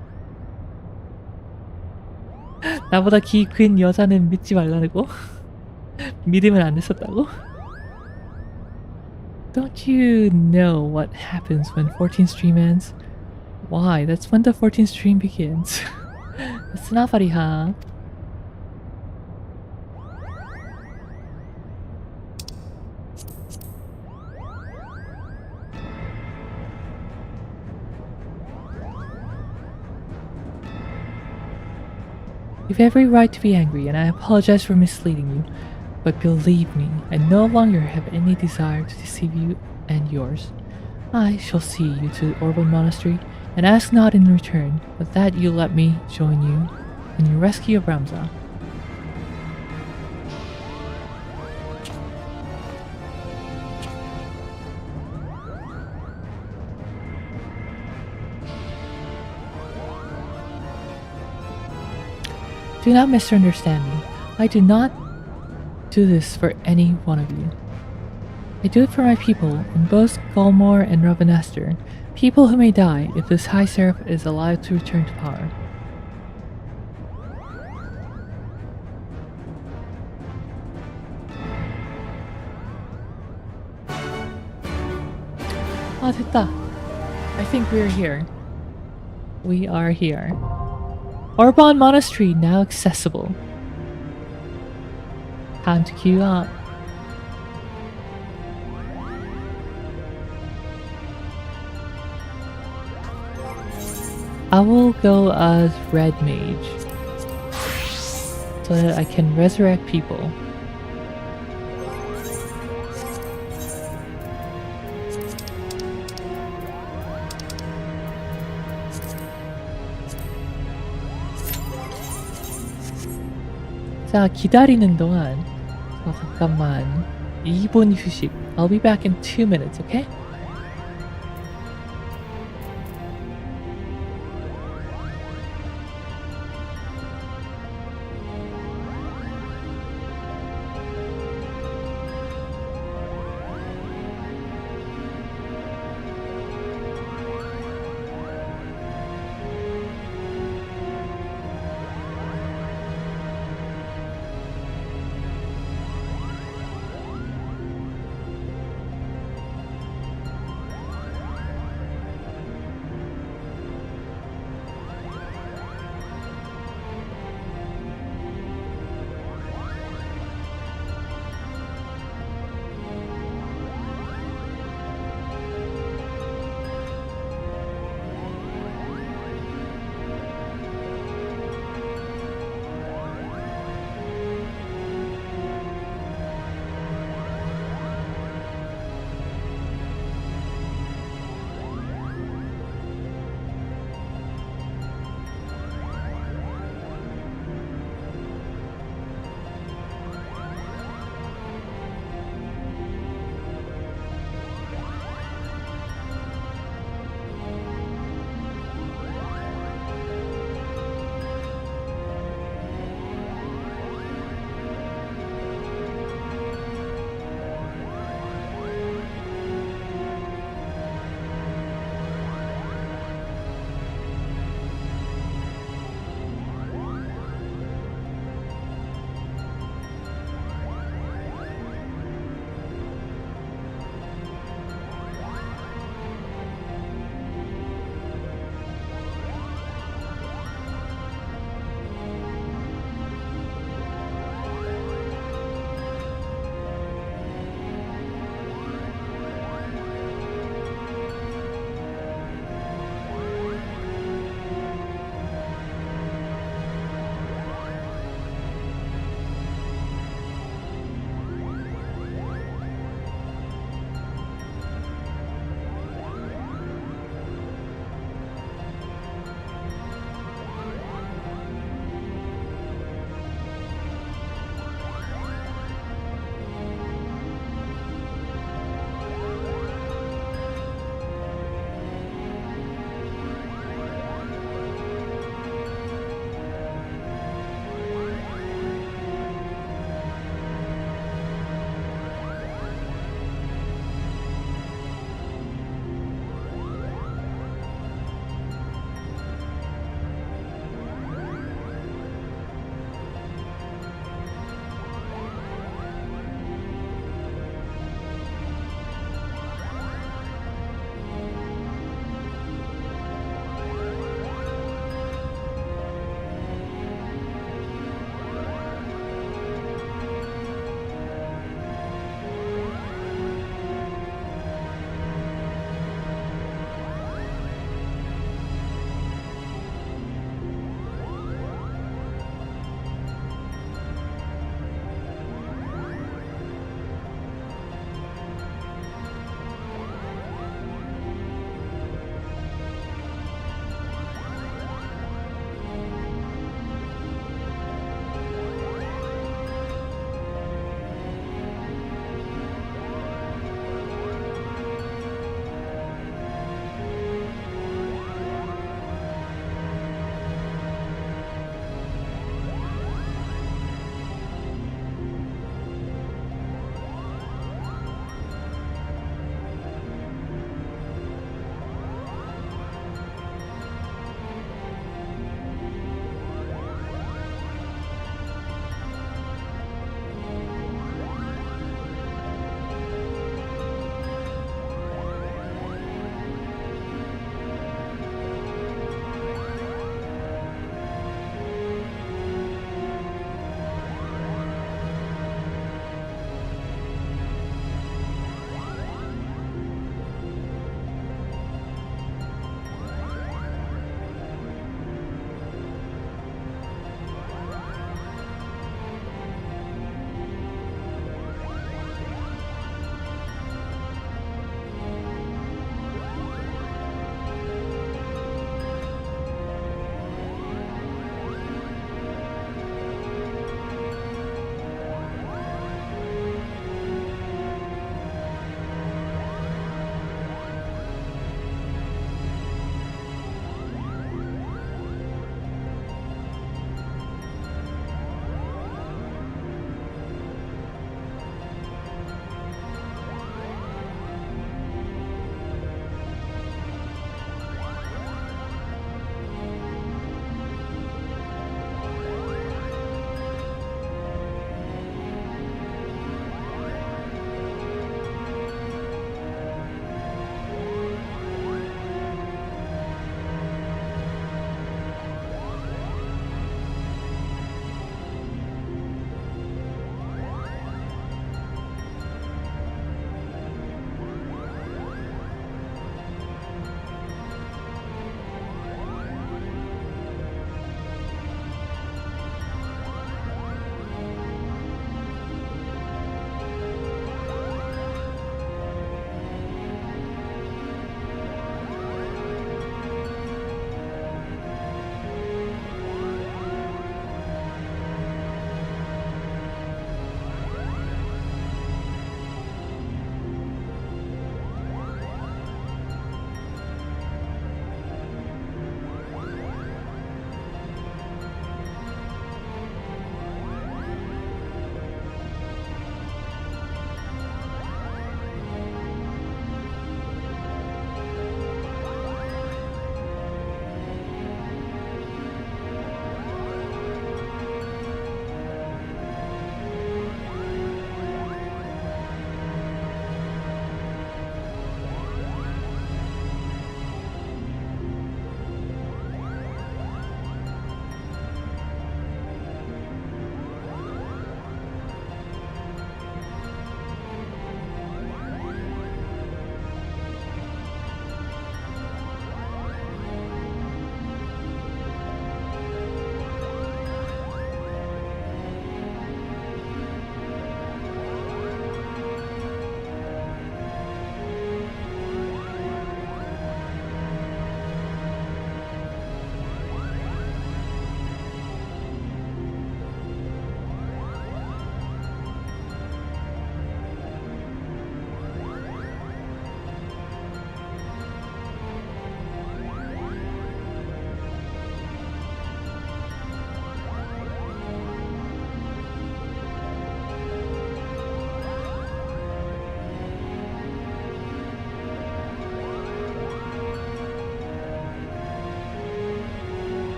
나보다 키 큰 여자는 믿지 말라고? 믿으면 안 됐었다고? Don't you know what happens when 14th stream ends? Why? That's when the 14th stream begins. That's not funny, huh? You've every right to be angry, and I apologize for misleading you. But believe me, I no longer have any desire to deceive you and yours. I shall see you to the Orban Monastery, and ask not in return, but that you let me join you in your rescue of Ramza. Do not misunderstand me. I do not do this for any one of you. I do it for my people in both Golmor and Ravenaster, people who may die if this High Seraph is allowed to return to power. 아, 됐다. I think we're here. We are here. Orban Monastery now accessible. Time to queue up. I will go as Red Mage so that I can resurrect people. 자, 기다리는 동안 잠깐만 2분 휴식. I'll be back in 2 minutes, okay?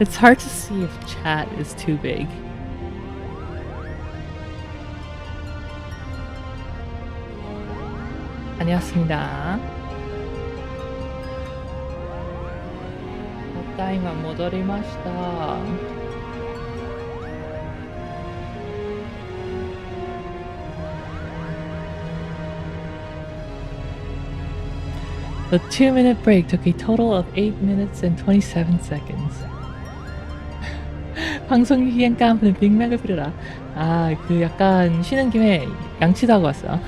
It's hard to see if chat is too big. 안녕하십니다. ただいま戻りました。The 2-minute break took a total of 8 minutes and 27 seconds. 방송 기간 까면 빅맥을 부려라. 아, 그 약간 쉬는 김에 양치도 하고 왔어.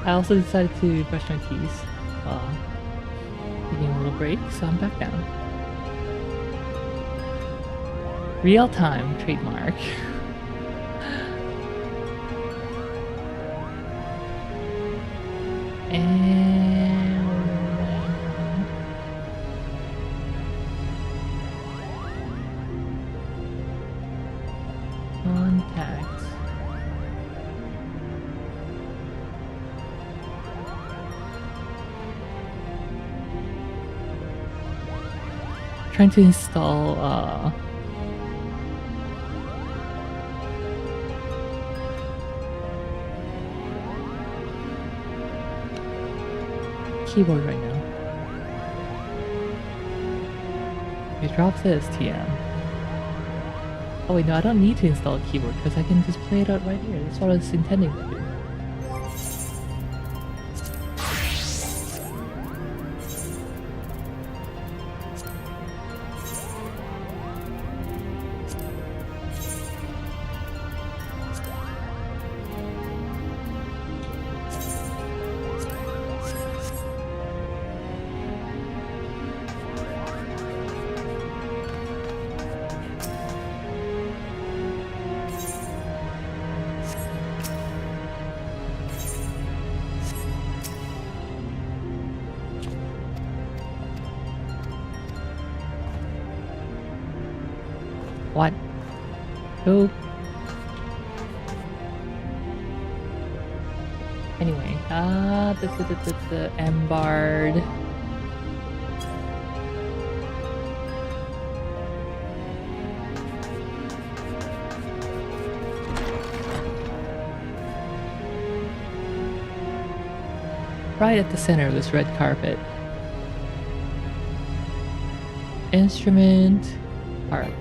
I also decided to brush my teeth. Taking a little break, so I'm back now. Real time trademark. Contacts. Trying to install keyboard right now. You drop this TM. Oh wait, no, I don't need to install a keyboard because I can just play it out right here. That's what I was intending to do. What? Who? Anyway, the Embard. Right at the center of this red carpet. Instrument. Alright.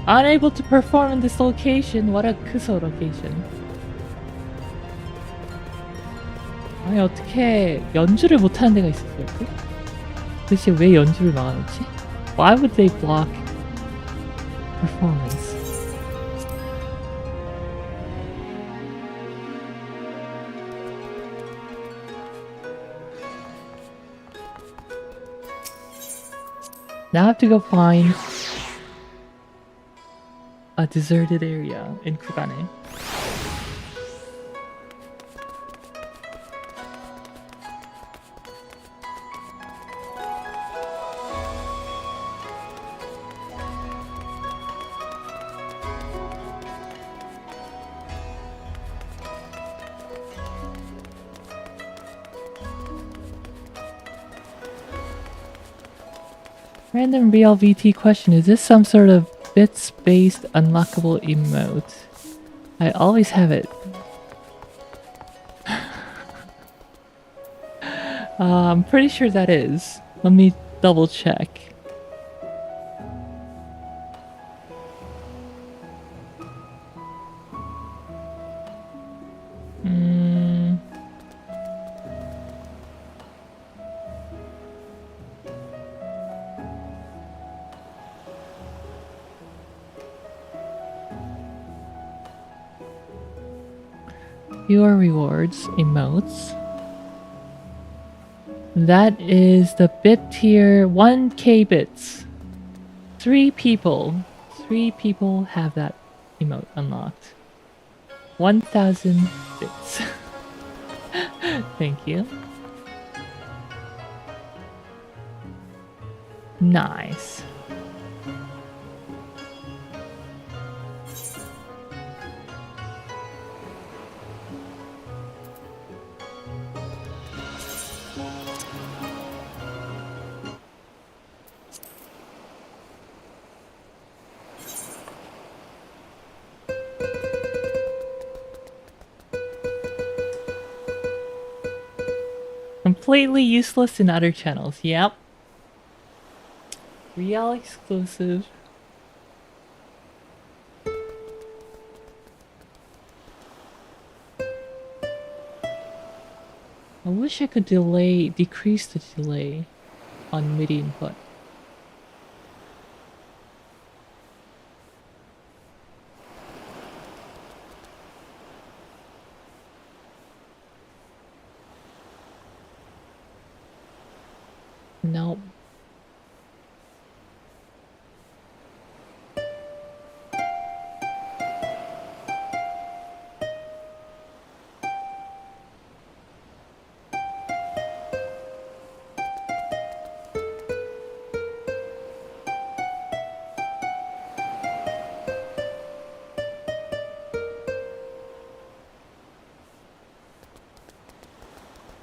Unable to perform in this location. What a kuso location. 아니 어떻게 연주를 못하는 데가 있었어요? 도대체 왜 연주를 막아놓지? Why would they block performance? Now I have to go find a deserted area in Kugane. Random real VT question, is this some sort of bits-based unlockable emote? I always have it. I'm pretty sure that is. Let me double check. Your rewards, emotes. That is the bit tier 1k bits. 3 people have that emote unlocked. 1000 bits. Thank you. Nice. completely useless in other channels. Yep. Real exclusive. I wish I could decrease the delay on MIDI input. Nope.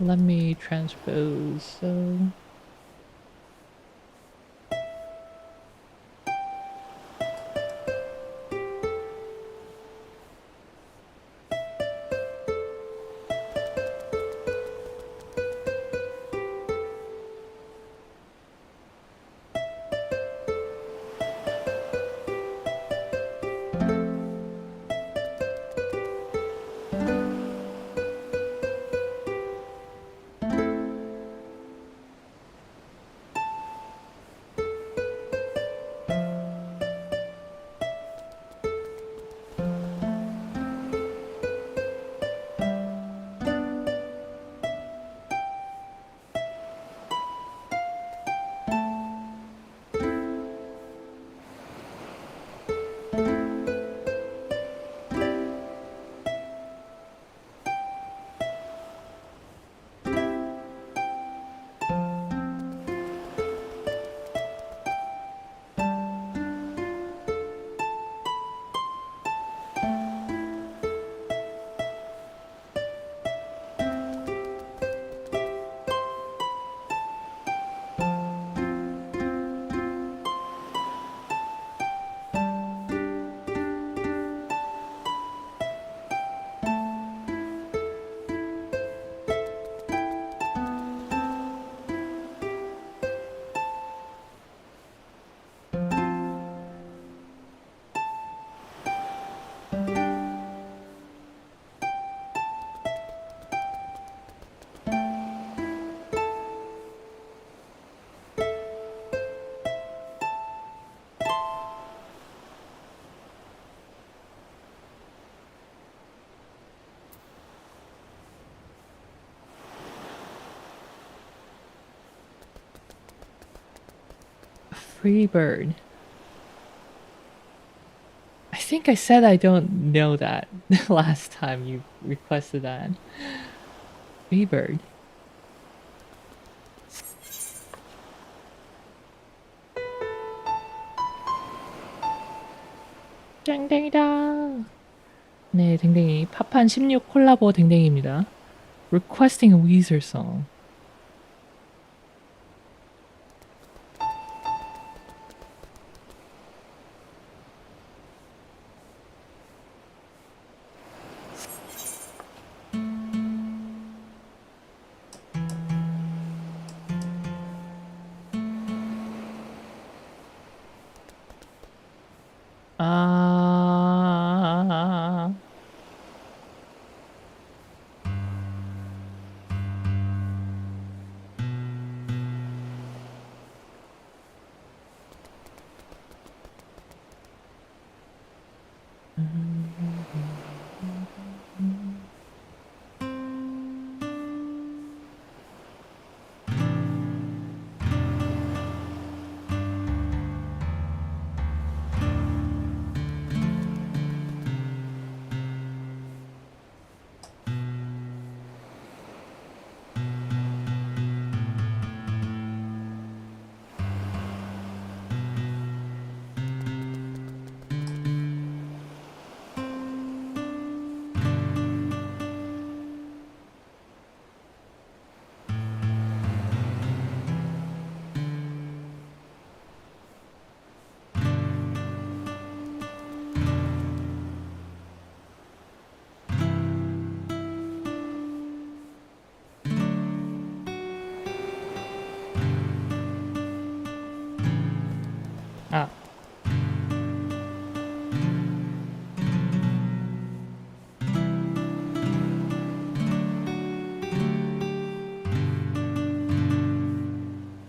Let me transpose, so... Freebird. I think I said I don't know that last time you requested that. Freebird. 땡땡이다. 네, 댕댕이. 파판 16 콜라보 댕댕이입니다. Requesting a Weezer song.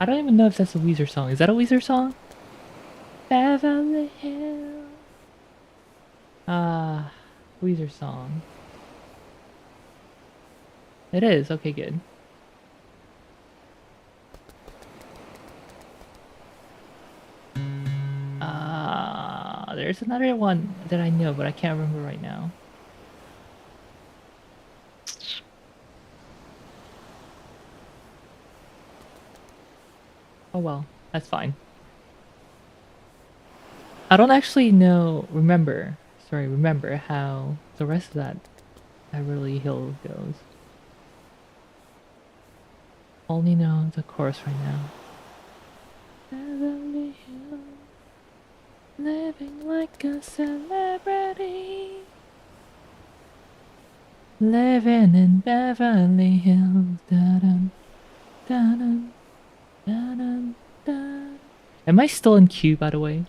I don't even know if that's a Weezer song. Is that a Weezer song? Beverly Hills. Weezer song. It is. Okay, good. There's another one that I know, but I can't remember right now. Oh well, that's fine. I don't actually remember how the rest of that Beverly Hills goes. Only know the chorus right now. Beverly Hills, living like a celebrity. Living in Beverly Hills. Da-dum, da-dum, da-dum, da. Am I still in queue, by the way?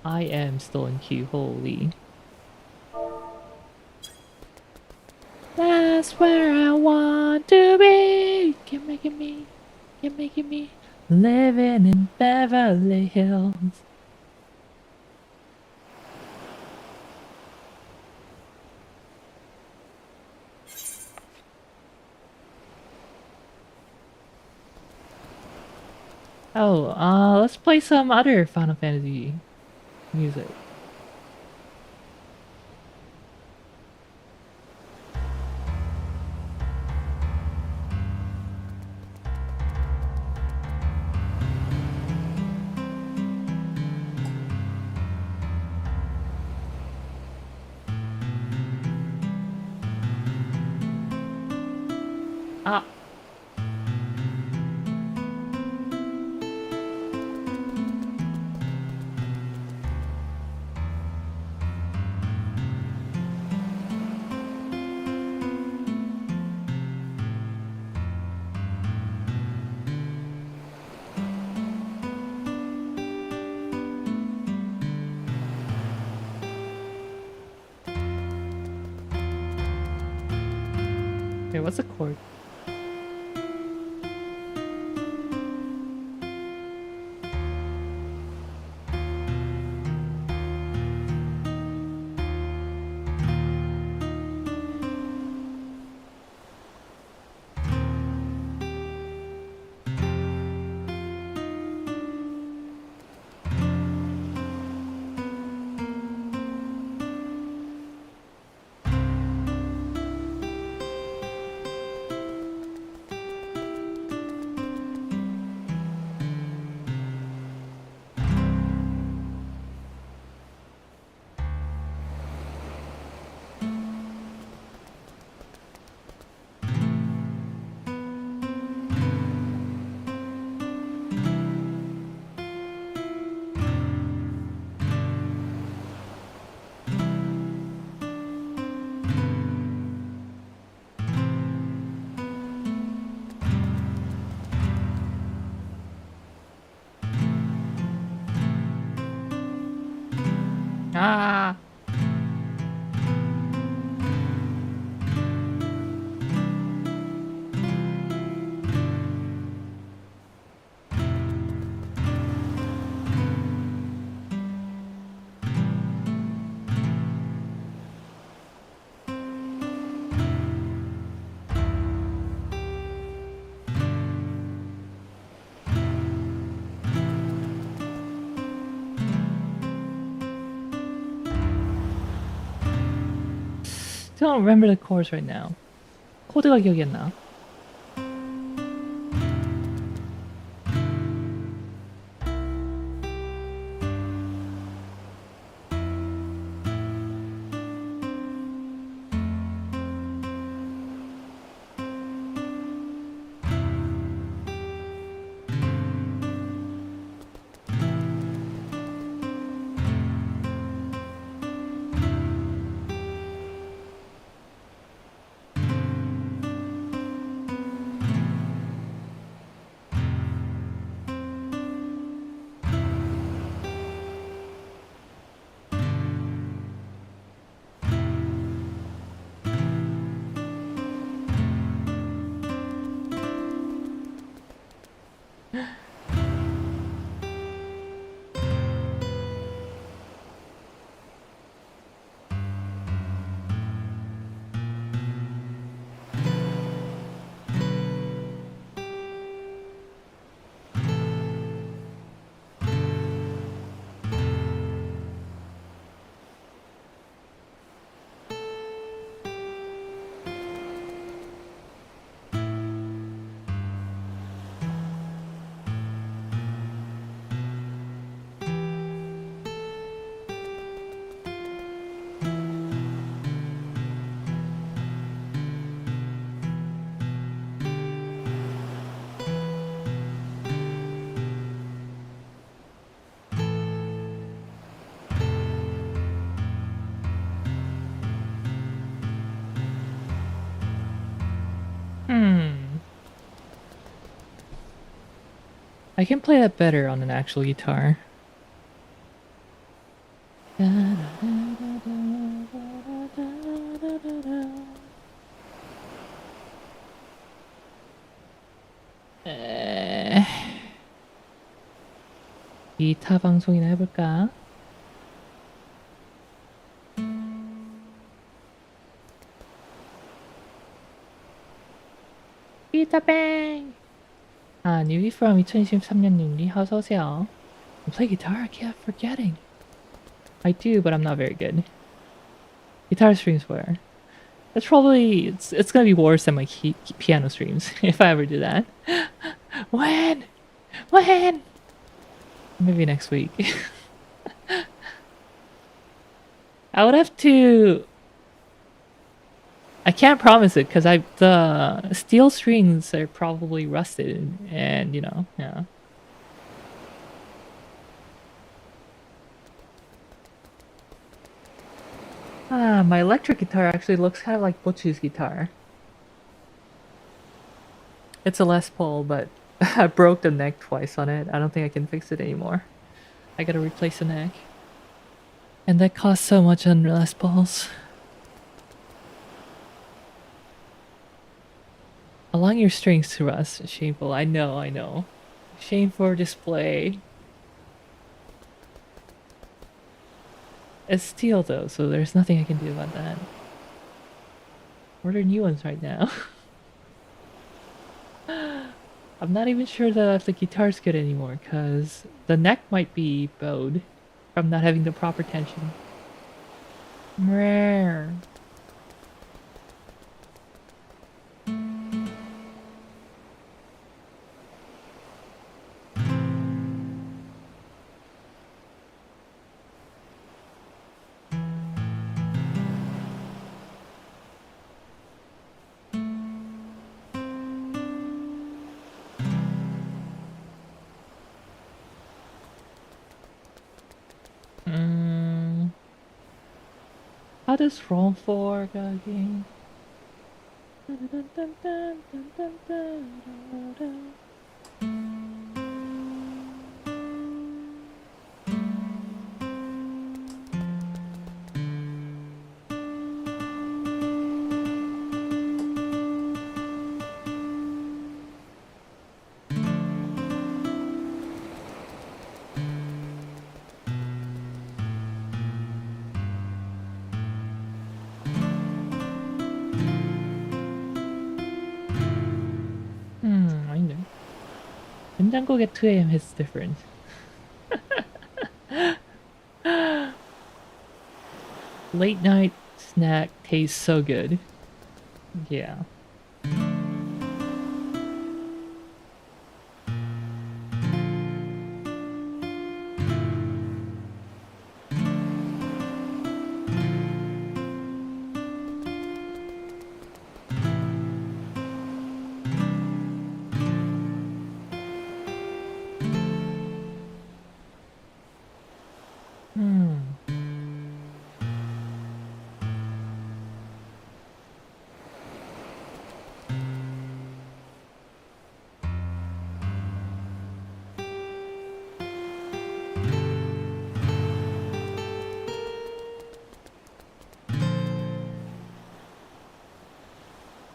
I am still in queue, holy. That's where I want to be. Give me. Living in Beverly Hills. Oh, let's play some other Final Fantasy music. Ah. Okay, what's the chord? Ah. Don't remember the chorus right now. 코드가 기억이 안 나. I can play that better on an actual guitar. 기타 방송이나 해볼까? 기타뱅! 아, 뉴비 from 2023년 뉴비, 어서오세요. I play guitar? I keep forgetting. I do, but I'm not very good. Guitar streams where? That's probably, it's gonna be worse than my piano streams, if I ever do that. When? When? Maybe next week. I would have to... I can't promise it, because the steel strings are probably rusted, and, you know, yeah. Ah, my electric guitar actually looks kind of like Butch's guitar. It's a Les Paul, but I broke the neck twice on it. I don't think I can fix it anymore. I gotta replace the neck. And that costs so much on Les Pauls. Allowing your strings to rust. Shameful. I know, I know. Shame for display. It's steel though, so there's nothing I can do about that. Order new ones right now. I'm not even sure that if the guitar's good anymore, because the neck might be bowed from not having the proper tension. Rare. How does roll 4 go again? I know. 된장국 at 2 AM is different. Late night snack tastes so good. Yeah.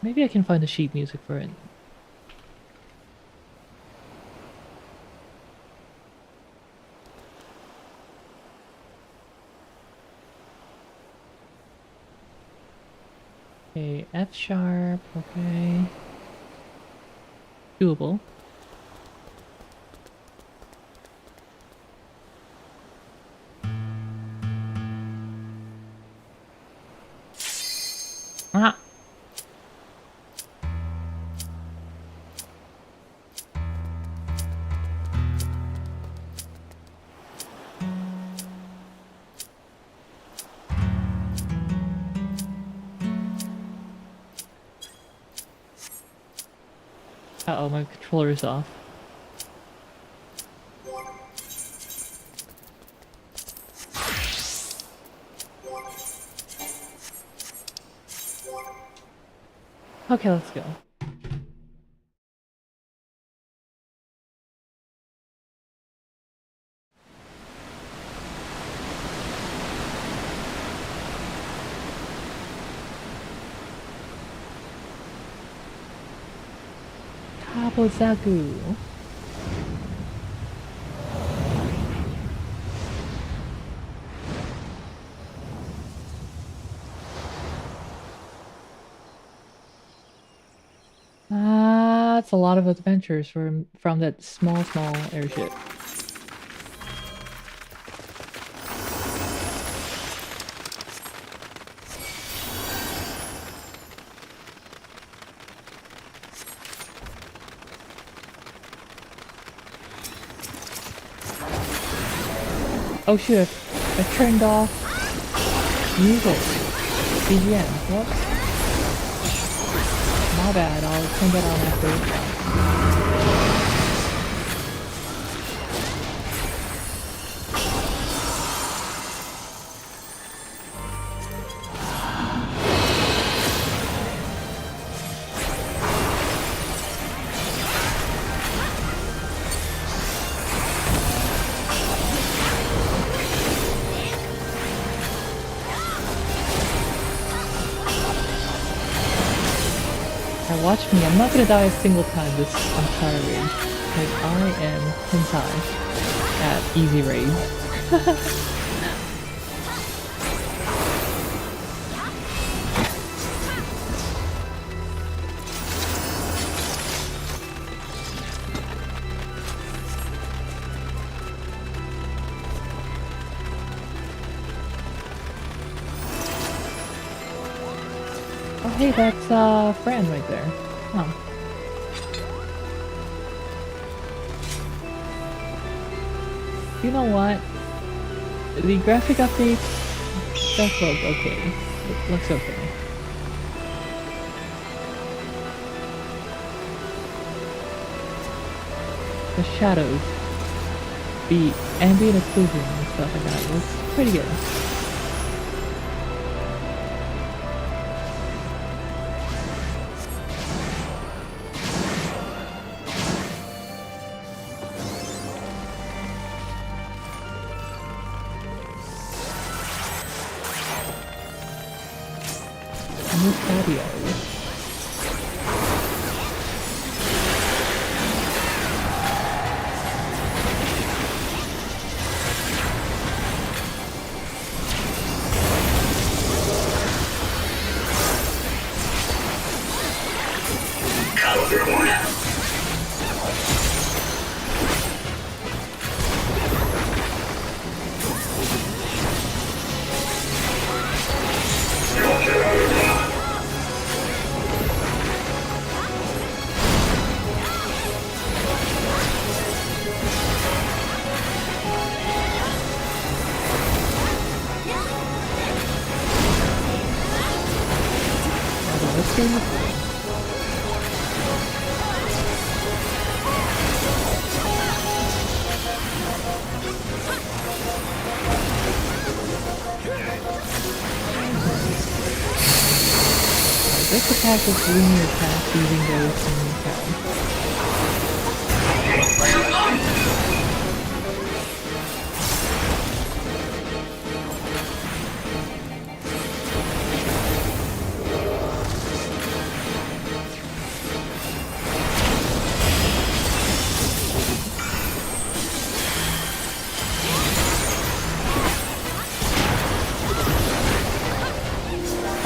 Maybe I can find the sheet music for it. Okay, F sharp, okay. Doable. Ah! Uh-oh, my controller is off. Okay, let's go. Kabozagu. That's a lot of adventures from that small airship. Oh shoot, I turned off music. BGM, whoops. My bad, I'll turn that on after. Watch me, I'm not gonna die a single time this entire raid. Like, I am hentai at easy raid. Oh hey, that's Fran right there. Huh. You know what? The graphic updates does look okay. It looks okay. The shadows, the ambient occlusion and stuff like that looks pretty good. Patio. This attack is linear attack using those in count.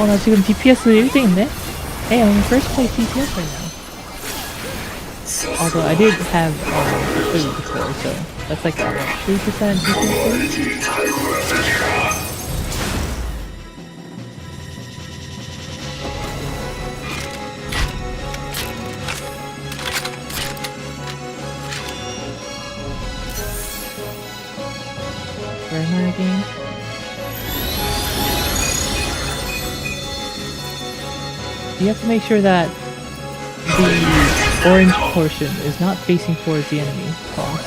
나 지금 DPS 1등인데? Hey, I'm in first place DPS right now. Although I did have food before, so that's like 3% DPS. Where am I again? You have to make sure that the orange portion is not facing towards the enemy boss,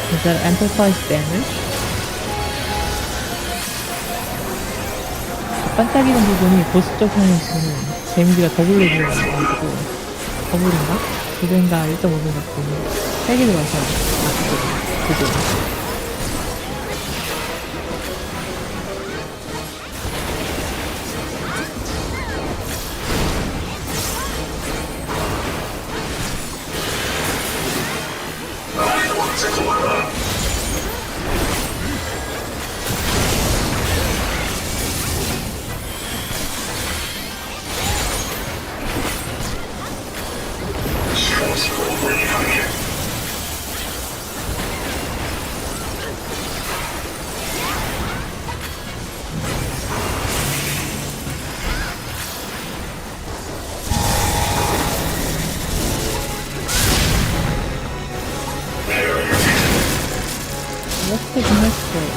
because that amplifies damage. 반짝이는 부분이 보스 쪽에는 데미지가 더블로 들어가가지고 더블인가? 2배인가 1.5배인가 보면 3개 들어가서 그거 Let's take the next break.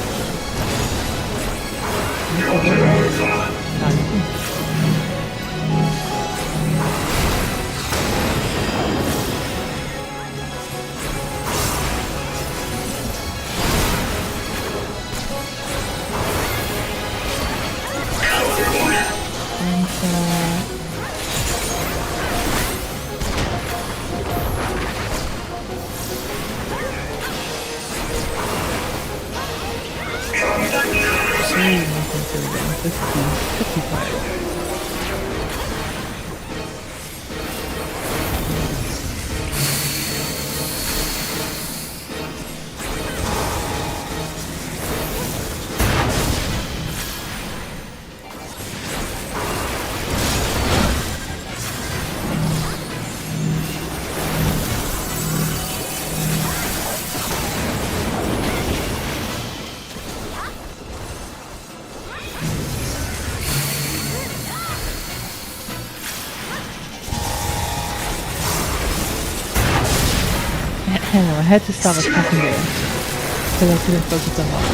I had to stop attacking there because I couldn't focus on that.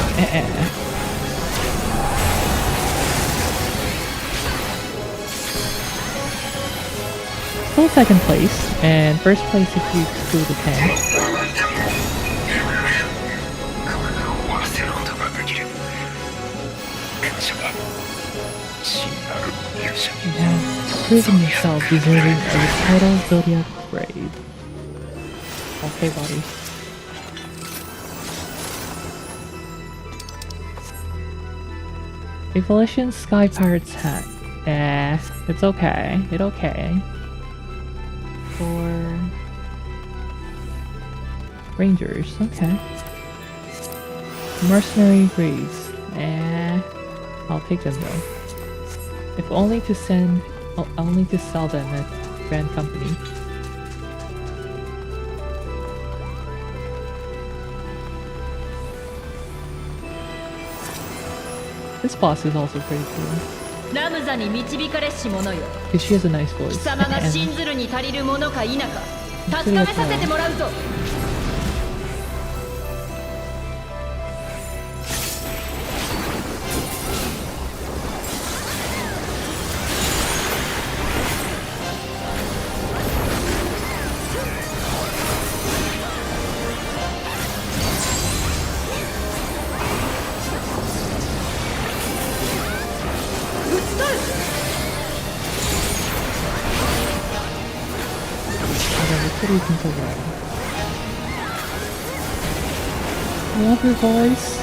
Still second place, and first place if you exclude the tank. You have proven yourself deserving of the title Zodiac Grade. Okay, buddy. Evolution Sky Pirate's hat. It's okay. It's okay. For Rangers, okay. Mercenary Rays. I'll take them though. If only to sell them at Grand Company. This boss is also pretty cool. Because she has a nice voice. I love your voice.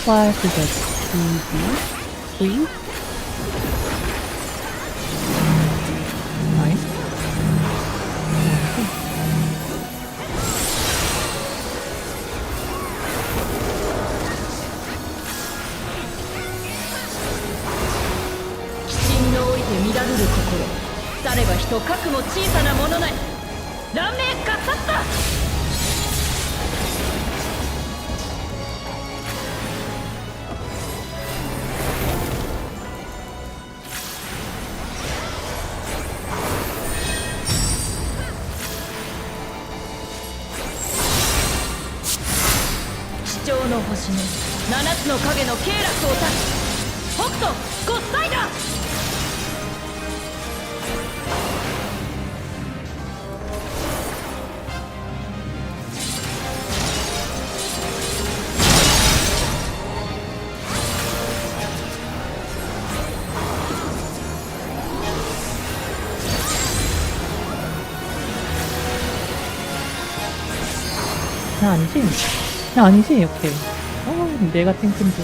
class is a 2B, please. Nice. 나 아니지? 나 아니지? 오케이. 내가 탱크인데.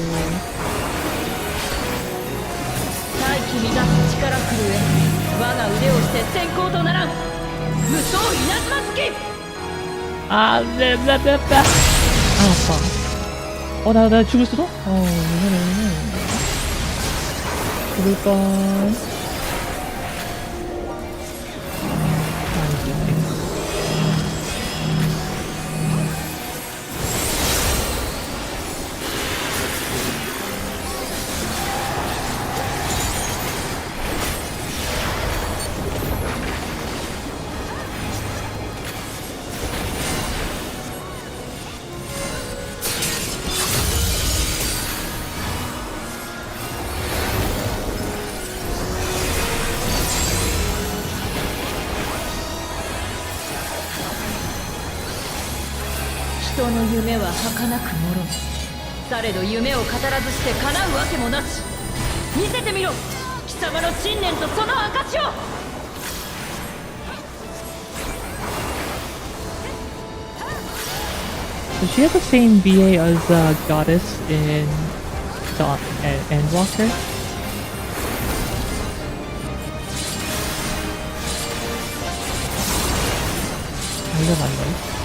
大気乱す力震え我が腕をして先行とならん無双稲妻突き 아, 네. 아, 아파. 나 죽을 수도? 이거는. 죽을 뻔. 아니지, 오케이.人の夢は儚くもろいされど夢を語らずして叶うわけもなし見せてみろ貴様の信念とその証を Does she have the same BA as Goddess in Endwalker? 이거 맞네.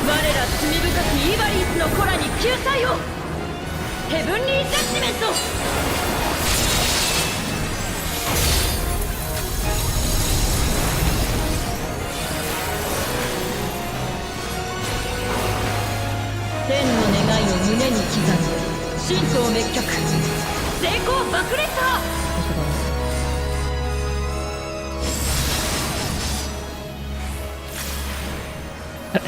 我ら罪深きイバリースの子らに救済をヘブンリージャッジメント天の願いを胸に刻み神道滅却成功爆裂派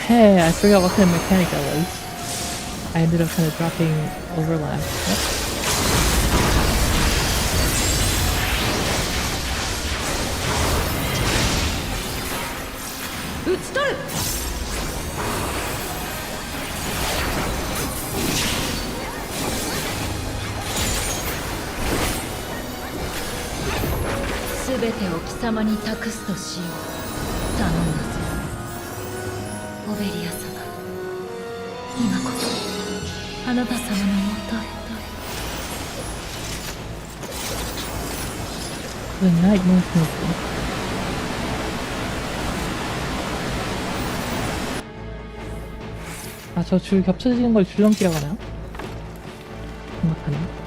Hey, I forgot what kind of mechanic that was. I ended up kind of dropping overlap. Yep. 討ち取るすべてを貴様に託すとしよう頼んだぞオベリア様今こそあなた様のもとへ Good night, Moon. 아, 저 줄 겹쳐지는 걸 줄넘기라고 하나요? 생각하네.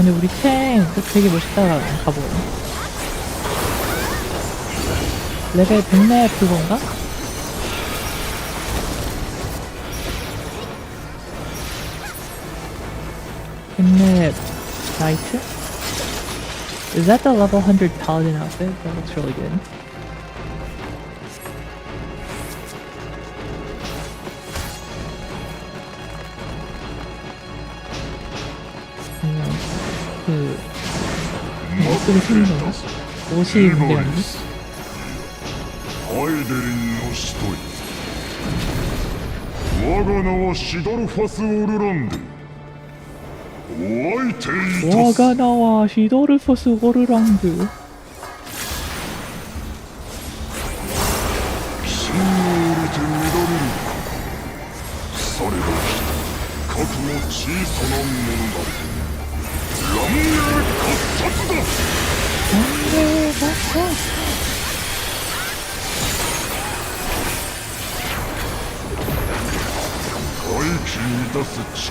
근데 우리 탱 되게 멋있다. 가보. 레벨 100렙 그건가? 백렙 나이트? Is that the level 100 paladin outfit? That looks really good. 목소리 쓰는 건가? 옷이 문제가 있니? ハイデリンの使徒よ。我が名はシドルファス・オルランド。お相手いたす。 와가 나와 시도르포스 호르랑드. 死に降りて乱れるか。されどかくも小さなものだ。乱影喝殺だ。 回帰に出す力。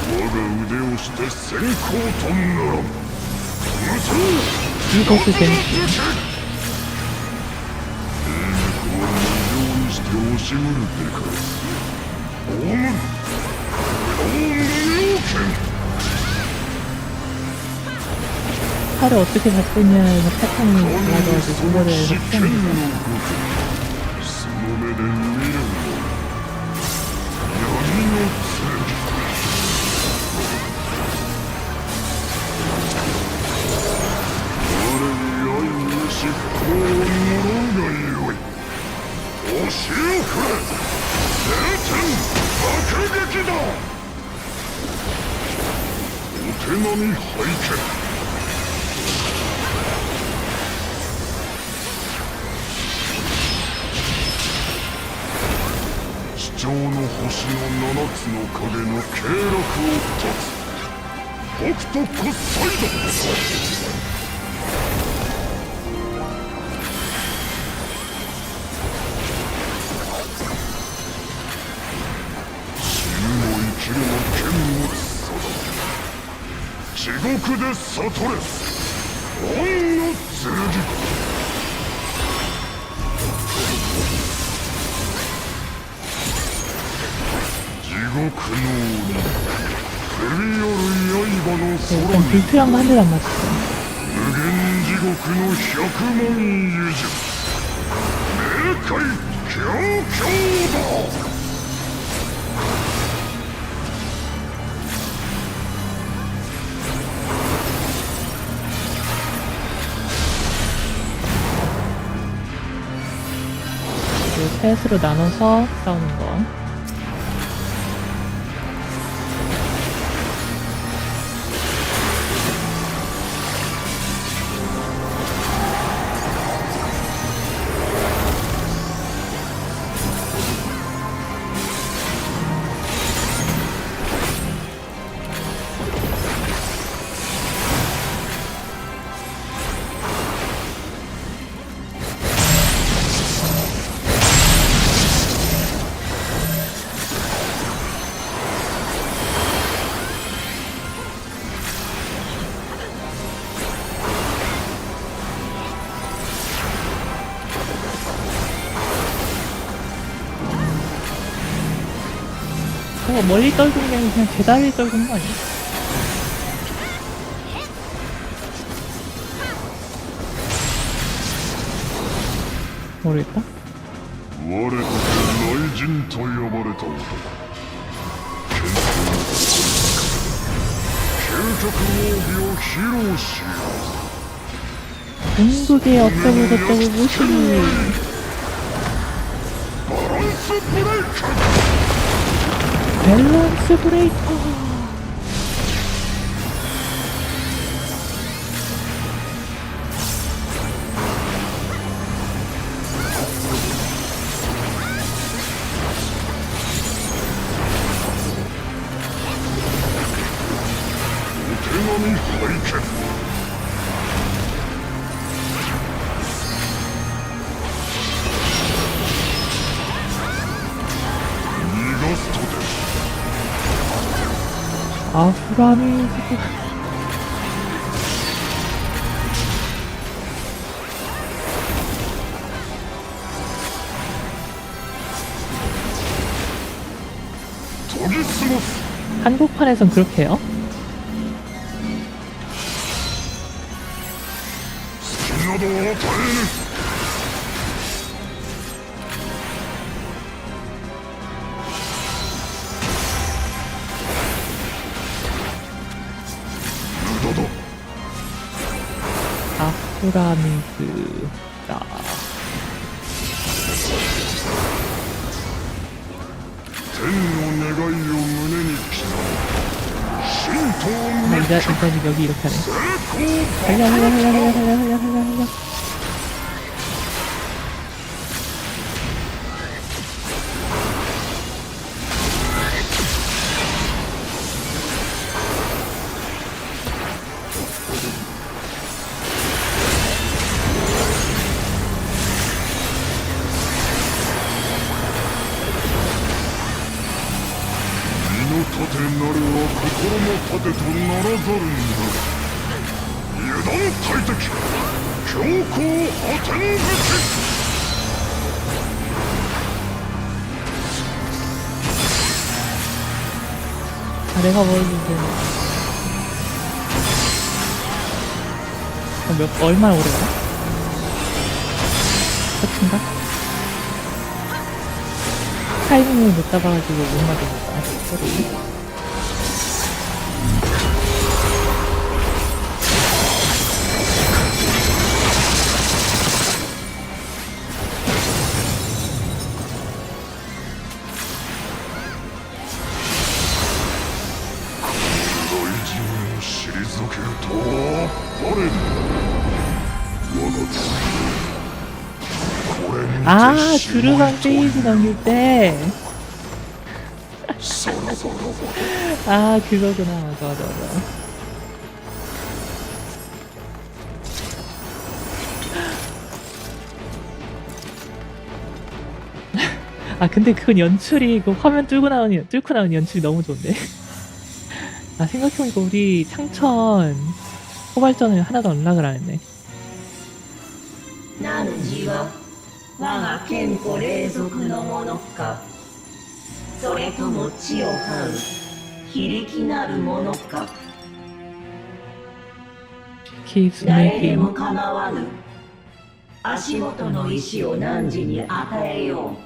我が腕をして先行とならん。無双。 이것도 재밌지. 兵力は無用にして惜しむるべからず。オム。無用剣。 칼을 어떻게 잡고 있냐는 패턴이 나와가지고 그거를 확장합니다. その目で見るの。闇の剣。 我に愛にし不幸を呪うがよい。押し送れ。聖天爆撃だ。お手並み拝見。 地上の星の7つの影の経絡を断つ。北斗コサイド。死ぬも生きるも剣を定め、地獄で悟れ。恩の剣。 地獄の鬼、振り寄る刃の空 일단 に 불트랑도 한 대도 안 맞았어. 無限地獄の百万遊術、冥界狂狂だ。셋으로 나눠서 싸우는 거. 멀리 떨군 게 아니라 그냥 대다리 떨군 거 아니야? 모르겠다. 我とて雷神と呼ばれた男。究極奥義を披露しよう。 궁극의 어쩌고 저쩌고 무시. バランスブレイク。 밸런스 브레이커. 오테나미 하이켄. 逃がすとで。 아후라미 한국판에선 그렇게 해요? 好きなどを与えぬ。無駄だ。 아후라미즈다. 天の願いを胸に刻む。神道を 일단 여기 이렇게 하네. 成功。 달려.盾なるは心の盾とならざるんだ。油断大敵、強行破天撃。 내가 보여줄게. 얼마나 오래 가나? 끝인가? 타이밍을 못 잡아가지고 못 맞아봤다. 소리. 아, 두루강 페이지 넘길 때. 아, 그거구나. 맞아. 아, 근데 그건 연출이, 그 화면 뚫고 나오는 연출이 너무 좋은데. 아, 생각해보니까 우리 창천 호발전을 하나도 언락을 안 했네. 我が剣と霊族のものか、それとも地を這う非力なるものか。 Keeps 誰で making も構わぬ。足元の石を汝に与えよ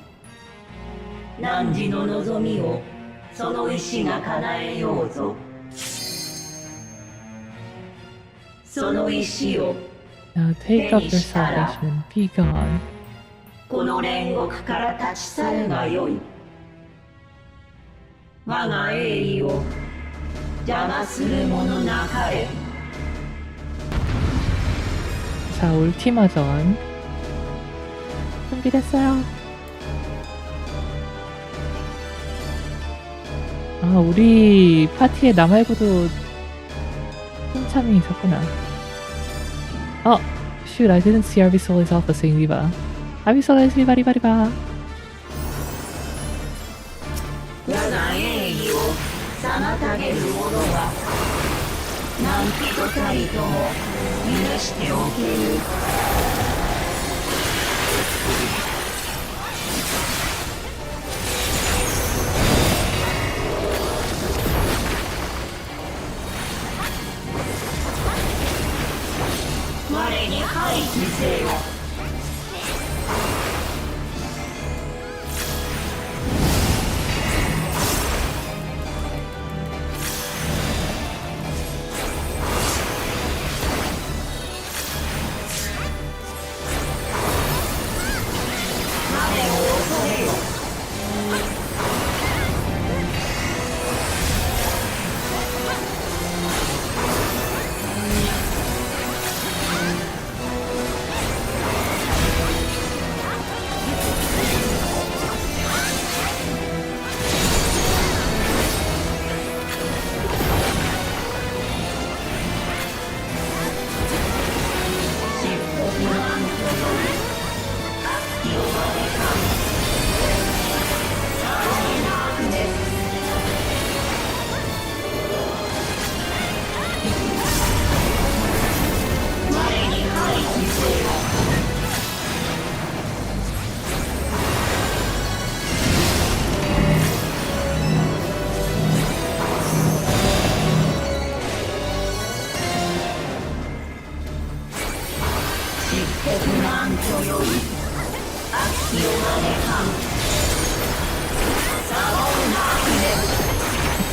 う。汝の望みをその石が叶えようぞ。その石を Now take up your salvation, be gone. この煉獄から立ち去るがよい。我が栄意を邪魔する者なかれ。 자, 울티마전 준비됐어요. 아, 우리 파티에 나 말고도 한참이 있었구나. Shoot, I didn't see Ivalice Alpha saying Viva. Ivalice Viva Viva Viva. 我が栄意を妨げる者は何人たりとも許しておけぬ。我に配置せよ。 我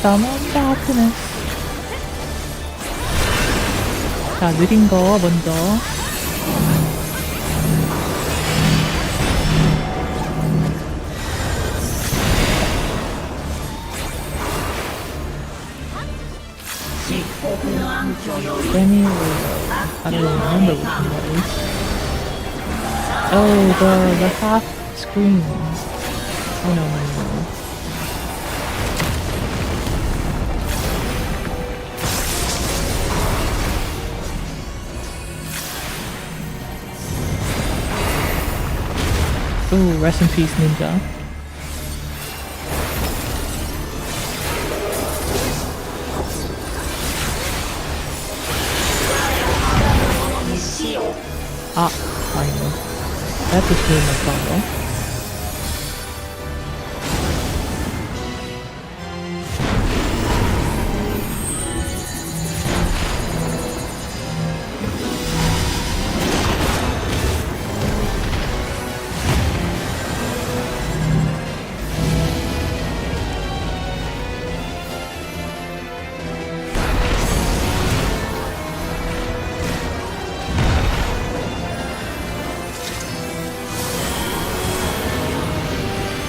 사몬 다크네스. 자, 느린 거 먼저. Anyway, I don't remember which one that is. Oh, the half screen. Oh no. Ooh, rest in peace, Ninja. Ah, finally. That became a problem.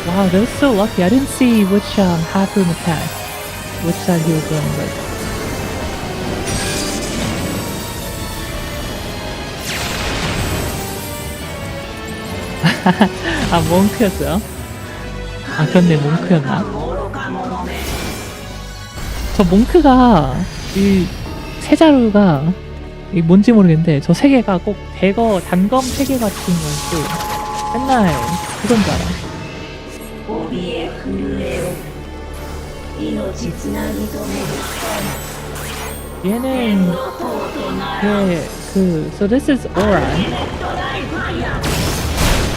Wow, that was so lucky. I didn't see which half room attacked. Which side he was going with. 아, 몽크였어요? 아, 그렇네, 몽크였나? 저 몽크가 이 세자루가 이 뭔지 모르겠는데 저 세 개가 꼭 대거 단검 세 개 같은 거였고 맨날 그건 줄 알아. 얘는 so this is Aura.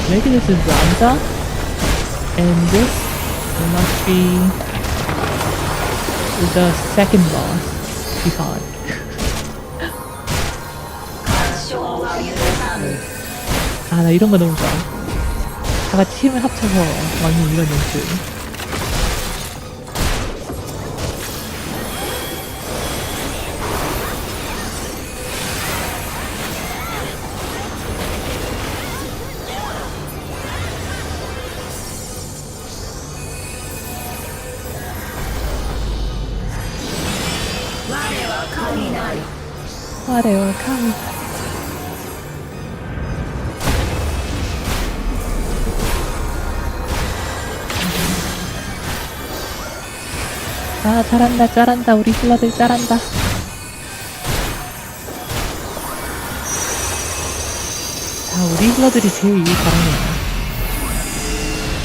Maybe this is Ramza, and this must be the second boss he fought. 아, 나 이런 거 너무 좋아. 다 같이 힘을 합쳐서 막는 이런 연출. 화려와 카미. 아, 잘한다. 우리 힐러들 잘한다. 자, 우리 힐러들이 제일 잘하네요.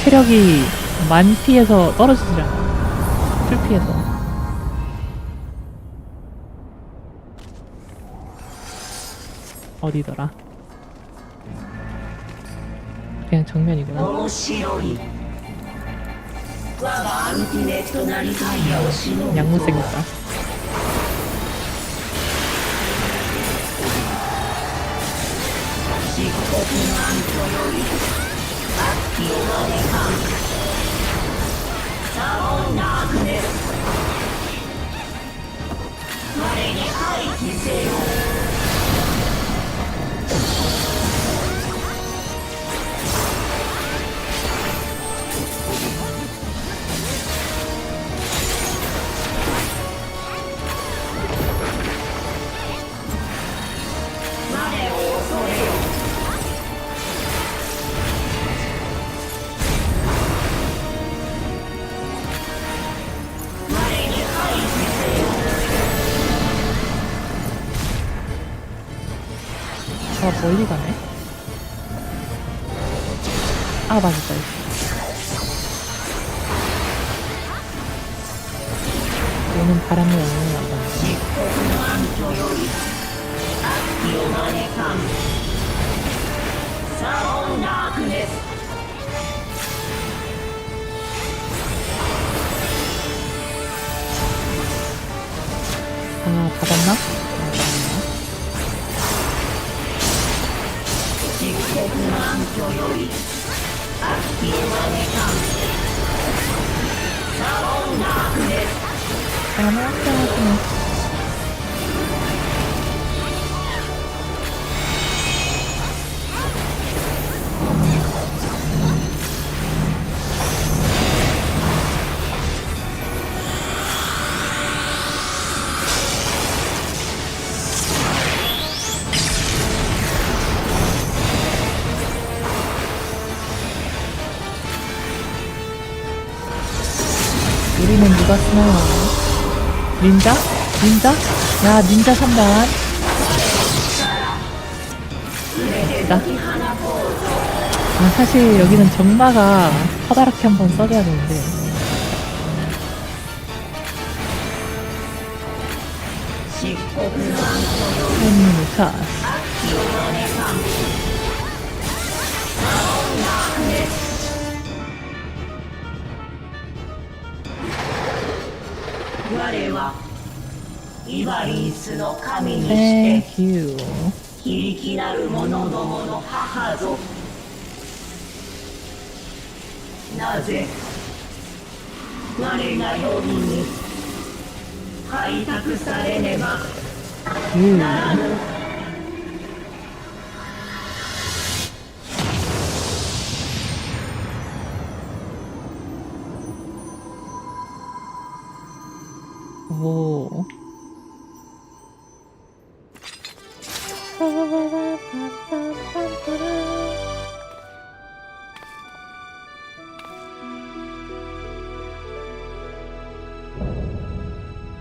체력이 만피에서 떨어지잖아. 풀피에서. 어디더라? 그냥 정면이구나. 양무 생겼다. 아, 멀리 가네. 아, 맞았다. 얘는 바람이 영향을 안 받네. 아, 받았나? 우리는 누가 쓰나요? 닌자? 닌자? 야, 닌자 3단. 나. 아, 사실 여기는 정마가 커다랗게 한번 써줘야 되는데. 자. Thank you. 非力なる者どもの母ぞ。なぜ我が世に開拓されねばならぬ。おー。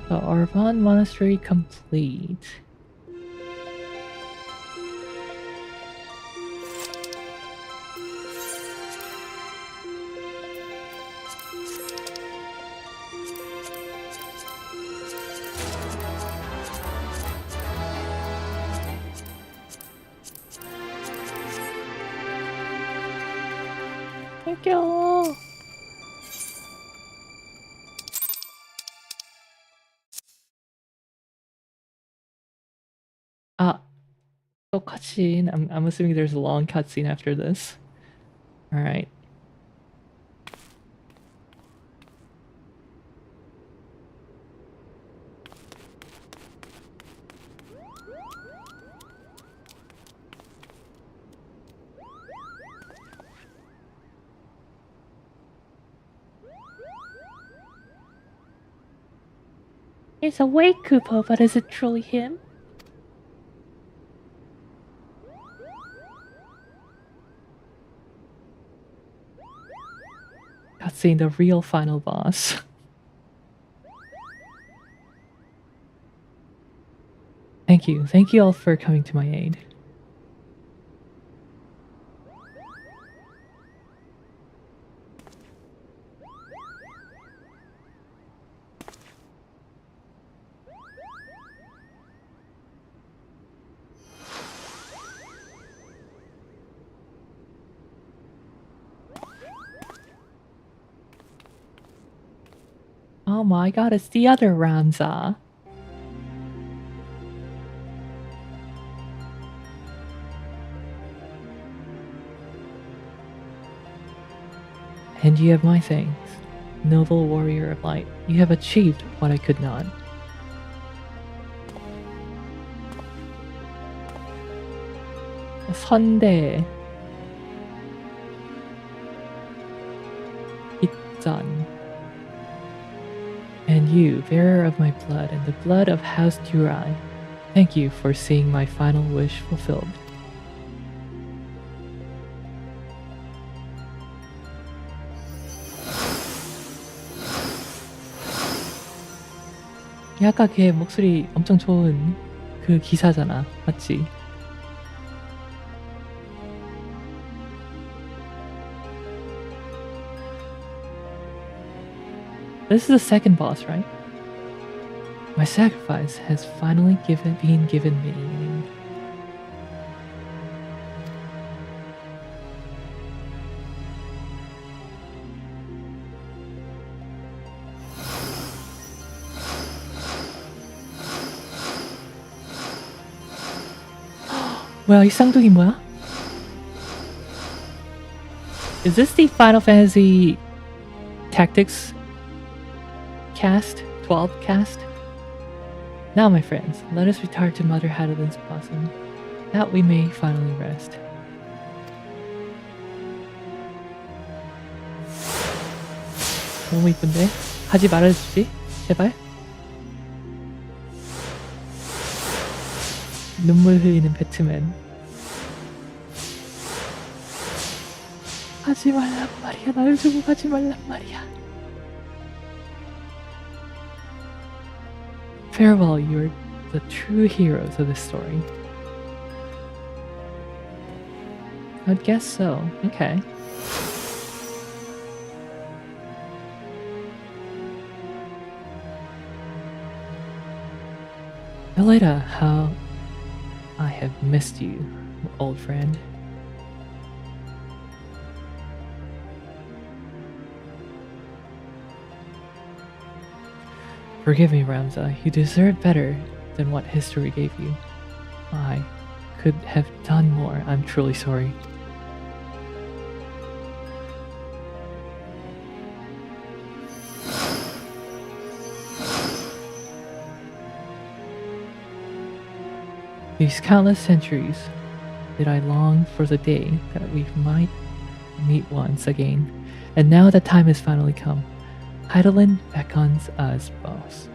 The Arvan Monastery complete. Thank you. So cutscene. I'm assuming there's a long cutscene after this. All right. He's awake, Kupo, but is it truly him? Cutscene, the real final boss. Thank you. Thank you all for coming to my aid. Oh my god, it's the other Ramza. And you have my thanks, noble warrior of light. You have achieved what I could not. 선대 입전. And you, bearer of my blood and the blood of House Durai, thank you for seeing my final wish fulfilled. 아까 걔 목소리 엄청 좋은 그 기사잖아, 맞지? This is the second boss, right? My sacrifice has finally been given meaning. 뭐야, 이 쌍둥이 뭐야? Is this the Final Fantasy Tactics cast? 12 cast? Now, my friends, let us retire to Mother Hadelin's bosom, that we may finally rest. 너무 이쁜데? 하지 말아주지? 제발? 눈물 흘리는 배트맨. 하지 말란 말이야. 나를 두고 가지 말란 말이야. Farewell, you're the true heroes of this story. I'd guess so. Okay. Elena, how I have missed you, old friend. Forgive me, Ramza. You deserve better than what history gave you. I could have done more. I'm truly sorry. These countless centuries did I long for the day that we might meet once again, and now the time has finally come. Heidelin beckons us both.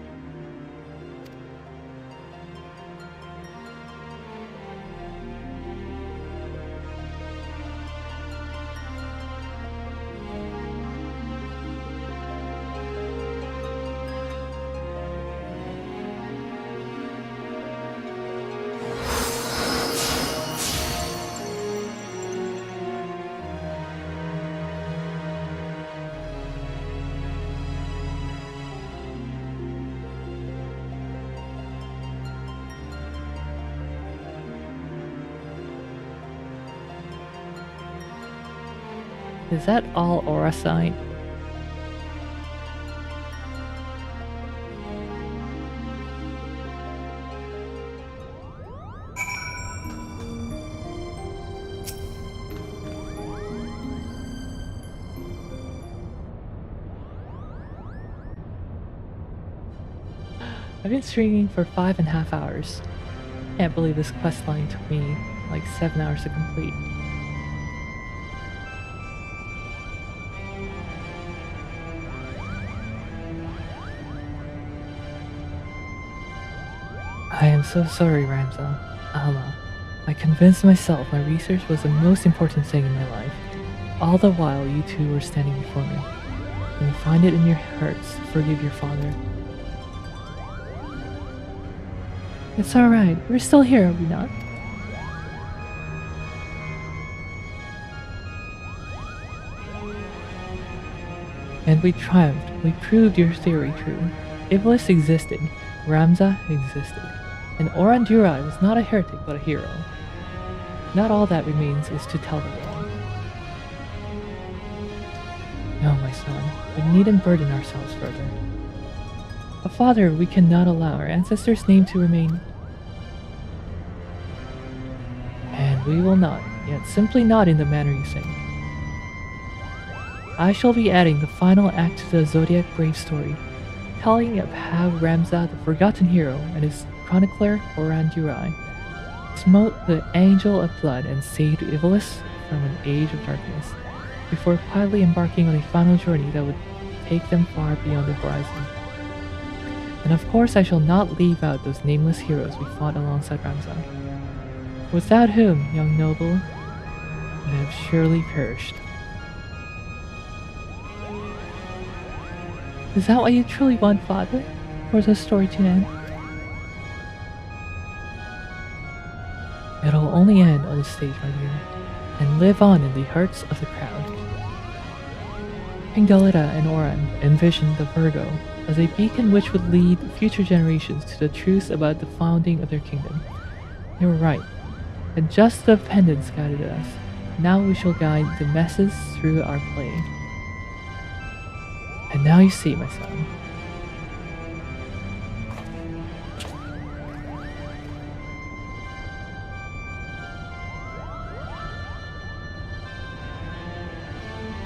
Is that all Eorzea? I've been streaming for 5.5 hours. Can't believe this questline took me like 7 hours to complete. I am so sorry, Ramza. Allah. I convinced myself my research was the most important thing in my life. All the while you two were standing before me. When you find it in your hearts, forgive your father. It's alright. We're still here, are we not? And we triumphed. We proved your theory true. Ivalice existed. Ramza existed. And Orandurai was not a heretic but a hero. Not all that remains is to tell the world. No, my son, we needn't burden ourselves further. But father, we cannot allow our ancestors' name to remain. And we will not, yet simply not in the manner you say. I shall be adding the final act to the Zodiac Brave story, telling of how Ramza, the forgotten hero, and his chronicler Orandurai smote the Angel of Blood and saved Ivalice from an age of darkness, before quietly embarking on a final journey that would take them far beyond the horizon. And of course I shall not leave out those nameless heroes we fought alongside Ramza, without whom, young noble, would have surely perished. Is that what you truly want, father? For the story to end? It'll only end on the stage, my dear, and live on in the hearts of the crowd. King Dalida and Oran envisioned the Virgo as a beacon which would lead future generations to the truth about the founding of their kingdom. They were right, and just the pendants guided us. Now we shall guide the masses through our play. And now you see, my son.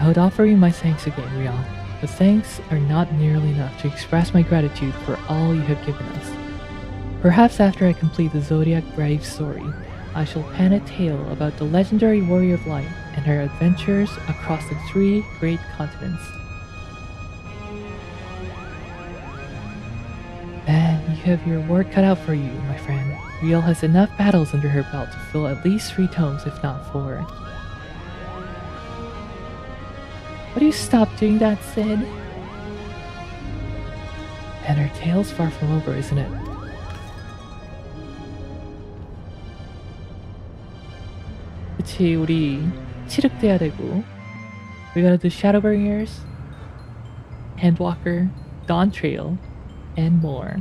I would offer you my thanks again, Rion, but thanks are not nearly enough to express my gratitude for all you have given us. Perhaps after I complete the Zodiac Brave story, I shall pen a tale about the legendary Warrior of Light and her adventures across the 3 great continents. Man, you have your work cut out for you, my friend. Riel has enough battles under her belt to fill at least 3 tomes, if not 4. Would you stop doing that, Sid? And her tale's far from over, isn't it? 그치, 우리 취득돼야 되고. We gotta do Shadowbringers, Handwalker, Dawn Trail, and more.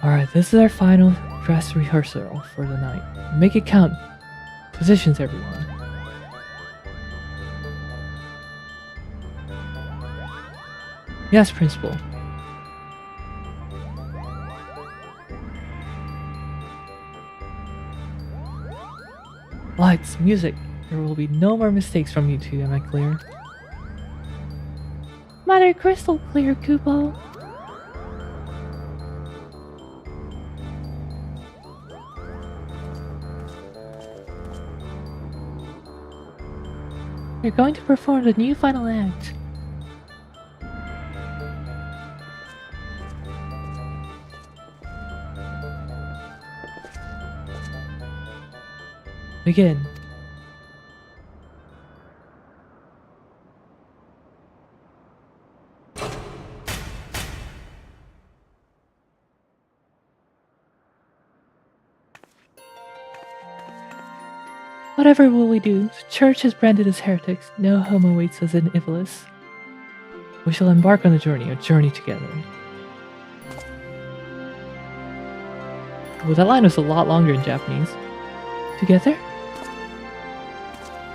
Alright, this is our final dress rehearsal for the night. Make it count. Positions, everyone. Yes, Principal. Lights, music. There will be no more mistakes from you two, am I clear? Mother crystal clear, Kupo. You're going to perform the new final act. Begin. Whatever will we do? The church has branded us heretics. No home awaits us in Ivalice. We shall embark on a journey together. Well, that line was a lot longer in Japanese. Together?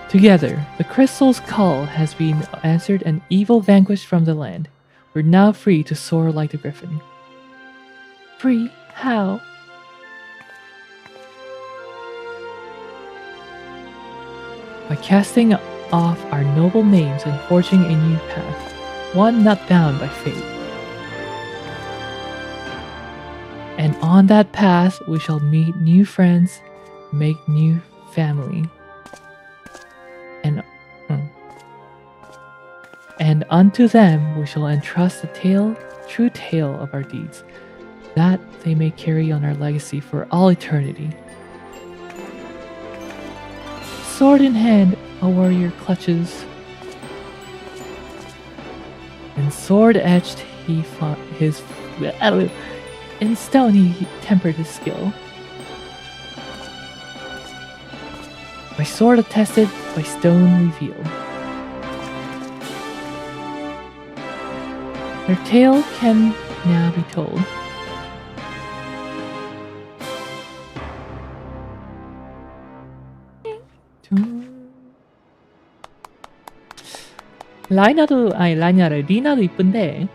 Together, the crystal's call has been answered and evil vanquished from the land. We're now free to soar like the griffin. Free? How? By casting off our noble names and forging a new path, one not bound by fate. And on that path, we shall meet new friends, make new family. And unto them we shall entrust the true tale of our deeds, that they may carry on our legacy for all eternity. Sword in hand, a warrior clutches. In sword etched he fought his... In stone he tempered his skill. By sword attested, by stone revealed. Their tale can now be told. 리나도 이쁜데.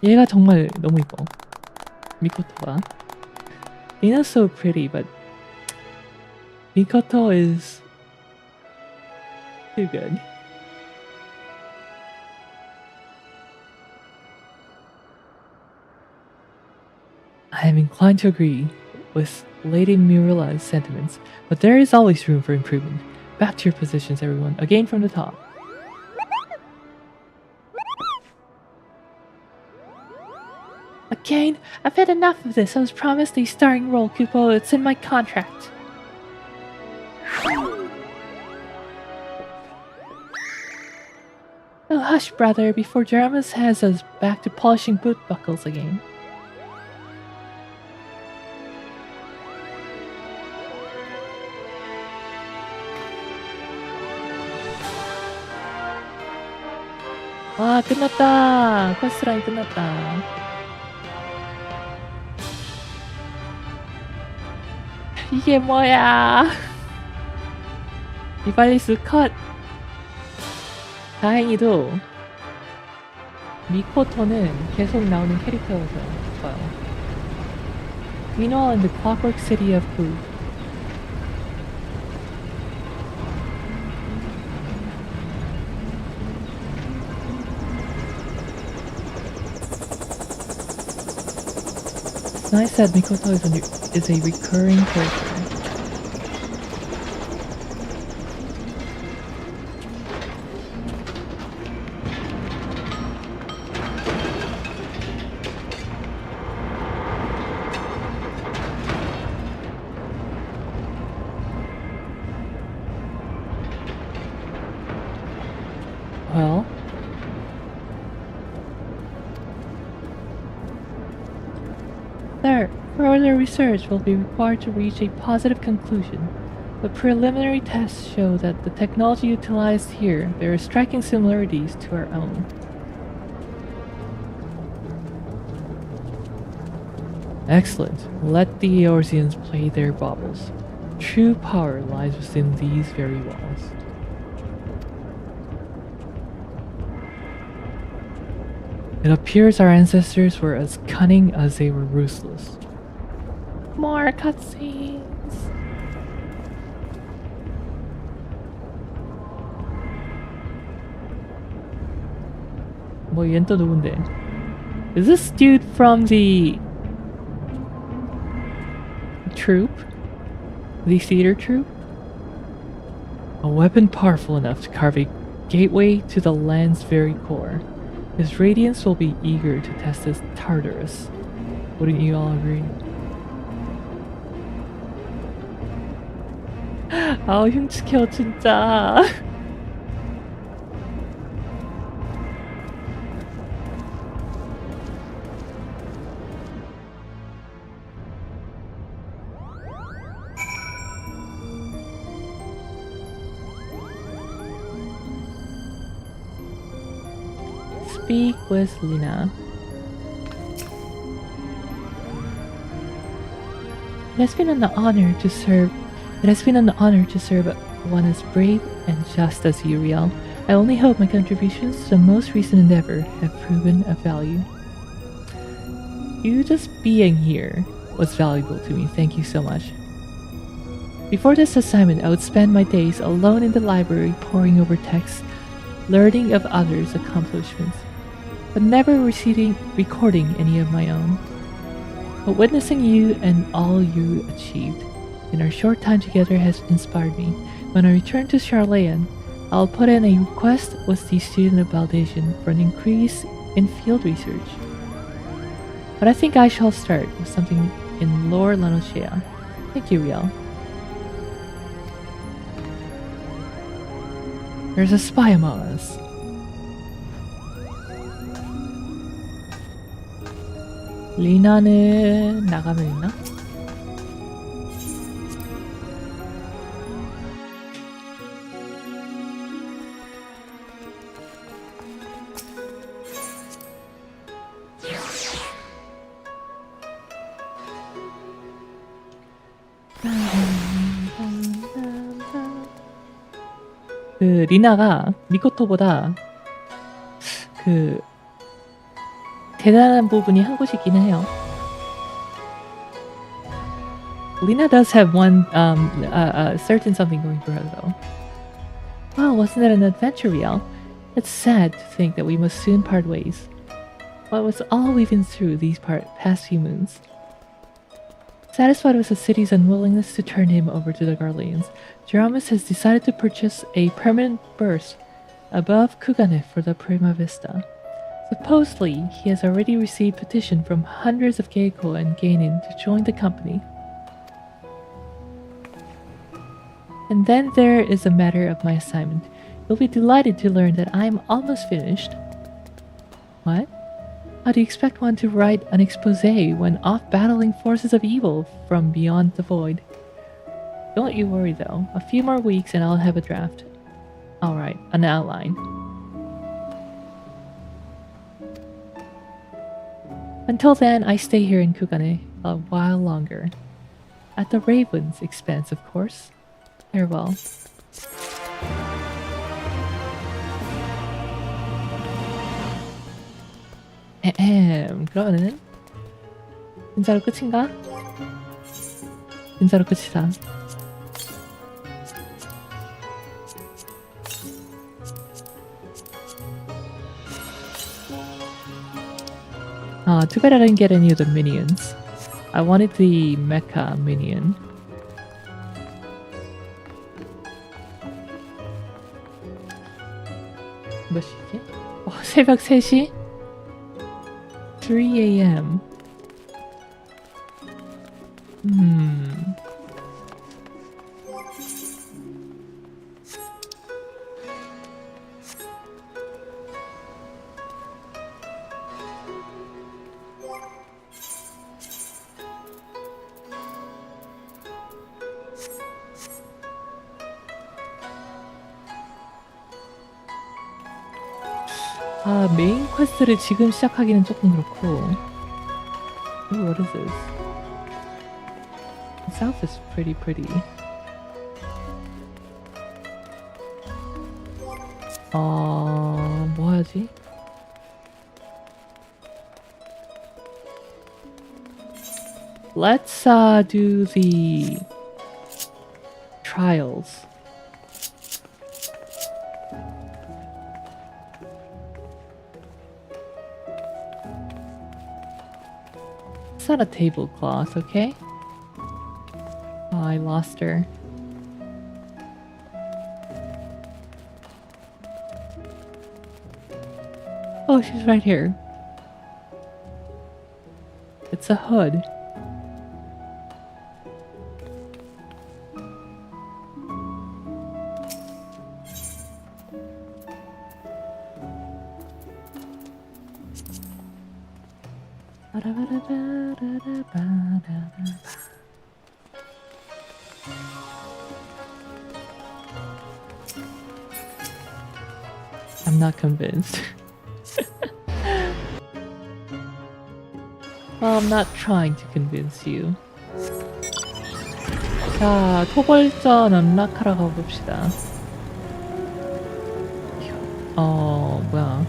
얘가 정말 너무 이뻐. 미코토가. Lina's so pretty, but Mikoto is too good. I am inclined to agree with Lady Murilla's sentiments, but there is always room for improvement. Back to your positions, everyone. Again from the top. Again? I've had enough of this. I was promised a starring role, Kupo. It's in my contract. Oh, hush, brother, before Jaramus has us back to polishing boot buckles again. 와, 끝났다. 퀘스트라인 끝났다. 이게 뭐야? 이발리스 컷! 다행히도 미코토는 계속 나오는 캐릭터여서 좋아요. Meanwhile in the clockwork city of Fu. It's nice that Mikoto is a recurring character. Well, there, further research will be required to reach a positive conclusion. The preliminary tests show that the technology utilized here bears striking similarities to our own. Excellent. Let the Eorzeans play their baubles. True power lies within these very walls. It appears our ancestors were as cunning as they were ruthless. More cutscenes. 뭐 얘는 또 누군데? Is this dude from the troupe? The theater troupe? A weapon powerful enough to carve a gateway to the land's very core. His radiance will be eager to test his Tartarus. Wouldn't you all agree? 아우 흉측해 진짜. Speak with Lina. It has been an honor to serve one as brave and just as you, Riel. I only hope my contributions to the most recent endeavor have proven of value. You just being here was valuable to me. Thank you so much. Before this assignment, I would spend my days alone in the library poring over texts, learning of others' accomplishments, but never recording any of my own. But witnessing you and all you achieved in our short time together has inspired me. When I return to Charlayan, I'll put in a request with the student of validation for an increase in field research. But I think I shall start with something in Lore Lanosea. Thank you, Riel. There's a spy among us. 리나는 나가면 있나? 그 리나가 미코토보다 그 대단한 부분이 한 곳이 있기는 해요. Lina does have one certain something going for her though. Wow, wasn't that an adventure, Riel? It's sad to think that we must soon part ways. What was all we've been through these past few moons? Satisfied with the city's unwillingness to turn him over to the Garleans, Jeramus has decided to purchase a permanent berth above Kugane for the Prima Vista. Supposedly, he has already received petition from hundreds of Geiko and Geinin to join the company. And then there is a matter of my assignment. You'll be delighted to learn that I am almost finished. What? How do you expect one to write an expose when off battling forces of evil from beyond the void? Don't you worry though. A few more weeks and I'll have a draft. Alright, an outline. Until then, I stay here in Kugane a while longer. At the Raven's expense, of course. Farewell. 그러면은 진짜로 끝인가? 진짜로 끝이다. Too bad I didn't get any of the minions. I wanted the mecha minion. 몇 시지? 새벽 3시? 3 a.m. 메인 퀘스트를 지금 시작하기는 조금 그렇고. Ooh, what is this? The south is pretty. 뭐 하지? Let's do the trials. It's not a tablecloth, okay? Oh, I lost her. Oh, she's right here. It's a hood. I'm not convinced. Well, I'm not trying to convince you. 자, 토벌전 언락하러 가봅시다. 뭐야.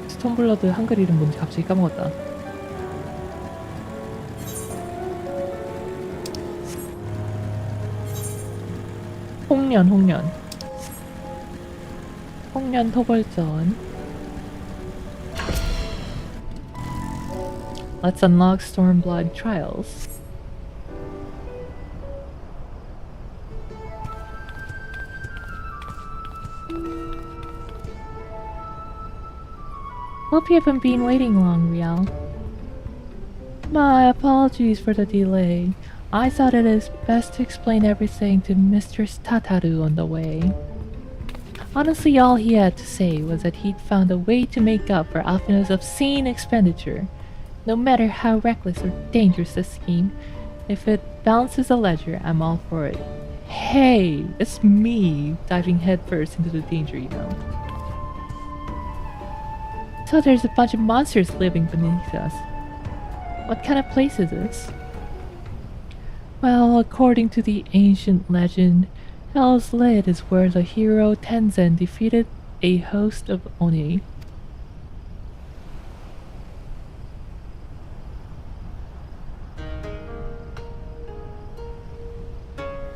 스톰블러드 한글 이름 뭔지 갑자기 까먹었다. 홍련 토벌전. Let's unlock Stormblood trials. Hope you haven't been waiting long, Rial. My apologies for the delay. I thought it is best to explain everything to Mistress Tataru on the way. Honestly, all he had to say was that he'd found a way to make up for Alfina's obscene expenditure. No matter how reckless or dangerous the scheme, if it balances a ledger, I'm all for it. Hey, it's me diving headfirst into the danger, you know. So there's a bunch of monsters living beneath us. What kind of place is this? Well, according to the ancient legend, Hell's Lid is where the hero Tenzen defeated a host of Oni.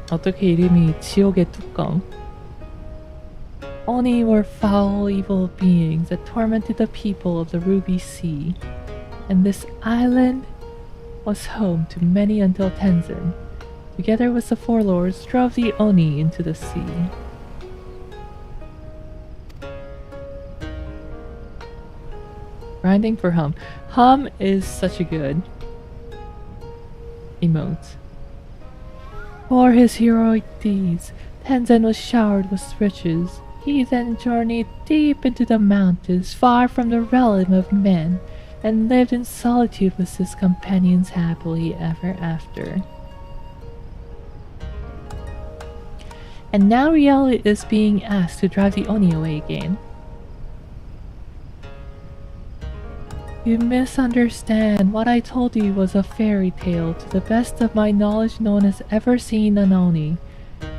어떻게 이름이 지옥의 뚜껑? Oni were foul, evil beings that tormented the people of the Ruby Sea, and this island was home to many until Tenzen, together with the Four Lords, drove the Oni into the sea. Grinding for Hum. Hum is such a good emote. For his heroic deeds, Tenzen was showered with riches. He then journeyed deep into the mountains, far from the realm of men, and lived in solitude with his companions happily ever after. And now Riel is being asked to drive the Oni away again. You misunderstand. What I told you was a fairy tale, to the best of my knowledge no one has ever seen an Oni.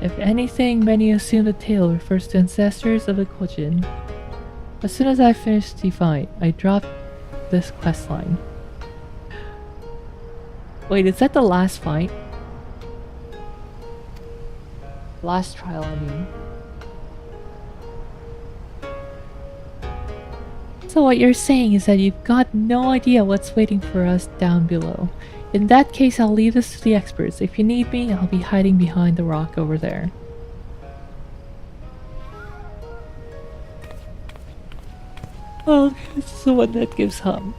If anything, many assume the tale refers to ancestors of the Kojin. As soon as I finished the fight, I dropped this questline. Wait, is that the last fight? Last trial, I mean. So what you're saying is that you've got no idea what's waiting for us down below. In that case, I'll leave this to the experts. If you need me, I'll be hiding behind the rock over there. Oh, this is the one that gives hum.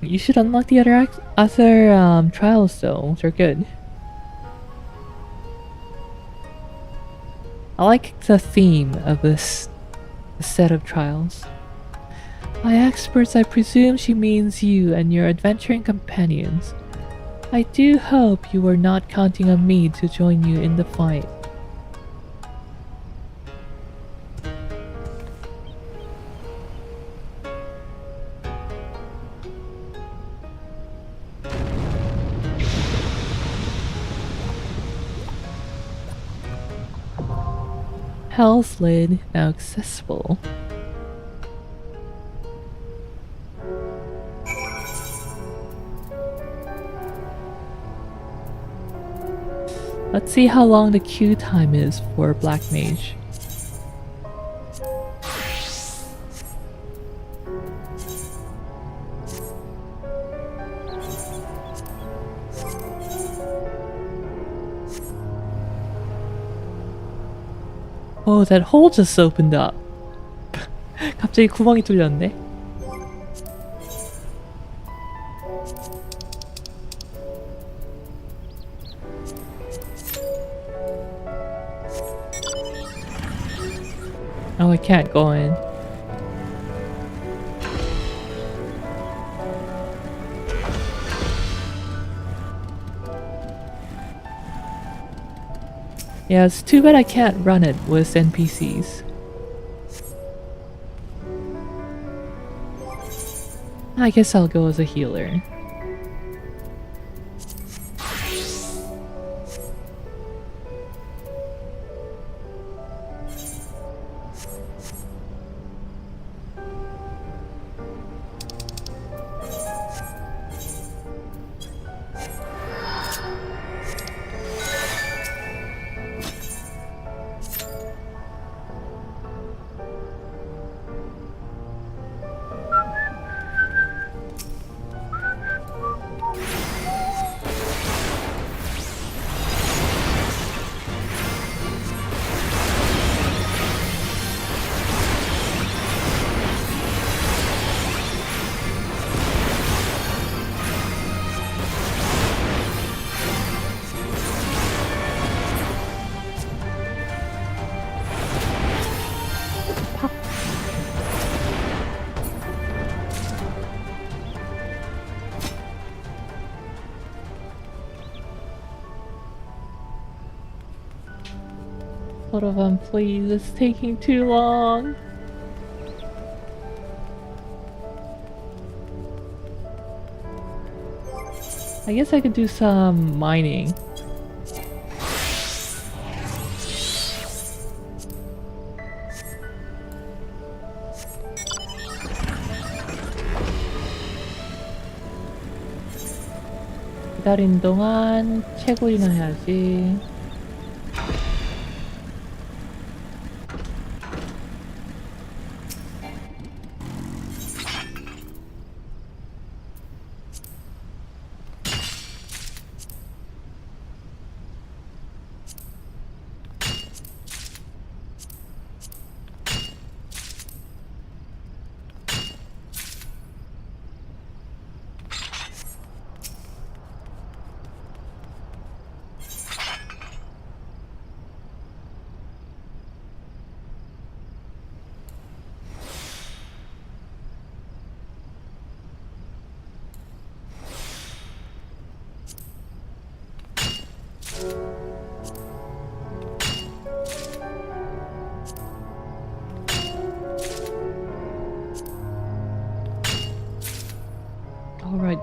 You should unlock the other trials though. They're good. I like the theme of this set of trials. By experts, I presume she means you and your adventuring companions. I do hope you were not counting on me to join you in the fight. Hell's Lid now accessible. Let's see how long the queue time is for Black Mage. Oh, that hole just opened up. 갑자기 구멍이 뚫렸네. Oh, I can't go in. Yeah, it's too bad I can't run it with NPCs. I guess I'll go as a healer. Both of them, please. It's taking too long. I guess I could do some mining. 기다리는 동안 채굴이나 해야지. Alright.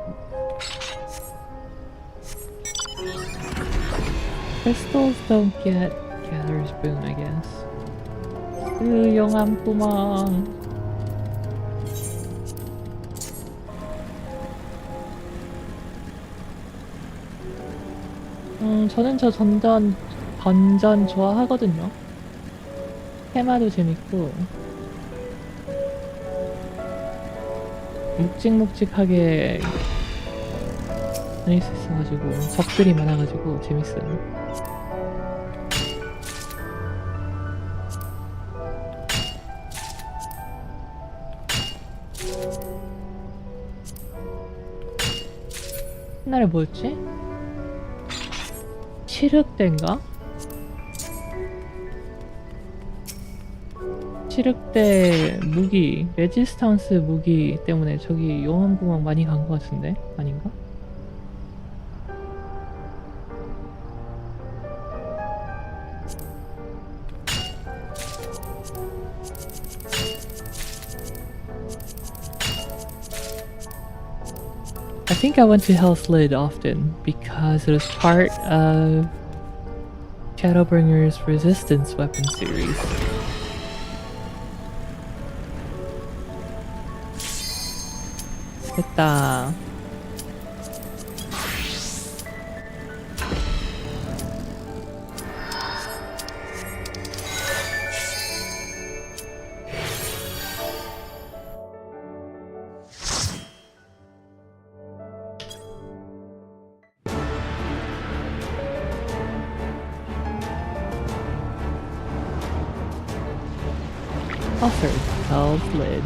Crystals don't get Gatherer's Boon, I guess. 용암 구멍. 저는 저 던전 좋아하거든요. 테마도 재밌고 묵직묵직하게 다닐 수 있어가지고 적들이 많아가지고 재밌어요. 옛날에 뭐였지? 칠흑대인가? 칠흑대 무기, 레지스탕스 무기 때문에 저기 용암구멍 많이 간 것 같은데? 아닌가? I think I went to Hell's Lid often because it was part of Shadowbringer's Resistance weapon series. 됐다. Offered Hell's Lid.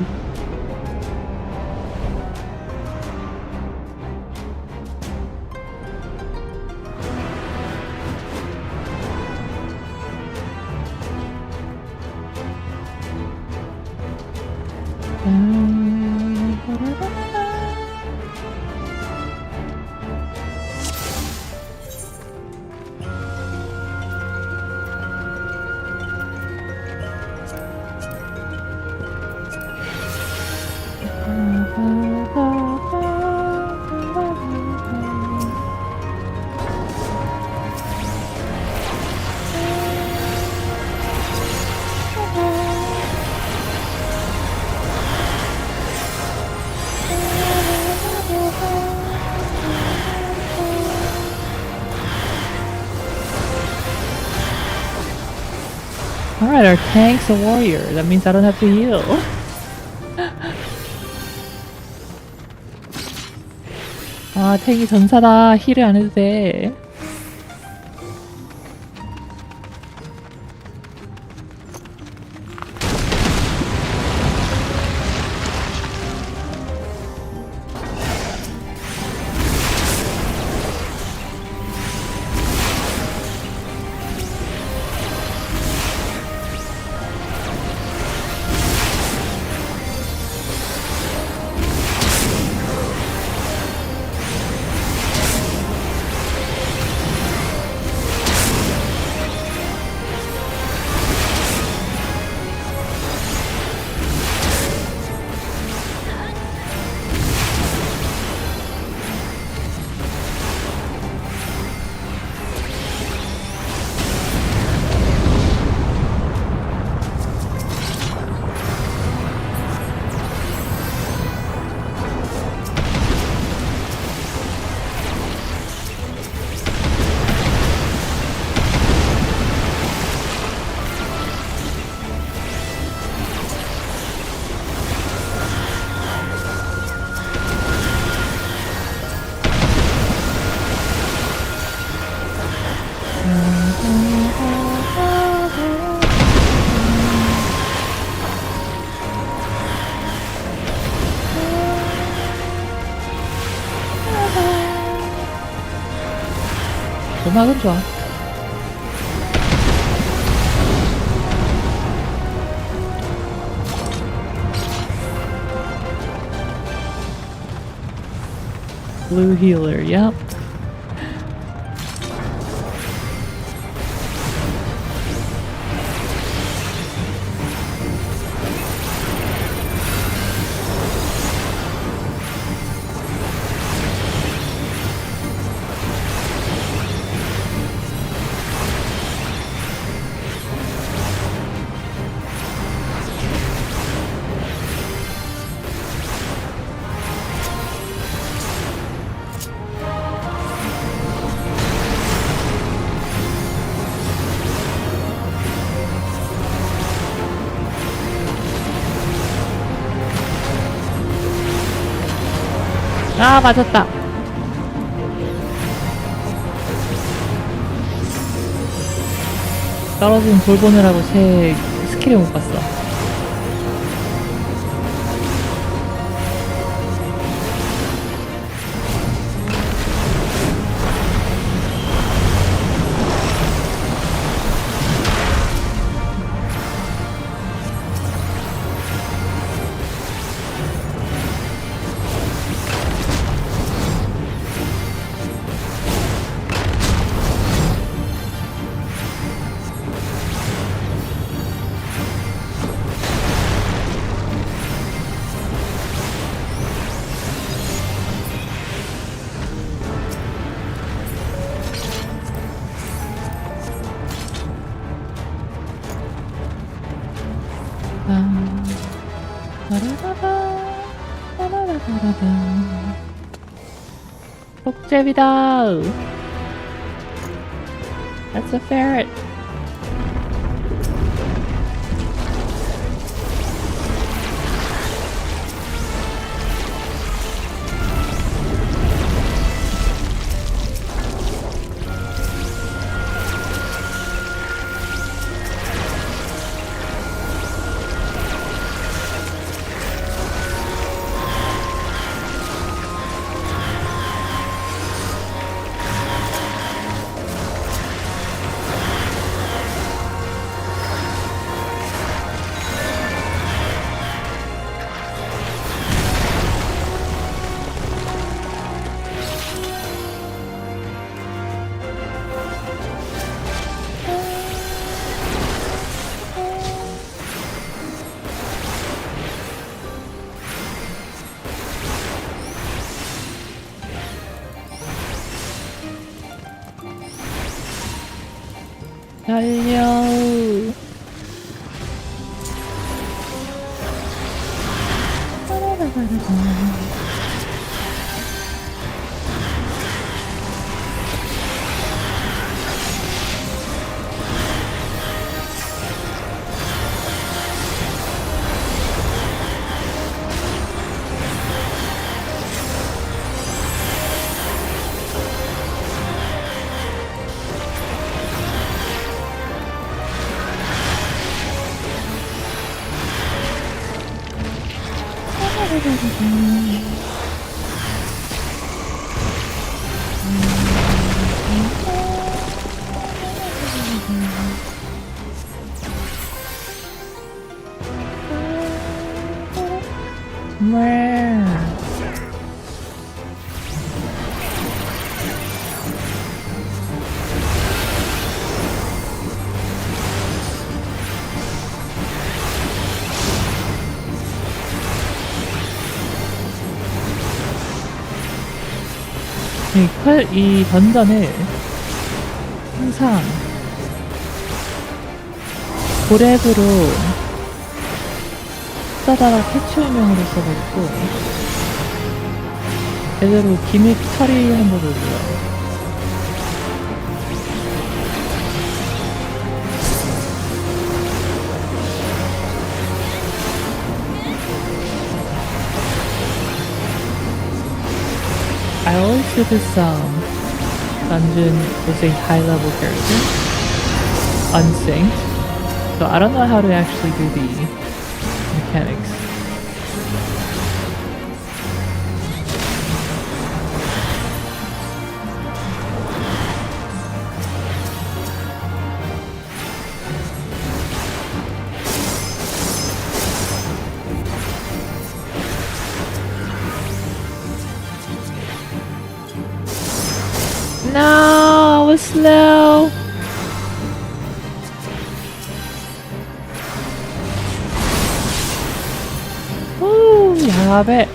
Alright, our tank's a warrior. That means I don't have to heal. 아, 탱이 전사다. 힐을 안 해도 돼. 음악은 좋아. Blue healer, yep. 아, 맞았다. 떨어진 돌 보느라고 제 스킬을 못 봤어. 복제비다. That's a ferret. 달려. 이 던전을 항상 고랩으로 써다가 캐치우명으로 써버리고 제대로 기믹 처리하는 법을 몰라요. I always do this dungeon with a high level character, unsynced, so I don't know how to actually do the mechanics. No, I was slow. Ooh, 야배.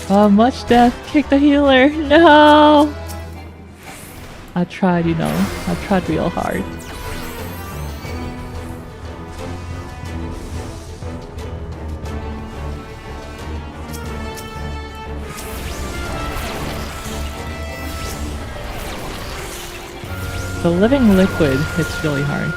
Oh, much death. Kick the healer. No! I tried, you know. I tried real hard. The living liquid hits really hard.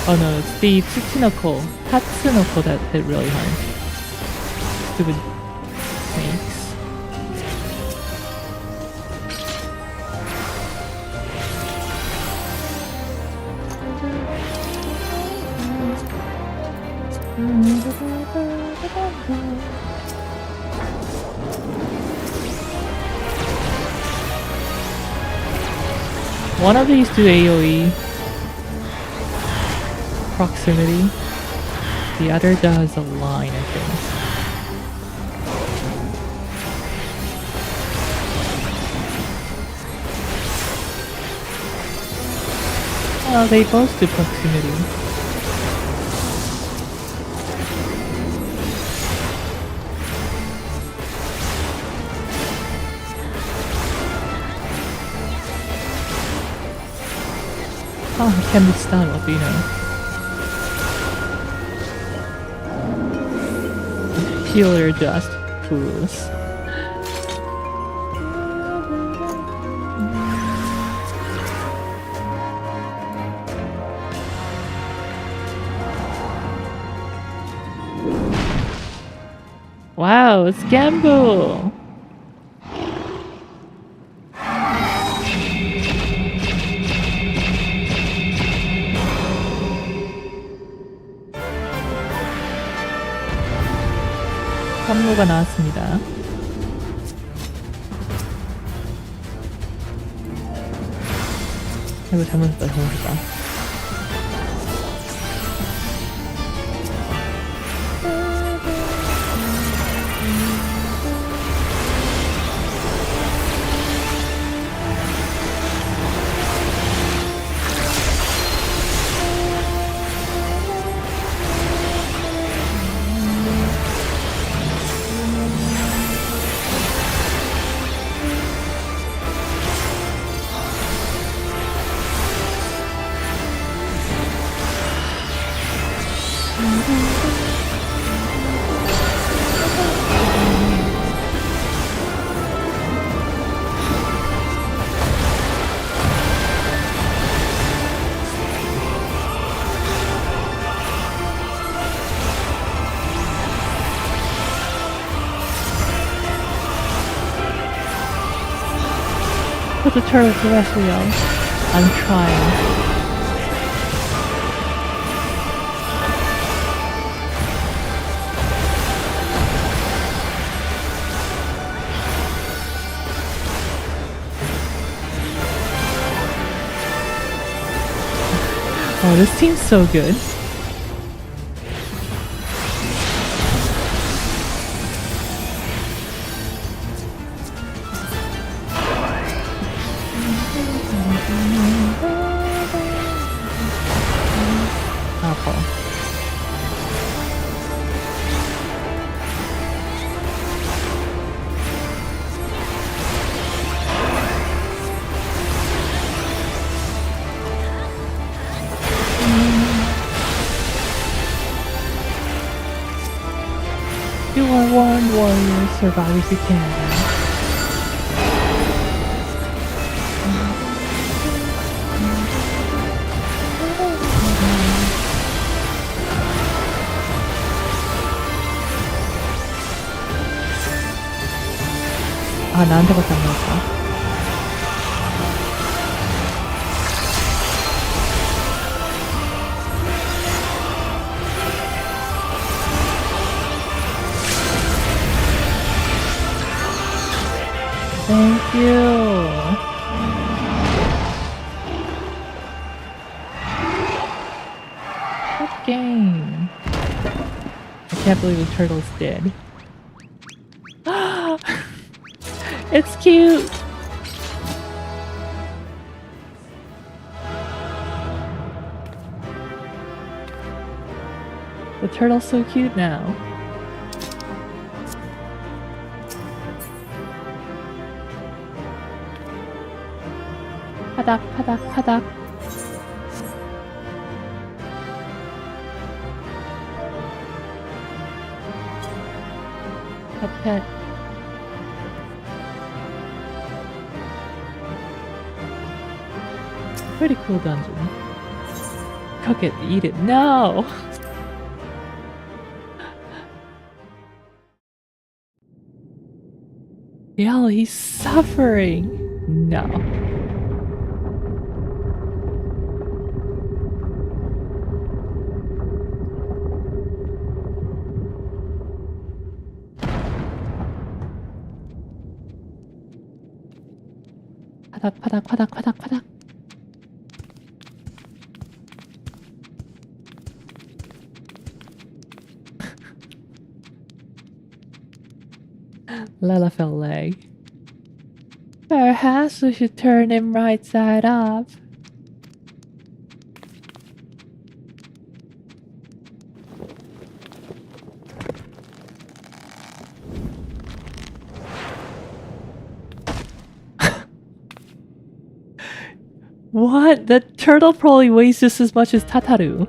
Oh no, it's the Tsuchinoko, Tatsunoko that hit really hard. Stupid snakes. One of these do AoE proximity, the other does a line, I think. Oh, they both do proximity. Oh, it can be stunned, Albino. Healer just fools. Wow, it's Gamble! 선무가 나왔습니다. 이거 잘못했다. Put the turtle directly on. I'm trying. Oh, this seems so good. You are one warrior, survive if you can. 아, 나한테밖에 안 나왔다. Thank you. What game? I can't believe the turtle's dead. It's cute! The turtle's so cute now. 파닥 파닥 파닥. A pet. Pretty cool dungeon. Cook it, eat it. No! Yo, he's suffering. No. 파닥 파닥 파닥 파닥 파닥. Lella fell leg. Perhaps we should turn him right side up. What? The turtle probably weighs just as much as Tataru.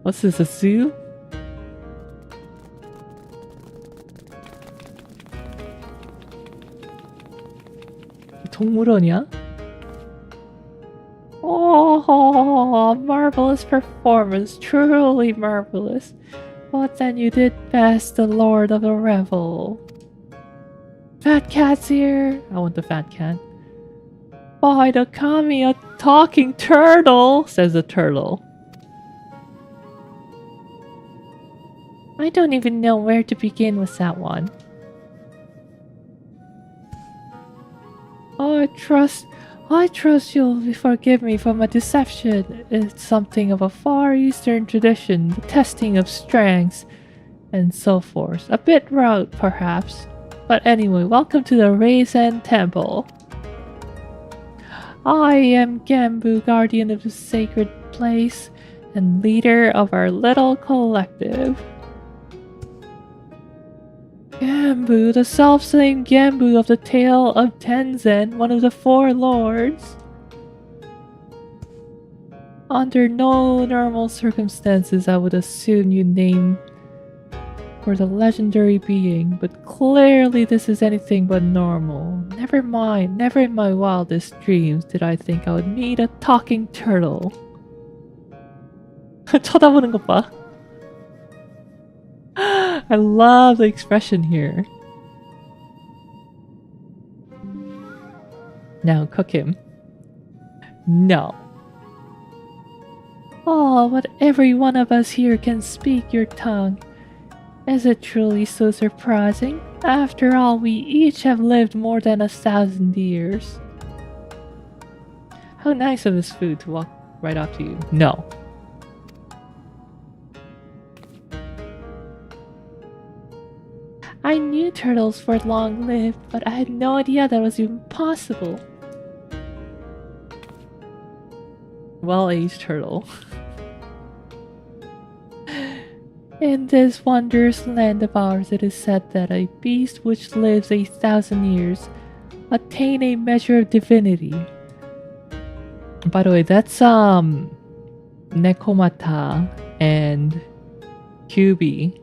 What's this, a zoo? 동물원이야? Oh, marvelous performance, truly marvelous. What then you did best, the Lord of the Revel. Fat cat's here. I want the fat cat. By the kami, a talking turtle, says the turtle. I don't even know where to begin with that one. I trust you'll forgive me for my deception. It's something of a Far Eastern tradition, the testing of strengths, and so forth. A bit rote, perhaps. But anyway, welcome to the Reizen Temple. I am Gambu, guardian of the sacred place, and leader of our little collective. Gambu, the self-same Gambu of the Tale of Tenzen, one of the four lords. Under no normal circumstances I would assume you name for the legendary being, but clearly this is anything but normal. Never mind, never in my wildest dreams did I think I would meet a talking turtle. 쳐다보는 것 봐. I love the expression here. Now cook him. No. Oh, but every one of us here can speak your tongue. Is it truly so surprising? After all, we each have lived more than 1,000 years. How nice of his food to walk right up to you. No. I knew turtles were long-lived, but I had no idea that was even possible. Well-aged turtle. In this wondrous land of ours, it is said that a beast which lives 1,000 years attain a measure of divinity. By the way, that's Nekomata and Kyubi.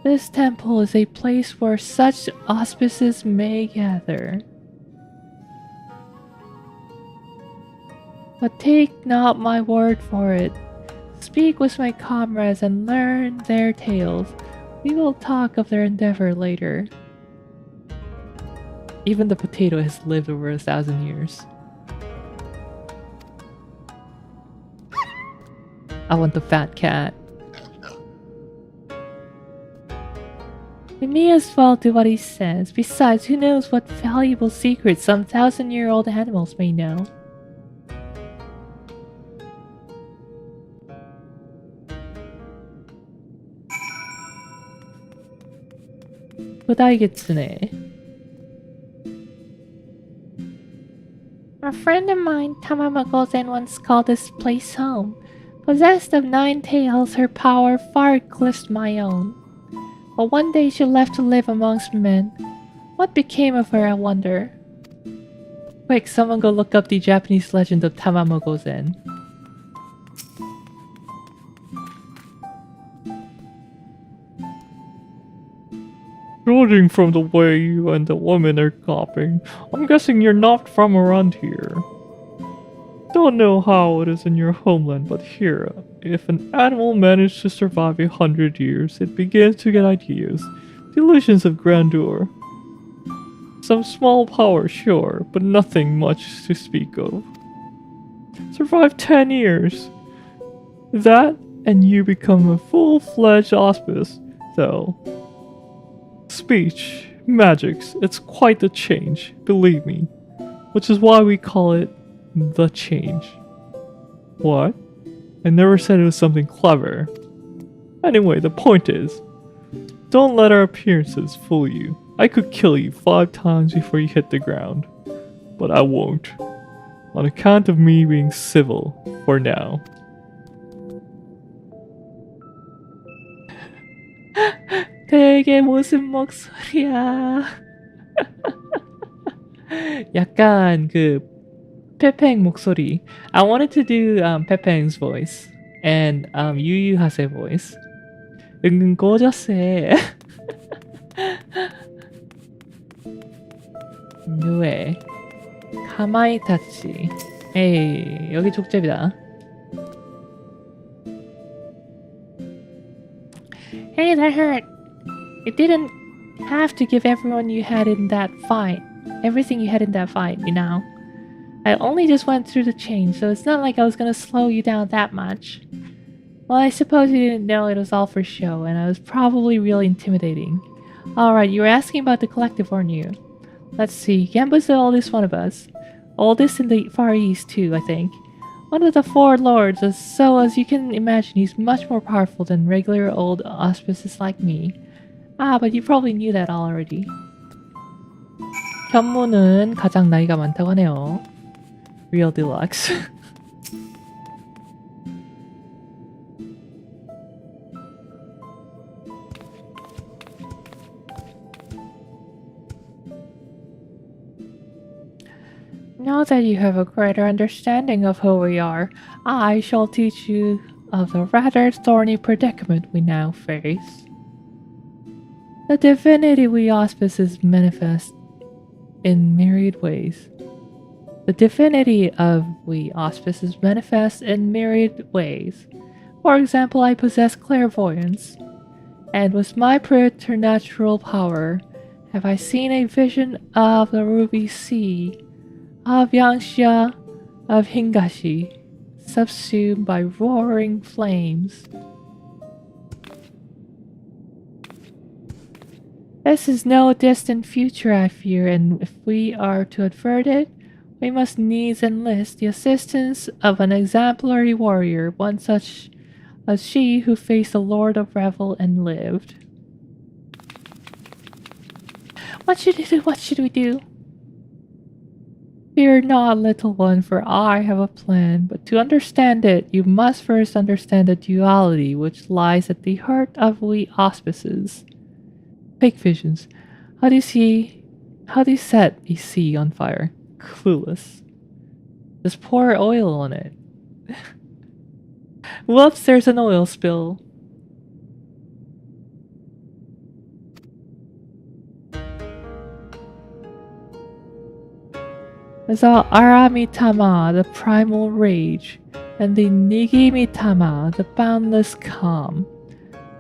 This temple is a place where such auspices may gather. But take not my word for it. Speak with my comrades and learn their tales. We will talk of their endeavor later. Even the potato has lived over 1,000 years. I want the fat cat. We may as well do what he says. Besides, who knows what valuable secrets some 1,000-year-old animals may know. A friend of mine, Tamamagozen, once called this place home. Possessed of 9 tails, her power far eclipsed my own. But one day she left to live amongst men. What became of her, I wonder? Quick, someone go look up the Japanese legend of Tamamagozen. Judging from the way you and the woman are copying, I'm guessing you're not from around here. Don't know how it is in your homeland, but here, if an animal managed to survive 100 years, it begins to get ideas, delusions of grandeur. Some small power, sure, but nothing much to speak of. Survive 10 years. That, and you become a full-fledged auspice, though. Speech, magics, it's quite a change, believe me. Which is why we call it the change. What? I never said it was something clever. Anyway, the point is, don't let our appearances fool you. I could kill you 5 times before you hit the ground. But I won't. On account of me being civil, for now. 되게 무슨 목소리야. 약간 그 페팽 목소리. I wanted to do 페팽's voice and 유유하세 voice. 은근 꼬졌세. 누에 가마이 타치. 에이, 여기 족제비다. Hey, that hurt. It didn't have to give everyone you had in that fight. Everything you had in that fight, you know. I only just went through the change, so it's not like I was gonna slow you down that much. Well, I suppose you didn't know it was all for show, and I was probably really intimidating. Alright, you were asking about the collective, weren't you? Let's see, Gemba's the oldest one of us. Oldest in the Far East, too, I think. One of the 4 lords, so as you can imagine, he's much more powerful than regular old auspices like me. Ah, but you probably knew that already. 현무는 가장 나이가 많다고 하네요. Real deluxe. Now that you have a greater understanding of who we are, I shall teach you of the rather thorny predicament we now face. The divinity we auspices manifest in myriad ways. The divinity of we auspices manifests in myriad ways. For example, I possess clairvoyance, and with my preternatural power, have I seen a vision of the ruby sea, of Yangsha, of Hingashi, subsumed by roaring flames. This is no distant future, I fear, and if we are to avert it, we must needs enlist the assistance of an exemplary warrior, one such as she who faced the Lord of Revel and lived. What should we do? What should we do? Fear not, little one, for I have a plan, but to understand it, you must first understand the duality which lies at the heart of we auspices. Fake visions. How do you set a sea on fire? Clueless. Just pour oil on it. Whoops, there's an oil spill. The Aramitama, the primal rage, and the Nigimitama, the boundless calm.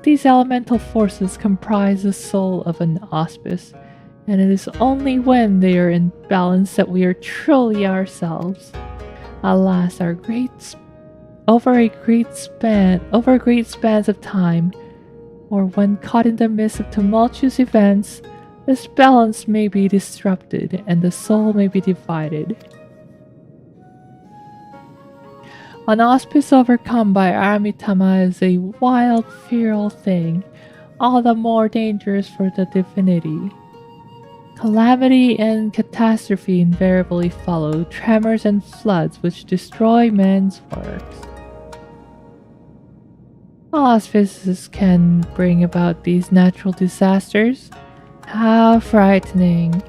These elemental forces comprise the soul of an auspice, and it is only when they are in balance that we are truly ourselves. Alas, over great spans of time, or when caught in the midst of tumultuous events, this balance may be disrupted and the soul may be divided. An auspice overcome by Aramitama is a wild, feral thing, all the more dangerous for the divinity. Calamity and catastrophe invariably follow, tremors and floods which destroy men's works. Auspices can bring about these natural disasters. How frightening.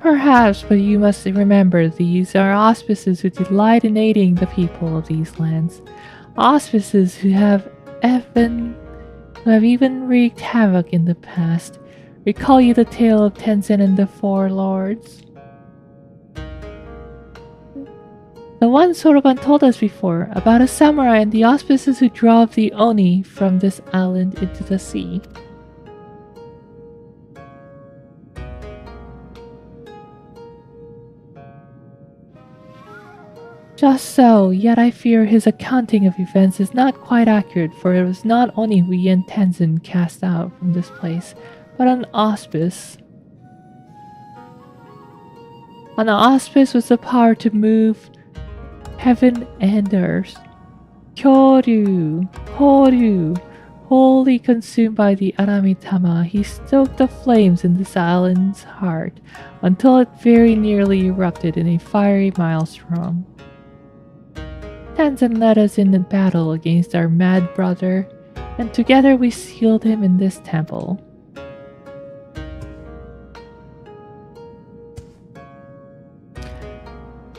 Perhaps, but you must remember these are auspices who delight in aiding the people of these lands. Auspices who have even wreaked havoc in the past. Recall you the tale of Tenzin and the Four Lords? The one Soroban told us before, about a samurai and the auspices who drove the Oni from this island into the sea. Just so, yet I fear his accounting of events is not quite accurate, for it was not only we and Tenzin cast out from this place, but an auspice. An auspice was the power to move heaven and earth. Kyoryu, wholly consumed by the Aramitama, he stoked the flames in this island's heart until it very nearly erupted in a fiery maelstrom. Tenzin led us in the battle against our mad brother, and together we sealed him in this temple.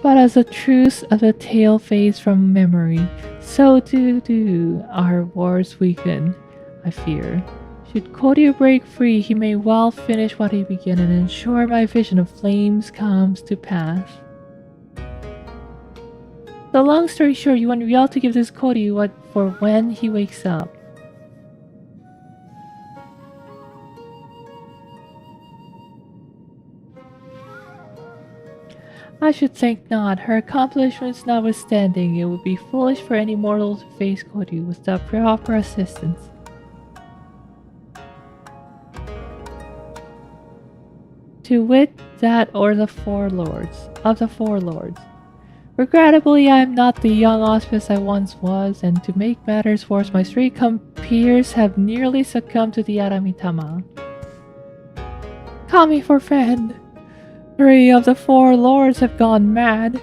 But as the truths of the tale fades from memory, so do our wars weaken, I fear. Should Koryu break free, he may well finish what he began and ensure my vision of flames comes to pass. The long story short, you want Riel to give this Koryu for when he wakes up. I should think not. Her accomplishments notwithstanding, it would be foolish for any mortal to face Koryu without proper assistance. To wit, that or the Four Lords. Regrettably, I am not the young auspice I once was, and to make matters worse, my three compeers have nearly succumbed to the Aramitama. Call me for friend. 3 of the 4 lords have gone mad.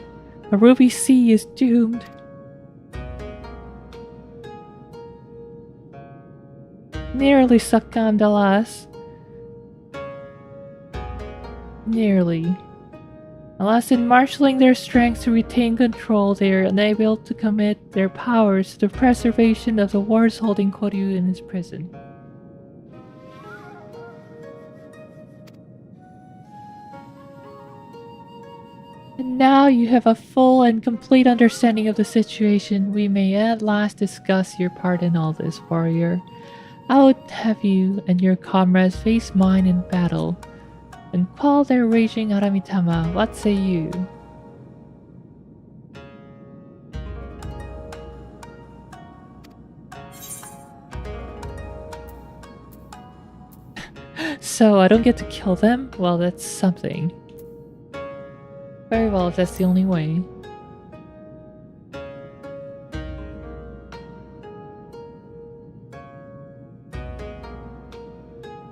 The Ruby Sea is doomed. Nearly succumbed, alas. Nearly. Alas, in marshalling their strength to retain control, they are unable to commit their powers to the preservation of the wards holding Koryu in his prison. And now you have a full and complete understanding of the situation. We may at last discuss your part in all this, warrior. I would have you and your comrades face mine in battle, and quell their raging Aramitama. What say you? So I don't get to kill them? Well, that's something. Very well, if that's the only way.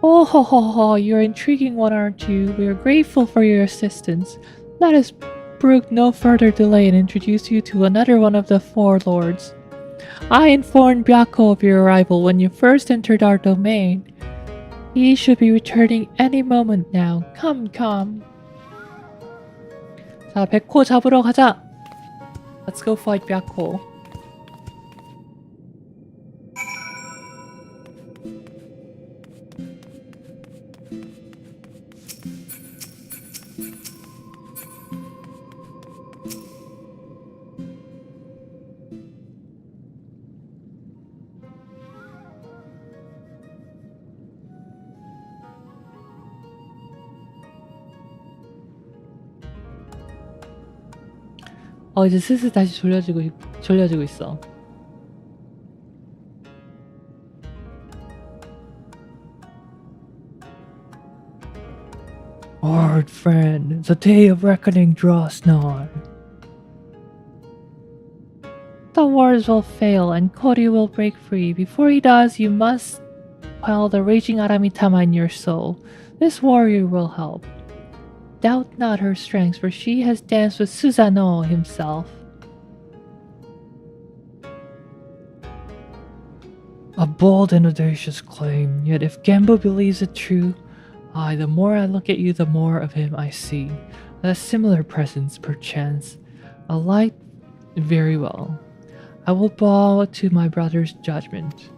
Oh ho ho ho, you're an intriguing one, aren't you? We are grateful for your assistance. Let us brook no further delay and introduce you to another one of the 4 lords. I informed Byako of your arrival when you first entered our domain. He should be returning any moment now. Come, come. 자, 백호 잡으러 가자. Let's go fight Byako. 이제 슬슬 다시 졸려지고 있어. Lord friend, the day of reckoning draws nigh. The wars will fail and Koryu will break free. Before he does, you must quell the raging Aramitama in your soul. This warrior will help. Doubt not her strength, for she has danced with Susanoo himself. A bold and audacious claim, yet if Genbo believes it true, the more I look at you, the more of him I see. A similar presence, perchance. A light, very well. I will bow to my brother's judgment.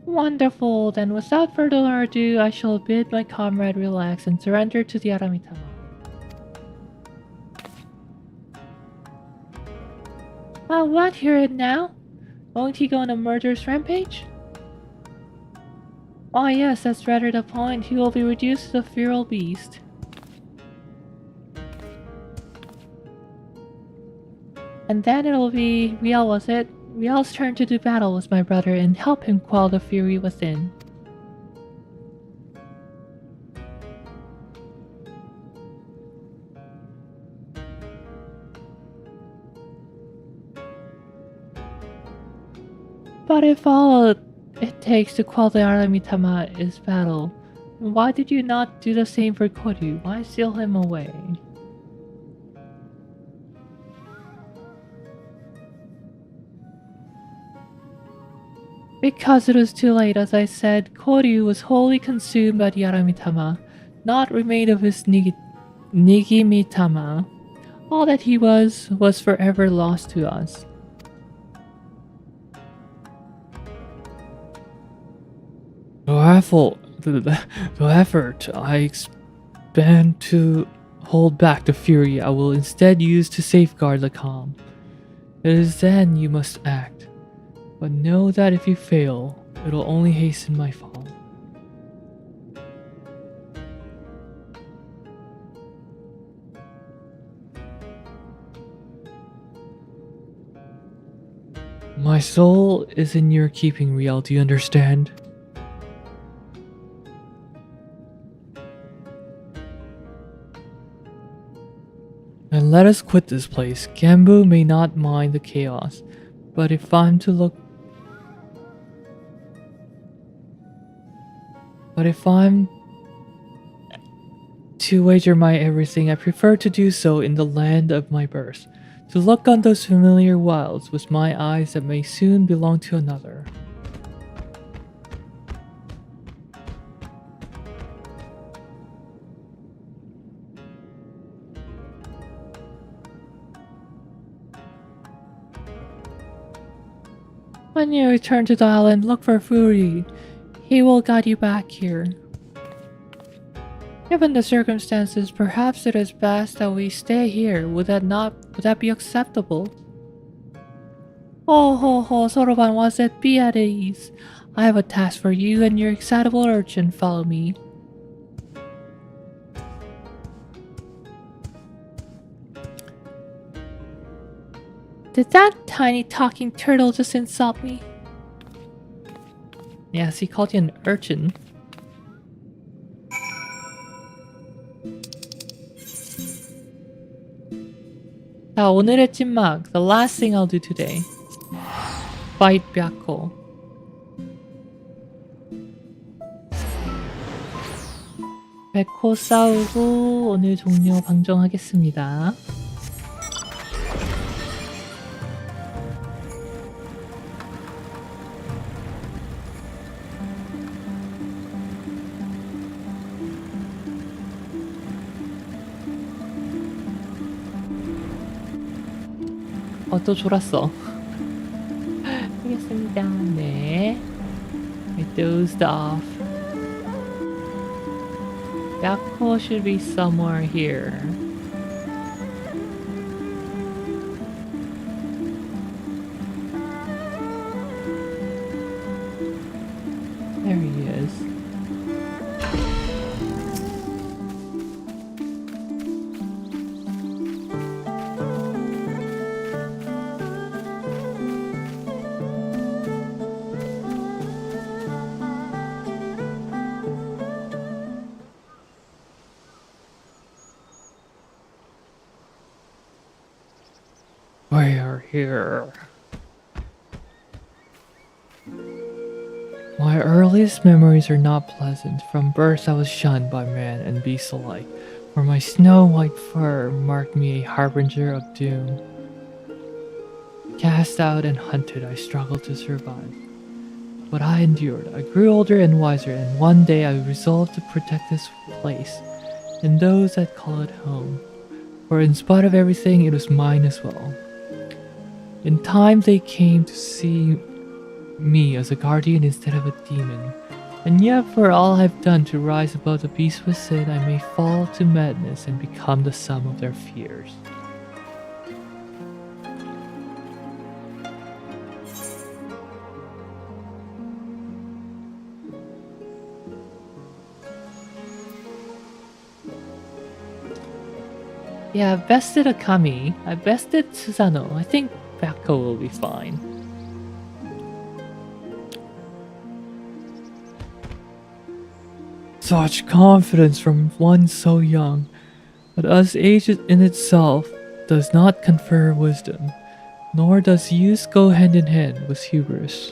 Wonderful, then without further ado, I shall bid my comrade relax and surrender to the Aramitama. What? Hear it now? Won't he go on a murderous rampage? Oh yes, that's rather the point. He will be reduced to a feral beast. And then it'll be Riel, was it? Riel's turn to do battle with my brother and help him quell the fury within. But if all it takes to quell the Aramitama is battle, then why did you not do the same for Koryu? Why seal him away? Because it was too late, as I said, Koryu was wholly consumed by the Aramitama, not remained of his Nigimitama. All that he was forever lost to us. The effort I expend to hold back the fury I will instead use to safeguard the calm. It is then you must act, but know that if you fail, it'll only hasten my fall. My soul is in your keeping, Riel, do you understand? And let us quit this place. Genbu may not mind the chaos, but if I'm to wager my everything, I prefer to do so in the land of my birth, to look on those familiar wilds with my eyes that may soon belong to another. When you return to the island, look for Fury. He will guide you back here. Given the circumstances, perhaps it is best that we stay here. Would that be acceptable? Oh ho ho, Soroban, was it? Be at ease. I have a task for you and your excitable urchin. Follow me. Did that tiny talking turtle just insult me? Yes, he called you an urchin. 자, 오늘의 찐막. The last thing I'll do today. Fight Byakko. 백호 싸우고 오늘 종료 방정하겠습니다. 또 졸았어. 알겠습니다. 네. I dozed off. Byakko should be somewhere here. There he is. We are here. My earliest memories are not pleasant. From birth I was shunned by man and beast alike, for my snow-white fur marked me a harbinger of doom. Cast out and hunted, I struggled to survive. But I endured. I grew older and wiser, and one day I resolved to protect this place and those that call it home. For in spite of everything, it was mine as well. In time, they came to see me as a guardian instead of a demon. And yet, for all I've done to rise above the beast within, I may fall to madness and become the sum of their fears. Yeah, I've bested Akami. I bested Susano. I think Bako will be fine. Such confidence from one so young, but as age in itself does not confer wisdom, nor does youth go hand in hand with hubris.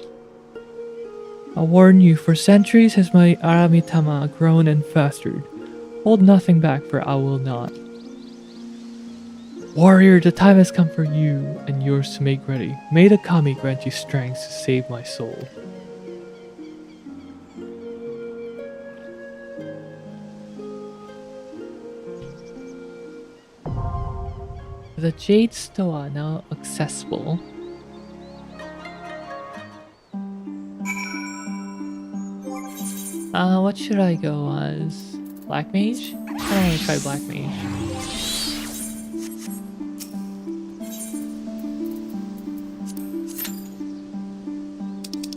I warn you, for centuries has my Aramitama grown and festered. Hold nothing back, for I will not. Warrior, the time has come for you and yours to make ready. May the Kami grant you strength to save my soul. The Jade Stoa now accessible. What should I go as? Black Mage? I don't want to try Black Mage.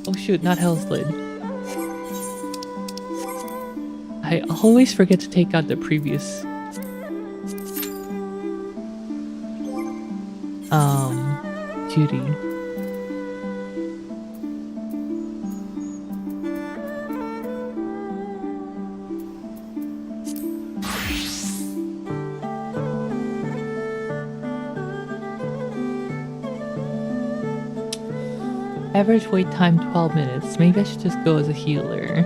Oh shoot, not Hell's Lid. I always forget to take out the previous duty. Average wait time 12 minutes. Maybe I should just go as a healer.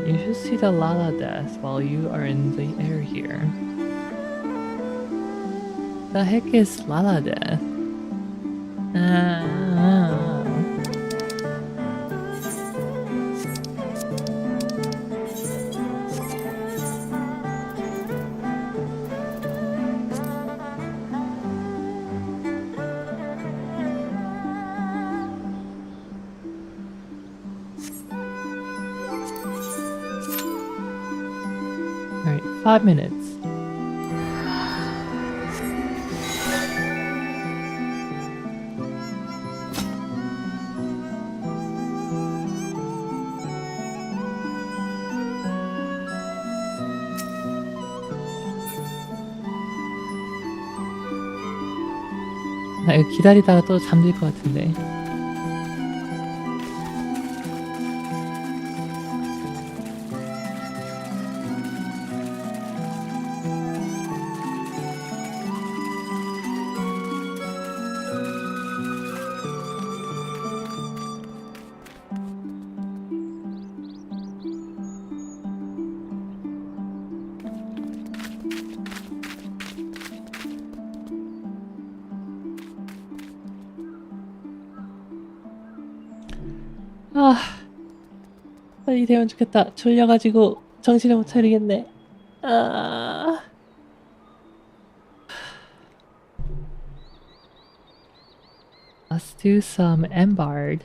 You should see the Lala death while you are in the air here. The heck is Lala death? Alright, 5 minutes. 나 이거 기다리다가 또 잠들 것 같은데. 빨리 되면 좋겠다. 졸려가지고 정신을 못 차리겠네. Let's do some Embard.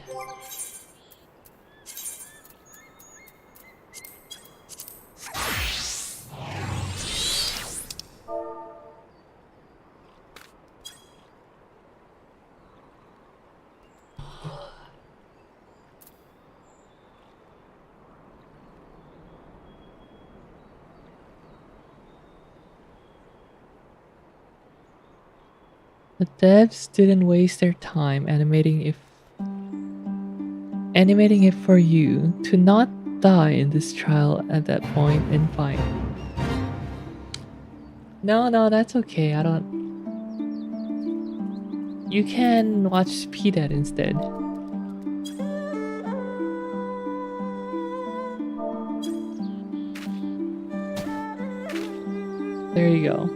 The devs didn't waste their time animating it for you to not die in this trial at that point and fine. No, that's okay. I don't. You can watch PDAT instead. There you go.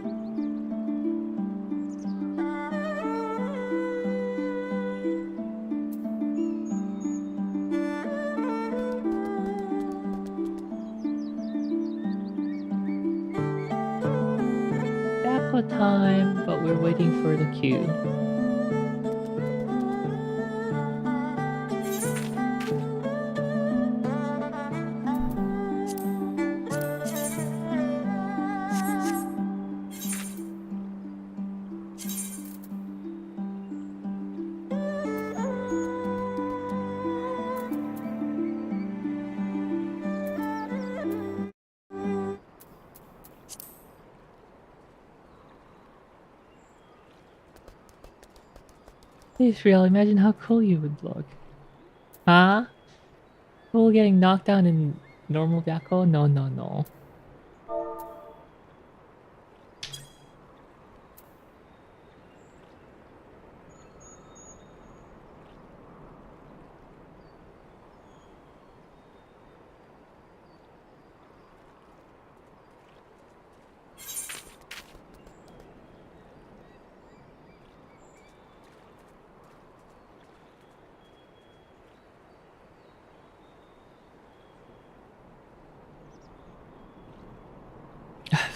Backward time, but we're waiting for the queue. Please, real, imagine how cool you would look. Huh? Cool getting knocked down in normal Byakko? No.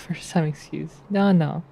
First time excuse. No.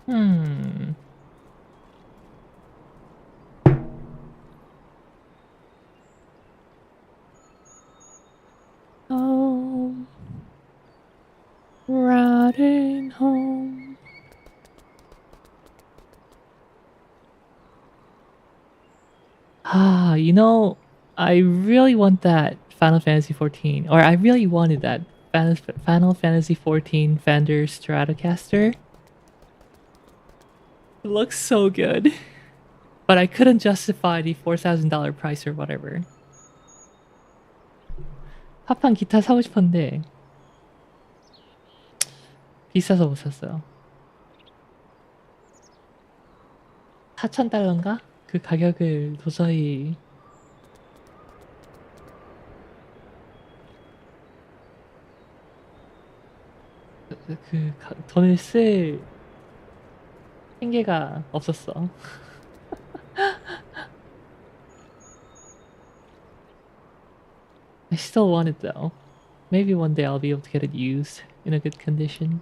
Hmm. Home. Riding home. Ah, you know, I really want that Final Fantasy 14, or I really wanted that Final Fantasy 14 Fender Stratocaster. It looks so good, but I couldn't justify the $4,000 price or whatever. 팝판 기타 사고 싶었는데 비싸서 못 샀어요. $4,000인가? 그 가격을 도저히 돈을 쓸 생계가 없었어. I still want it though. Maybe one day I'll be able to get it used in a good condition.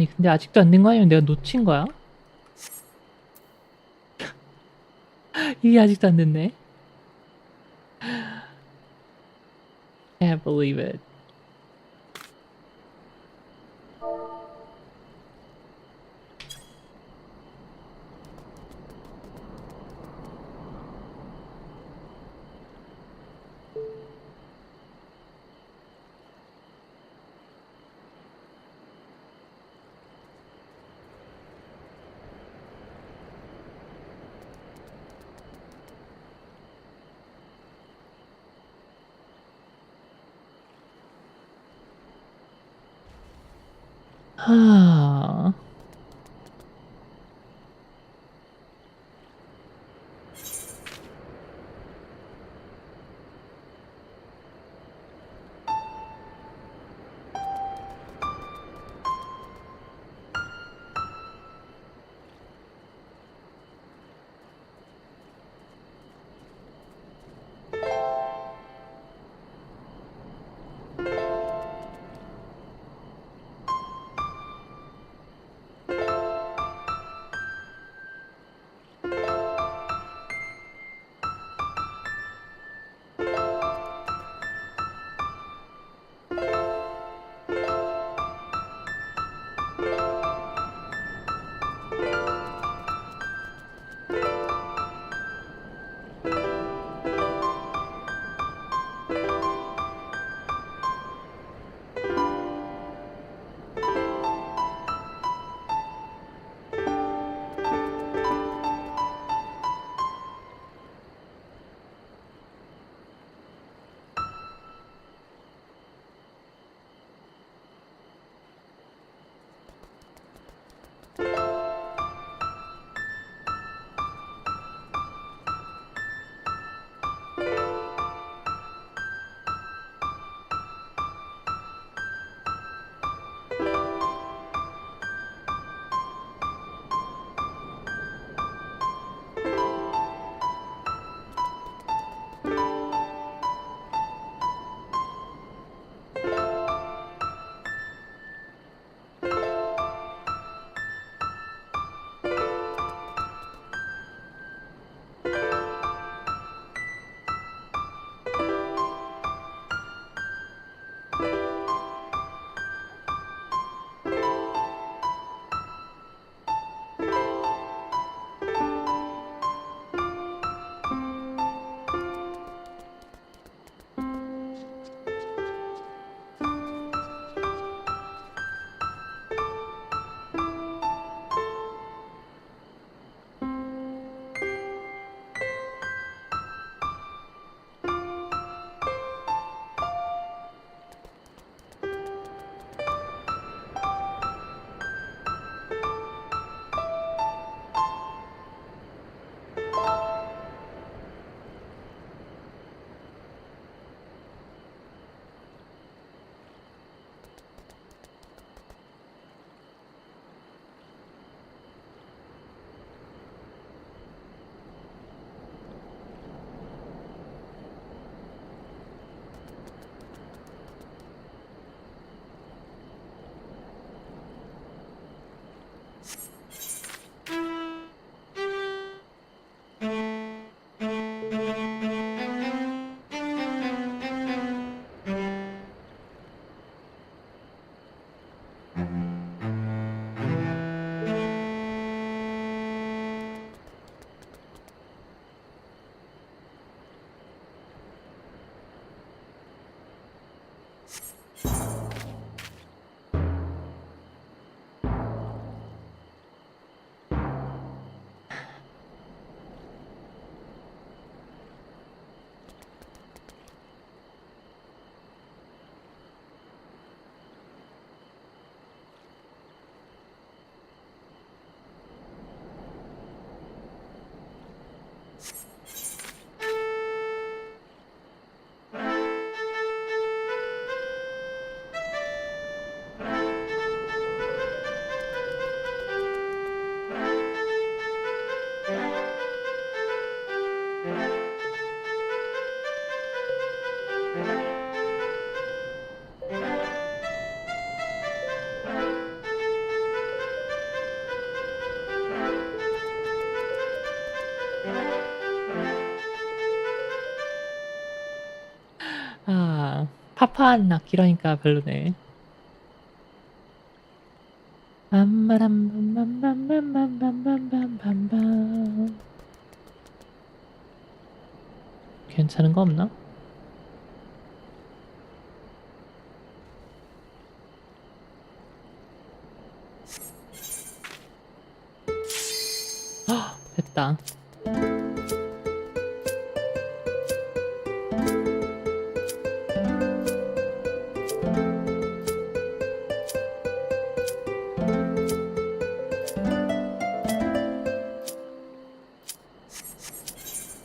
아니 근데 아직도 안 된 거 아니면 내가 놓친 거야? 이게 아직도 안 됐네. Can't believe it. 하... 아, 파파한 악기라니까 별로네. 빰바람빰빰빰빰빰빰빰빰빰. 괜찮은 거 없나? 헉, 됐다.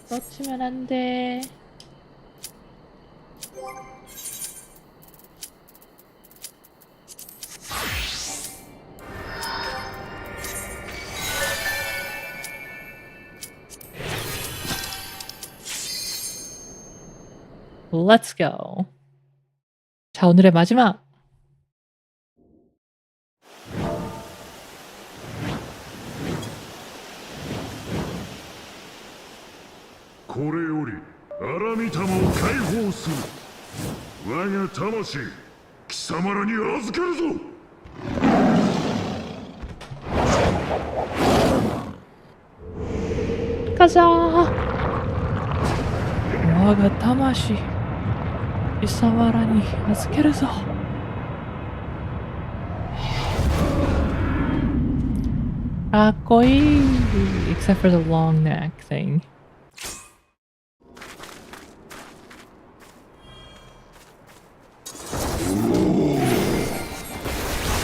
놓치면 안 돼. Let's go. 자, 오늘의 마지막. これよりアラミ玉を解放する。我が魂貴様らに預けるぞ。 가자. 我が魂貴様らに預けるぞ。 아꼬이. Except for the long neck thing.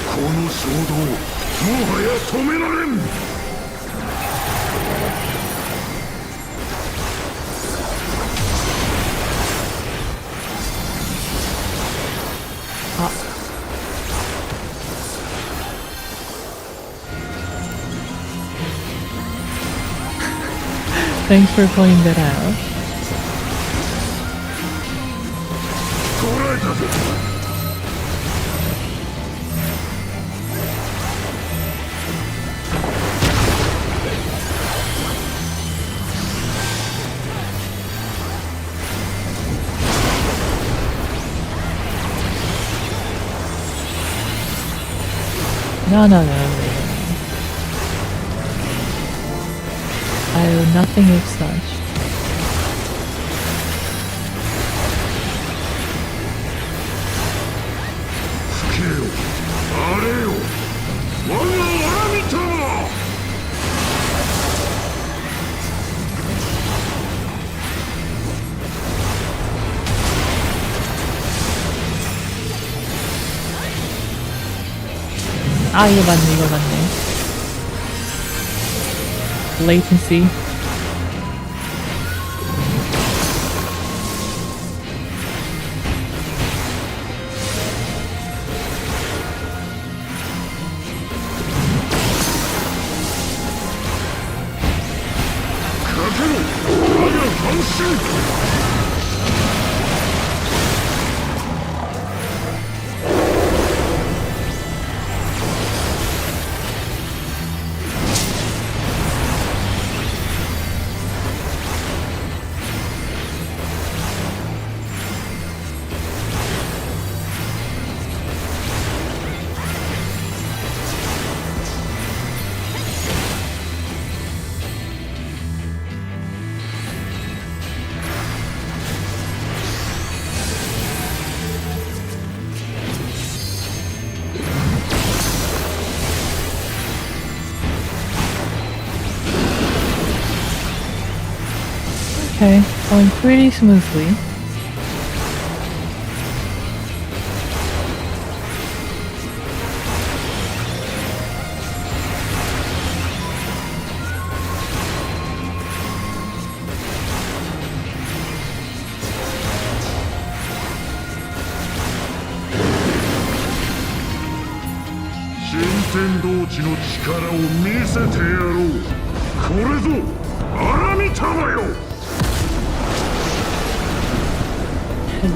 この衝動もはや止められん。 Thanks for pointing that out. 捕らえたぞ。 No, no, no, no. I owe nothing of such. 아, 이거 맞네, 이거 맞네. Latency. Okay, going pretty smoothly.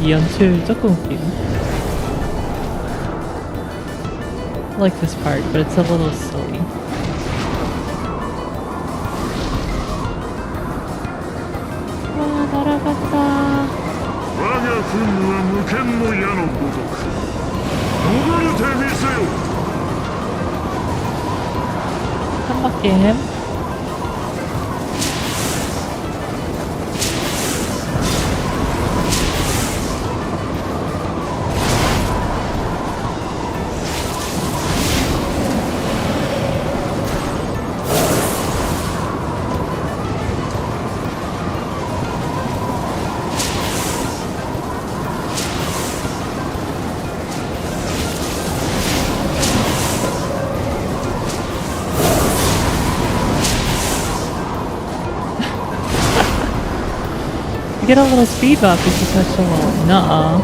이 연출 조금 웃기네. I like this part, but it's a little silly. 와, 날아갔다. 憤武は無権の矢のごとく逃れてみせよ。 한 바퀴. Get a little speed bump if you touch the wall. Nuh-uh.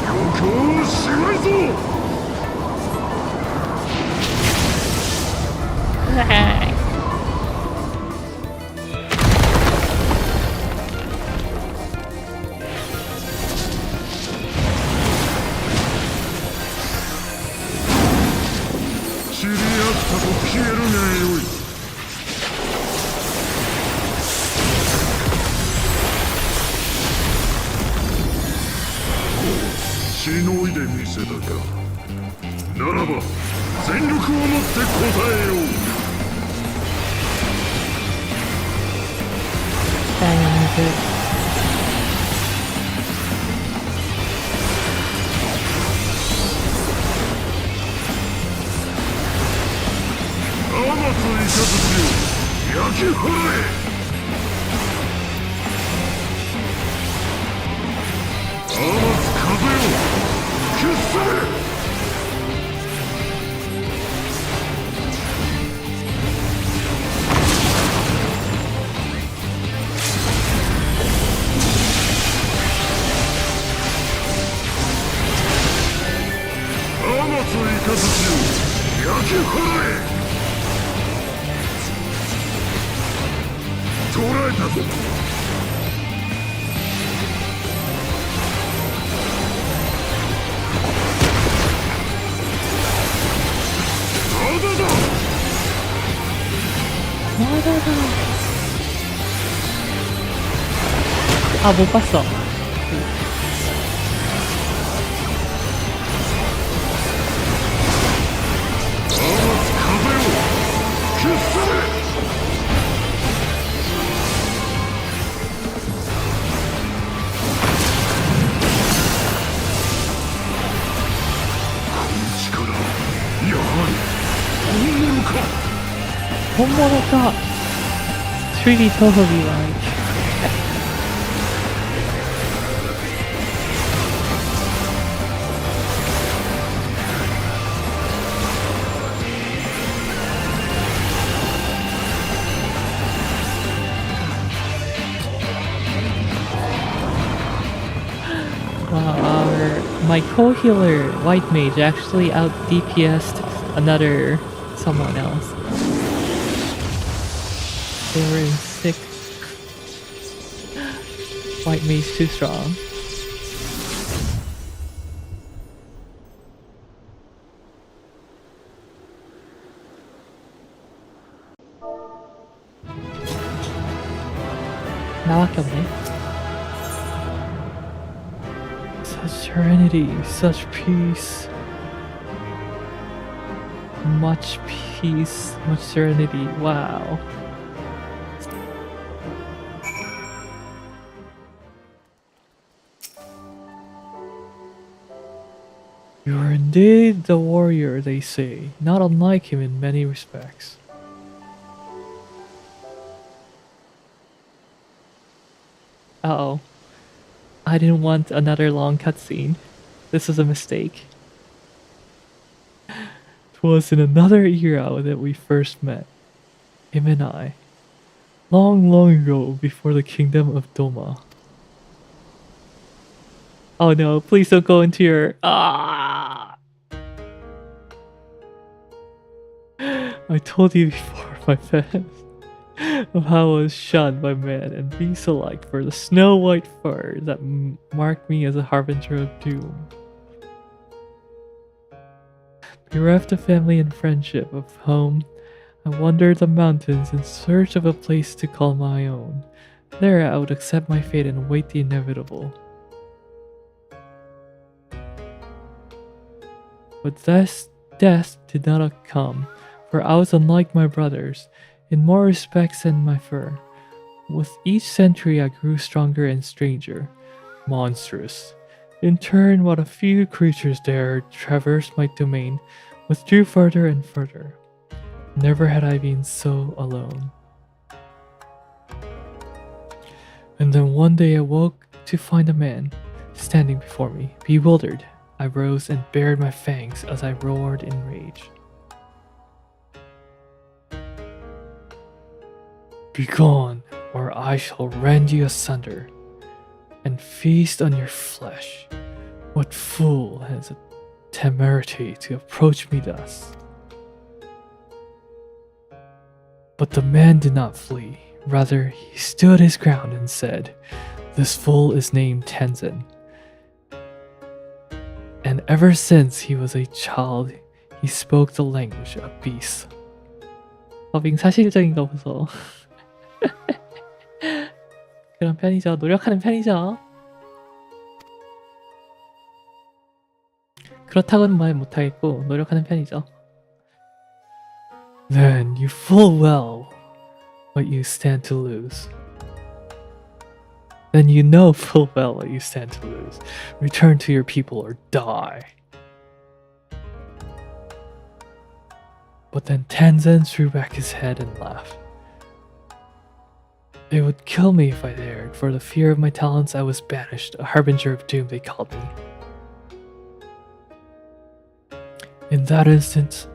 状況を支配ぞ。 知り合ったと消えるがよい。 しのいでみせたか。ならば全力をもって答えよう。 Bang music. 天津イカズチを焼き払え。 天津風よ決せれ。 天津イカズチを焼き払え。捕らえたぞ。 아, 못 봤어. 본모노가 3D totally like. My co-healer, White Mage, actually out DPS'd another someone else. They were in 6. White Mage too strong. 나밖에 없네. Such serenity, such peace. Much peace, much serenity. Wow. You are indeed the warrior, they say, not unlike him in many respects. Uh-oh. I didn't want another long cutscene. This was a mistake. 'Twas in another era that we first met. Him and I. Long, long ago, before the kingdom of Doma. Oh no, please don't go into your... Ah! I told you before, my friend, of how I was shunned by man and beasts alike for the snow-white fur that marked me as a harbinger of doom. Bereft of family and friendship, of home, I wandered the mountains in search of a place to call my own. There, I would accept my fate and await the inevitable. But death did not come, for I was unlike my brothers, in more respects than my fur. With each century I grew stronger and stranger, monstrous. In turn, what a few creatures dared traverse my domain withdrew further and further. Never had I been so alone. And then one day I woke to find a man standing before me, bewildered. I rose and bared my fangs as I roared in rage. Begone, or I shall rend you asunder and feast on your flesh. What fool has the temerity to approach me thus? But the man did not flee. Rather, he stood his ground and said, "This fool is named Tenzin. And ever since he was a child, he spoke the language of beasts." 더빙 사실적인 거 보소. 그런 편이죠. 노력하는 편이죠. 그렇다고는 말 못하겠고 노력하는 편이죠. Then you full well what you stand to lose. Then you know full well what you stand to lose. Return to your people or die. But then Tenzin threw back his head and laughed. They would kill me if I dared. For the fear of my talents I was banished. A harbinger of doom they called me. In that instant,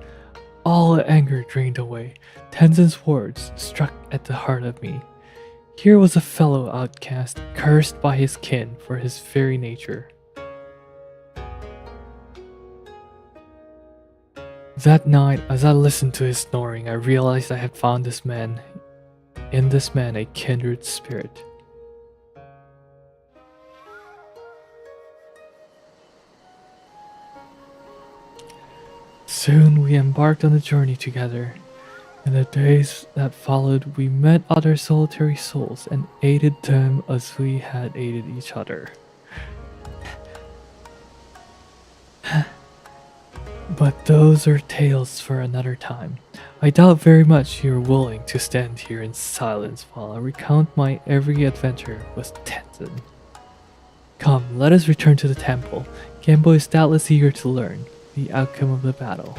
all anger drained away. Tenzin's words struck at the heart of me. Here was a fellow outcast, cursed by his kin for his very nature. That night, as I listened to his snoring, I realized I had found in this man a kindred spirit. Soon we embarked on a journey together. In the days that followed, we met other solitary souls and aided them as we had aided each other. But those are tales for another time. I doubt very much you are willing to stand here in silence while I recount my every adventure with Tenzin. Come, let us return to the temple. Genbo is doubtless eager to learn the outcome of the battle.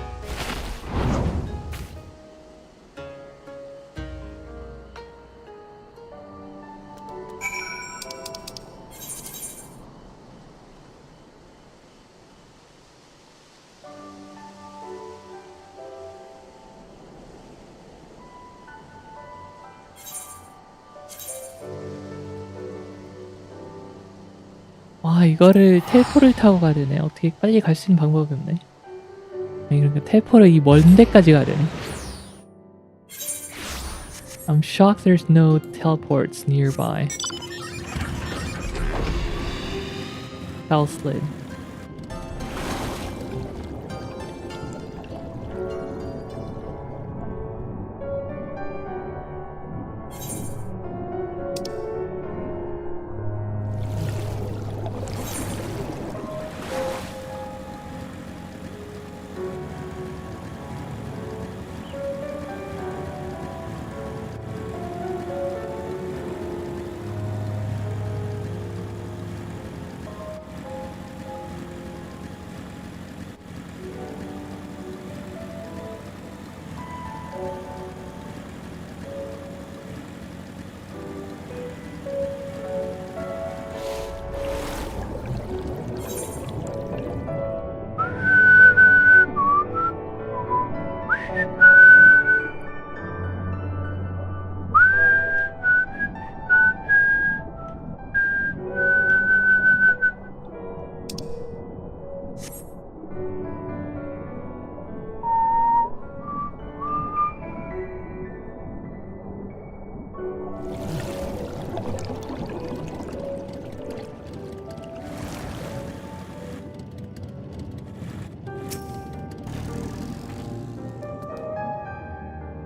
와, 이거를 텔포를 타고 가야 되네. 어떻게 빨리 갈 수 있는 방법이 없네. 아니, 그러니까 텔포를 이 먼 데까지 가야 되네. I'm shocked there's no teleports nearby. Fell slid.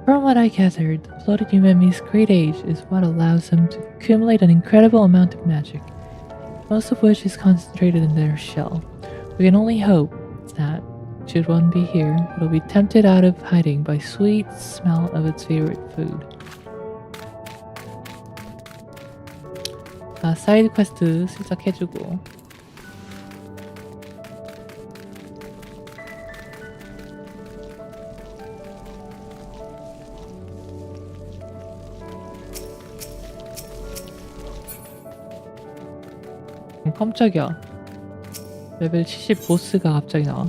From what I gathered, the bloated Yumemi's great age is what allows them to accumulate an incredible amount of magic, most of which is concentrated in their shell. We can only hope that, should one be here, it'll be tempted out of hiding by sweet smell of its favorite food. 사이드 퀘스트 시작해주고 깜짝이야. 레벨 70 보스가 갑자기 나와.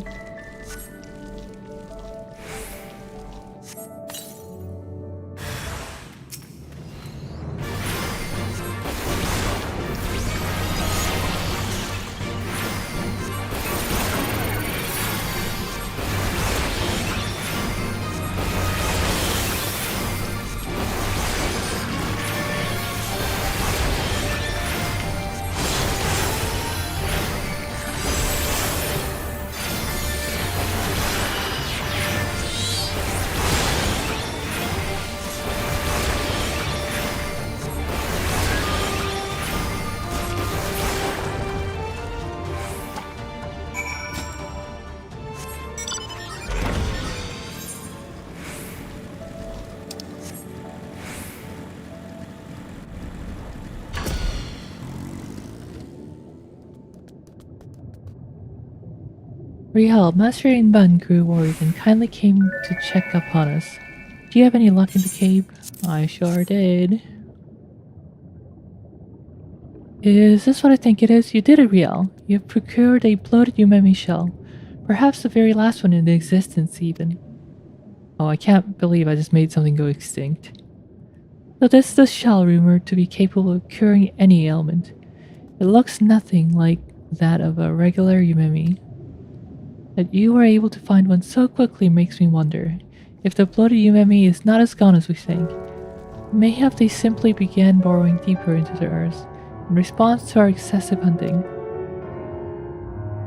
Rihal, Master Inban grew worried and kindly came to check upon us. Do you have any luck in the cave? I sure did. Is this what I think it is? You did it, Rihal. You have procured a bloated Yumemi shell. Perhaps the very last one in existence, even. Oh, I can't believe I just made something go extinct. So this is the shell rumored to be capable of curing any ailment. It looks nothing like that of a regular Yumemi. That you were able to find one so quickly makes me wonder if the bloated Yumemi is not as gone as we think. Mayhap they simply began burrowing deeper into the earth in response to our excessive hunting.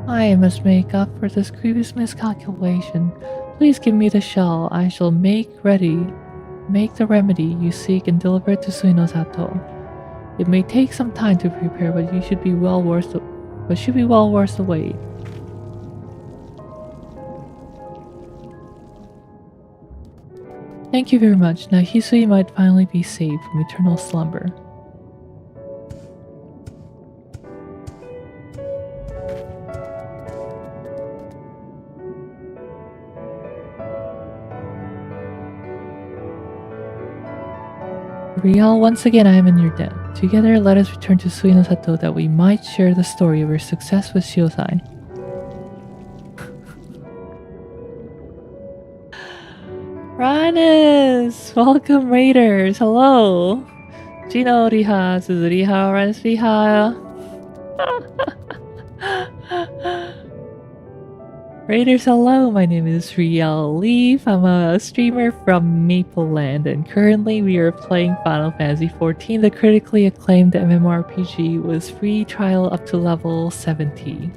I must make up for this grievous miscalculation. Please give me the shell. I shall make the remedy you seek and deliver it to Suino's Hato. It may take some time to prepare, but you should be well worth the wait. Thank you very much. Now Hisui might finally be saved from eternal slumber. Rial, once again I am in your debt. Together let us return to Suino's Hato that we might share the story of her success with Shiosai. Ranus! Welcome, Raiders! Hello! Gino Riha, Suzuriha, Ranus Riha. Raiders, hello! My name is Riel Leaf. I'm a streamer from Mapleland, and currently we are playing Final Fantasy XIV, the critically acclaimed MMORPG with free trial up to level 70.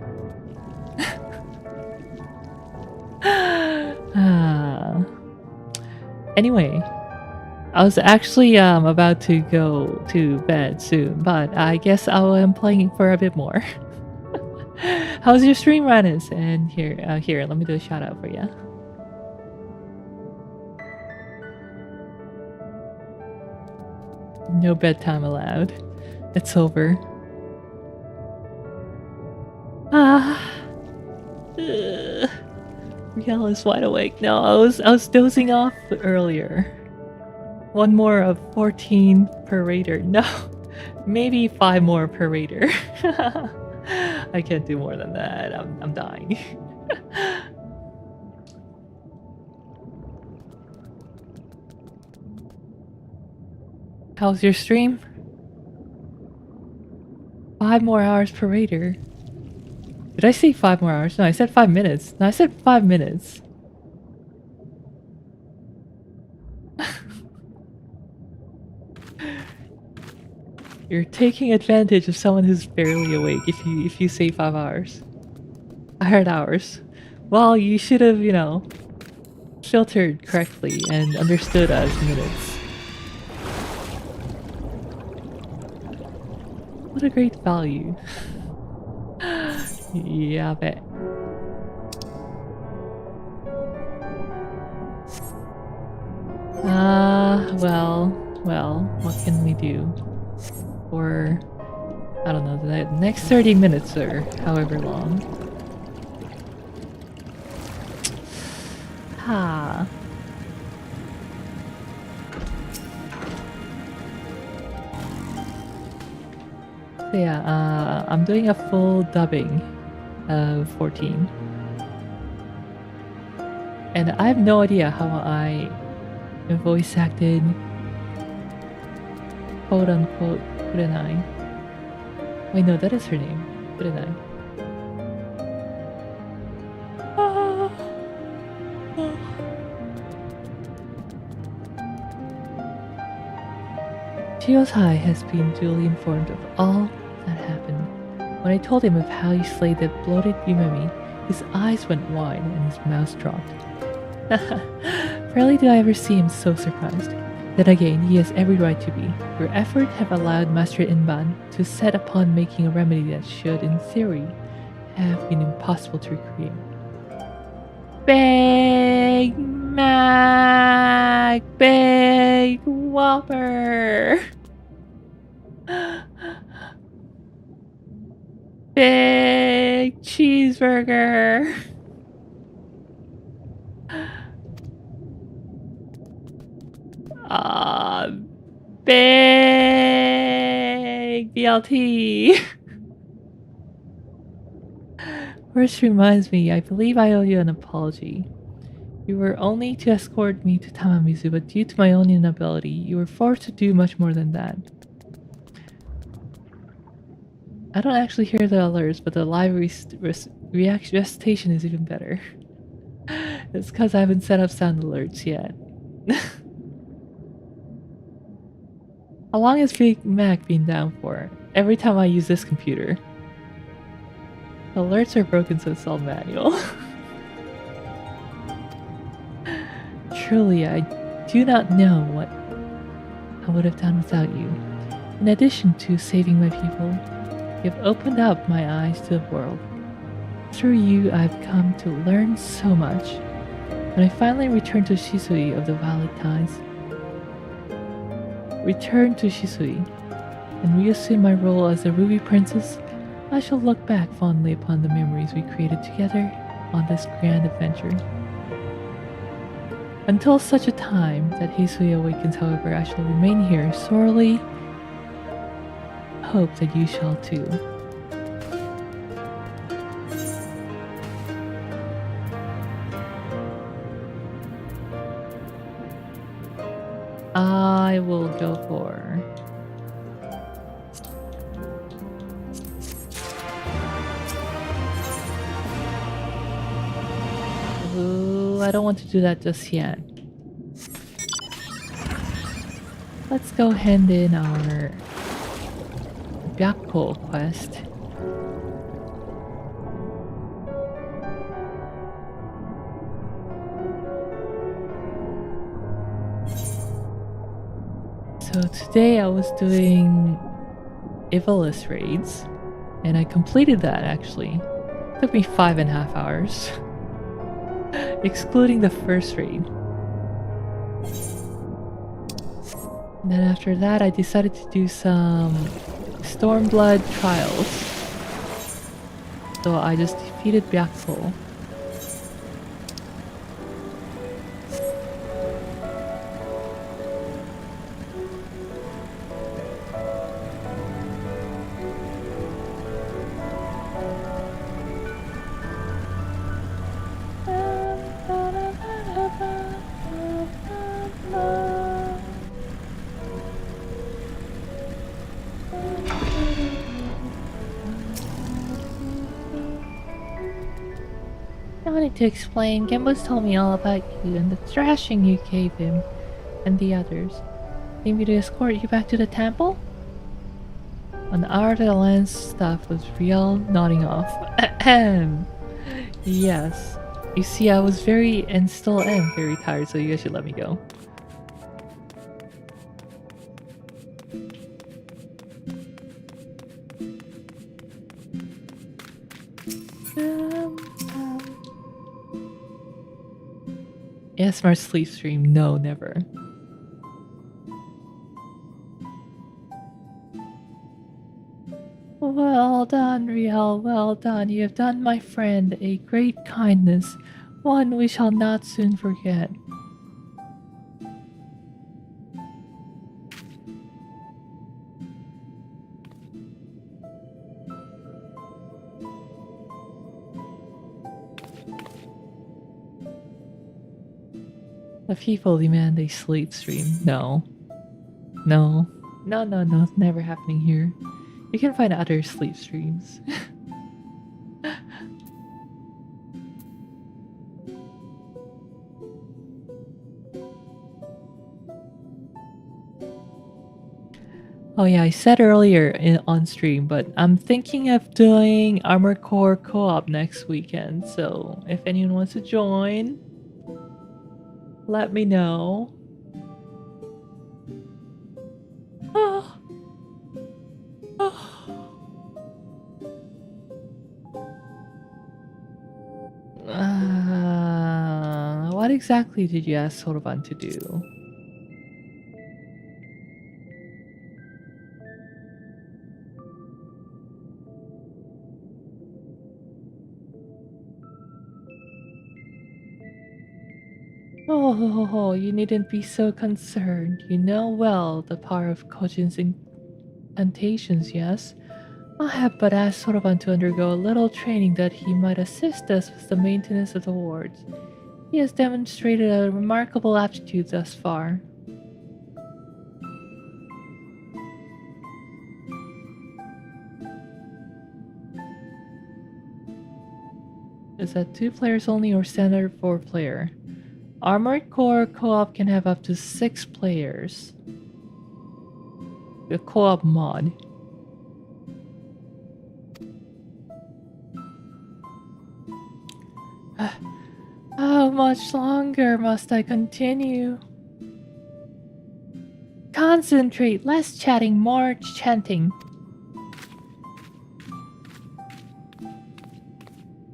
Anyway, I was actually about to go to bed soon, but I guess I am playing for a bit more. How's your stream, Ranus? And here, let me do a shout out for you. No bedtime allowed. It's over. Miguel is wide awake. No, I was dozing off earlier. One more of 14 per raider. No, maybe 5 more per raider. I can't do more than that. I'm dying. How's your stream? 5 more hours per raider. Did I say 5 more hours? No, I said 5 minutes. No, I said 5 minutes. You're taking advantage of someone who's barely awake if you say 5 hours. I heard hours. Well, you should have, filtered correctly and understood as minutes. What a great value. Yeah, I bet. Well, what can we do? Or, I don't know, the next 30 minutes or however long. Ha. So yeah, I'm doing a full dubbing of 14. And I have no idea how I voice acted quote unquote Kurenai. Wait, no, that is her name. Kurenai. Chiosai has been duly informed of all that happened. When I told him of how you slayed the bloated Yumemi, his eyes went wide and his mouth dropped. Rarely do I ever see him so surprised. Then again, he has every right to be. Your efforts have allowed Master Inban to set upon making a remedy that should, in theory, have been impossible to recreate. Big Mac! Big Whopper! Big cheeseburger! Big BLT! First reminds me, I believe I owe you an apology. You were only to escort me to Tamamizu, but due to my own inability, you were forced to do much more than that. I don't actually hear the alerts, but the live recitation is even better. It's because I haven't set up sound alerts yet. How long has Big Mac been down for? Every time I use this computer. Alerts are broken, so it's all manual. Truly, I do not know what I would have done without you. In addition to saving my people, you have opened up my eyes to the world. Through you, I've come to learn so much. When I finally return to Shisui of the Violet Ties, and reassume my role as the Ruby Princess, I shall look back fondly upon the memories we created together on this grand adventure. Until such a time that Hisui awakens, however, I shall remain here, sorely hope that you shall too. I will go for... Ooh, I don't want to do that just yet. Let's go hand in our Byakko quest. So today I was doing Ivalice raids, and I completed that actually. It took me 5.5 hours, excluding the first raid. And then after that I decided to do some Stormblood trials. So I just defeated Byakko. I wanted to explain. Genbo's told me all about you and the thrashing you gave him and the others. Need me to escort you back to the temple? An hour that Lance stuff was real nodding off. Yes. You see, I was very, and still am very tired, so you guys should let me go. ASMR sleep stream? No, never. Well done, Riel, well done. You have done my friend a great kindness, one we shall not soon forget. The people demand a sleep stream. No. No. No, no, no. It's never happening here. You can find other sleep streams. Oh yeah, I said earlier on stream, but I'm thinking of doing Armored Core co-op next weekend. So if anyone wants to join, let me know. Oh. Oh. What exactly did you ask Soroban to do? Oh, you needn't be so concerned. You know well the power of Kojin's incantations, yes? I have but asked Soroban to undergo a little training that he might assist us with the maintenance of the wards. He has demonstrated a remarkable aptitude thus far. Is that 2 players only or standard 4 player? Armored Core co-op can have up to 6 players. The co-op mod. How much longer must I continue? Concentrate, less chatting, more chanting.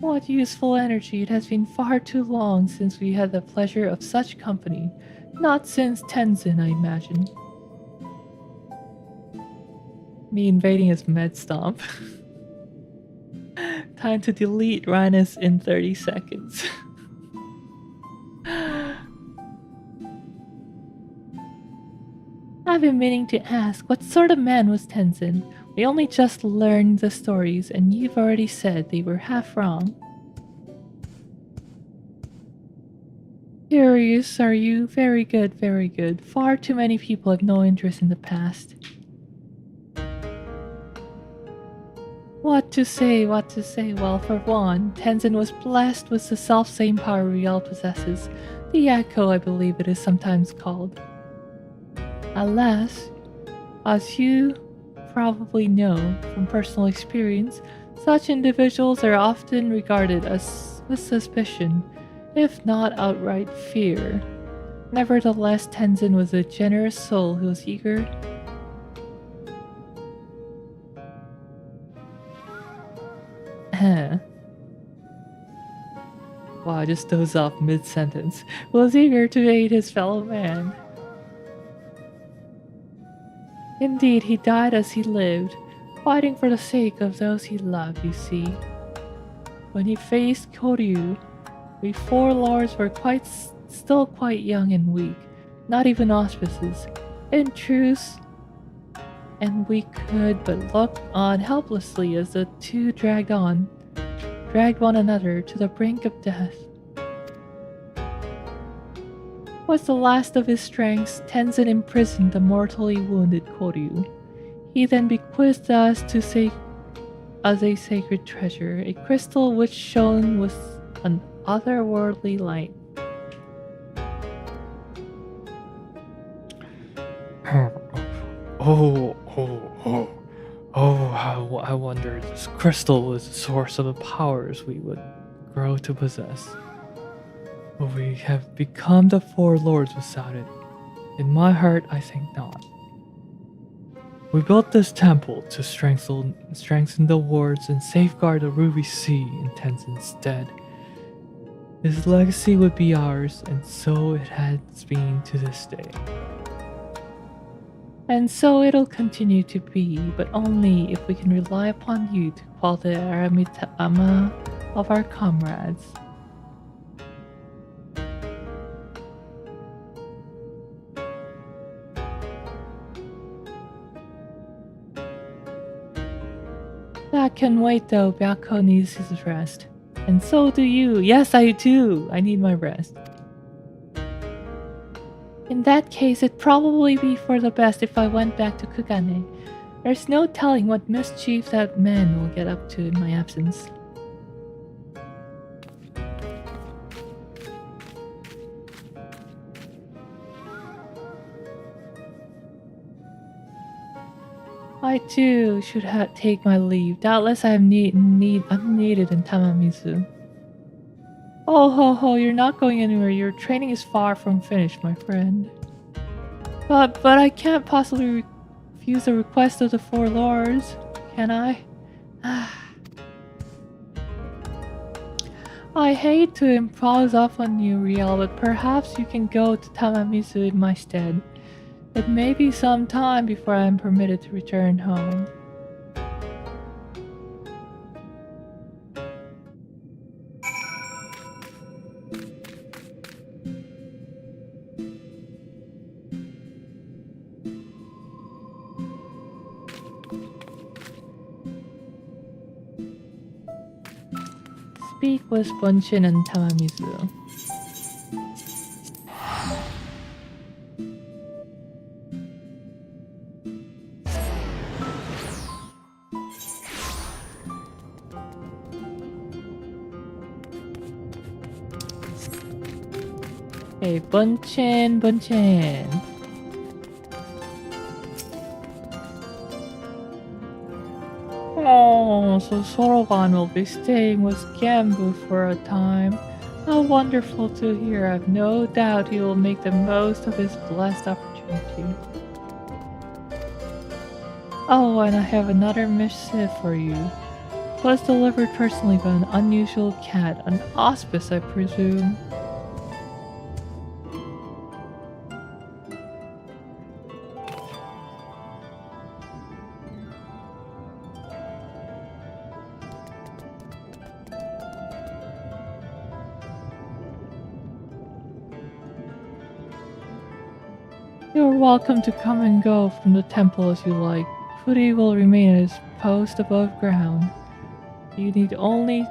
What useful energy. It has been far too long since we had the pleasure of such company. Not since Tenzin, I imagine. Me invading his med stomp. Time to delete Rhinus in 30 seconds. I've been meaning to ask, what sort of man was Tenzin? We only just learned the stories, and you've already said they were half wrong. Curious, are you? Very good, very good. Far too many people have no interest in the past. What to say, what to say? Well, for one, Tenzin was blessed with the self-same power Riel possesses. The Echo, I believe it is sometimes called. Alas, as you probably know from personal experience, such individuals are often regarded as with suspicion, if not outright fear. Nevertheless, Tenzin was a generous soul who was eager Wow, I just dozed off mid-sentence. Was eager to aid his fellow man. Indeed, he died as he lived, fighting for the sake of those he loved, you see. When he faced Koryu, we 4 lords were still quite young and weak, not even auspices. In truth, and we could but look on helplessly as the 2 dragged one another to the brink of death. With the last of his strength, Tenzin imprisoned the mortally wounded Koryu. He then bequeathed us as a sacred treasure, a crystal which shone with an otherworldly light. How I wonder this crystal was the source of the powers we would grow to possess. Would we have become the Four Lords without it? In my heart, I think not. We built this temple to strengthen the wards and safeguard the Ruby Sea in Tenzin's stead. His legacy would be ours, and so it has been to this day. And so it'll continue to be, but only if we can rely upon you to quell the Aramitama of our comrades. That can wait though, Byako needs his rest. And so do you. Yes, I do. I need my rest. In that case, it'd probably be for the best if I went back to Kugane. There's no telling what mischief that man will get up to in my absence. I too should take my leave. Doubtless I'm needed in Tamamizu. Oh ho ho, you're not going anywhere. Your training is far from finished, my friend. But I can't possibly refuse the request of the Four Lords, can I? I hate to impose off on you, Riel, but perhaps you can go to Tamamizu in my stead. It may be some time before I am permitted to return home. Speak with Bunshin and Tamamizu. Hey, Bunshin. Oh, so Soroban will be staying with Gambu for a time. How wonderful to hear. I've no doubt he will make the most of his blessed opportunity. Oh, and I have another missive for you. It was delivered personally by an unusual cat, an auspice, I presume. You're welcome to come and go from the temple as you like. Furi will remain at his post above ground. You need only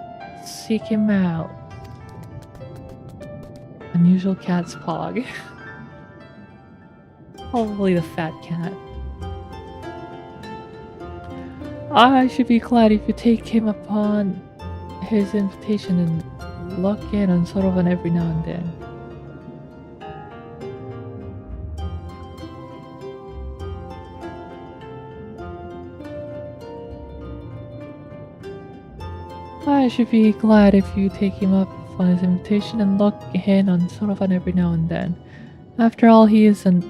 seek him out. Unusual cat's pog. Probably the fat cat. I should be glad if you take him upon his invitation and look in on Soroban every now and then. I should be glad if you take him up on his invitation and look in on Soroban every now and then. After all, he isn't.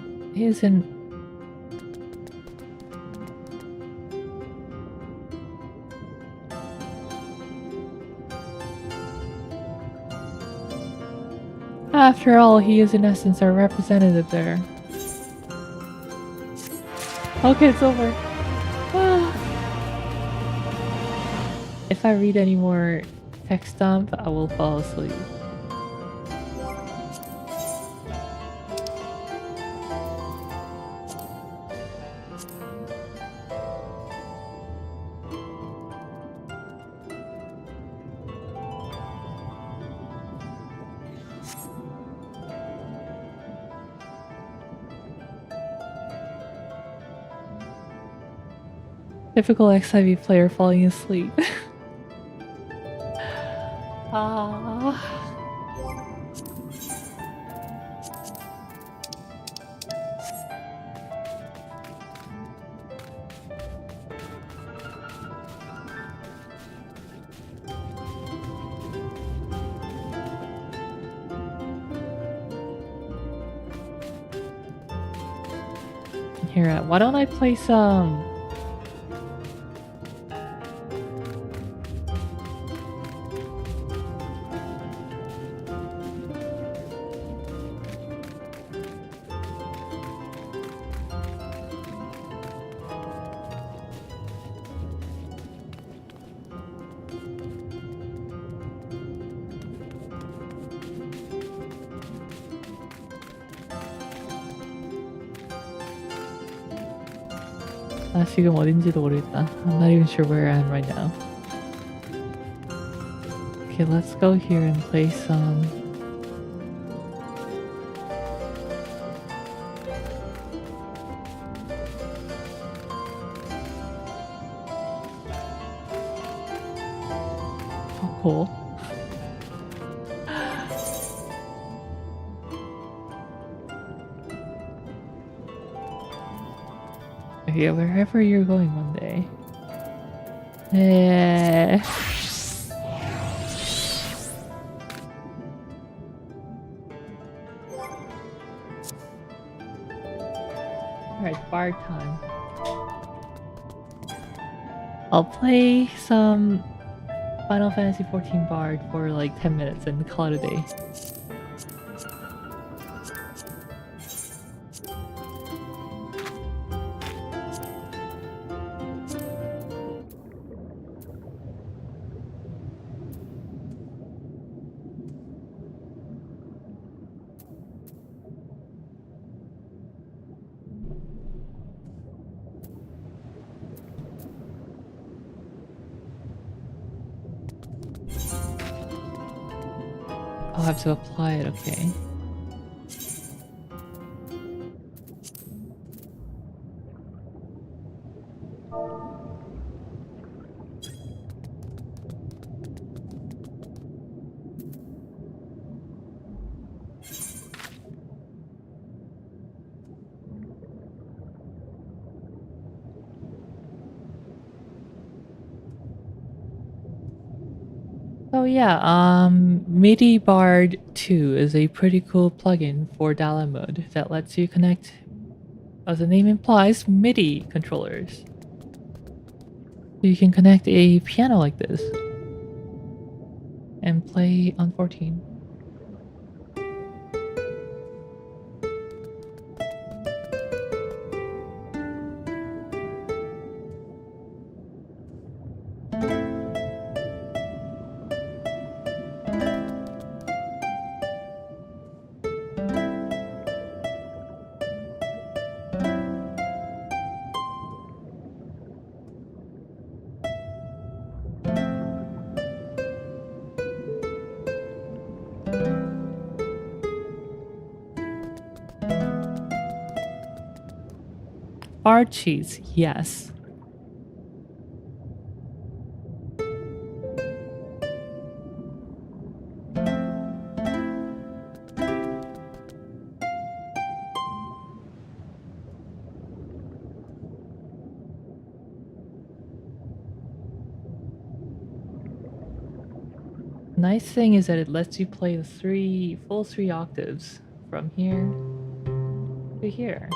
After all, he is in essence our representative there. Okay, it's over. If I read any more text dump, I will fall asleep. Typical XIV player falling asleep. Here, why don't I play some... 나 지금 어딘지도 모르겠다. I'm not even sure where I am right now. Okay, let's go here and play some... Oh, cool. Yeah, wherever you're going one day. Alright, bar time. I'll play some Final Fantasy XIV Bard for like 10 minutes and call it a day. I'll have to apply it, okay. So yeah, MIDI Bard 2 is a pretty cool plugin for dial-up mode that lets you connect, as the name implies, MIDI controllers. So you can connect a piano like this and play on 14. Bard cheese, yes. Nice thing is that it lets you play the full three octaves from here to here.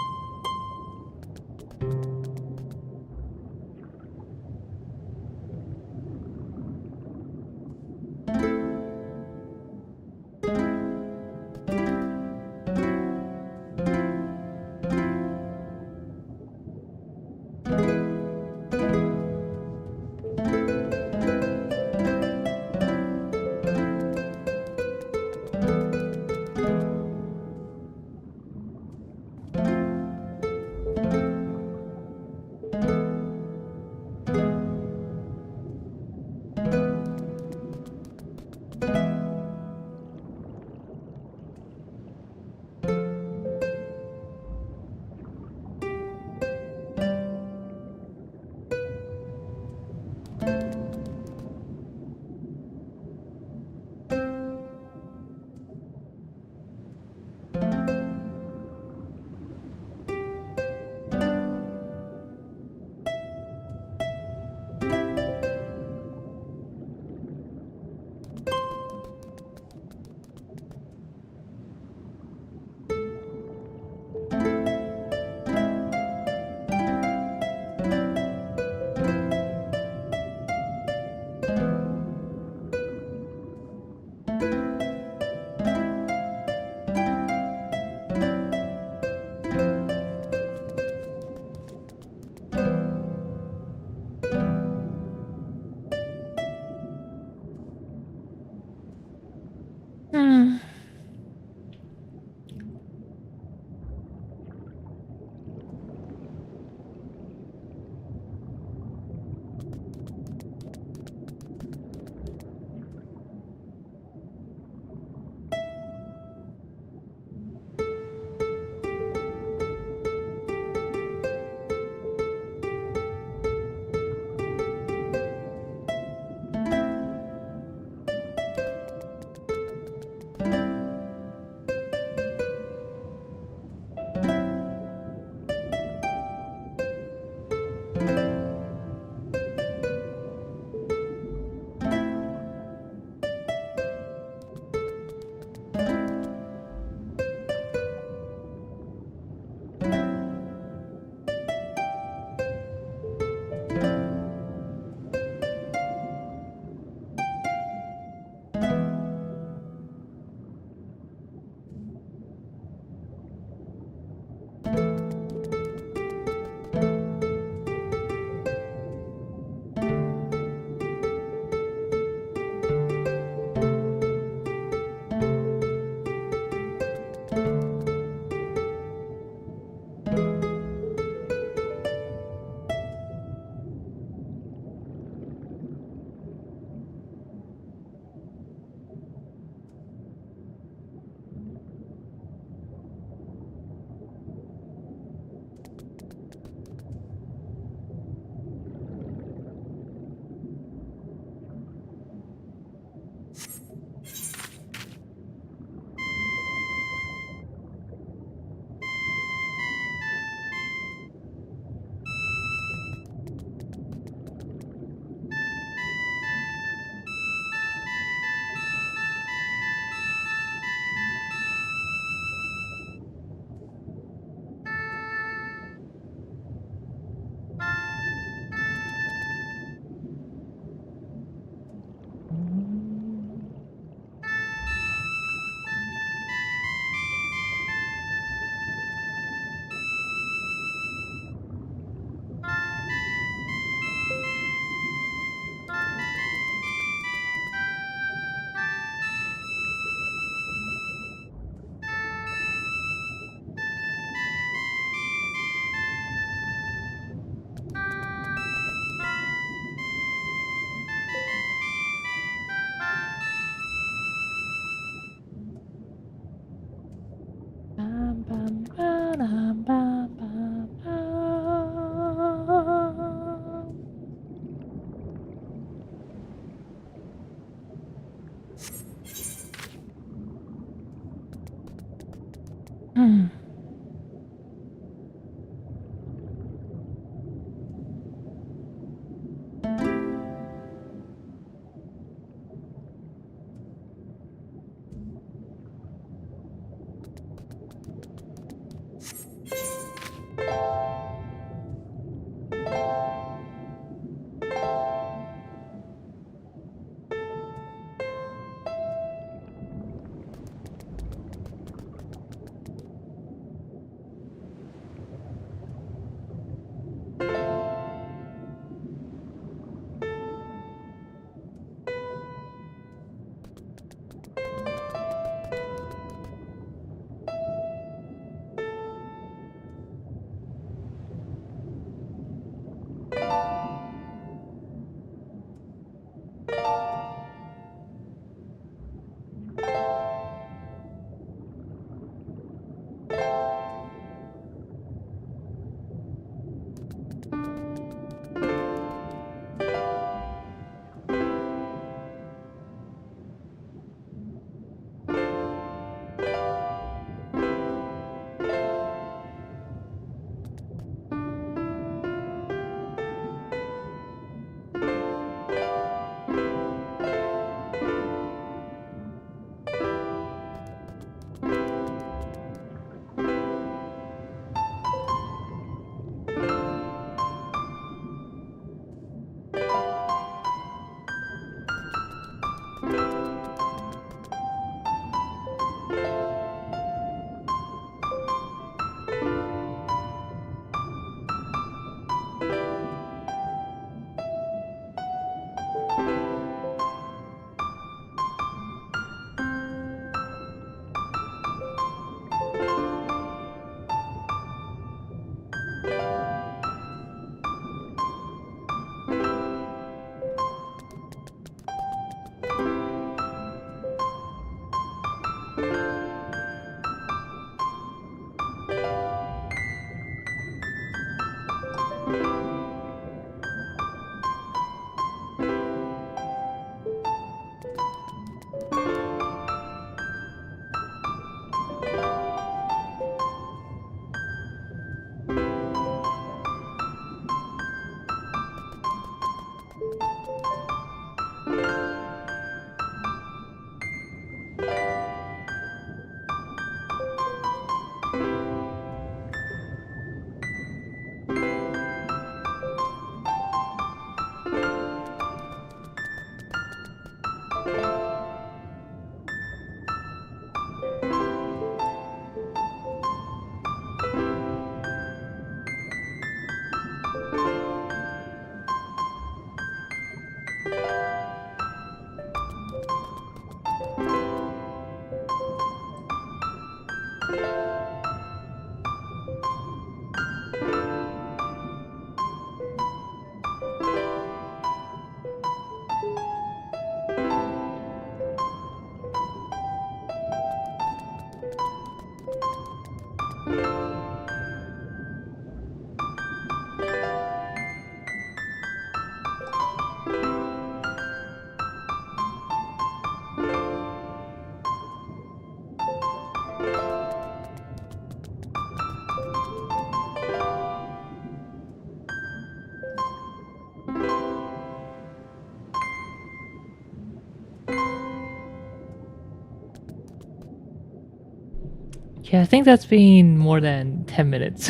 Yeah, I think that's been more than 10 minutes.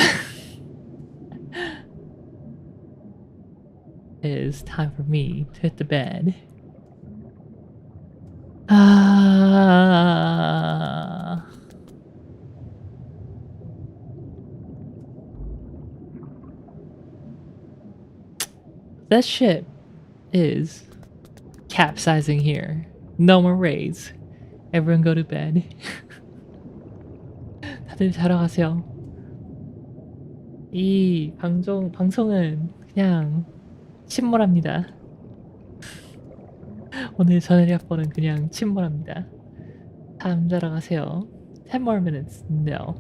It is time for me to hit the bed. That ship is capsizing here. No more raids. Everyone go to bed. 다들 자러 가세요. 이 방송은 그냥 침몰합니다. 오늘 저녁 번은 그냥 침몰합니다. 잠자러 가세요. 10 more minutes. No.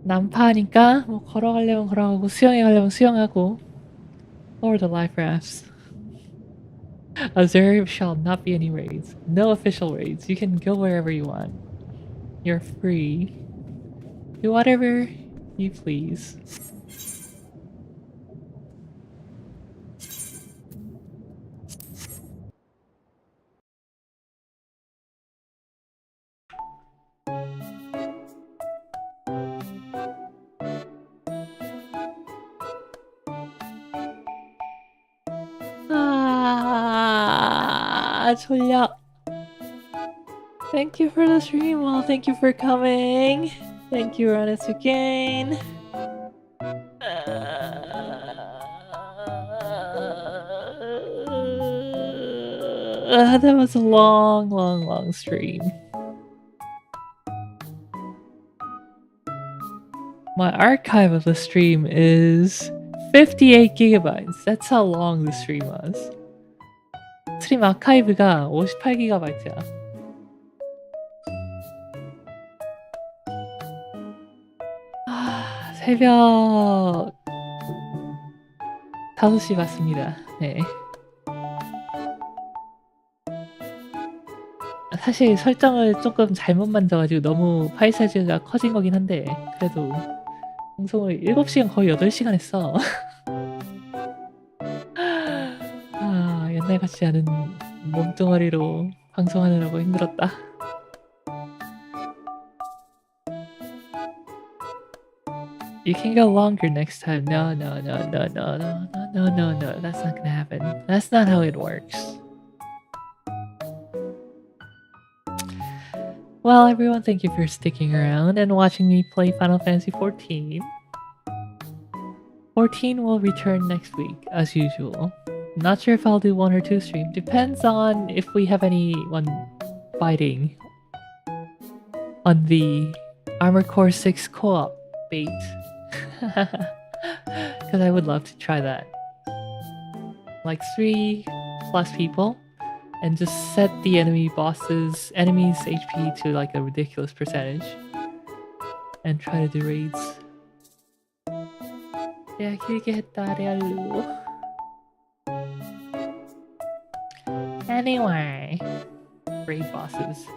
난파하니까 뭐 걸어가려면 걸어가고 수영해 가려면 수영하고. Or the life rafts. There shall not be any raids. No official raids. You can go wherever you want. You're free. Do whatever you please. 졸려. Thank you for the stream. Well, thank you for coming. Thank you, Ernest, again. That was a long stream. My archive of the stream is 58 gigabytes. That's how long the stream was. 스트림 아카이브가 58기가바이트야. 새벽 5시 맞습니다. 네. 사실 설정을 조금 잘못 만들어가지고 너무 파일 사이즈가 커진 거긴 한데 그래도 방송을 7시간 거의 8시간 했어. 옛날 같지 않은 몸뚱아리로 방송하느라고 힘들었다. You can go longer next time. No. That's not gonna happen. That's not how it works. Well, everyone, thank you for sticking around and watching me play Final Fantasy XIV. 14 will return next week, as usual. Not sure if I'll do 1 or 2 streams. Depends on if we have anyone fighting on the Armored Core 6 co-op bait. Because I would love to try that. Like 3+ people and just set the enemies' HP to like a ridiculous percentage and try to do raids. Yeah, 길게 했다, 레알로. Anyway, raid bosses.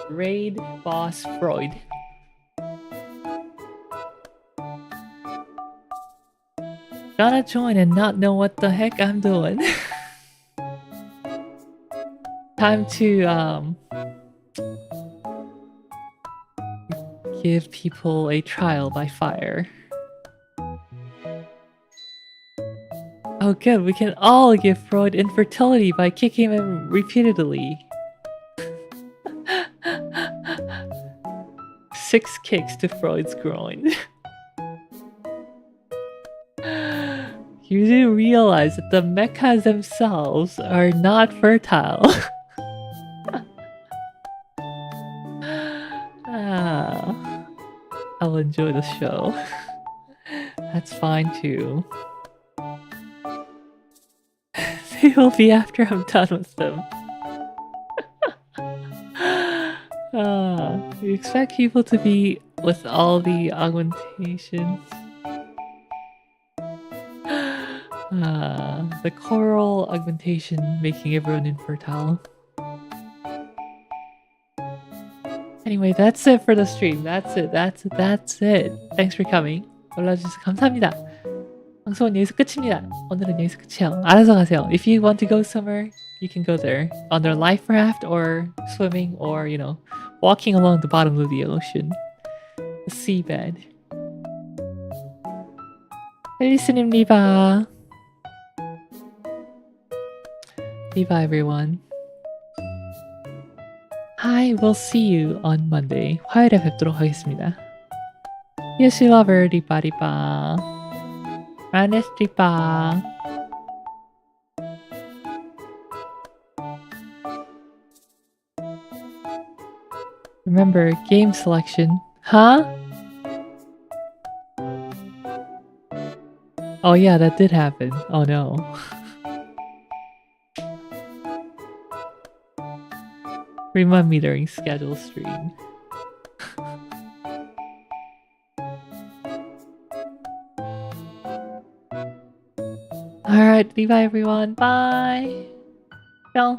Raid boss Freud. Gonna join and not know what the heck I'm doing. Time to give people a trial by fire. Oh good, we can all give Freud infertility by kicking him repeatedly. 6 kicks to Freud's groin. You do realize that the mechas themselves are not fertile. I'll enjoy the show. That's fine too. They will be after I'm done with them. You expect people to be with all the augmentations. The coral augmentation making everyone infertile. Anyway, that's it for the stream. That's it. Thanks for coming. 올라주셔서 감사합니다. 방송은 여기서 끝입니다. 오늘은 여기서 끝이에요. 알아서 가세요. If you want to go somewhere, you can go there. On their life raft or swimming or, you know, walking along the bottom of the ocean. The seabed. 헬리스님 리바. 리바 everyone. Hi, we'll see you on Monday. 화요일에 뵙도록 하겠습니다. Yes, you lover. 리바 리바. Manis 리바. Remember, game selection. Huh? Oh yeah, that did happen. Oh no. Remind me during schedule stream. Alright, bye everyone. Bye. Ciao.